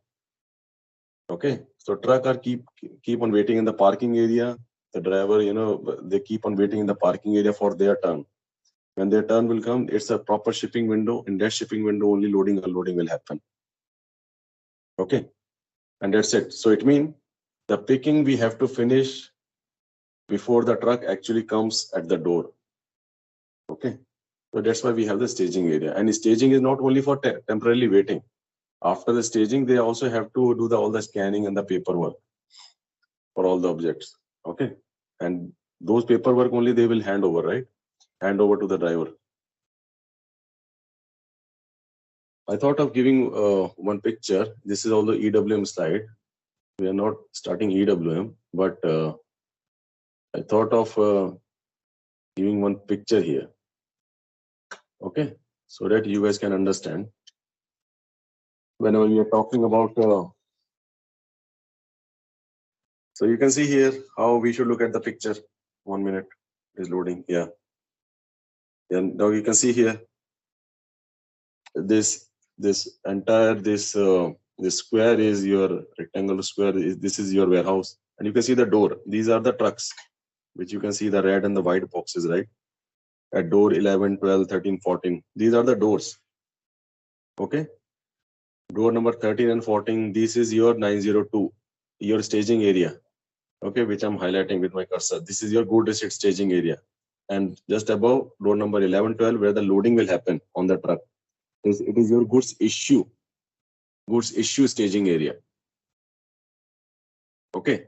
F: Okay, so truck are keep on waiting in the parking area. The driver, they keep on waiting in the parking area for their turn. When their turn will come, it's a proper shipping window. In that shipping window, only loading and unloading will happen. Okay, and that's it. So it means the picking we have to finish before the truck actually comes at the door. Okay, so that's why we have the staging area. And staging is not only for temporarily waiting. After the staging, they also have to do all the scanning and the paperwork for all the objects. Okay, and those paperwork only they will hand over, right? Hand over to the driver. I thought of giving one picture. This is all the EWM slide. We are not starting EWM, but I thought of giving one picture here. Okay, so that you guys can understand. Whenever we are talking about, so you can see here how we should look at the picture. 1 minute is loading. Yeah. And now you can see here this entire this square is your rectangular square. This is your warehouse, and you can see the door. These are the trucks, which you can see the red and the white boxes, right? At door 11, 12, 13, 14. These are the doors. Okay. Door number 13 and 14. This is your 902, your staging area. Okay, which I'm highlighting with my cursor. This is your good receipt staging area. And just above door number 11, 12, where the loading will happen on the truck. It is your goods issue staging area. Okay.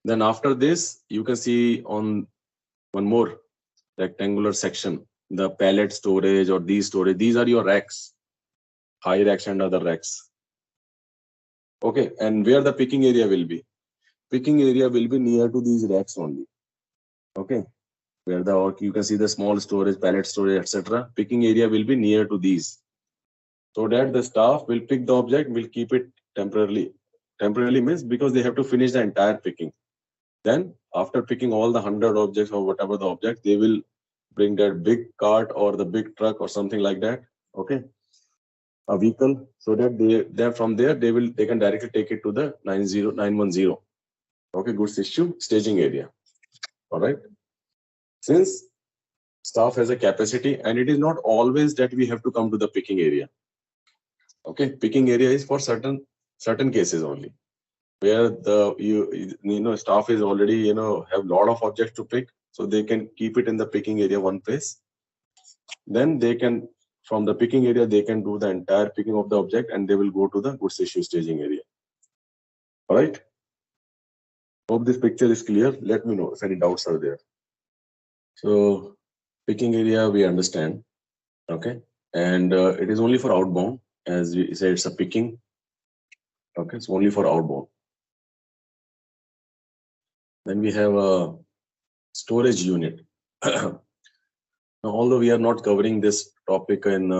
F: Then after this, you can see on one more rectangular section, the pallet storage or these storage. These are your racks, high racks and other racks. Okay, and where the picking area will be? Picking area will be near to these racks only. Okay, where you can see the small storage, pallet storage, etc. Picking area will be near to these, so that the staff will pick the object, will keep it temporarily. Temporarily means because they have to finish the entire picking. Then after picking all the 100 objects or whatever the object, they will bring that big cart or the big truck or something like that. Okay, a vehicle, so that from there they can directly take it to the 910. Okay, goods issue staging area. All right. Since staff has a capacity, and it is not always that we have to come to the picking area. Okay, picking area is for certain cases only, where the staff is already have lot of objects to pick, so they can keep it in the picking area one place. Then they can, from the picking area, they can do the entire picking of the object, and they will go to the goods issue staging area. All right. Hope this picture is clear. Let me know if any doubts are there. So picking area we understand. Okay, and it is only for outbound, as we say, it's a picking. Okay, it's only for outbound. Then we have a storage unit. Now, although we are not covering this topic in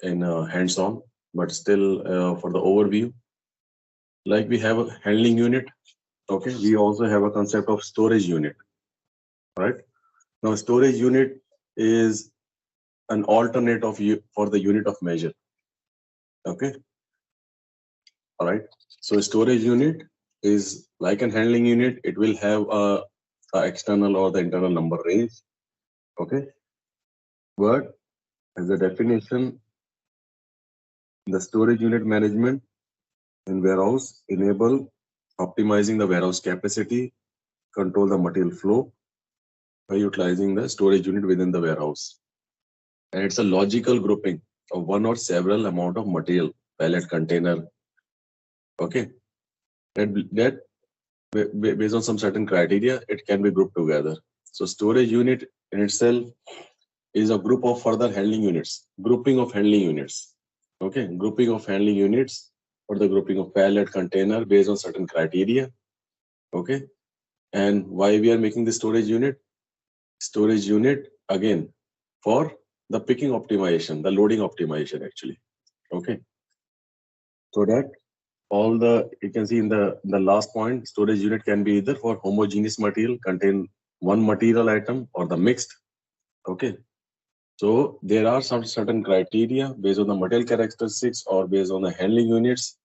F: hands-on, but still for the overview, like we have a handling unit. Okay, we also have a concept of storage unit. Right now, storage unit is an alternate for the unit of measure. Okay. All right. So storage unit is like an handling unit. It will have a external or the internal number range. Okay. But as a definition, the storage unit management in warehouse enable optimizing the warehouse capacity, control the material flow by utilizing the storage unit within the warehouse. And it's a logical grouping of one or several amount of material, pallet, container. Okay, that based on some certain criteria, it can be grouped together. So storage unit in itself is a group of further handling units, grouping of handling units. Okay, grouping of handling units or the grouping of pallet, container based on certain criteria. Okay, and why we are making the storage unit? Storage unit again for the picking optimization, the loading optimization actually. Okay, so that all you can see in the last point, storage unit can be either for homogeneous material, contain one material item, or the mixed. Okay, So there are some certain criteria based on the material characteristics or based on the handling units.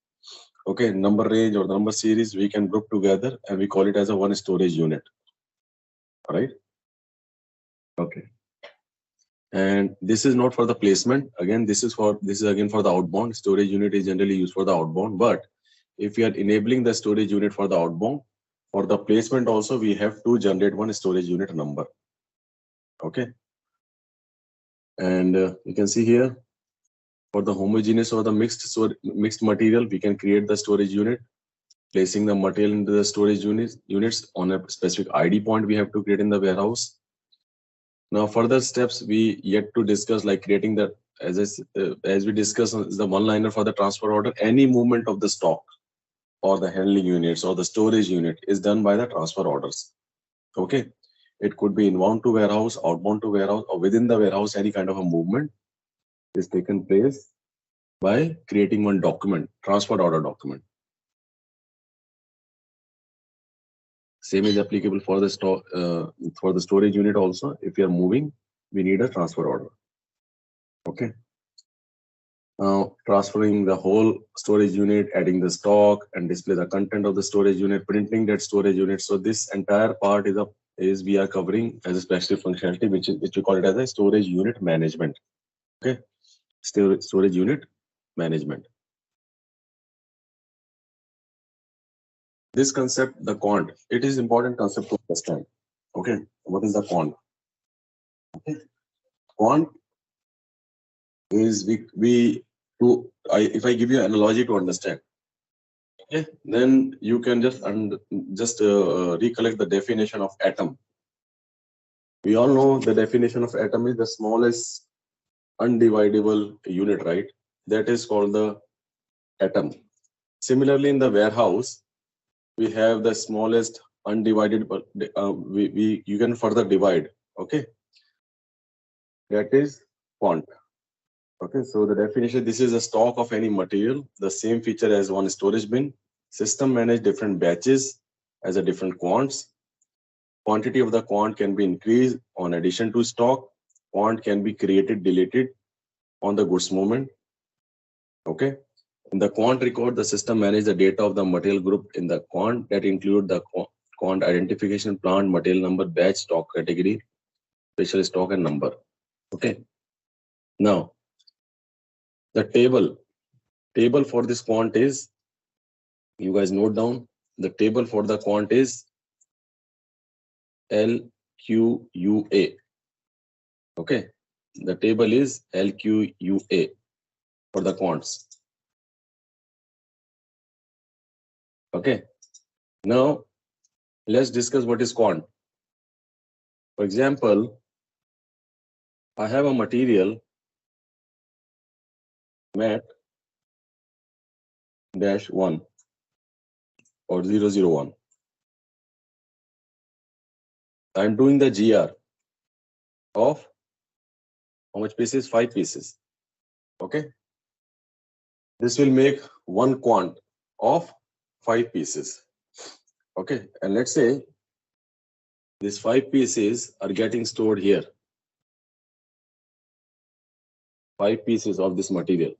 F: Okay, number range or number series, we can group together and we call it as a one storage unit. All right. Okay. And this is not for the placement. Again, this is again for the outbound. Storage unit is generally used for the outbound. But if we are enabling the storage unit for the outbound, for the placement also, we have to generate one storage unit number. Okay. And you can see here, for the homogeneous or the mixed material, we can create the storage unit, placing the material into the storage units on a specific ID point we have to create in the warehouse. Now, further steps we yet to discuss, like creating the, as we discussed, the one-liner for the transfer order. Any movement of the stock or the handling units or the storage unit is done by the transfer orders. Okay, it could be inbound to warehouse, outbound to warehouse, or within the warehouse. Any kind of a movement is taken place by creating one document, transfer order document. Same is applicable for the storage unit also. If you are moving, we need a transfer order. Okay. Now transferring the whole storage unit, adding the stock and display the content of the storage unit, printing that storage unit. So this entire part is we are covering as a special functionality, which we call it as a storage unit management. Okay, storage unit management. This concept, the quant, it is important concept to understand. Okay, what is the quant? Okay, quant is if I give you an analogy to understand, okay, then you can just recollect the definition of atom. We all know the definition of atom is the smallest undividable unit, right? That is called the atom. Similarly, in the warehouse, we have the smallest undivided, but you can further divide. Okay, that is quant. Okay, so the definition, this is a stock of any material, the same feature as one storage bin. System manage different batches as a different quants. Quantity of the quant can be increased on addition to stock. Quant can be created, deleted on the goods movement. Okay. In the quant record, the system manages the data of the material group in the quant that include the quant identification, plant, material number, batch, stock category, special stock and number. Okay. Now, the table for this quant is, you guys note down, the table for the quant is LQUA. Okay. The table is LQUA for the quants. Okay. Now, let's discuss what is quant. For example, I have a material mat-1 or 001. I'm doing the GR of how much pieces? 5 pieces. Okay. This will make one quant of 5 pieces. Okay. And let's say these 5 pieces are getting stored here. 5 pieces of this material.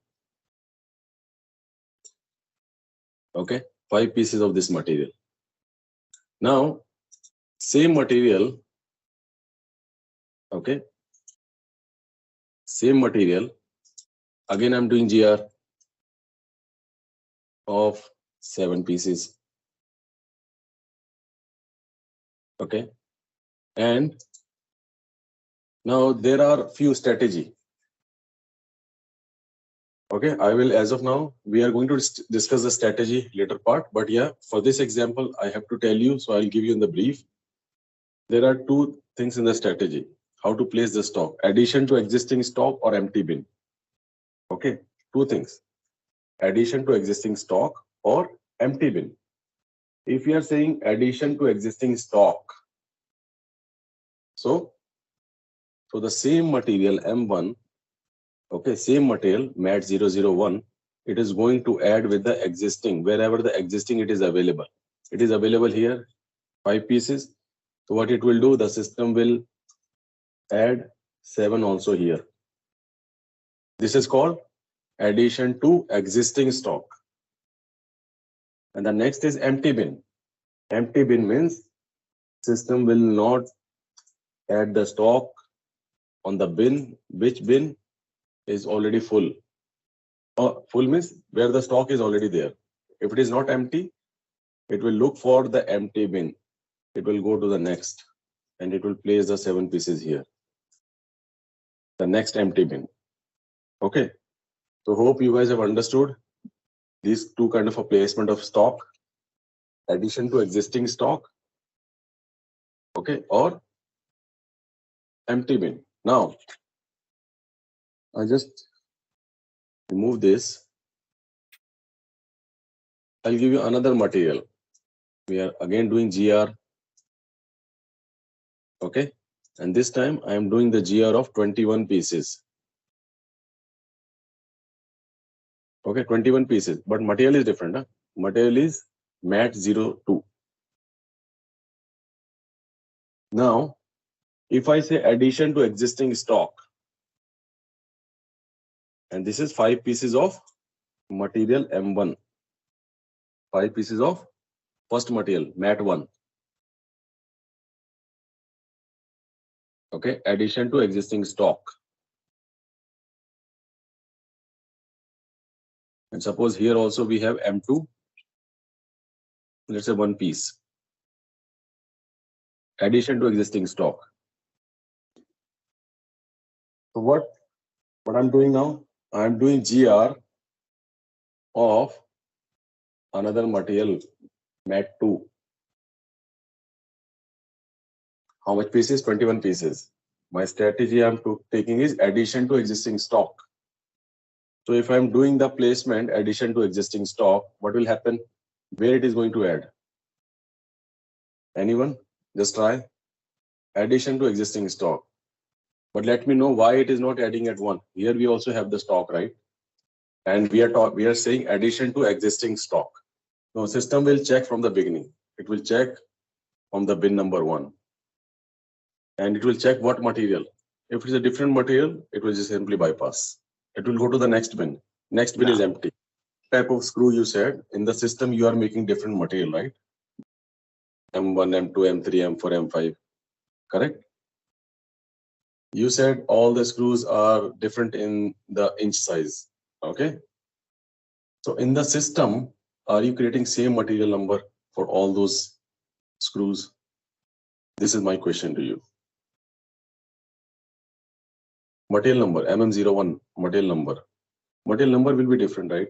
F: Okay. 5 pieces of this material. Now, same material. Okay. Same material. Again, I'm doing GR of 7 pieces. Okay. And now there are few strategy. Okay, I will, as of now, we are going to discuss the strategy later part, but yeah, for this example, I have to tell you, so I'll give you in the brief. There are 2 things in the strategy. How to place the stock, addition to existing stock or empty bin. Okay, 2 things, addition to existing stock or empty bin. If you are saying addition to existing stock, so the same material M1, okay, same material mat 001, it is going to add with the existing, wherever the existing it is available. It is available here, 5 pieces. So what it will do, the system will add 7 also here. This is called addition to existing stock. And the next is empty bin. Empty bin means system will not add the stock on the bin, which bin is already full. Full means where the stock is already there. If it is not empty, it will look for the empty bin. It will go to the next and it will place the 7 pieces here. The next empty bin. Okay. So hope you guys have understood these two kind of a placement of stock. Addition to existing stock. Okay. Or empty bin. Now, I just remove this. I'll give you another material. We are again doing GR. Okay. And this time I am doing the GR of 21 pieces. Okay, 21 pieces. But material is different. Huh? Material is mat 02. Now, if I say addition to existing stock, and this is 5 pieces of material M1. 5 pieces of first material, mat 1. Okay, addition to existing stock. And suppose here also we have M2. Let's say 1 piece. Addition to existing stock. So what I'm doing now? I'm doing GR of another material, mat 2. How much pieces? 21 pieces. My strategy I'm taking is addition to existing stock. So if I'm doing the placement addition to existing stock, what will happen? Where it is going to add? Anyone? Just try. Addition to existing stock. But let me know why it is not adding at 1. Here we also have the stock, right? And we are saying addition to existing stock. No, system will check from the beginning. It will check from the bin number 1. And it will check what material. If it is a different material, it will just simply bypass. It will go to the next bin. Next bin is empty. Type of screw you said, in the system you are making different material, right? M1, M2, M3, M4, M5. Correct? You said all the screws are different in the inch size. Okay? So in the system, are you creating same material number for all those screws? This is my question to you. Material number, MM01, material number. Material number will be different, right?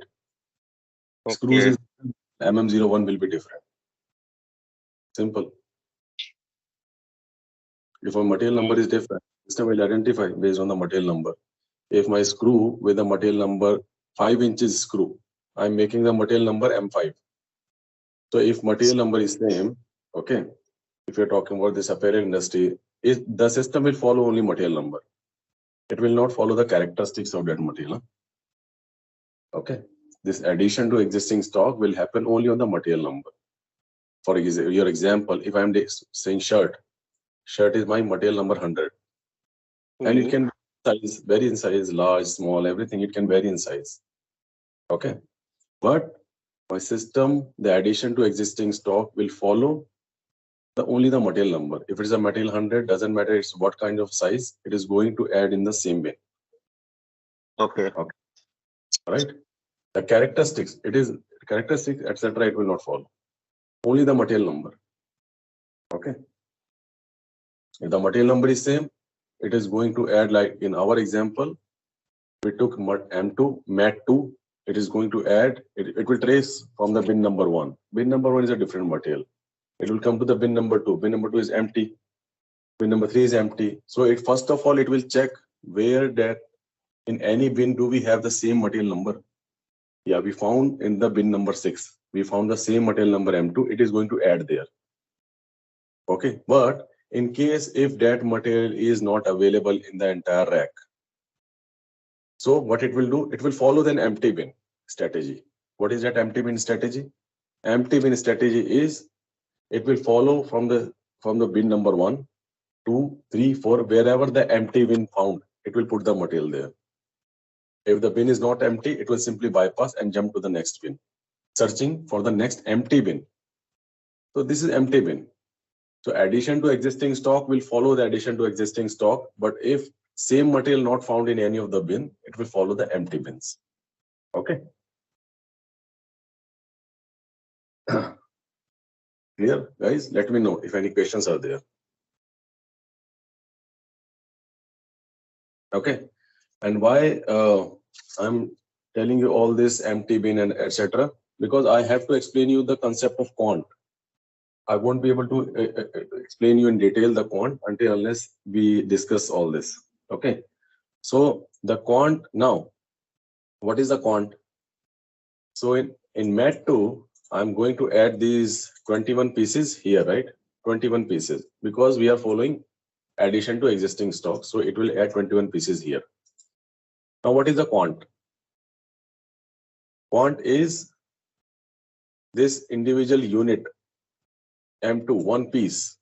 H: Okay.
F: Screws is MM01 will be different. Simple. If a material number is different, system will identify based on the material number. If my screw with the material number 5 inches screw, I'm making the material number M5. So if material number is same, okay, if you're talking about this apparel industry, the system will follow only material number. It will not follow the characteristics of that material. Okay. This addition to existing stock will happen only on the material number. For your example, if I'm saying shirt is my material number 100. And it can vary in size, large, small, everything. It can vary in size. Okay. But my system, the addition to existing stock will follow only the material number. If it is a material 100, doesn't matter it's what kind of size, it is going to add in the same bin.
H: Okay.
F: Right? The characteristics, etc. It will not follow. Only the material number. Okay. If the material number is same, it is going to add, like in our example, we took M2, mat 2, it is going to add, it will trace from the bin number 1. Bin number 1 is a different material. It will come to the bin number 2. Bin number 2 is empty. Bin number 3 is empty. So first of all, it will check where that in any bin do we have the same material number. Yeah, we found in the bin number 6. We found the same material number M2. It is going to add there. Okay. But in case if that material is not available in the entire rack, so what it will do, it will follow then empty bin strategy. What is that empty bin strategy? Empty bin strategy is it will follow from the bin number 1 2, 3, 4, wherever the empty bin found, it will put the material there. If the bin is not empty, it will simply bypass and jump to the next bin, searching for the next empty bin. So this is empty bin. So addition to existing stock will follow the addition to existing stock, but if same material not found in any of the bin, it will follow the empty bins. Okay. Clear, guys? Let me know if any questions are there. Okay. And why I'm telling you all this empty bin and etc. Because I have to explain you the concept of quant. I won't be able to explain you in detail the quant unless we discuss all this. Okay. So the quant now, what is the quant? So in Mat 2, I'm going to add these 21 pieces here, right? 21 pieces because we are following addition to existing stock. So it will add 21 pieces here. Now, what is the quant? Quant is this individual unit M2, one piece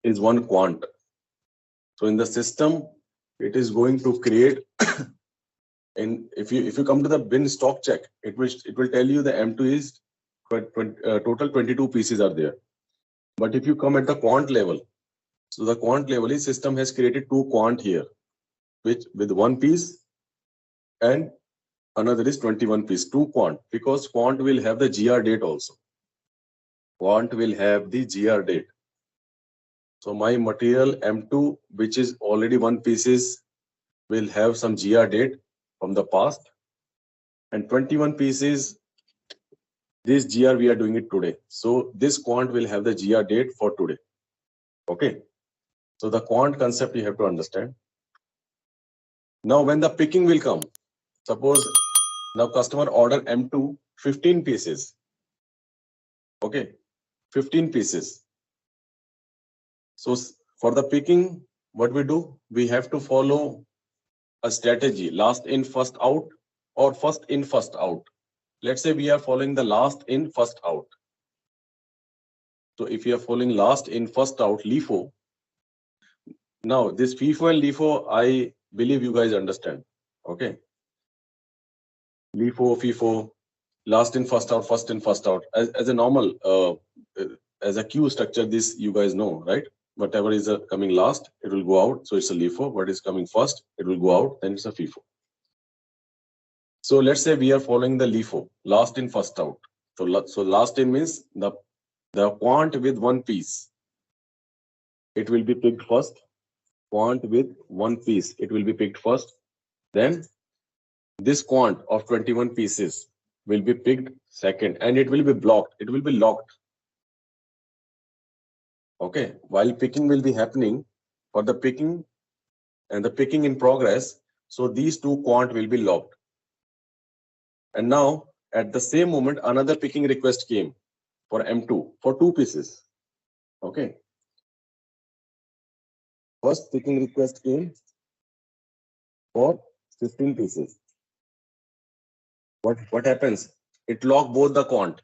F: is one quant. So in the system, it is going to create. And if you come to the bin stock check, it will tell you the M2 is total 22 pieces are there. But if you come at the quant level, so the quant level is system has created two quant here, which with one piece and another is 21 piece, two quant, because quant will have the GR date also. Quant will have the GR date. So my material M2, which is already one pieces, will have some GR date from the past, and 21 pieces, this GR we are doing it today. So this quant will have the GR date for today. Okay. So the quant concept you have to understand. Now when the picking will come, suppose now customer order M2 15 pieces. Okay, 15 pieces. So for the picking, what we do? We have to follow a strategy, last in, first out, or first in, first out. Let's say we are following the last in, first out. So if you are following last in, first out, LIFO. Now this FIFO and LIFO, I believe you guys understand. Okay. LIFO, FIFO, last in, first out, first in, first out. As a normal, as a queue structure, this you guys know, right? Whatever is coming last, it will go out. So it's a LIFO. What is coming first, it will go out. Then it's a FIFO. So let's say we are following the LIFO, last in, first out. So last in means the quant with one piece. It will be picked first. Quant with one piece, it will be picked first. Then this quant of 21 pieces will be picked second, and it will be blocked. It will be locked. Okay, while picking will be happening for the picking and the picking in progress, so these two quant will be locked. And now at the same moment, another picking request came for M2 for 2 pieces. Okay. First picking request came for 15 pieces. What happens? It locked both the quant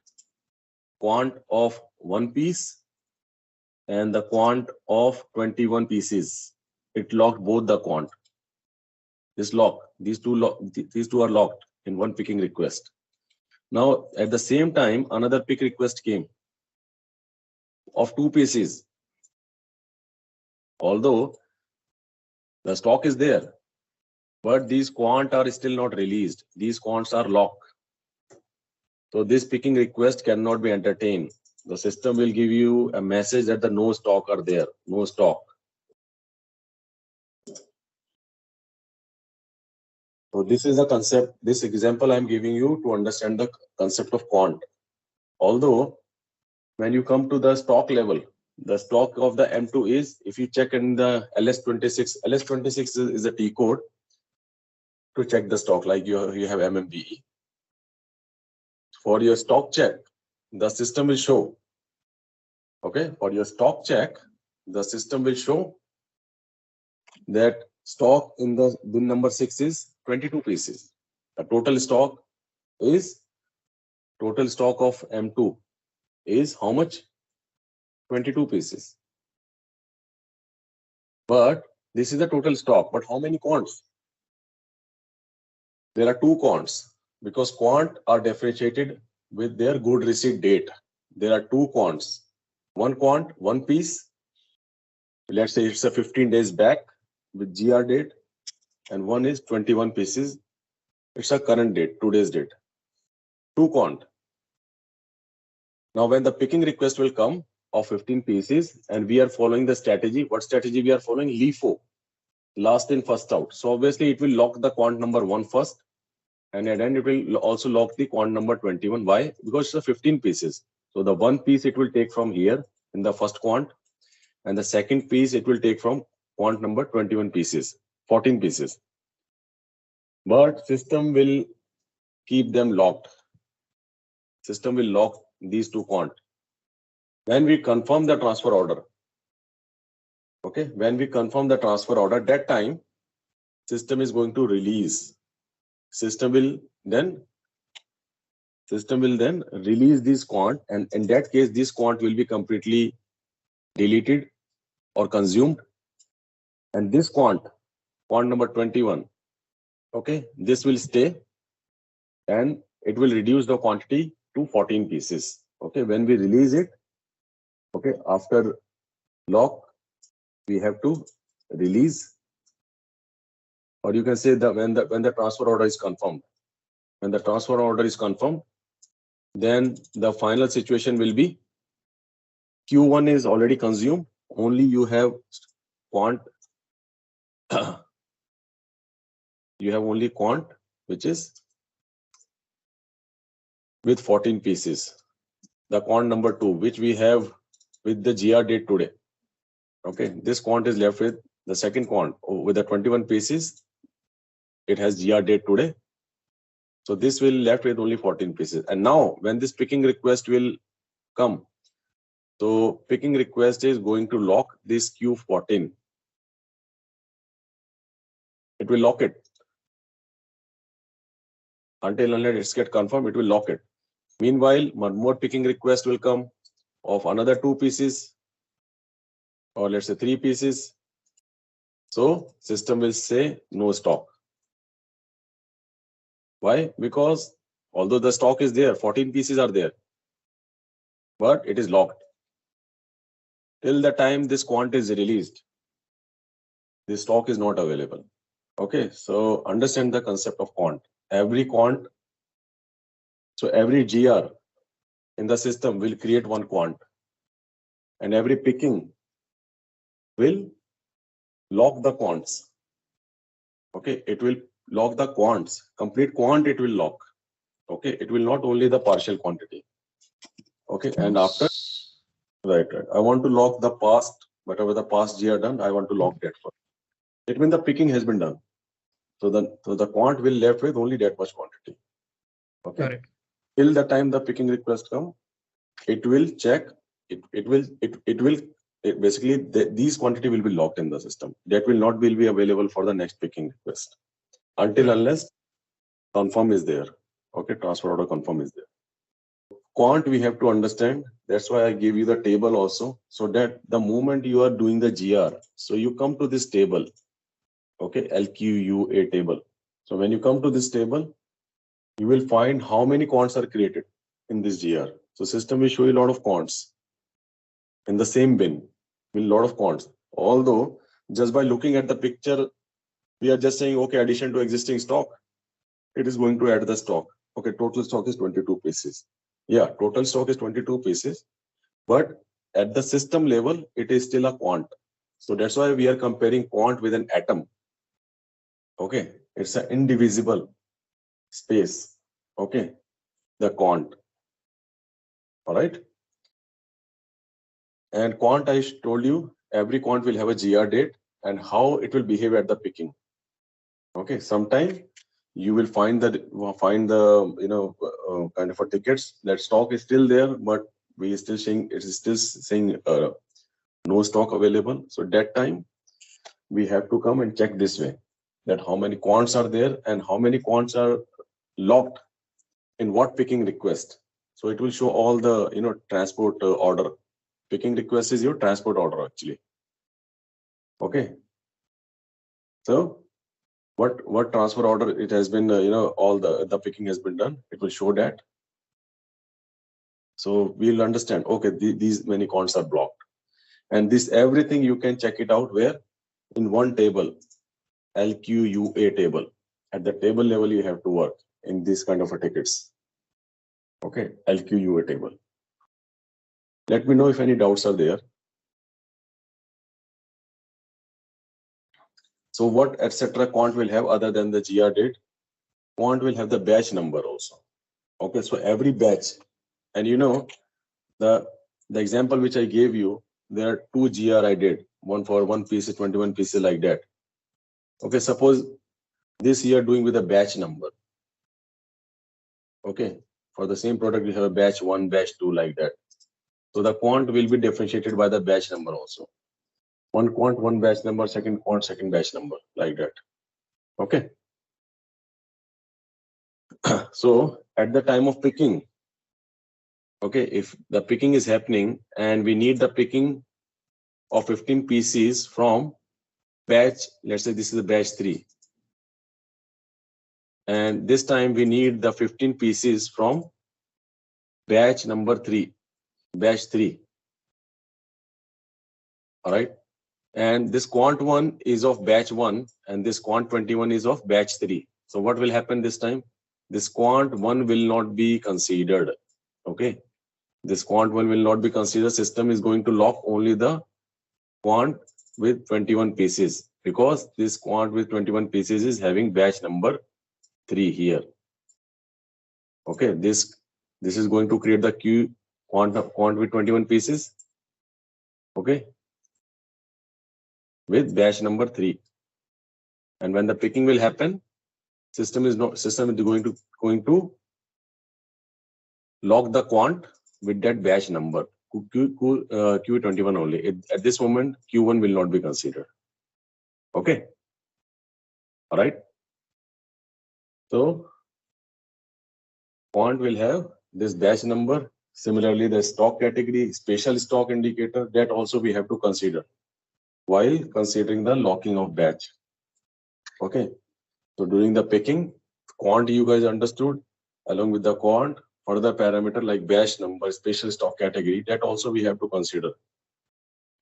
F: of one piece and the quant of 21 pieces. It locked both the quant. This lock, these two are locked in one picking request. Now at the same time, another pick request came of 2 pieces. Although the stock is there, but these quant are still not released. These quants are locked. So this picking request cannot be entertained. The system will give you a message that the no stock are there, no stock. So this is the concept, this example I'm giving you to understand the concept of quant. Although when you come to the stock level, the stock of the M2 is, if you check in the LS26 is a T code to check the stock, like you have MMBE. For your stock check, the system will show. Okay, for your stock check, the system will show that stock in the bin number 6 is 22 pieces. The total stock of M2 is how much? 22 pieces. But this is the total stock. But how many quants? There are 2 quants because quant are differentiated with their good receipt date. There are 2 quants. One quant, one piece. Let's say it's a 15 days back with GR date, and one is 21 pieces. It's a current date, today's date. 2 quant. Now, when the picking request will come of 15 pieces, and we are following the strategy, what strategy we are following? LIFO, last in, first out. So obviously, it will lock the quant number 1 first, and then it will also lock the quant number 21. Why? Because it's a 15 pieces. So the one piece it will take from here in the first quant, and the second piece it will take from quant number 21 pieces, 14 pieces. But system will keep them locked. System will lock these 2 quant. When we confirm the transfer order, okay, when we confirm the transfer order, that time system is going to release. System will then release this quant, and in that case, this quant will be completely deleted or consumed. And this quant number 21, okay, this will stay, and it will reduce the quantity to 14 pieces. Okay, when we release it, okay, after lock, we have to release, or you can say that when the transfer order is confirmed. When the transfer order is confirmed, then the final situation will be Q1 is already consumed. Only you have quant. You have only quant, which is with 14 pieces. The quant number 2, which we have with the GR date today. Okay, this quant is left with the second quant with the 21 pieces. It has GR date today. So this will left with only 14 pieces. And now when this picking request will come, so picking request is going to lock this Q14. It will lock it. Until unless it's get confirmed, it will lock it. Meanwhile, one more picking request will come of another 2 pieces, or let's say 3 pieces. So system will say no stock. Why? Because although the stock is there, 14 pieces are there, but it is locked. Till the time this quant is released, this stock is not available. Okay, so understand the concept of quant. Every quant, so every GR in the system will create one quant, and every picking will lock the quants. Okay, it will lock the quants. Complete quant it will lock. Okay, it will not only the partial quantity. Okay, and after, right. I want to lock the past, whatever the past GR done, I want to lock that first. It means the picking has been done. So the quant will left with only that much quantity. Okay.
D: Correct.
F: Till the time the picking request come, it will check. Basically these quantity will be locked in the system. That will not be available for the next picking request until unless confirm is there. Okay, transfer order confirm is there. Quant we have to understand. That's why I gave you the table also, so that the moment you are doing the GR, so you come to this table. Okay, LQUA table. So when you come to this table, you will find how many quants are created in this GR. So system will show you a lot of quants in the same bin, with a lot of quants. Although just by looking at the picture, we are just saying, okay, addition to existing stock, it is going to add the stock. Okay, total stock is 22 pieces. Yeah, total stock is 22 pieces, but at the system level, it is still a quant. So that's why we are comparing quant with an atom. Okay, it's an indivisible space. Okay, the quant. All right. And quant, I told you, every quant will have a GR date and how it will behave at the picking. Okay, sometime you will find the kind of a tickets that stock is still there, but we are still saying it is still saying no stock available. So that time we have to come and check this way, that how many quants are there and how many quants are locked in what picking request. So it will show all the transport order. Picking request is your transport order actually. Okay. So what transfer order it has been, all the picking has been done. It will show that. So we'll understand, okay, these many counts are blocked. And this everything you can check it out where? In one table, LQUA table. At the table level, you have to work in this kind of a tickets. Okay, LQUA table. Let me know if any doubts are there. So what etc. Quant will have other than the GR date? Quant will have the batch number also. Okay, so every batch, and the example which I gave you, there are 2 GR I did, one for 1 piece, 21 pieces like that. Okay, suppose this you are doing with a batch number. Okay, for the same product you have a batch 1, batch 2 like that. So the quant will be differentiated by the batch number also. One quant, one batch number, second quant, second batch number like that. Okay. So at the time of picking, okay, if the picking is happening and we need the picking of 15 pieces from batch, let's say this is the batch 3. And this time we need the 15 pieces from batch number 3, batch 3. All right. And this quant 1 is of batch 1 and this quant 21 is of batch 3. So what will happen this time? This quant 1 will not be considered. Okay. This quant 1 will not be considered. System is going to lock only the quant with 21 pieces because this quant with 21 pieces is having batch number 3 here. Okay. This is going to create the Q quant with 21 pieces. Okay. With batch number 3. And when the picking will happen, system is going to lock the quant with that batch number Q21 only. At this moment, Q1 will not be considered. Okay. All right. So quant will have this batch number. Similarly, the stock category, special stock indicator, that also we have to consider while considering the locking of batch. Okay. So during the picking, quant you guys understood, along with the quant, further parameter like batch number, special stock category, that also we have to consider.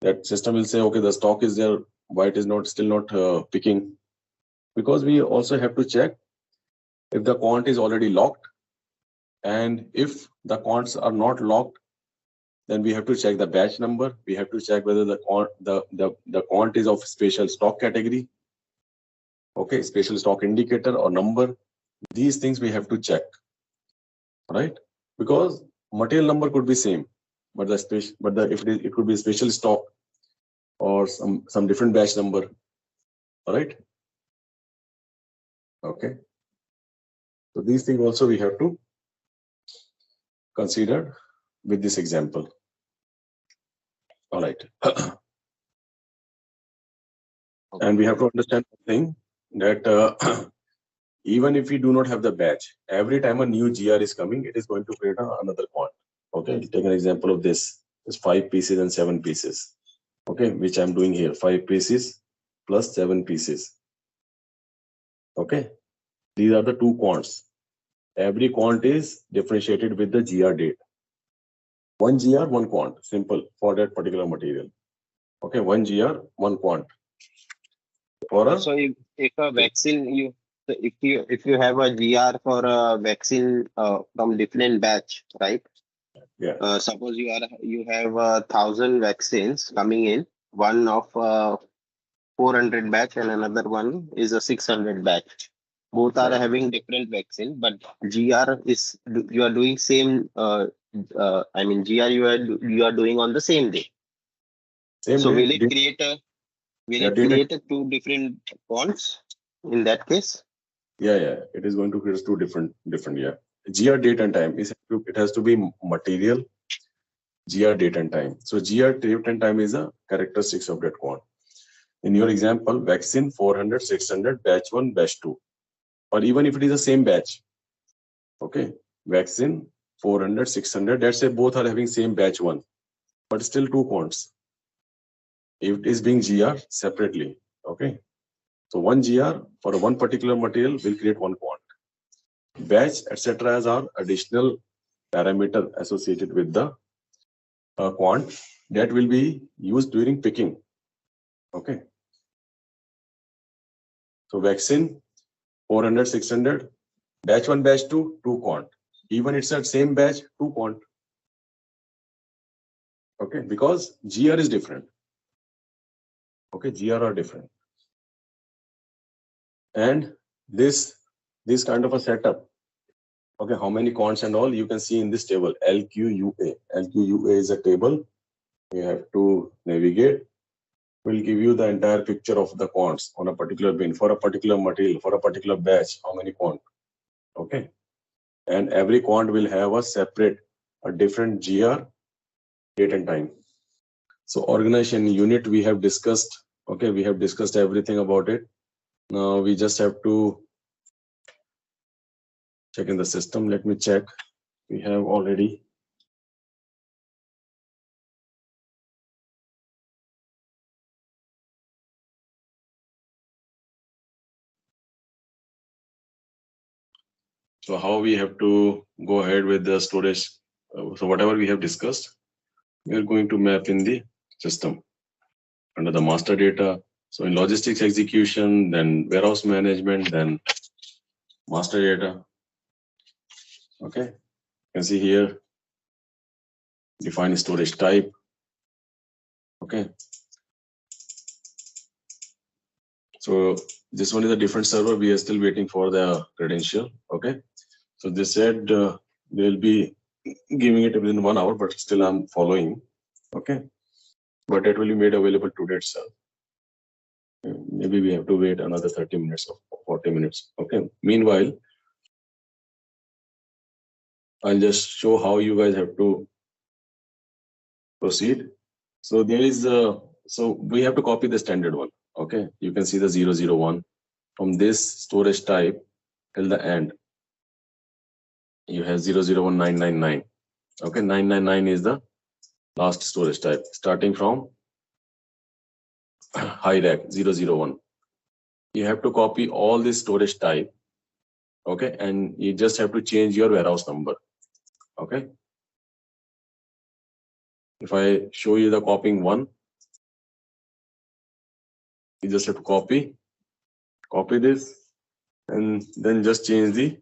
F: That system will say, okay, the stock is there, why it is still not picking? Because we also have to check if the quant is already locked, and if the quants are not locked, then we have to check the batch number. We have to check whether the quant is of special stock category. Okay, special stock indicator or number. These things we have to check, right? Because material number could be same, but it could be special stock or some different batch number. All right. Okay. So these things also we have to consider with this example. All right. And we have to understand something that even if we do not have the batch, every time a new GR is coming, it is going to create another quant. Okay, take an example of this. It's 5 pieces and 7 pieces. Okay, which I'm doing here, 5 pieces plus 7 pieces. Okay, these are the 2 quants. Every quant is differentiated with the GR date. 1 GR, 1 quant, simple for that particular material. Okay, 1 GR, 1 quant.
H: So if a vaccine if you have a GR for a vaccine from different batch, right?
F: Yeah.
H: Suppose you have 1,000 vaccines coming in, one of 400 batch and another one is a 600 batch. Both are having different vaccine, but GR is you are doing same. I mean GR you are doing on the same day. So will it create a two different quants in that case?
F: Yeah. It is going to create 2 different. Yeah. GR date and time it has to be material. GR date and time. So GR date and time is a characteristics of that quant. In your example, vaccine 400, 600, batch 1, batch 2. Or even if it is the same batch. Okay. Vaccine 400, 600. Let's say both are having same batch 1. But still 2 quants. if it is being GR separately. Okay. So one GR for one particular material will create one quant. Batch, etc. are additional parameter associated with the quant that will be used during picking. Okay. So vaccine 400, 600, batch 1, batch 2, 2 quant. Even it's the same batch, 2 quant. Okay, because GR is different. Okay, GR are different. And this kind of a setup. Okay, how many quants and all you can see in this table, LQUA. LQUA is a table. You have to navigate. Will give you the entire picture of the quants on a particular bin for a particular material, for a particular batch, how many quant. Okay. And every quant will have a different GR, date and time. So organization unit we have discussed. Okay, we have discussed everything about it. Now we just have to check in the system. Let me check. We have already. So how we have to go ahead with the storage. So whatever we have discussed, we are going to map in the system under the master data. So in logistics execution, then warehouse management, then master data. Okay, you can see here, define storage type. Okay. So this one is a different server. We are still waiting for the credential. Okay. So they said they'll be giving it within 1 hour, but still I'm following. Okay. But it will be made available today itself. Maybe we have to wait another 30 minutes or 40 minutes. Okay. Meanwhile, I'll just show how you guys have to proceed. So there is so we have to copy the standard one. Okay. You can see the 001 from this storage type till the end. You have 001999. Okay. 999 is the last storage type starting from high rack 001. You have to copy all this storage type. Okay. And you just have to change your warehouse number. Okay. If I show you the copying one, you just have to copy this, and then just change the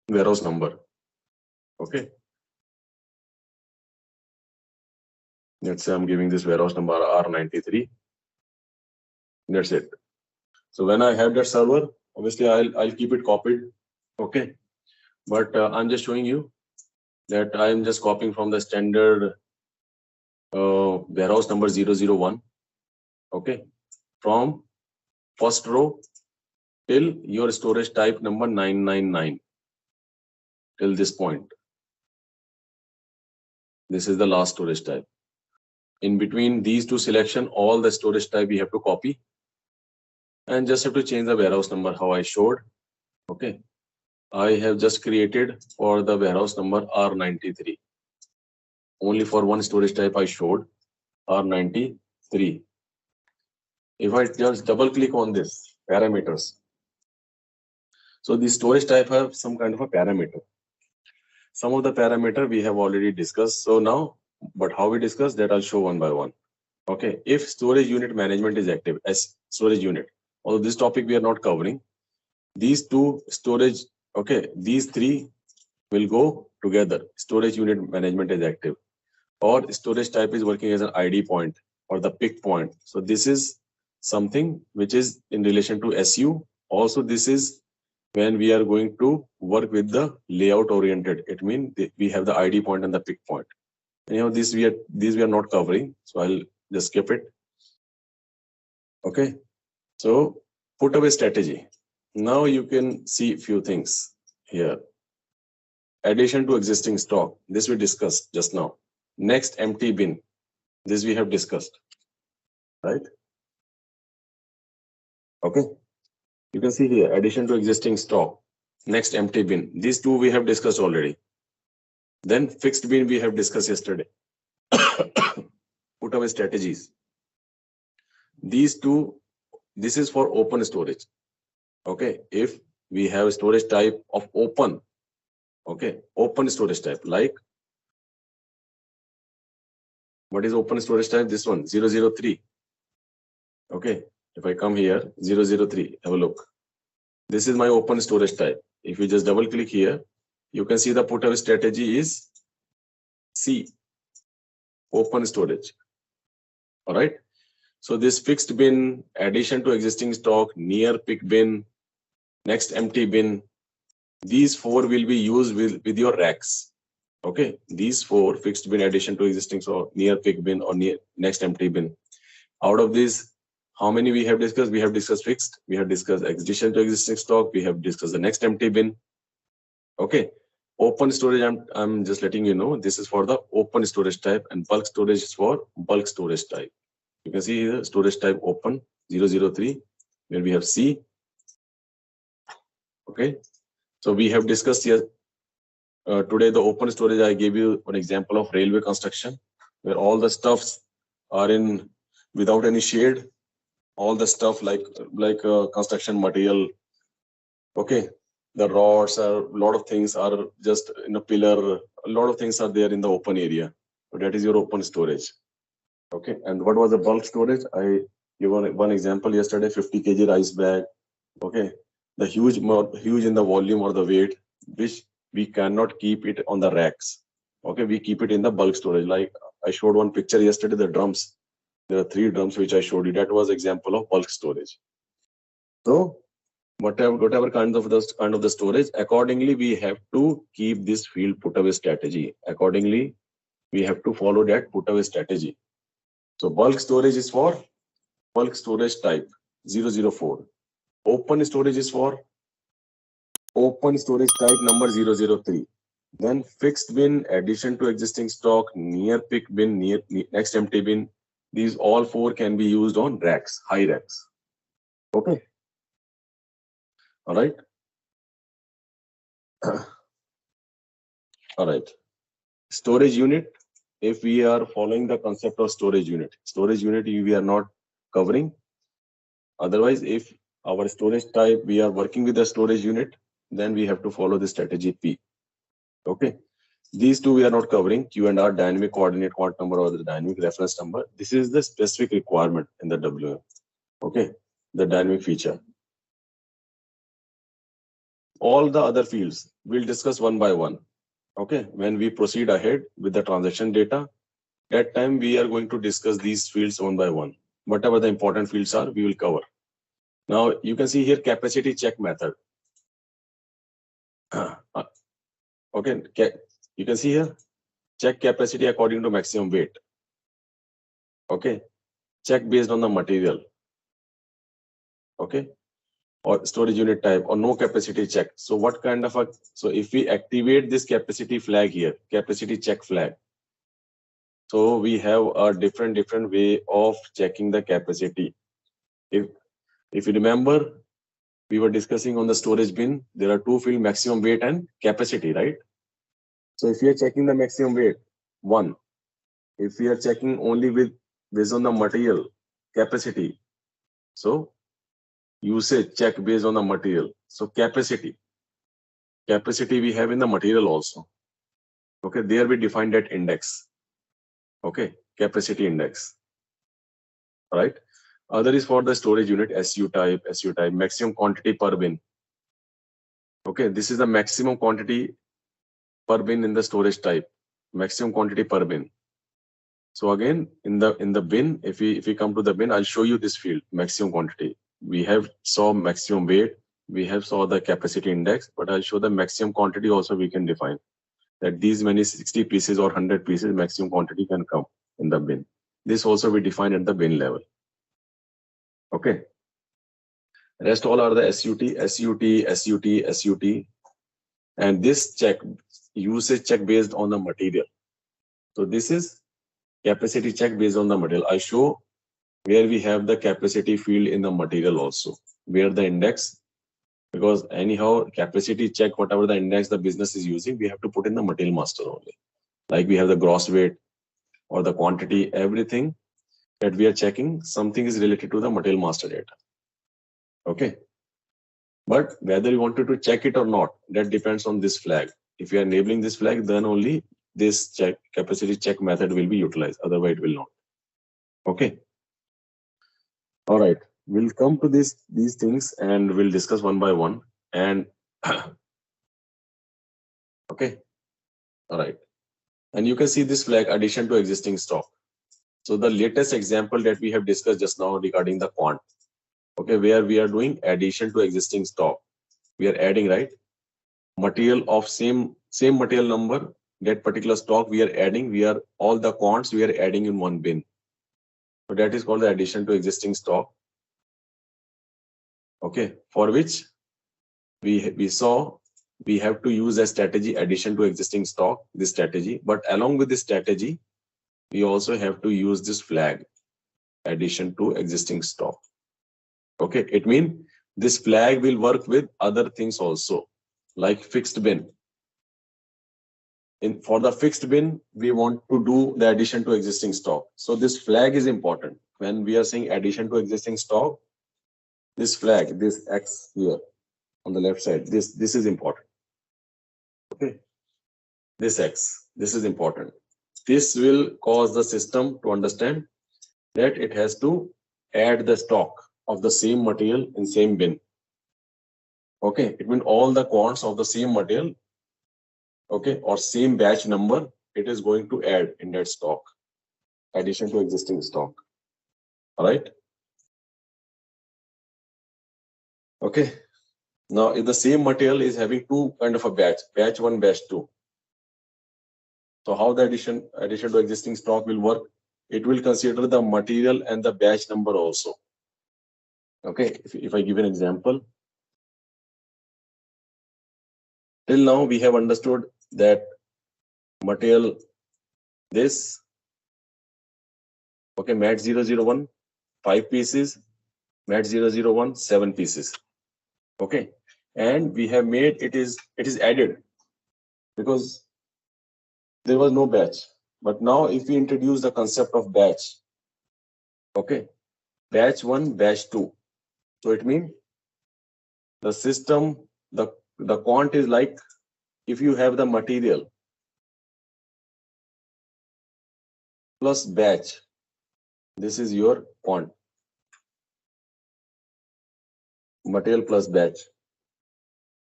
F: warehouse number. Okay. Let's say I'm giving this warehouse number R93. That's it. So when I have that server, obviously I'll keep it copied. Okay. But I'm just showing you that I'm just copying from the standard warehouse number 001. Okay. From first row till your storage type number 999 till this point. This is the last storage type. In between these two selection, all the storage type we have to copy and just have to change the warehouse number how I showed. Okay. I have just created for the warehouse number R93. Only for one storage type I showed R93. If I just double click on this parameters. So the storage type have some kind of a parameter. Some of the parameter we have already discussed. So now, but how we discuss that I'll show one by one. Okay. If storage unit management is active as storage unit, although this topic we are not covering, these two storage, okay, these three will go together. Storage unit management is active, or storage type is working as an ID point or the pick point. So this is something which is in relation to SU. Also, this is when we are going to work with the layout oriented. It means we have the ID point and the pick point. And, you know, these we are not covering. So I'll just skip it. Okay. So Putaway strategy. Now you can see a few things here. Addition to existing stock. This we discussed just now. Next, empty bin. This we have discussed. Right? Okay. You can see here, addition to existing stock. Next, empty bin. These two we have discussed already. Then fixed bin we have discussed yesterday. Putaway Strategies. These two, this is for open storage. Okay, if we have a storage type of open, okay, open storage type, like what is open storage type? This one, 003. Okay, if I come here, 003, have a look. This is my open storage type. If you just double click here, you can see the Putaway strategy is C, open storage. All right. So this fixed bin, addition to existing stock, near peak bin, next empty bin, these four will be used with your racks. Okay, these four, fixed bin, addition to existing stock, near peak bin, or near next empty bin. Out of these, how many we have discussed? We have discussed fixed, we have discussed addition to existing stock, we have discussed the next empty bin. Okay, open storage, I'm just letting you know, this is for the open storage type, and bulk storage is for bulk storage type. You can see here storage type open 003, where we have C. Okay, so we have discussed here today the open storage. I gave you an example of railway construction, where all the stuffs are in without any shade. All the stuff like construction material. Okay, the rods are, a lot of things are just in a pillar. A lot of things are there in the open area. So that is your open storage. Okay, and what was the bulk storage? I gave one example yesterday, 50 kg rice bag. Okay, the huge in the volume or the weight, which we cannot keep it on the racks. Okay, we keep it in the bulk storage. Like I showed one picture yesterday, the drums. There are 3 drums which I showed you. That was example of bulk storage. So whatever kind of the storage, accordingly we have to keep this field Putaway strategy. Accordingly, we have to follow that Putaway strategy. So bulk storage is for bulk storage type 004. Open storage is for open storage type number 003. Then fixed bin, addition to existing stock, near peak bin, near next empty bin. These all 4 can be used on racks, high racks. Okay. All right. All right. Storage unit. If we are following the concept of storage unit we are not covering. Otherwise, if our storage type, we are working with the storage unit, then we have to follow the strategy P. Okay. These 2 we are not covering, Q&R, dynamic coordinate quant number, or the dynamic reference number. This is the specific requirement in the WM. Okay. The dynamic feature. All the other fields we'll discuss one by one. Okay, when we proceed ahead with the transaction data, that time we are going to discuss these fields one by one. Whatever the important fields are, we will cover. Now you can see here capacity check method. Okay, you can see here check capacity according to maximum weight. Okay, check based on the material. Okay, or storage unit type, or no capacity check. So what kind of so if we activate this capacity flag here, capacity check flag, so we have a different way of checking the capacity. If you remember, we were discussing on the storage bin, there are 2 fields, maximum weight and capacity, right? So if we are checking the maximum weight, 1. If we are checking only based on the material capacity, so usage check based on the material. So capacity we have in the material also. Okay, there we define that index. Okay, capacity index. All right. Other is for the storage unit, SU type, maximum quantity per bin. Okay, this is the maximum quantity per bin in the storage type, maximum quantity per bin. So again, in the bin, if we come to the bin, I'll show you this field, maximum quantity. We have saw maximum weight, we have saw the capacity index, but I'll show the maximum quantity also we can define. That these many 60 pieces or 100 pieces maximum quantity can come in the bin. This also we define at the bin level. Okay. Rest all are the SUT, and this check, usage check based on the material. So this is capacity check based on the material. I show where we have the capacity field in the material also, where the index, because anyhow capacity check, whatever the index the business is using, we have to put in the material master only. Like we have the gross weight, or the quantity, everything that we are checking, something is related to the material master data. Okay. But whether you wanted to check it or not, that depends on this flag. If you are enabling this flag, then only this capacity check method will be utilized. Otherwise, it will not. Okay. All right. We'll come to these things and we'll discuss one by one. And okay. All right. And you can see this flag addition to existing stock. So the latest example that we have discussed just now regarding the quant. Okay, where we are doing addition to existing stock. We are adding, right? Material of same material number, that particular stock we are adding, all the quants we are adding in one bin. So that is called the addition to existing stock. Okay, for which we saw we have to use a strategy addition to existing stock, this strategy. But along with this strategy, we also have to use this flag addition to existing stock. Okay, it means this flag will work with other things also, like fixed bin. For the fixed bin, we want to do the addition to existing stock. So this flag is important. When we are saying addition to existing stock, this flag, this X here on the left side, this is important. Okay, this X, this is important. This will cause the system to understand that it has to add the stock of the same material in same bin. Okay, it means all the quants of the same material, okay, or same batch number, it is going to add in that stock, addition to existing stock. All right. Okay. Now, if the same material is having two kind of a batch 1, batch 2. So how the addition to existing stock will work? It will consider the material and the batch number also. Okay, if I give an example. Till now, we have understood that material this, okay, mat 001, 5 pieces, mat 001, 7 pieces. Okay, and we have made it is added because there was no batch. But now if we introduce the concept of batch, okay, batch 1, batch 2. So it means the system, the quant is like if you have the material plus batch, this is your quant. Material plus batch.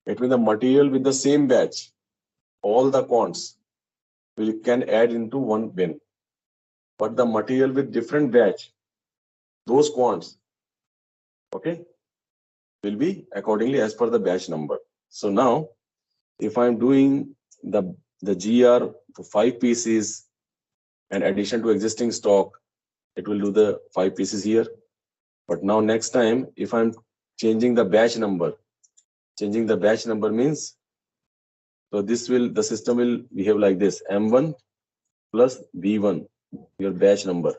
F: It means the material with the same batch, all the quants we can add into one bin. But the material with different batch, those quants, okay, will be accordingly as per the batch number. So now, if I'm doing the GR for 5 pieces and addition to existing stock, it will do the 5 pieces here. But now next time, if I'm changing the batch number means, so the system will behave like this, M1 plus B1, your batch number.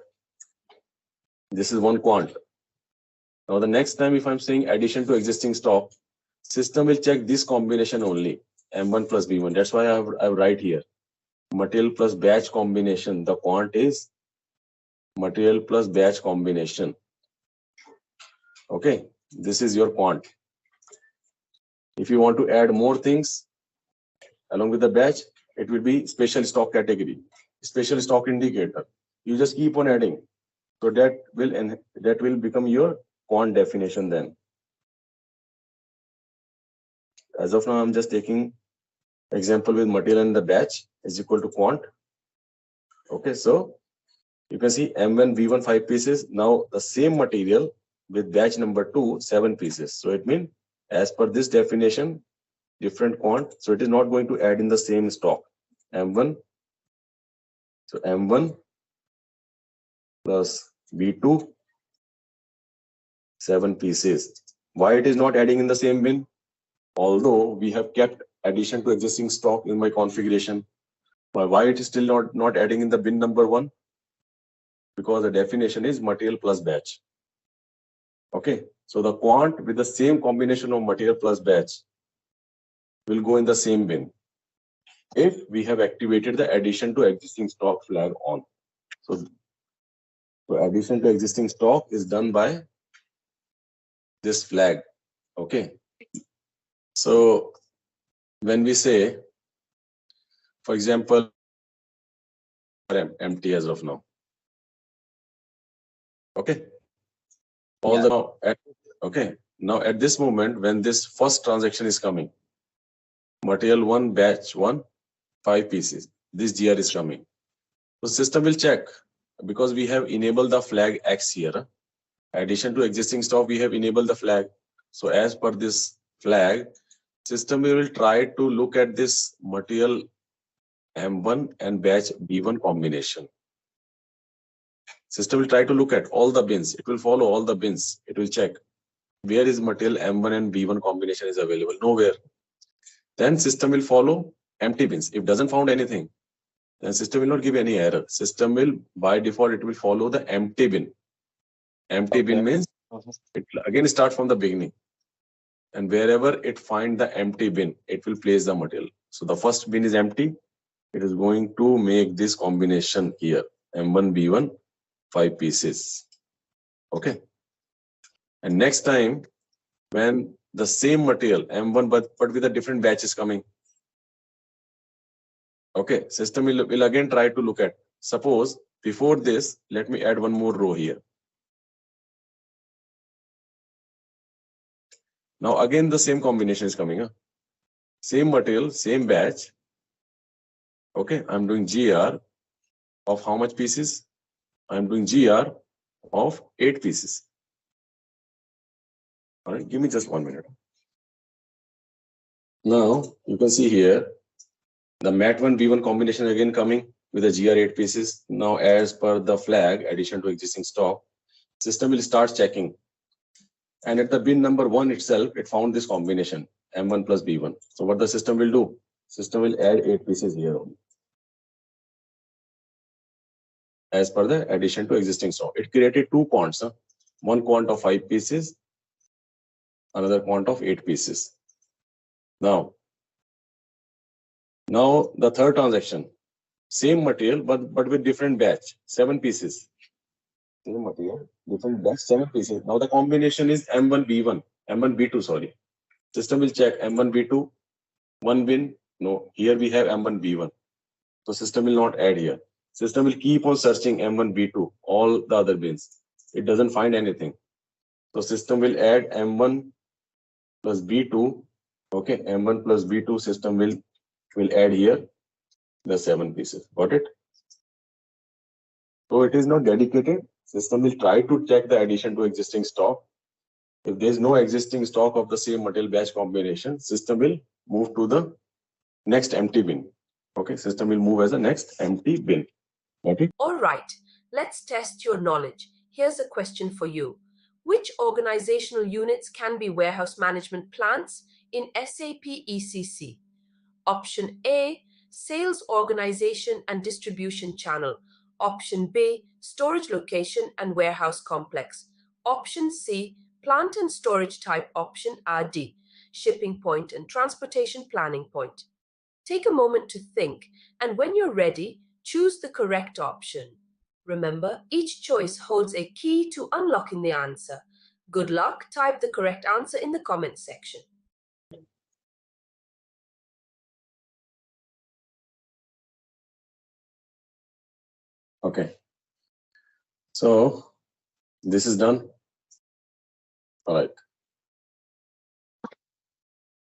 F: This is one quant. Now the next time if I'm saying addition to existing stock, system will check this combination only, M1 plus B1. That's why I write here, material plus batch combination. The quant is material plus batch combination. Okay, this is your quant. If you want to add more things along with the batch, it will be special stock category, special stock indicator. You just keep on adding. So that will become your quant definition then. As of now, I'm just taking example with material and the batch is equal to quant. Okay, so you can see M1, B1, 5 pieces. Now the same material with batch number 2, 7 pieces. So it means as per this definition, different quant. So it is not going to add in the same stock. M1. So M1 plus B2, 7 pieces. Why it is not adding in the same bin? Although we have kept addition to existing stock in my configuration, but why it is still not adding in the bin number 1? Because the definition is material plus batch. Okay, so the quant with the same combination of material plus batch will go in the same bin if we have activated the addition to existing stock flag on. So addition to existing stock is done by this flag. Okay. So when we say, for example, empty as of now. Okay. Okay. Now at this moment, when this first transaction is coming, material 1, batch 1, 5 pieces, this GR is coming. So system will check, because we have enabled the flag X here. Addition to existing stock, we have enabled the flag. So as per this flag, system will try to look at this material M1 and batch B1 combination. System will try to look at all the bins. It will follow all the bins. It will check where is material M1 and B1 combination is available. Nowhere. Then system will follow empty bins. If doesn't found anything, then system will not give any error. System will, by default, it will follow the empty bin. Empty bin means it will again start from the beginning. And wherever it find the empty bin, it will place the material. So the first bin is empty. It is going to make this combination here. M1, B1, 5 pieces. Okay. And next time, when the same material, M1, but with a different batch is coming. Okay. System will again try to look at. Suppose before this, let me add one more row here. Now again the same combination is coming. Same material, same batch. Okay, I'm doing GR of how much pieces? I'm doing GR of 8 pieces. All right, give me just 1 minute. Now you can see here the MAT1 B1 combination again coming with a GR 8 pieces. Now as per the flag addition to existing stock, system will start checking. And at the bin number 1 itself, it found this combination M1 plus B1. So what the system will do? System will add 8 pieces here only. As per the addition to existing stock. It created 2 quants. One quant of 5 pieces, another quant of 8 pieces. Now the third transaction, same material, but with different batch, 7 pieces. Same material, different batch, 7 pieces. Now the combination is M1 B1, M1 B2, sorry. System will check M1 B2, 1 bin. No, here we have M1 B1. So system will not add here. System will keep on searching M1 B2, all the other bins. It doesn't find anything. So system will add M1 plus B2. Okay, M1 plus B2 system will add here the 7 pieces. Got it? So it is not dedicated. System will try to check the addition to existing stock. If there is no existing stock of the same material batch combination, system will move to the next empty bin. Okay, system will move as a next empty bin. Got it?
A: All right, let's test your knowledge. Here's a question for you. Which organizational units can be warehouse management plants in SAP ECC? Option A, sales organization and distribution channel. Option B, storage location and warehouse complex. Option C, plant and storage type. Option D, shipping point and transportation planning point. Take a moment to think, and when you're ready, choose the correct option. Remember, each choice holds a key to unlocking the answer. Good luck. Type the correct answer in the comments section.
F: Okay. So this is done. All right.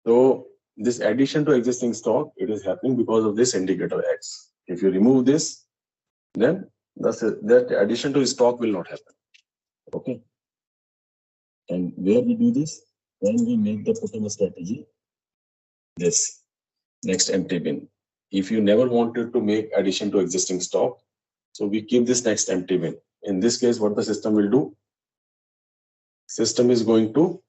F: So this addition to existing stock, it is happening because of this indicator X. If you remove this, then that addition to stock will not happen. Okay. And where we do this? When we make the Putaway strategy, this next empty bin. If you never wanted to make addition to existing stock, so we keep this next empty bin. In this case, what the system will do? System is going to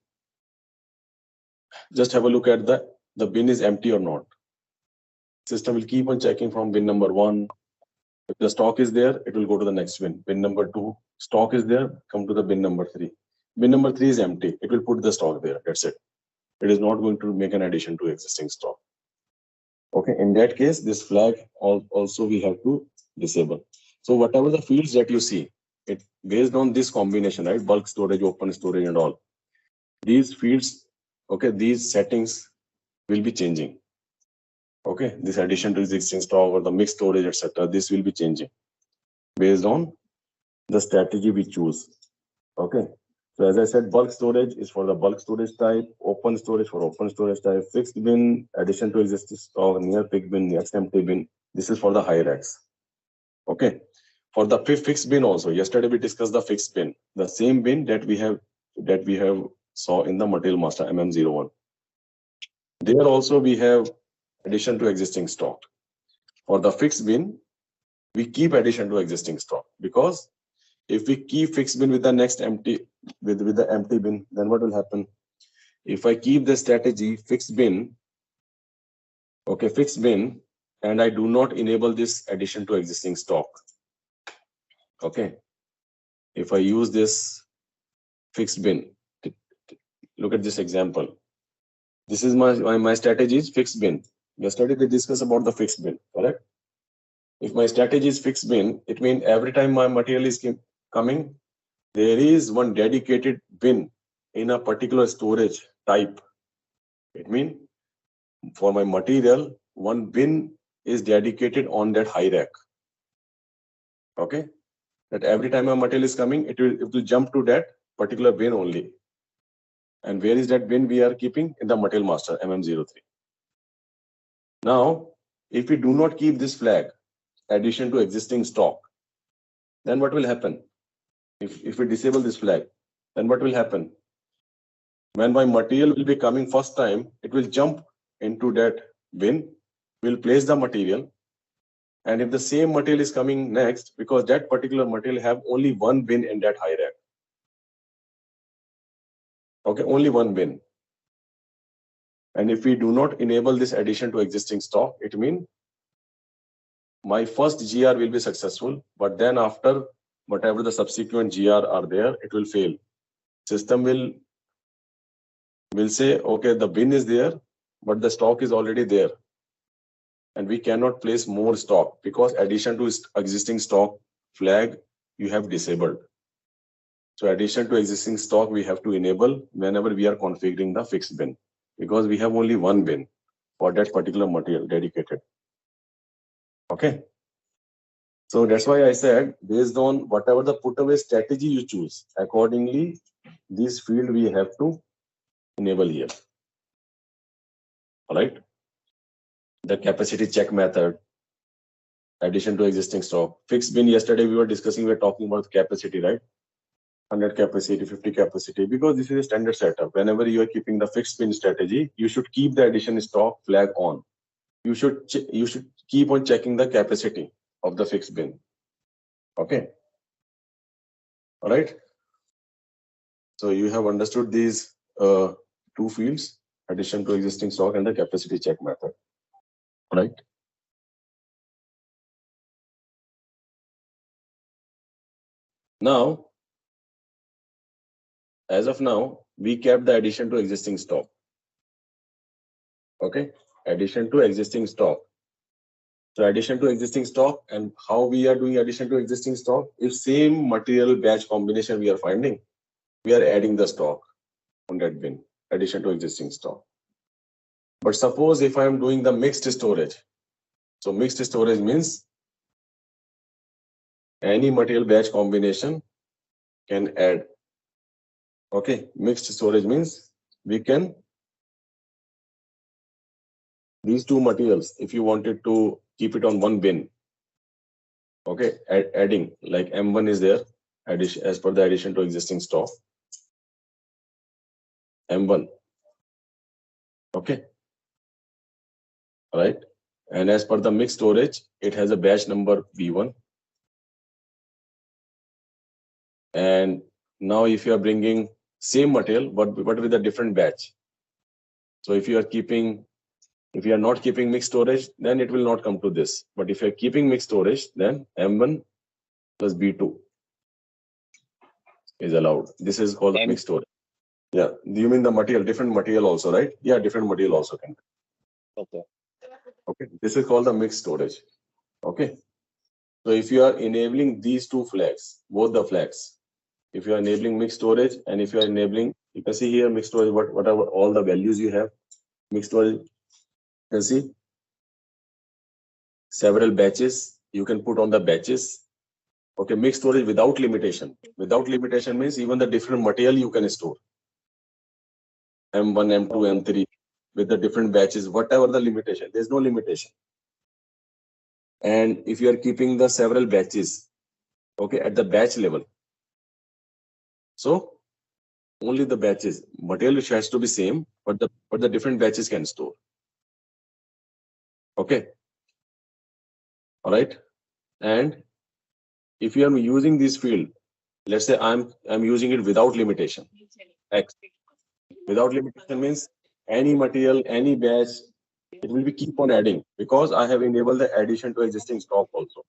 F: just have a look at the bin is empty or not. System will keep on checking from bin number 1. If the stock is there, it will go to the next bin. Bin number 2, stock is there, come to the bin number 3. Bin number 3 is empty. It will put the stock there. That's it. It is not going to make an addition to existing stock. Okay. In that case, this flag also we have to disable. So whatever the fields that you see it based on this combination, right? Bulk storage, open storage and all. These fields, okay, these settings will be changing. Okay, this addition to existing stock or the mixed storage, etc. This will be changing based on the strategy we choose. Okay, so as I said, bulk storage is for the bulk storage type, open storage for open storage type, fixed bin, addition to existing stock, near peak bin, next empty bin. This is for the high racks. Okay, for the fixed bin also, yesterday we discussed the fixed bin, the same bin that we have saw in the material master MM01. There also we have addition to existing stock. For the fixed bin, we keep addition to existing stock, because if we keep fixed bin with the next empty with the empty bin, then what will happen? If I keep the strategy fixed bin, okay, fixed bin, and I do not enable this addition to existing stock. Okay, if I use this fixed bin, look at this example. This is my strategy is fixed bin. Yesterday we discussed about the fixed bin, correct? If my strategy is fixed bin, it means every time my material is coming, there is one dedicated bin in a particular storage type. It means for my material, one bin is dedicated on that high rack. Okay, that every time my material is coming, it will jump to that particular bin only. And where is that bin we are keeping? In the material master MM03. Now, if we do not keep this flag, addition to existing stock, then what will happen? If we disable this flag, then what will happen? When my material will be coming first time, it will jump into that bin, will place the material. And if the same material is coming next, because that particular material have only one bin in that high rack. Okay, only one bin. And if we do not enable this addition to existing stock, it means my first GR will be successful, but then after whatever the subsequent GR are there, it will fail. System will say, okay, the bin is there, but the stock is already there. And we cannot place more stock because addition to existing stock flag you have disabled. So addition to existing stock we have to enable whenever we are configuring the fixed bin, because we have only one bin for that particular material dedicated. Okay. So that's why I said, based on whatever the put-away strategy you choose, accordingly, this field we have to enable here. All right. The capacity check method, addition to existing stock. Fixed bin, yesterday we were discussing, we were talking about capacity, right? 100 capacity, 50 capacity, because this is a standard setup. Whenever you are keeping the fixed bin strategy, you should keep the addition stock flag on. You should keep on checking the capacity of the fixed bin. Okay. All right. So you have understood these two fields, addition to existing stock and the capacity check method. All right. Now, as of now, we kept the addition to existing stock. Okay, addition to existing stock. So addition to existing stock, and how we are doing addition to existing stock? If same material batch combination we are finding, we are adding the stock on that bin, addition to existing stock. But suppose if I am doing the mixed storage, so mixed storage means any material batch combination can add. Okay, mixed storage means we can, these two materials, if you wanted to keep it on one bin, okay, adding like M1 is there, addition as per the addition to existing stock, M1, okay, all right, and as per the mixed storage, it has a batch number B1, and now if you are bringing same material, but with a different batch. So if you are not keeping mixed storage, then it will not come to this. But if you are keeping mixed storage, then M1 plus B2 is allowed. This is called mixed storage. Yeah. Do you mean the material, different material also, right? Yeah, different material also can.
H: Okay.
F: Okay. This is called the mixed storage. Okay. So if you are enabling these two flags, both the flags, if you are enabling mixed storage and if you are enabling, you can see here mixed storage, whatever all the values you have, mixed storage, you can see several batches, you can put on the batches. Okay, mixed storage without limitation. Without limitation means even the different material you can store. M1, M2, M3 with the different batches, whatever the limitation, there's no limitation. And if you are keeping the several batches, okay, at the batch level, so only the batches, material has to be same, but the different batches can store. Okay. All right. And if you are using this field, let's say I'm using it without limitation. X. Without limitation means any material, any batch, it will be keep on adding because I have enabled the addition to existing stock also.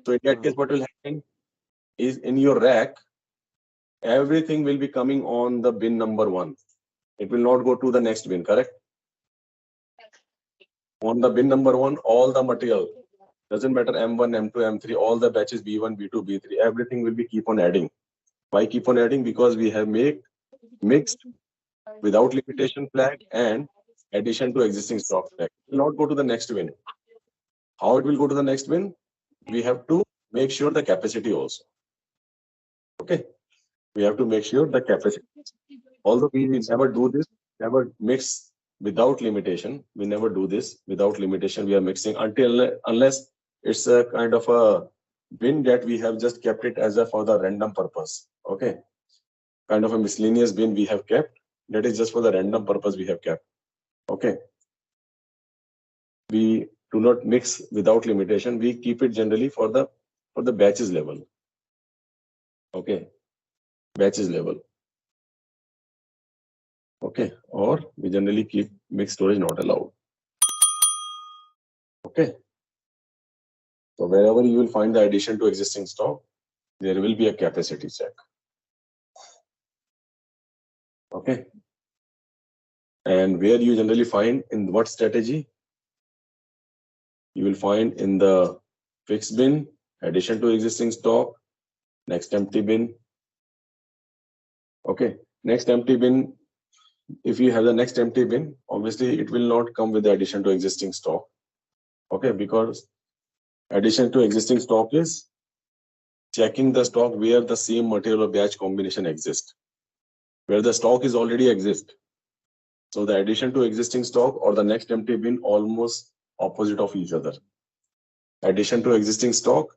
F: So in that case, what will happen is in your rack, everything will be coming on the bin number 1. It will not go to the next bin, correct? On the bin number 1, all the material, doesn't matter M1, M2, M3, all the batches B1, B2, B3, everything will be keep on adding. Why keep on adding? Because we have made mixed without limitation flag and addition to existing stock flag. It will not go to the next bin. How it will go to the next bin? We have to make sure the capacity also. Okay. We have to make sure the capacity. Although we never do this, never mix without limitation. We never do this without limitation. We are mixing unless it's a kind of a bin that we have just kept it as a for the random purpose. Okay. Kind of a miscellaneous bin we have kept. That is just for the random purpose we have kept. Okay. We do not mix without limitation. We keep it generally for the batches level. Okay. Batches level. Okay. Or we generally keep mixed storage not allowed. Okay. So wherever you will find the addition to existing stock, there will be a capacity check. Okay. And where you generally find in what strategy? You will find in the fixed bin, addition to existing stock, next empty bin. Okay. Next empty bin, if you have the next empty bin, obviously it will not come with the addition to existing stock. Okay. Because addition to existing stock is checking the stock where the same material or batch combination exists, where the stock is already exist. So the addition to existing stock or the next empty bin almost opposite of each other. Addition to existing stock,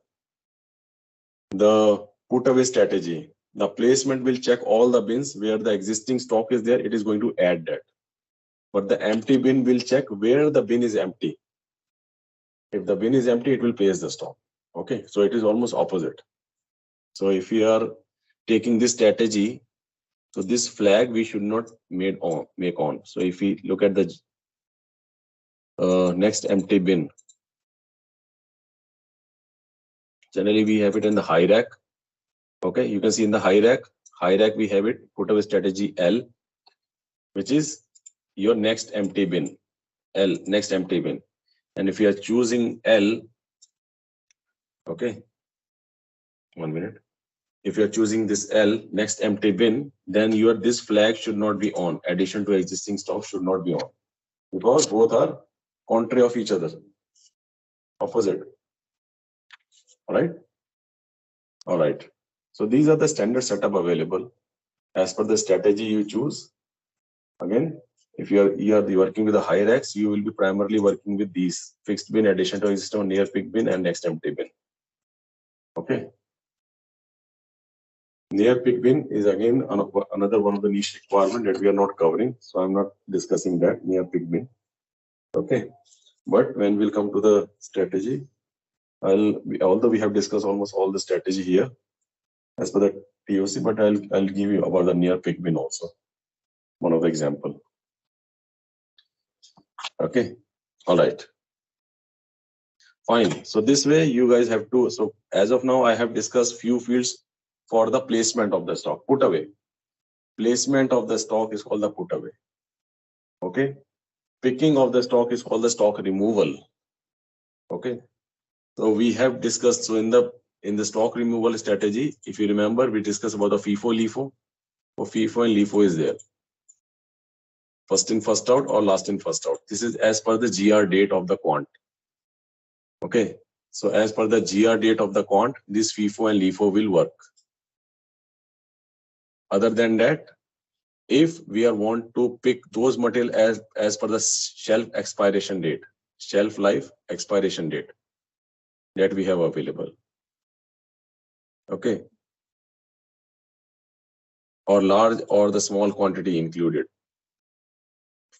F: the put-away strategy, the placement will check all the bins where the existing stock is there, it is going to add that. But the empty bin will check where the bin is empty. If the bin is empty, it will place the stock. Okay, so it is almost opposite. So if you are taking this strategy, so this flag we should not make on. So if we look at the next empty bin, generally we have it in the high rack. Okay, you can see in the high rack we have it put-away strategy L, which is your next empty bin. L, next empty bin. And if you are choosing L, okay, 1 minute. If you are choosing this L, next empty bin, then this flag should not be on. Addition to existing stock should not be on, because both are contrary of each other, opposite. All right. All right. So these are the standard setup available as per the strategy you choose. Again, if you are working with the high racks, you will be primarily working with these fixed bin, addition to existing, near peak bin, and next empty bin. Okay. Near peak bin is again another one of the niche requirement that we are not covering. So I'm not discussing that near peak bin. Okay. But when we'll come to the strategy, although we have discussed almost all the strategy here as per the TOC, but I'll give you about the near peak bin also. One of the example. Okay. All right. Fine. So this way you guys have to, so as of now, I have discussed few fields for the placement of the stock, put away. Placement of the stock is called the put away. Okay. Picking of the stock is called the stock removal. Okay. So we have discussed, so in the stock removal strategy, if you remember, we discussed about the FIFO, LIFO. For FIFO and LIFO is there. First in, first out, or last in, first out. This is as per the GR date of the quant. Okay. So as per the GR date of the quant, this FIFO and LIFO will work. Other than that, if we are want to pick those material as per the shelf expiration date, shelf life expiration date that we have available. Okay. Or large or the small quantity included.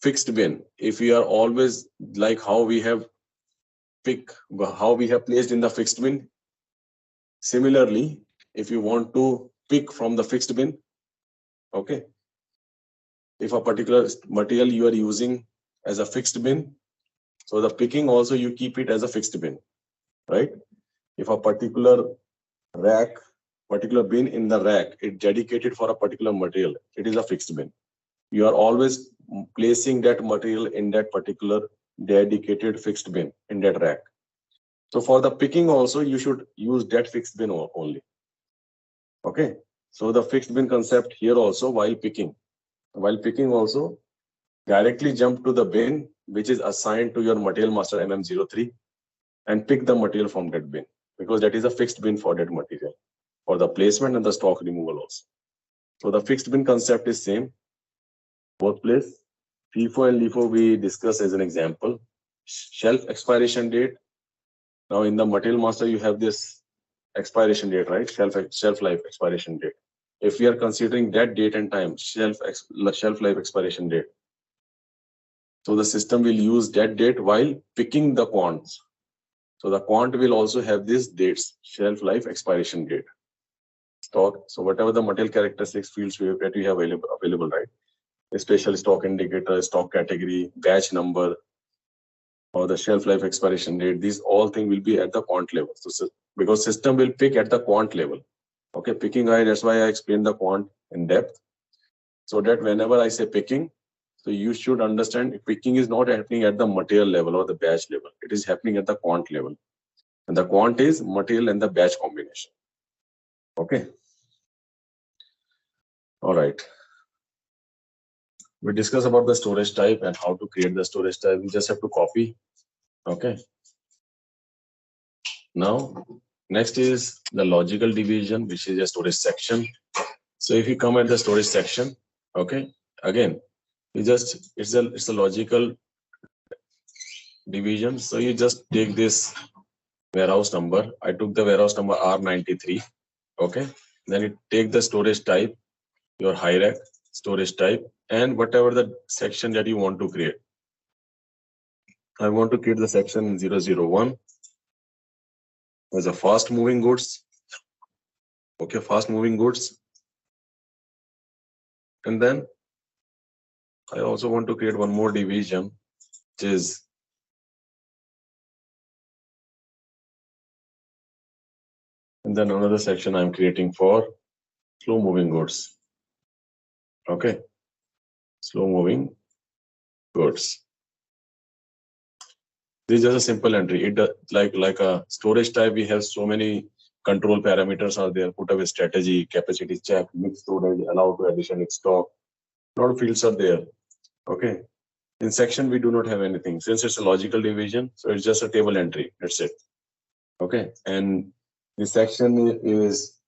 F: Fixed bin, if we are always like how we have placed in the fixed bin. Similarly, if you want to pick from the fixed bin, okay, if a particular material you are using as a fixed bin, so the picking also you keep it as a fixed bin, right? If a particular bin in the rack is dedicated for a particular material, it is a fixed bin. You are always placing that material in that particular dedicated fixed bin in that rack. So for the picking also, you should use that fixed bin only. Okay. So the fixed bin concept here also, while picking also, directly jump to the bin which is assigned to your material master MM03 and pick the material from that bin, because that is a fixed bin for that material, for the placement and the stock removal also. So the fixed bin concept is same, both place. FIFO and LIFO we discuss as an example. Shelf expiration date. Now in the material master you have this expiration date, right? Shelf life expiration date. If we are considering that date and time, shelf life expiration date, so the system will use that date while picking the quants. So the quant will also have these dates, shelf life expiration date. Stock. So whatever the material characteristics fields that we have available, right? A special stock indicator, stock category, batch number, or the shelf life expiration date, these all things will be at the quant level. So because system will pick at the quant level. Okay, picking, that's why I explained the quant in depth. So that whenever I say picking, so you should understand picking is not happening at the material level or the batch level. It is happening at the quant level. And the quant is material and the batch combination. Okay. All right. We discuss about the storage type and how to create the storage type. We just have to copy. Okay. Now, next is the logical division, which is a storage section. So if you come at the storage section, okay, again, it's a logical division. So you just take this warehouse number. I took the warehouse number R93. Okay. Then you take the storage type, your high rack storage type, and whatever the section that you want to create. I want to create the section 001 as a fast moving goods. Okay, fast moving goods. And then I also want to create one more division, which is and then another section I'm creating for slow moving goods. Okay, slow moving goods. This is just a simple entry. It does, like a storage type, we have so many control parameters are there. Putaway strategy, capacity check, mixed storage, allow to addition stock. A lot of fields are there. Okay. In section, we do not have anything. Since it's a logical division, so it's just a table entry. That's it. Okay. And this section is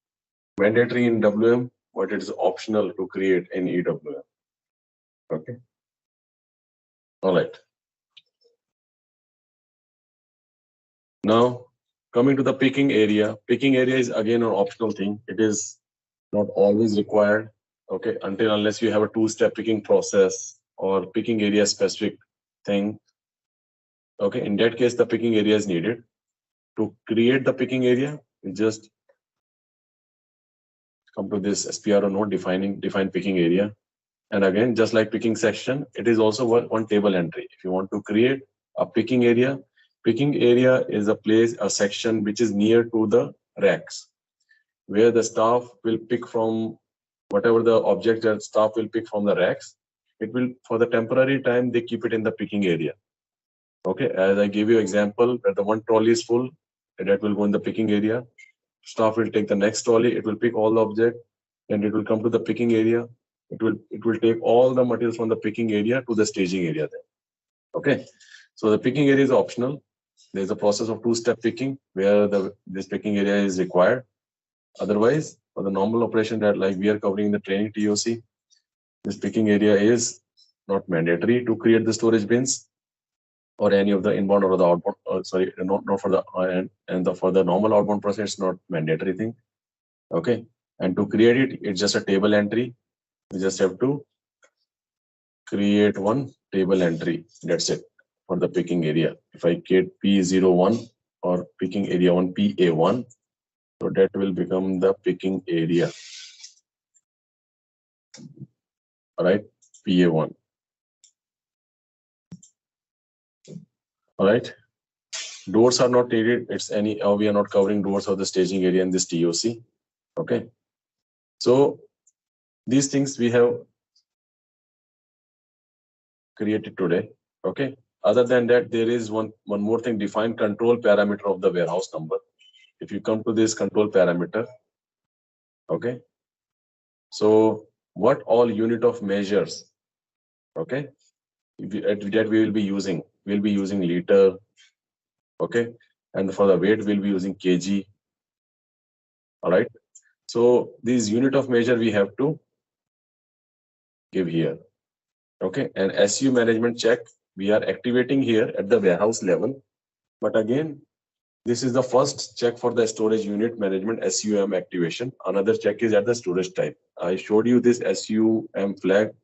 F: mandatory in WM, but it is optional to create in EWM. Okay. All right. Now, coming to the picking area. Picking area is again an optional thing. It is not always required. Okay, unless you have a two-step picking process or picking area specific thing. Okay, in that case, the picking area is needed. To create the picking area, we just come to this SPRO node, define picking area. And again, just like picking section, it is also one table entry. If you want to create a picking area is a section which is near to the racks, where the staff will pick from whatever the object that staff will pick from the racks. It will, for the temporary time, they keep it in the picking area. Okay, as I gave you example, where the one trolley is full, that will go in the picking area. Staff will take the next trolley. It will pick all the object, and it will come to the picking area. It will take all the materials from the picking area to the staging area then. Okay. So the picking area is optional. There is a process of two-step picking where this picking area is required. Otherwise, for the normal operation that like we are covering in the training TOC, this picking area is not mandatory to create the storage bins or any of the inbound or the outbound. Not for the for the normal outbound process, it's not mandatory thing. Okay, and to create it, it's just a table entry. We just have to create one table entry. That's it for the picking area. If I get P01 or picking area 1 PA1, so that will become the picking area. All right, PA1. All right. Doors are not needed. It's any. We are not covering doors or the staging area in this TOC. Okay. So these things we have created today. Okay. Other than that, there is one more thing: define control parameter of the warehouse number. If you come to this control parameter, okay. So what all unit of measures, okay, that we will be using. We'll be using liter, okay, and for the weight we'll be using kg. All right. So these unit of measure we have to give here, okay. And SU management check we are activating here at the warehouse level, but again, this is the first check for the storage unit management SUM activation. Another check is at the storage type. I showed you this SUM flag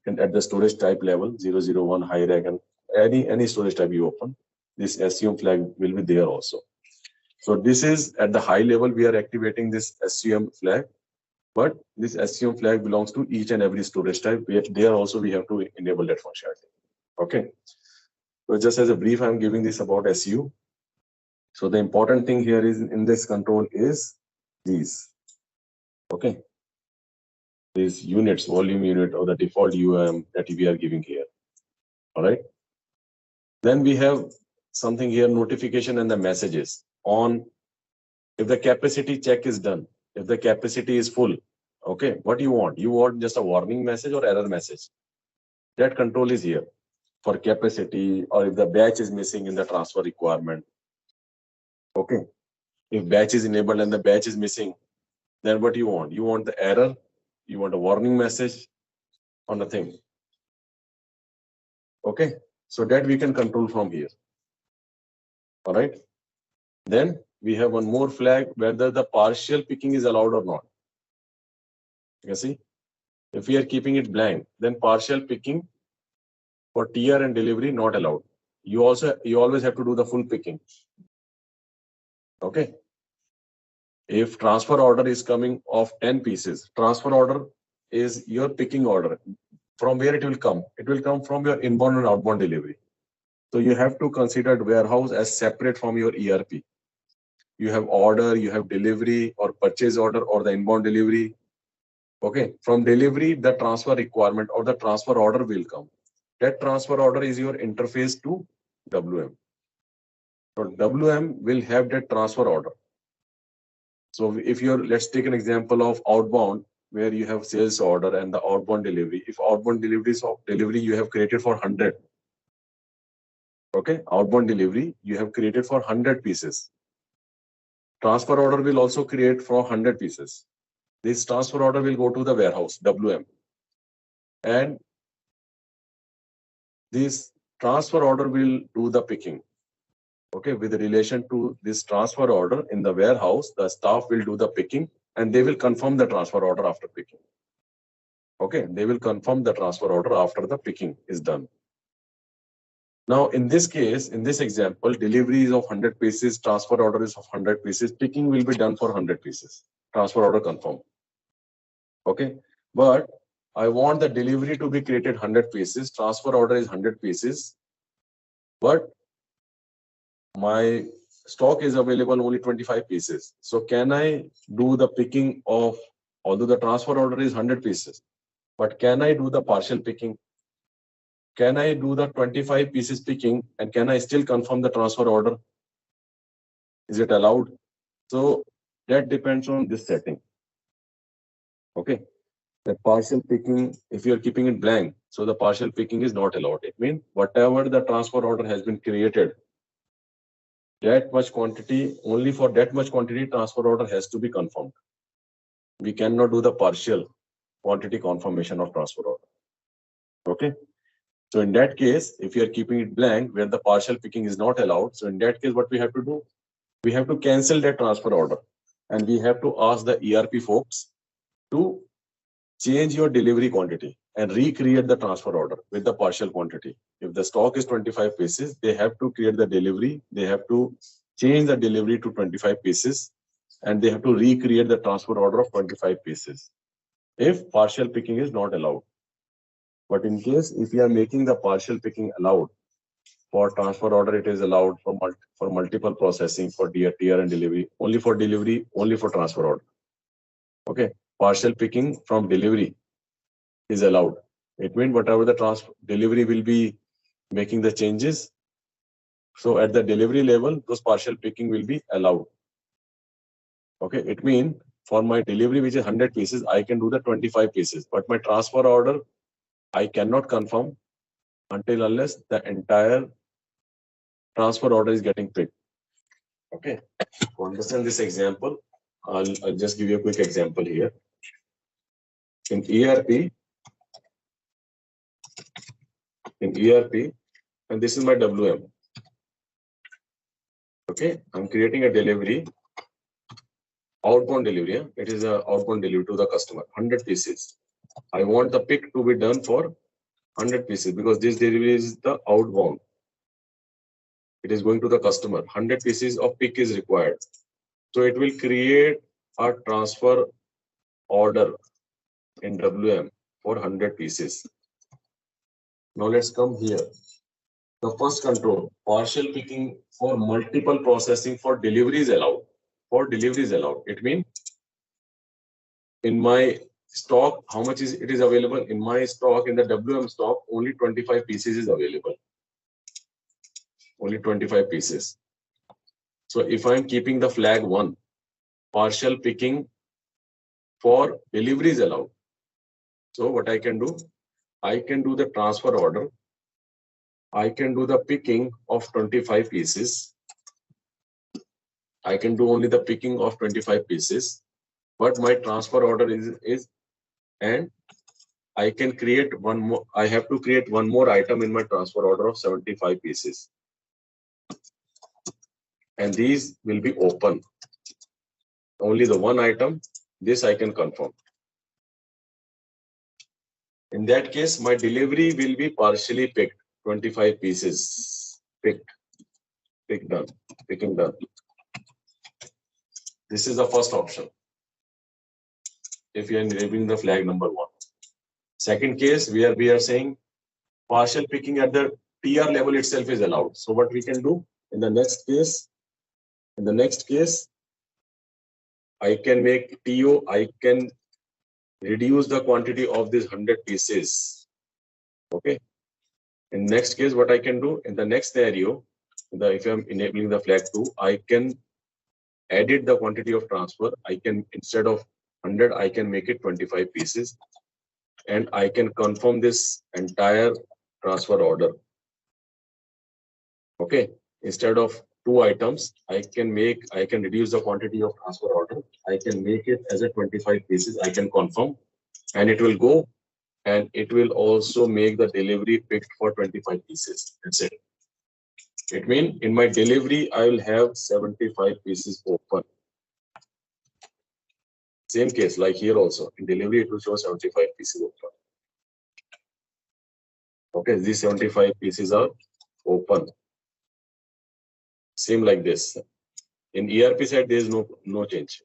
F: and at the storage type level 001 high rack and any storage type you open, this SUM flag will be there also. So this is at the high level we are activating this SUM flag, but this SUM flag belongs to each and every storage type. There also we have to enable that functionality. Okay. So just as a brief, I'm giving this about SU. So the important thing here is in this control is these. Okay. These units, volume unit or the default UM that we are giving here. All right. Then we have something here, notification and the messages on if the capacity check is done, if the capacity is full. Okay. What do you want? You want just a warning message or error message. That control is here for capacity or if the batch is missing in the transfer requirement. Okay. If batch is enabled and the batch is missing, then what do you want? You want the error, you want a warning message on the thing. Okay. So that we can control from here. All right. Then we have one more flag, whether the partial picking is allowed or not. You can see, if we are keeping it blank, then partial picking for tier and delivery not allowed. You always have to do the full picking. Okay. If transfer order is coming of 10 pieces, transfer order is your picking order. From where it will come? It will come from your inbound and outbound delivery. So you have to consider warehouse as separate from your ERP. You have order, you have delivery or purchase order or the inbound delivery. Okay. From delivery, the transfer requirement or the transfer order will come. That transfer order is your interface to WM. So WM will have that transfer order. So if let's take an example of outbound where you have sales order and the outbound delivery. If outbound delivery you have created for 100. Okay, outbound delivery you have created for 100 pieces. Transfer order will also create for 100 pieces. This transfer order will go to the warehouse, WM. And this transfer order will do the picking. Okay, with relation to this transfer order in the warehouse, the staff will do the picking and they will confirm the transfer order after picking. Okay, they will confirm the transfer order after the picking is done. Now, in this case, in this example, delivery is of 100 pieces, transfer order is of 100 pieces, picking will be done for 100 pieces, transfer order confirmed. Okay, but I want the delivery to be created 100 pieces, transfer order is 100 pieces, but my stock is available only 25 pieces. So can I do the picking of, although the transfer order is 100 pieces, but can I do the partial picking? Can I do the 25 pieces picking and can I still confirm the transfer order? Is it allowed? So that depends on this setting. Okay. The partial picking, if you're keeping it blank, so the partial picking is not allowed. It means whatever the transfer order has been created, that much quantity, only for that much quantity, transfer order has to be confirmed. We cannot do the partial quantity confirmation of transfer order. Okay. So in that case, if you are keeping it blank where the partial picking is not allowed, so in that case, what we have to do? We have to cancel that transfer order and we have to ask the ERP folks to change your delivery quantity and recreate the transfer order with the partial quantity. If the stock is 25 pieces, they have to create the delivery. They have to change the delivery to 25 pieces and they have to recreate the transfer order of 25 pieces if partial picking is not allowed. But in case if you are making the partial picking allowed, for transfer order it is allowed, for multiple processing, for tier and delivery, only for transfer order. Okay, partial picking from delivery is allowed. It means whatever the delivery will be making the changes. So at the delivery level, those partial picking will be allowed. Okay, it means for my delivery, which is 100 pieces, I can do the 25 pieces, but my transfer order, I cannot confirm until unless the entire transfer order is getting picked. Okay, to understand this example, I'll just give you a quick example here. In ERP, and this is my WM. Okay, I'm creating a delivery, outbound delivery. It is an outbound delivery to the customer, 100 pieces. I want the pick to be done for 100 pieces because this delivery is the outbound. It is going to the customer. 100 pieces of pick is required. So it will create a transfer order in WM for 100 pieces. Now let's come here. The first control, partial picking for multiple processing for delivery is allowed. For delivery is allowed. It means in my stock, how much is it is available? In my stock, in the WM stock, only 25 pieces is available. Only 25 pieces. So if I'm keeping the flag 1, partial picking for delivery is allowed. So what I can do? I can do the transfer order. I can do the picking of 25 pieces. I can do only the picking of 25 pieces, but my transfer order is and I can create one more. I have to create one more item in my transfer order of 75 pieces. And these will be open. Only the one item, this I can confirm. In that case, my delivery will be partially picked, 25 pieces picked, picking done. This is the first option. If you are enabling the flag number 1. Second case, where we are saying partial picking at the TR level itself is allowed. So what we can do in the next case, I can make TO, I can reduce the quantity of these 100 pieces. Okay. In next case, what I can do in the next scenario, if I'm enabling the flag 2, I can edit the quantity of transfer. I can, instead of 100, I can make it 25 pieces. And I can confirm this entire transfer order. Okay. Instead of 2 items, I can reduce the quantity of transfer order. I can make it as a 25 pieces. I can confirm and it will go and it will also make the delivery picked for 25 pieces. That's it. It means in my delivery, I will have 75 pieces open. Same case like here also. In delivery, it will show 75 pieces open. Okay, these 75 pieces are open. Same like this. In ERP side, there is no change.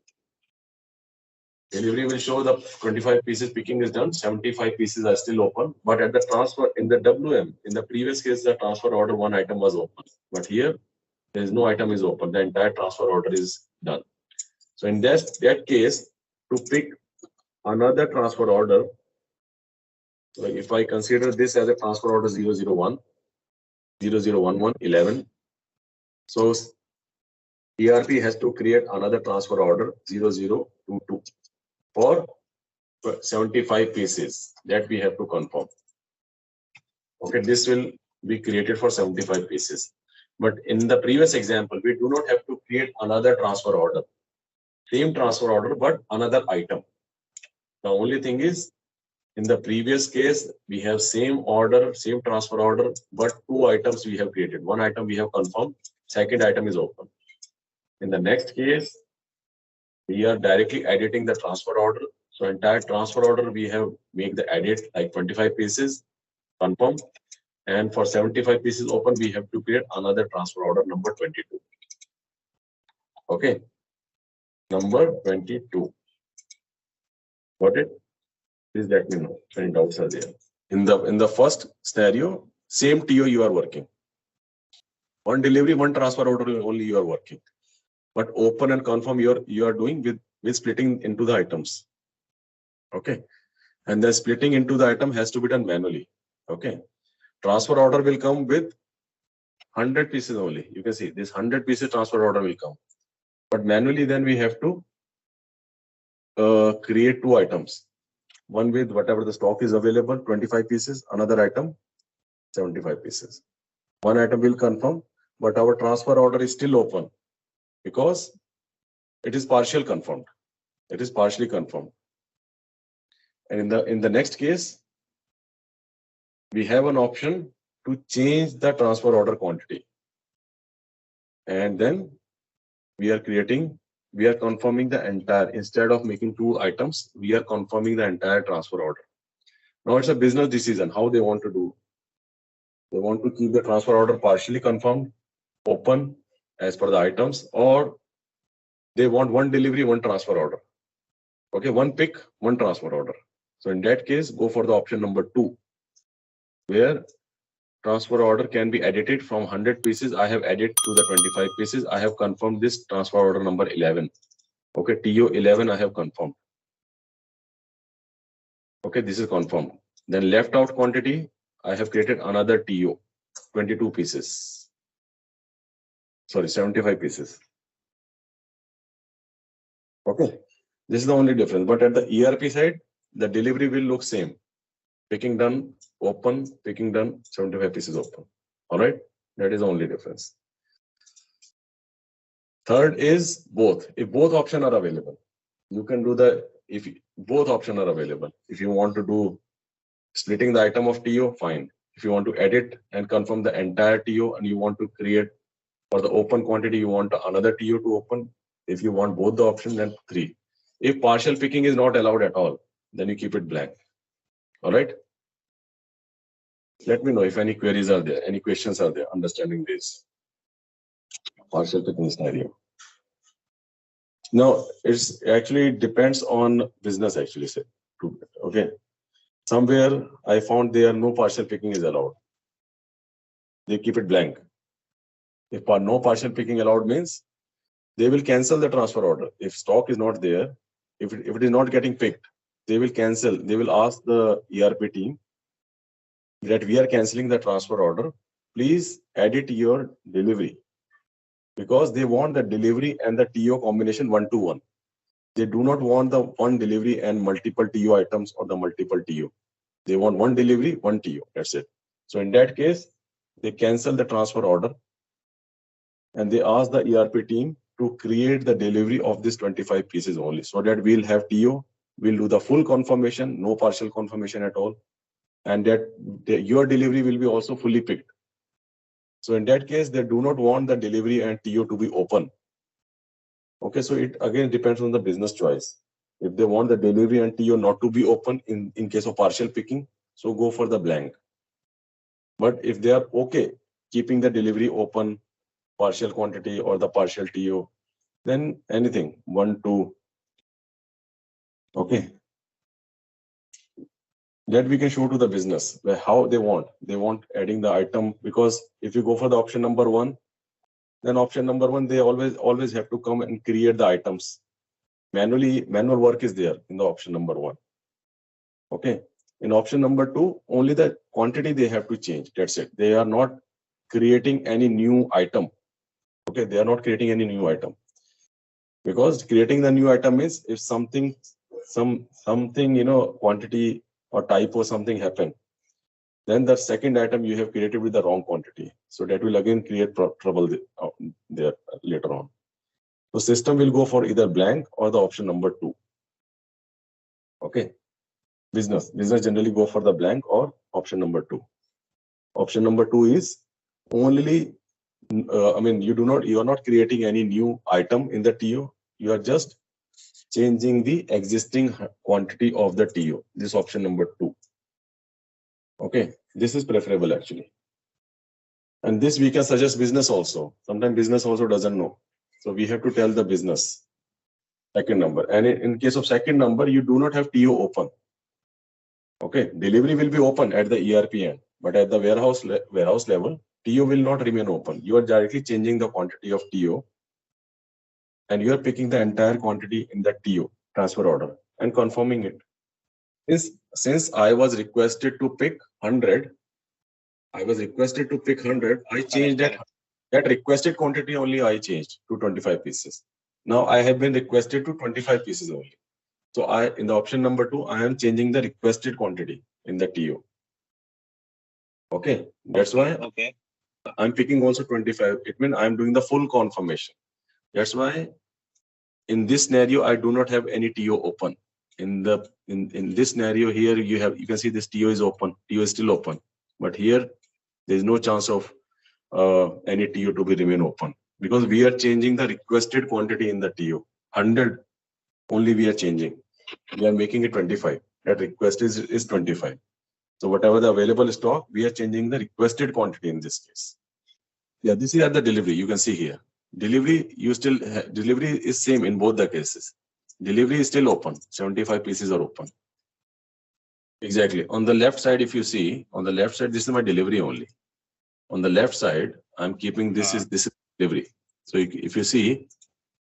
F: Delivery will show the 25 pieces picking is done, 75 pieces are still open. But at the transfer in the WM, in the previous case, the transfer order 1 item was open. But here, there is no item is open. The entire transfer order is done. So in that case, to pick another transfer order, like if I consider this as a transfer order 001, 0011, 11. So ERP has to create another transfer order 0022 for 75 pieces that we have to confirm. Okay, this will be created for 75 pieces. But in the previous example, we do not have to create another transfer order. Same transfer order, but another item. The only thing is, in the previous case, we have same order, same transfer order, but two items we have created. One item we have confirmed, second item is open. In the next case, we are directly editing the transfer order. So entire transfer order, we have make the edit like 25 pieces, confirm. And for 75 pieces open, we have to create another transfer order number 22. Okay. Number 22. Got it? Please let me know if any doubts are there. In the first scenario, same TO you are working. One delivery, one transfer order only you are working. But open and confirm you are doing with splitting into the items. Okay. And the splitting into the item has to be done manually. Okay. Transfer order will come with 100 pieces only. You can see this 100 pieces transfer order will come. But manually then we have to create two items. One with whatever the stock is available, 25 pieces, another item, 75 pieces. One item will confirm, but our transfer order is still open because it is partially confirmed. It is partially confirmed. And in the next case, we have an option to change the transfer order quantity. And then we are confirming the entire, instead of making two items, we are confirming the entire transfer order. Now it's a business decision, how they want to do. They want to keep the transfer order partially confirmed, open as per the items, or they want one delivery, one transfer order. Okay, one pick, one transfer order. So in that case, go for the option number 2, where transfer order can be edited from 100 pieces. I have added to the 25 pieces. I have confirmed this transfer order number 11. Okay, TO 11 I have confirmed. Okay, this is confirmed. Then left out quantity, I have created another TO, 22 pieces. Sorry, 75 pieces. Okay, this is the only difference. But at the ERP side, the delivery will look same. Picking done, open, picking done, 75 pieces open. All right, that is the only difference. Third is both. If both options are available, you can do if both options are available. If you want to do splitting the item of TO, fine. If you want to edit and confirm the entire TO and you want to create for the open quantity, you want another TO to open. If you want both the options, then 3. If partial picking is not allowed at all, then you keep it blank. All right. Let me know if any queries are there, any questions are there, understanding this partial picking scenario. Now, it's actually depends on business actually. Okay. Somewhere I found there no partial picking is allowed. They keep it blank. If no partial picking allowed means they will cancel the transfer order. If stock is not there, if it is not getting picked, they will cancel. They will ask the ERP team that we are canceling the transfer order. Please edit your delivery, because they want the delivery and the TO combination 1-to-1. They do not want the one delivery and multiple TO items or the multiple TO. They want one delivery, one TO. That's it. So in that case, they cancel the transfer order and they ask the ERP team to create the delivery of this 25 pieces only, so that we'll have TO, we'll do the full confirmation, no partial confirmation at all, and that your delivery will be also fully picked. So in that case, they do not want the delivery and TO to be open. Okay, so it again depends on the business choice. If they want the delivery and TO not to be open in case of partial picking, so go for the blank. But if they are okay keeping the delivery open, partial quantity or the partial TO, then anything 1, 2. Okay. That we can show to the business where how they want adding the item, because if you go for the option number 1, then option number 1, they always have to come and create the items manually. Manual work is there in the option number 1. Okay. In option number 2, only the quantity they have to change. That's it. They are not creating any new item. Okay, they are not creating any new item, because creating the new item is if something quantity or type or something happen, then the second item you have created with the wrong quantity, so that will again create trouble there later on. So system will go for either blank or the option number 2. Okay, business generally go for the blank or option number 2. Option number 2 is only you are not creating any new item in the TO. You are just changing the existing quantity of the TO. This option number 2. Okay, this is preferable actually. And this we can suggest business also. Sometimes business also doesn't know. So we have to tell the business second number. And in case of second number, you do not have TO open. Okay, delivery will be open at the ERP end, but at the warehouse level, TO will not remain open. You are directly changing the quantity of TO, and you are picking the entire quantity in the TO transfer order and confirming it. Since I was requested to pick 100, I changed that requested quantity only. I changed to 25 pieces. Now I have been requested to 25 pieces only. So in the option number 2, I am changing the requested quantity in the TO. Okay, that's why I'm picking also 25. It means I'm doing the full confirmation. That's why in this scenario, I do not have any TO open. In this scenario here, you can see this TO is open. TO is still open, but here there is no chance of any TO to be remain open, because we are changing the requested quantity in the TO. 100 only we are changing. We are making it 25. That request is 25. So whatever the available stock, we are changing the requested quantity in this case. Yeah, this is at the delivery. You can see here. Delivery, delivery is same in both the cases. Delivery is still open. 75 pieces are open. Exactly. On the left side, if you see, on the left side, this is my delivery only. On the left side, I'm keeping this is delivery. So if you see,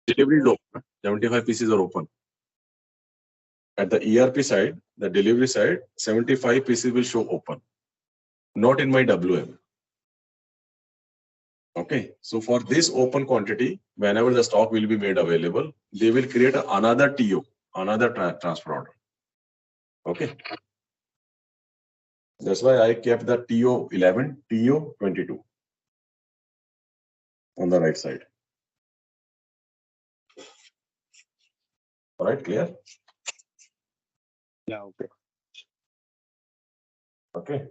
F: delivery is open. 75 pieces are open. At the ERP side, the delivery side, 75 pieces will show open. Not in my WM. Okay, so for this open quantity, whenever the stock will be made available, they will create another TO, another transfer order. Okay, that's why I kept the TO 11, TO 22 on the right side. All right, clear?
H: Yeah, okay.
F: Okay.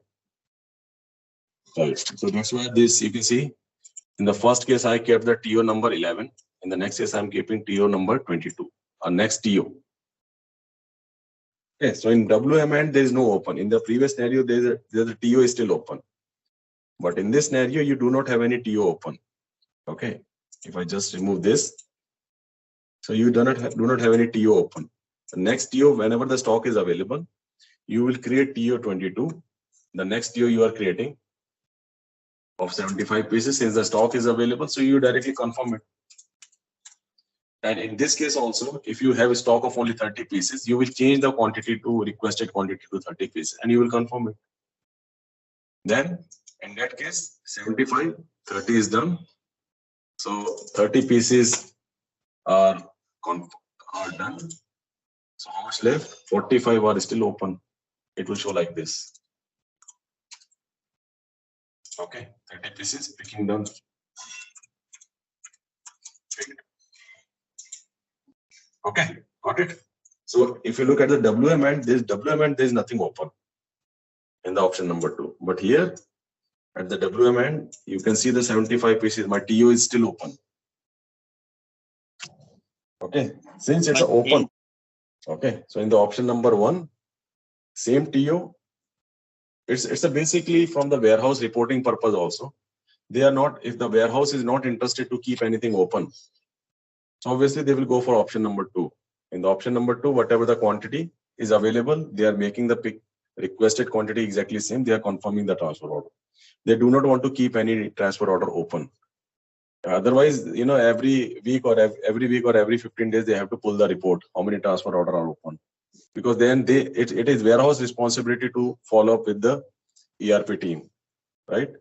F: Right. So that's why this you can see. In the first case, I kept the TO number 11. In the next case, I'm keeping TO number 22. Our next TO. Okay, so in WM end, there is no open. In the previous scenario, the TO is still open. But in this scenario, you do not have any TO open. Okay, if I just remove this, so you do not have any TO open. The next TO, whenever the stock is available, you will create TO 22. The next TO you are creating of 75 pieces, since the stock is available, so you directly confirm it. And in this case also, if you have a stock of only 30 pieces, you will change the quantity to requested quantity to 30 pieces, and you will confirm it. Then in that case, 75, 30 is done. So 30 pieces are done. So how much left? 45 are still open. It will show like this. Okay, 30 pieces picking done. Okay, got it. So if you look at the WM end, there is nothing open in the option number 2. But here at the WM end, you can see the 75 pieces. My TO is still open. Okay, since it's open. Okay, so in the option number 1, same TO. It's basically from the warehouse reporting purpose also. They are not, if the warehouse is not interested to keep anything open, so obviously they will go for option number 2. In the option number 2, whatever the quantity is available, they are making the requested quantity exactly same. They are confirming the transfer order. They do not want to keep any transfer order open. Otherwise, every week or every 15 days, they have to pull the report, how many transfer order are open. Because then it is warehouse responsibility to follow up with the ERP team, right?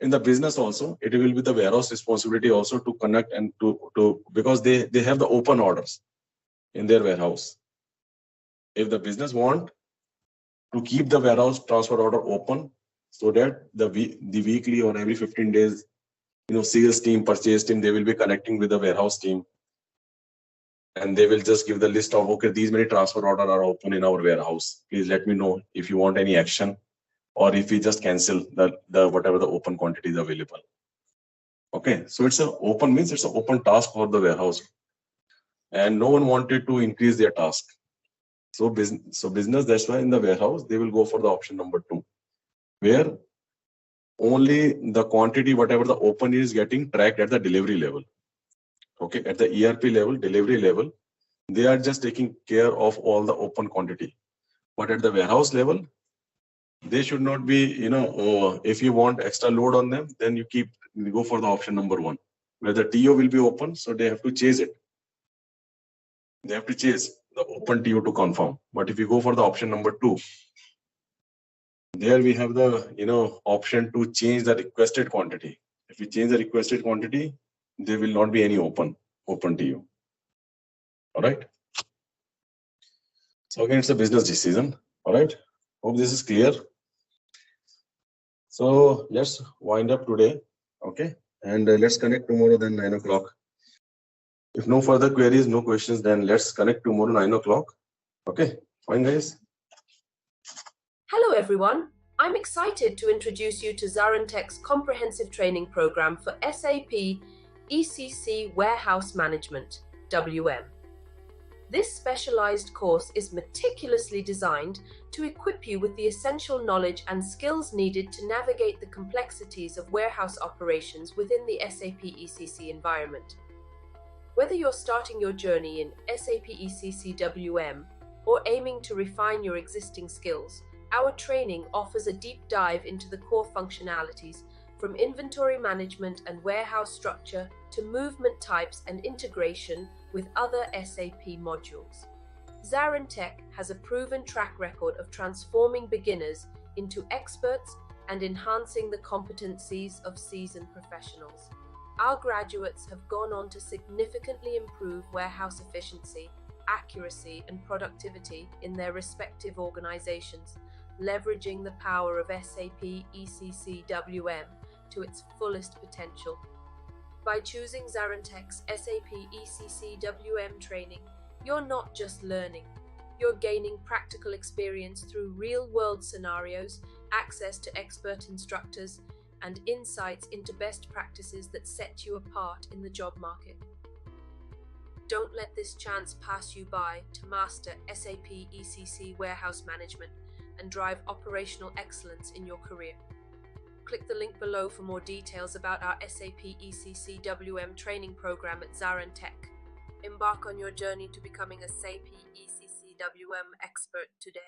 F: in the business also, it will be the warehouse responsibility also to connect and to because they have the open orders in their warehouse. If the business want to keep the warehouse transfer order open so that the weekly or every 15 days, sales team, purchase team, they will be connecting with the warehouse team. And they will just give the list of, okay, these many transfer orders are open in our warehouse. Please let me know if you want any action or if we just cancel the whatever the open quantity is available. Okay, so it's an open means it's an open task for the warehouse. And no one wanted to increase their task. So business, that's why in the warehouse, they will go for the option number 2, where only the quantity, whatever the open is getting tracked at the delivery level. Okay, at the ERP level, delivery level, they are just taking care of all the open quantity. But at the warehouse level, they should not be, if you want extra load on them, then you go for the option number 1, where the TO will be open, so they have to chase it. They have to chase the open TO to confirm. But if you go for the option number 2, there we have the, option to change the requested quantity. If we change the requested quantity, there will not be any open TO. All right. So again, it's a business decision. All right. Hope this is clear. So let's wind up today. Okay. And let's connect tomorrow then 9 o'clock. If no further queries, no questions, then let's connect tomorrow 9 o'clock. Okay. Fine, guys.
A: Hello, everyone. I'm excited to introduce you to ZaranTech's comprehensive training program for SAP ECC Warehouse Management, WM. This specialized course is meticulously designed to equip you with the essential knowledge and skills needed to navigate the complexities of warehouse operations within the SAP ECC environment. Whether you're starting your journey in SAP ECC WM or aiming to refine your existing skills, our training offers a deep dive into the core functionalities from inventory management and warehouse structure to movement types and integration with other SAP modules. ZaranTech has a proven track record of transforming beginners into experts and enhancing the competencies of seasoned professionals. Our graduates have gone on to significantly improve warehouse efficiency, accuracy, and productivity in their respective organizations, leveraging the power of SAP ECC WM to its fullest potential. By choosing ZaranTech's SAP ECC WM training, you're not just learning, you're gaining practical experience through real-world scenarios, access to expert instructors, and insights into best practices that set you apart in the job market. Don't let this chance pass you by to master SAP ECC Warehouse Management and drive operational excellence in your career. Click the link below for more details about our SAP ECC WM training program at ZaranTech. Embark on your journey to becoming a SAP ECC WM expert today.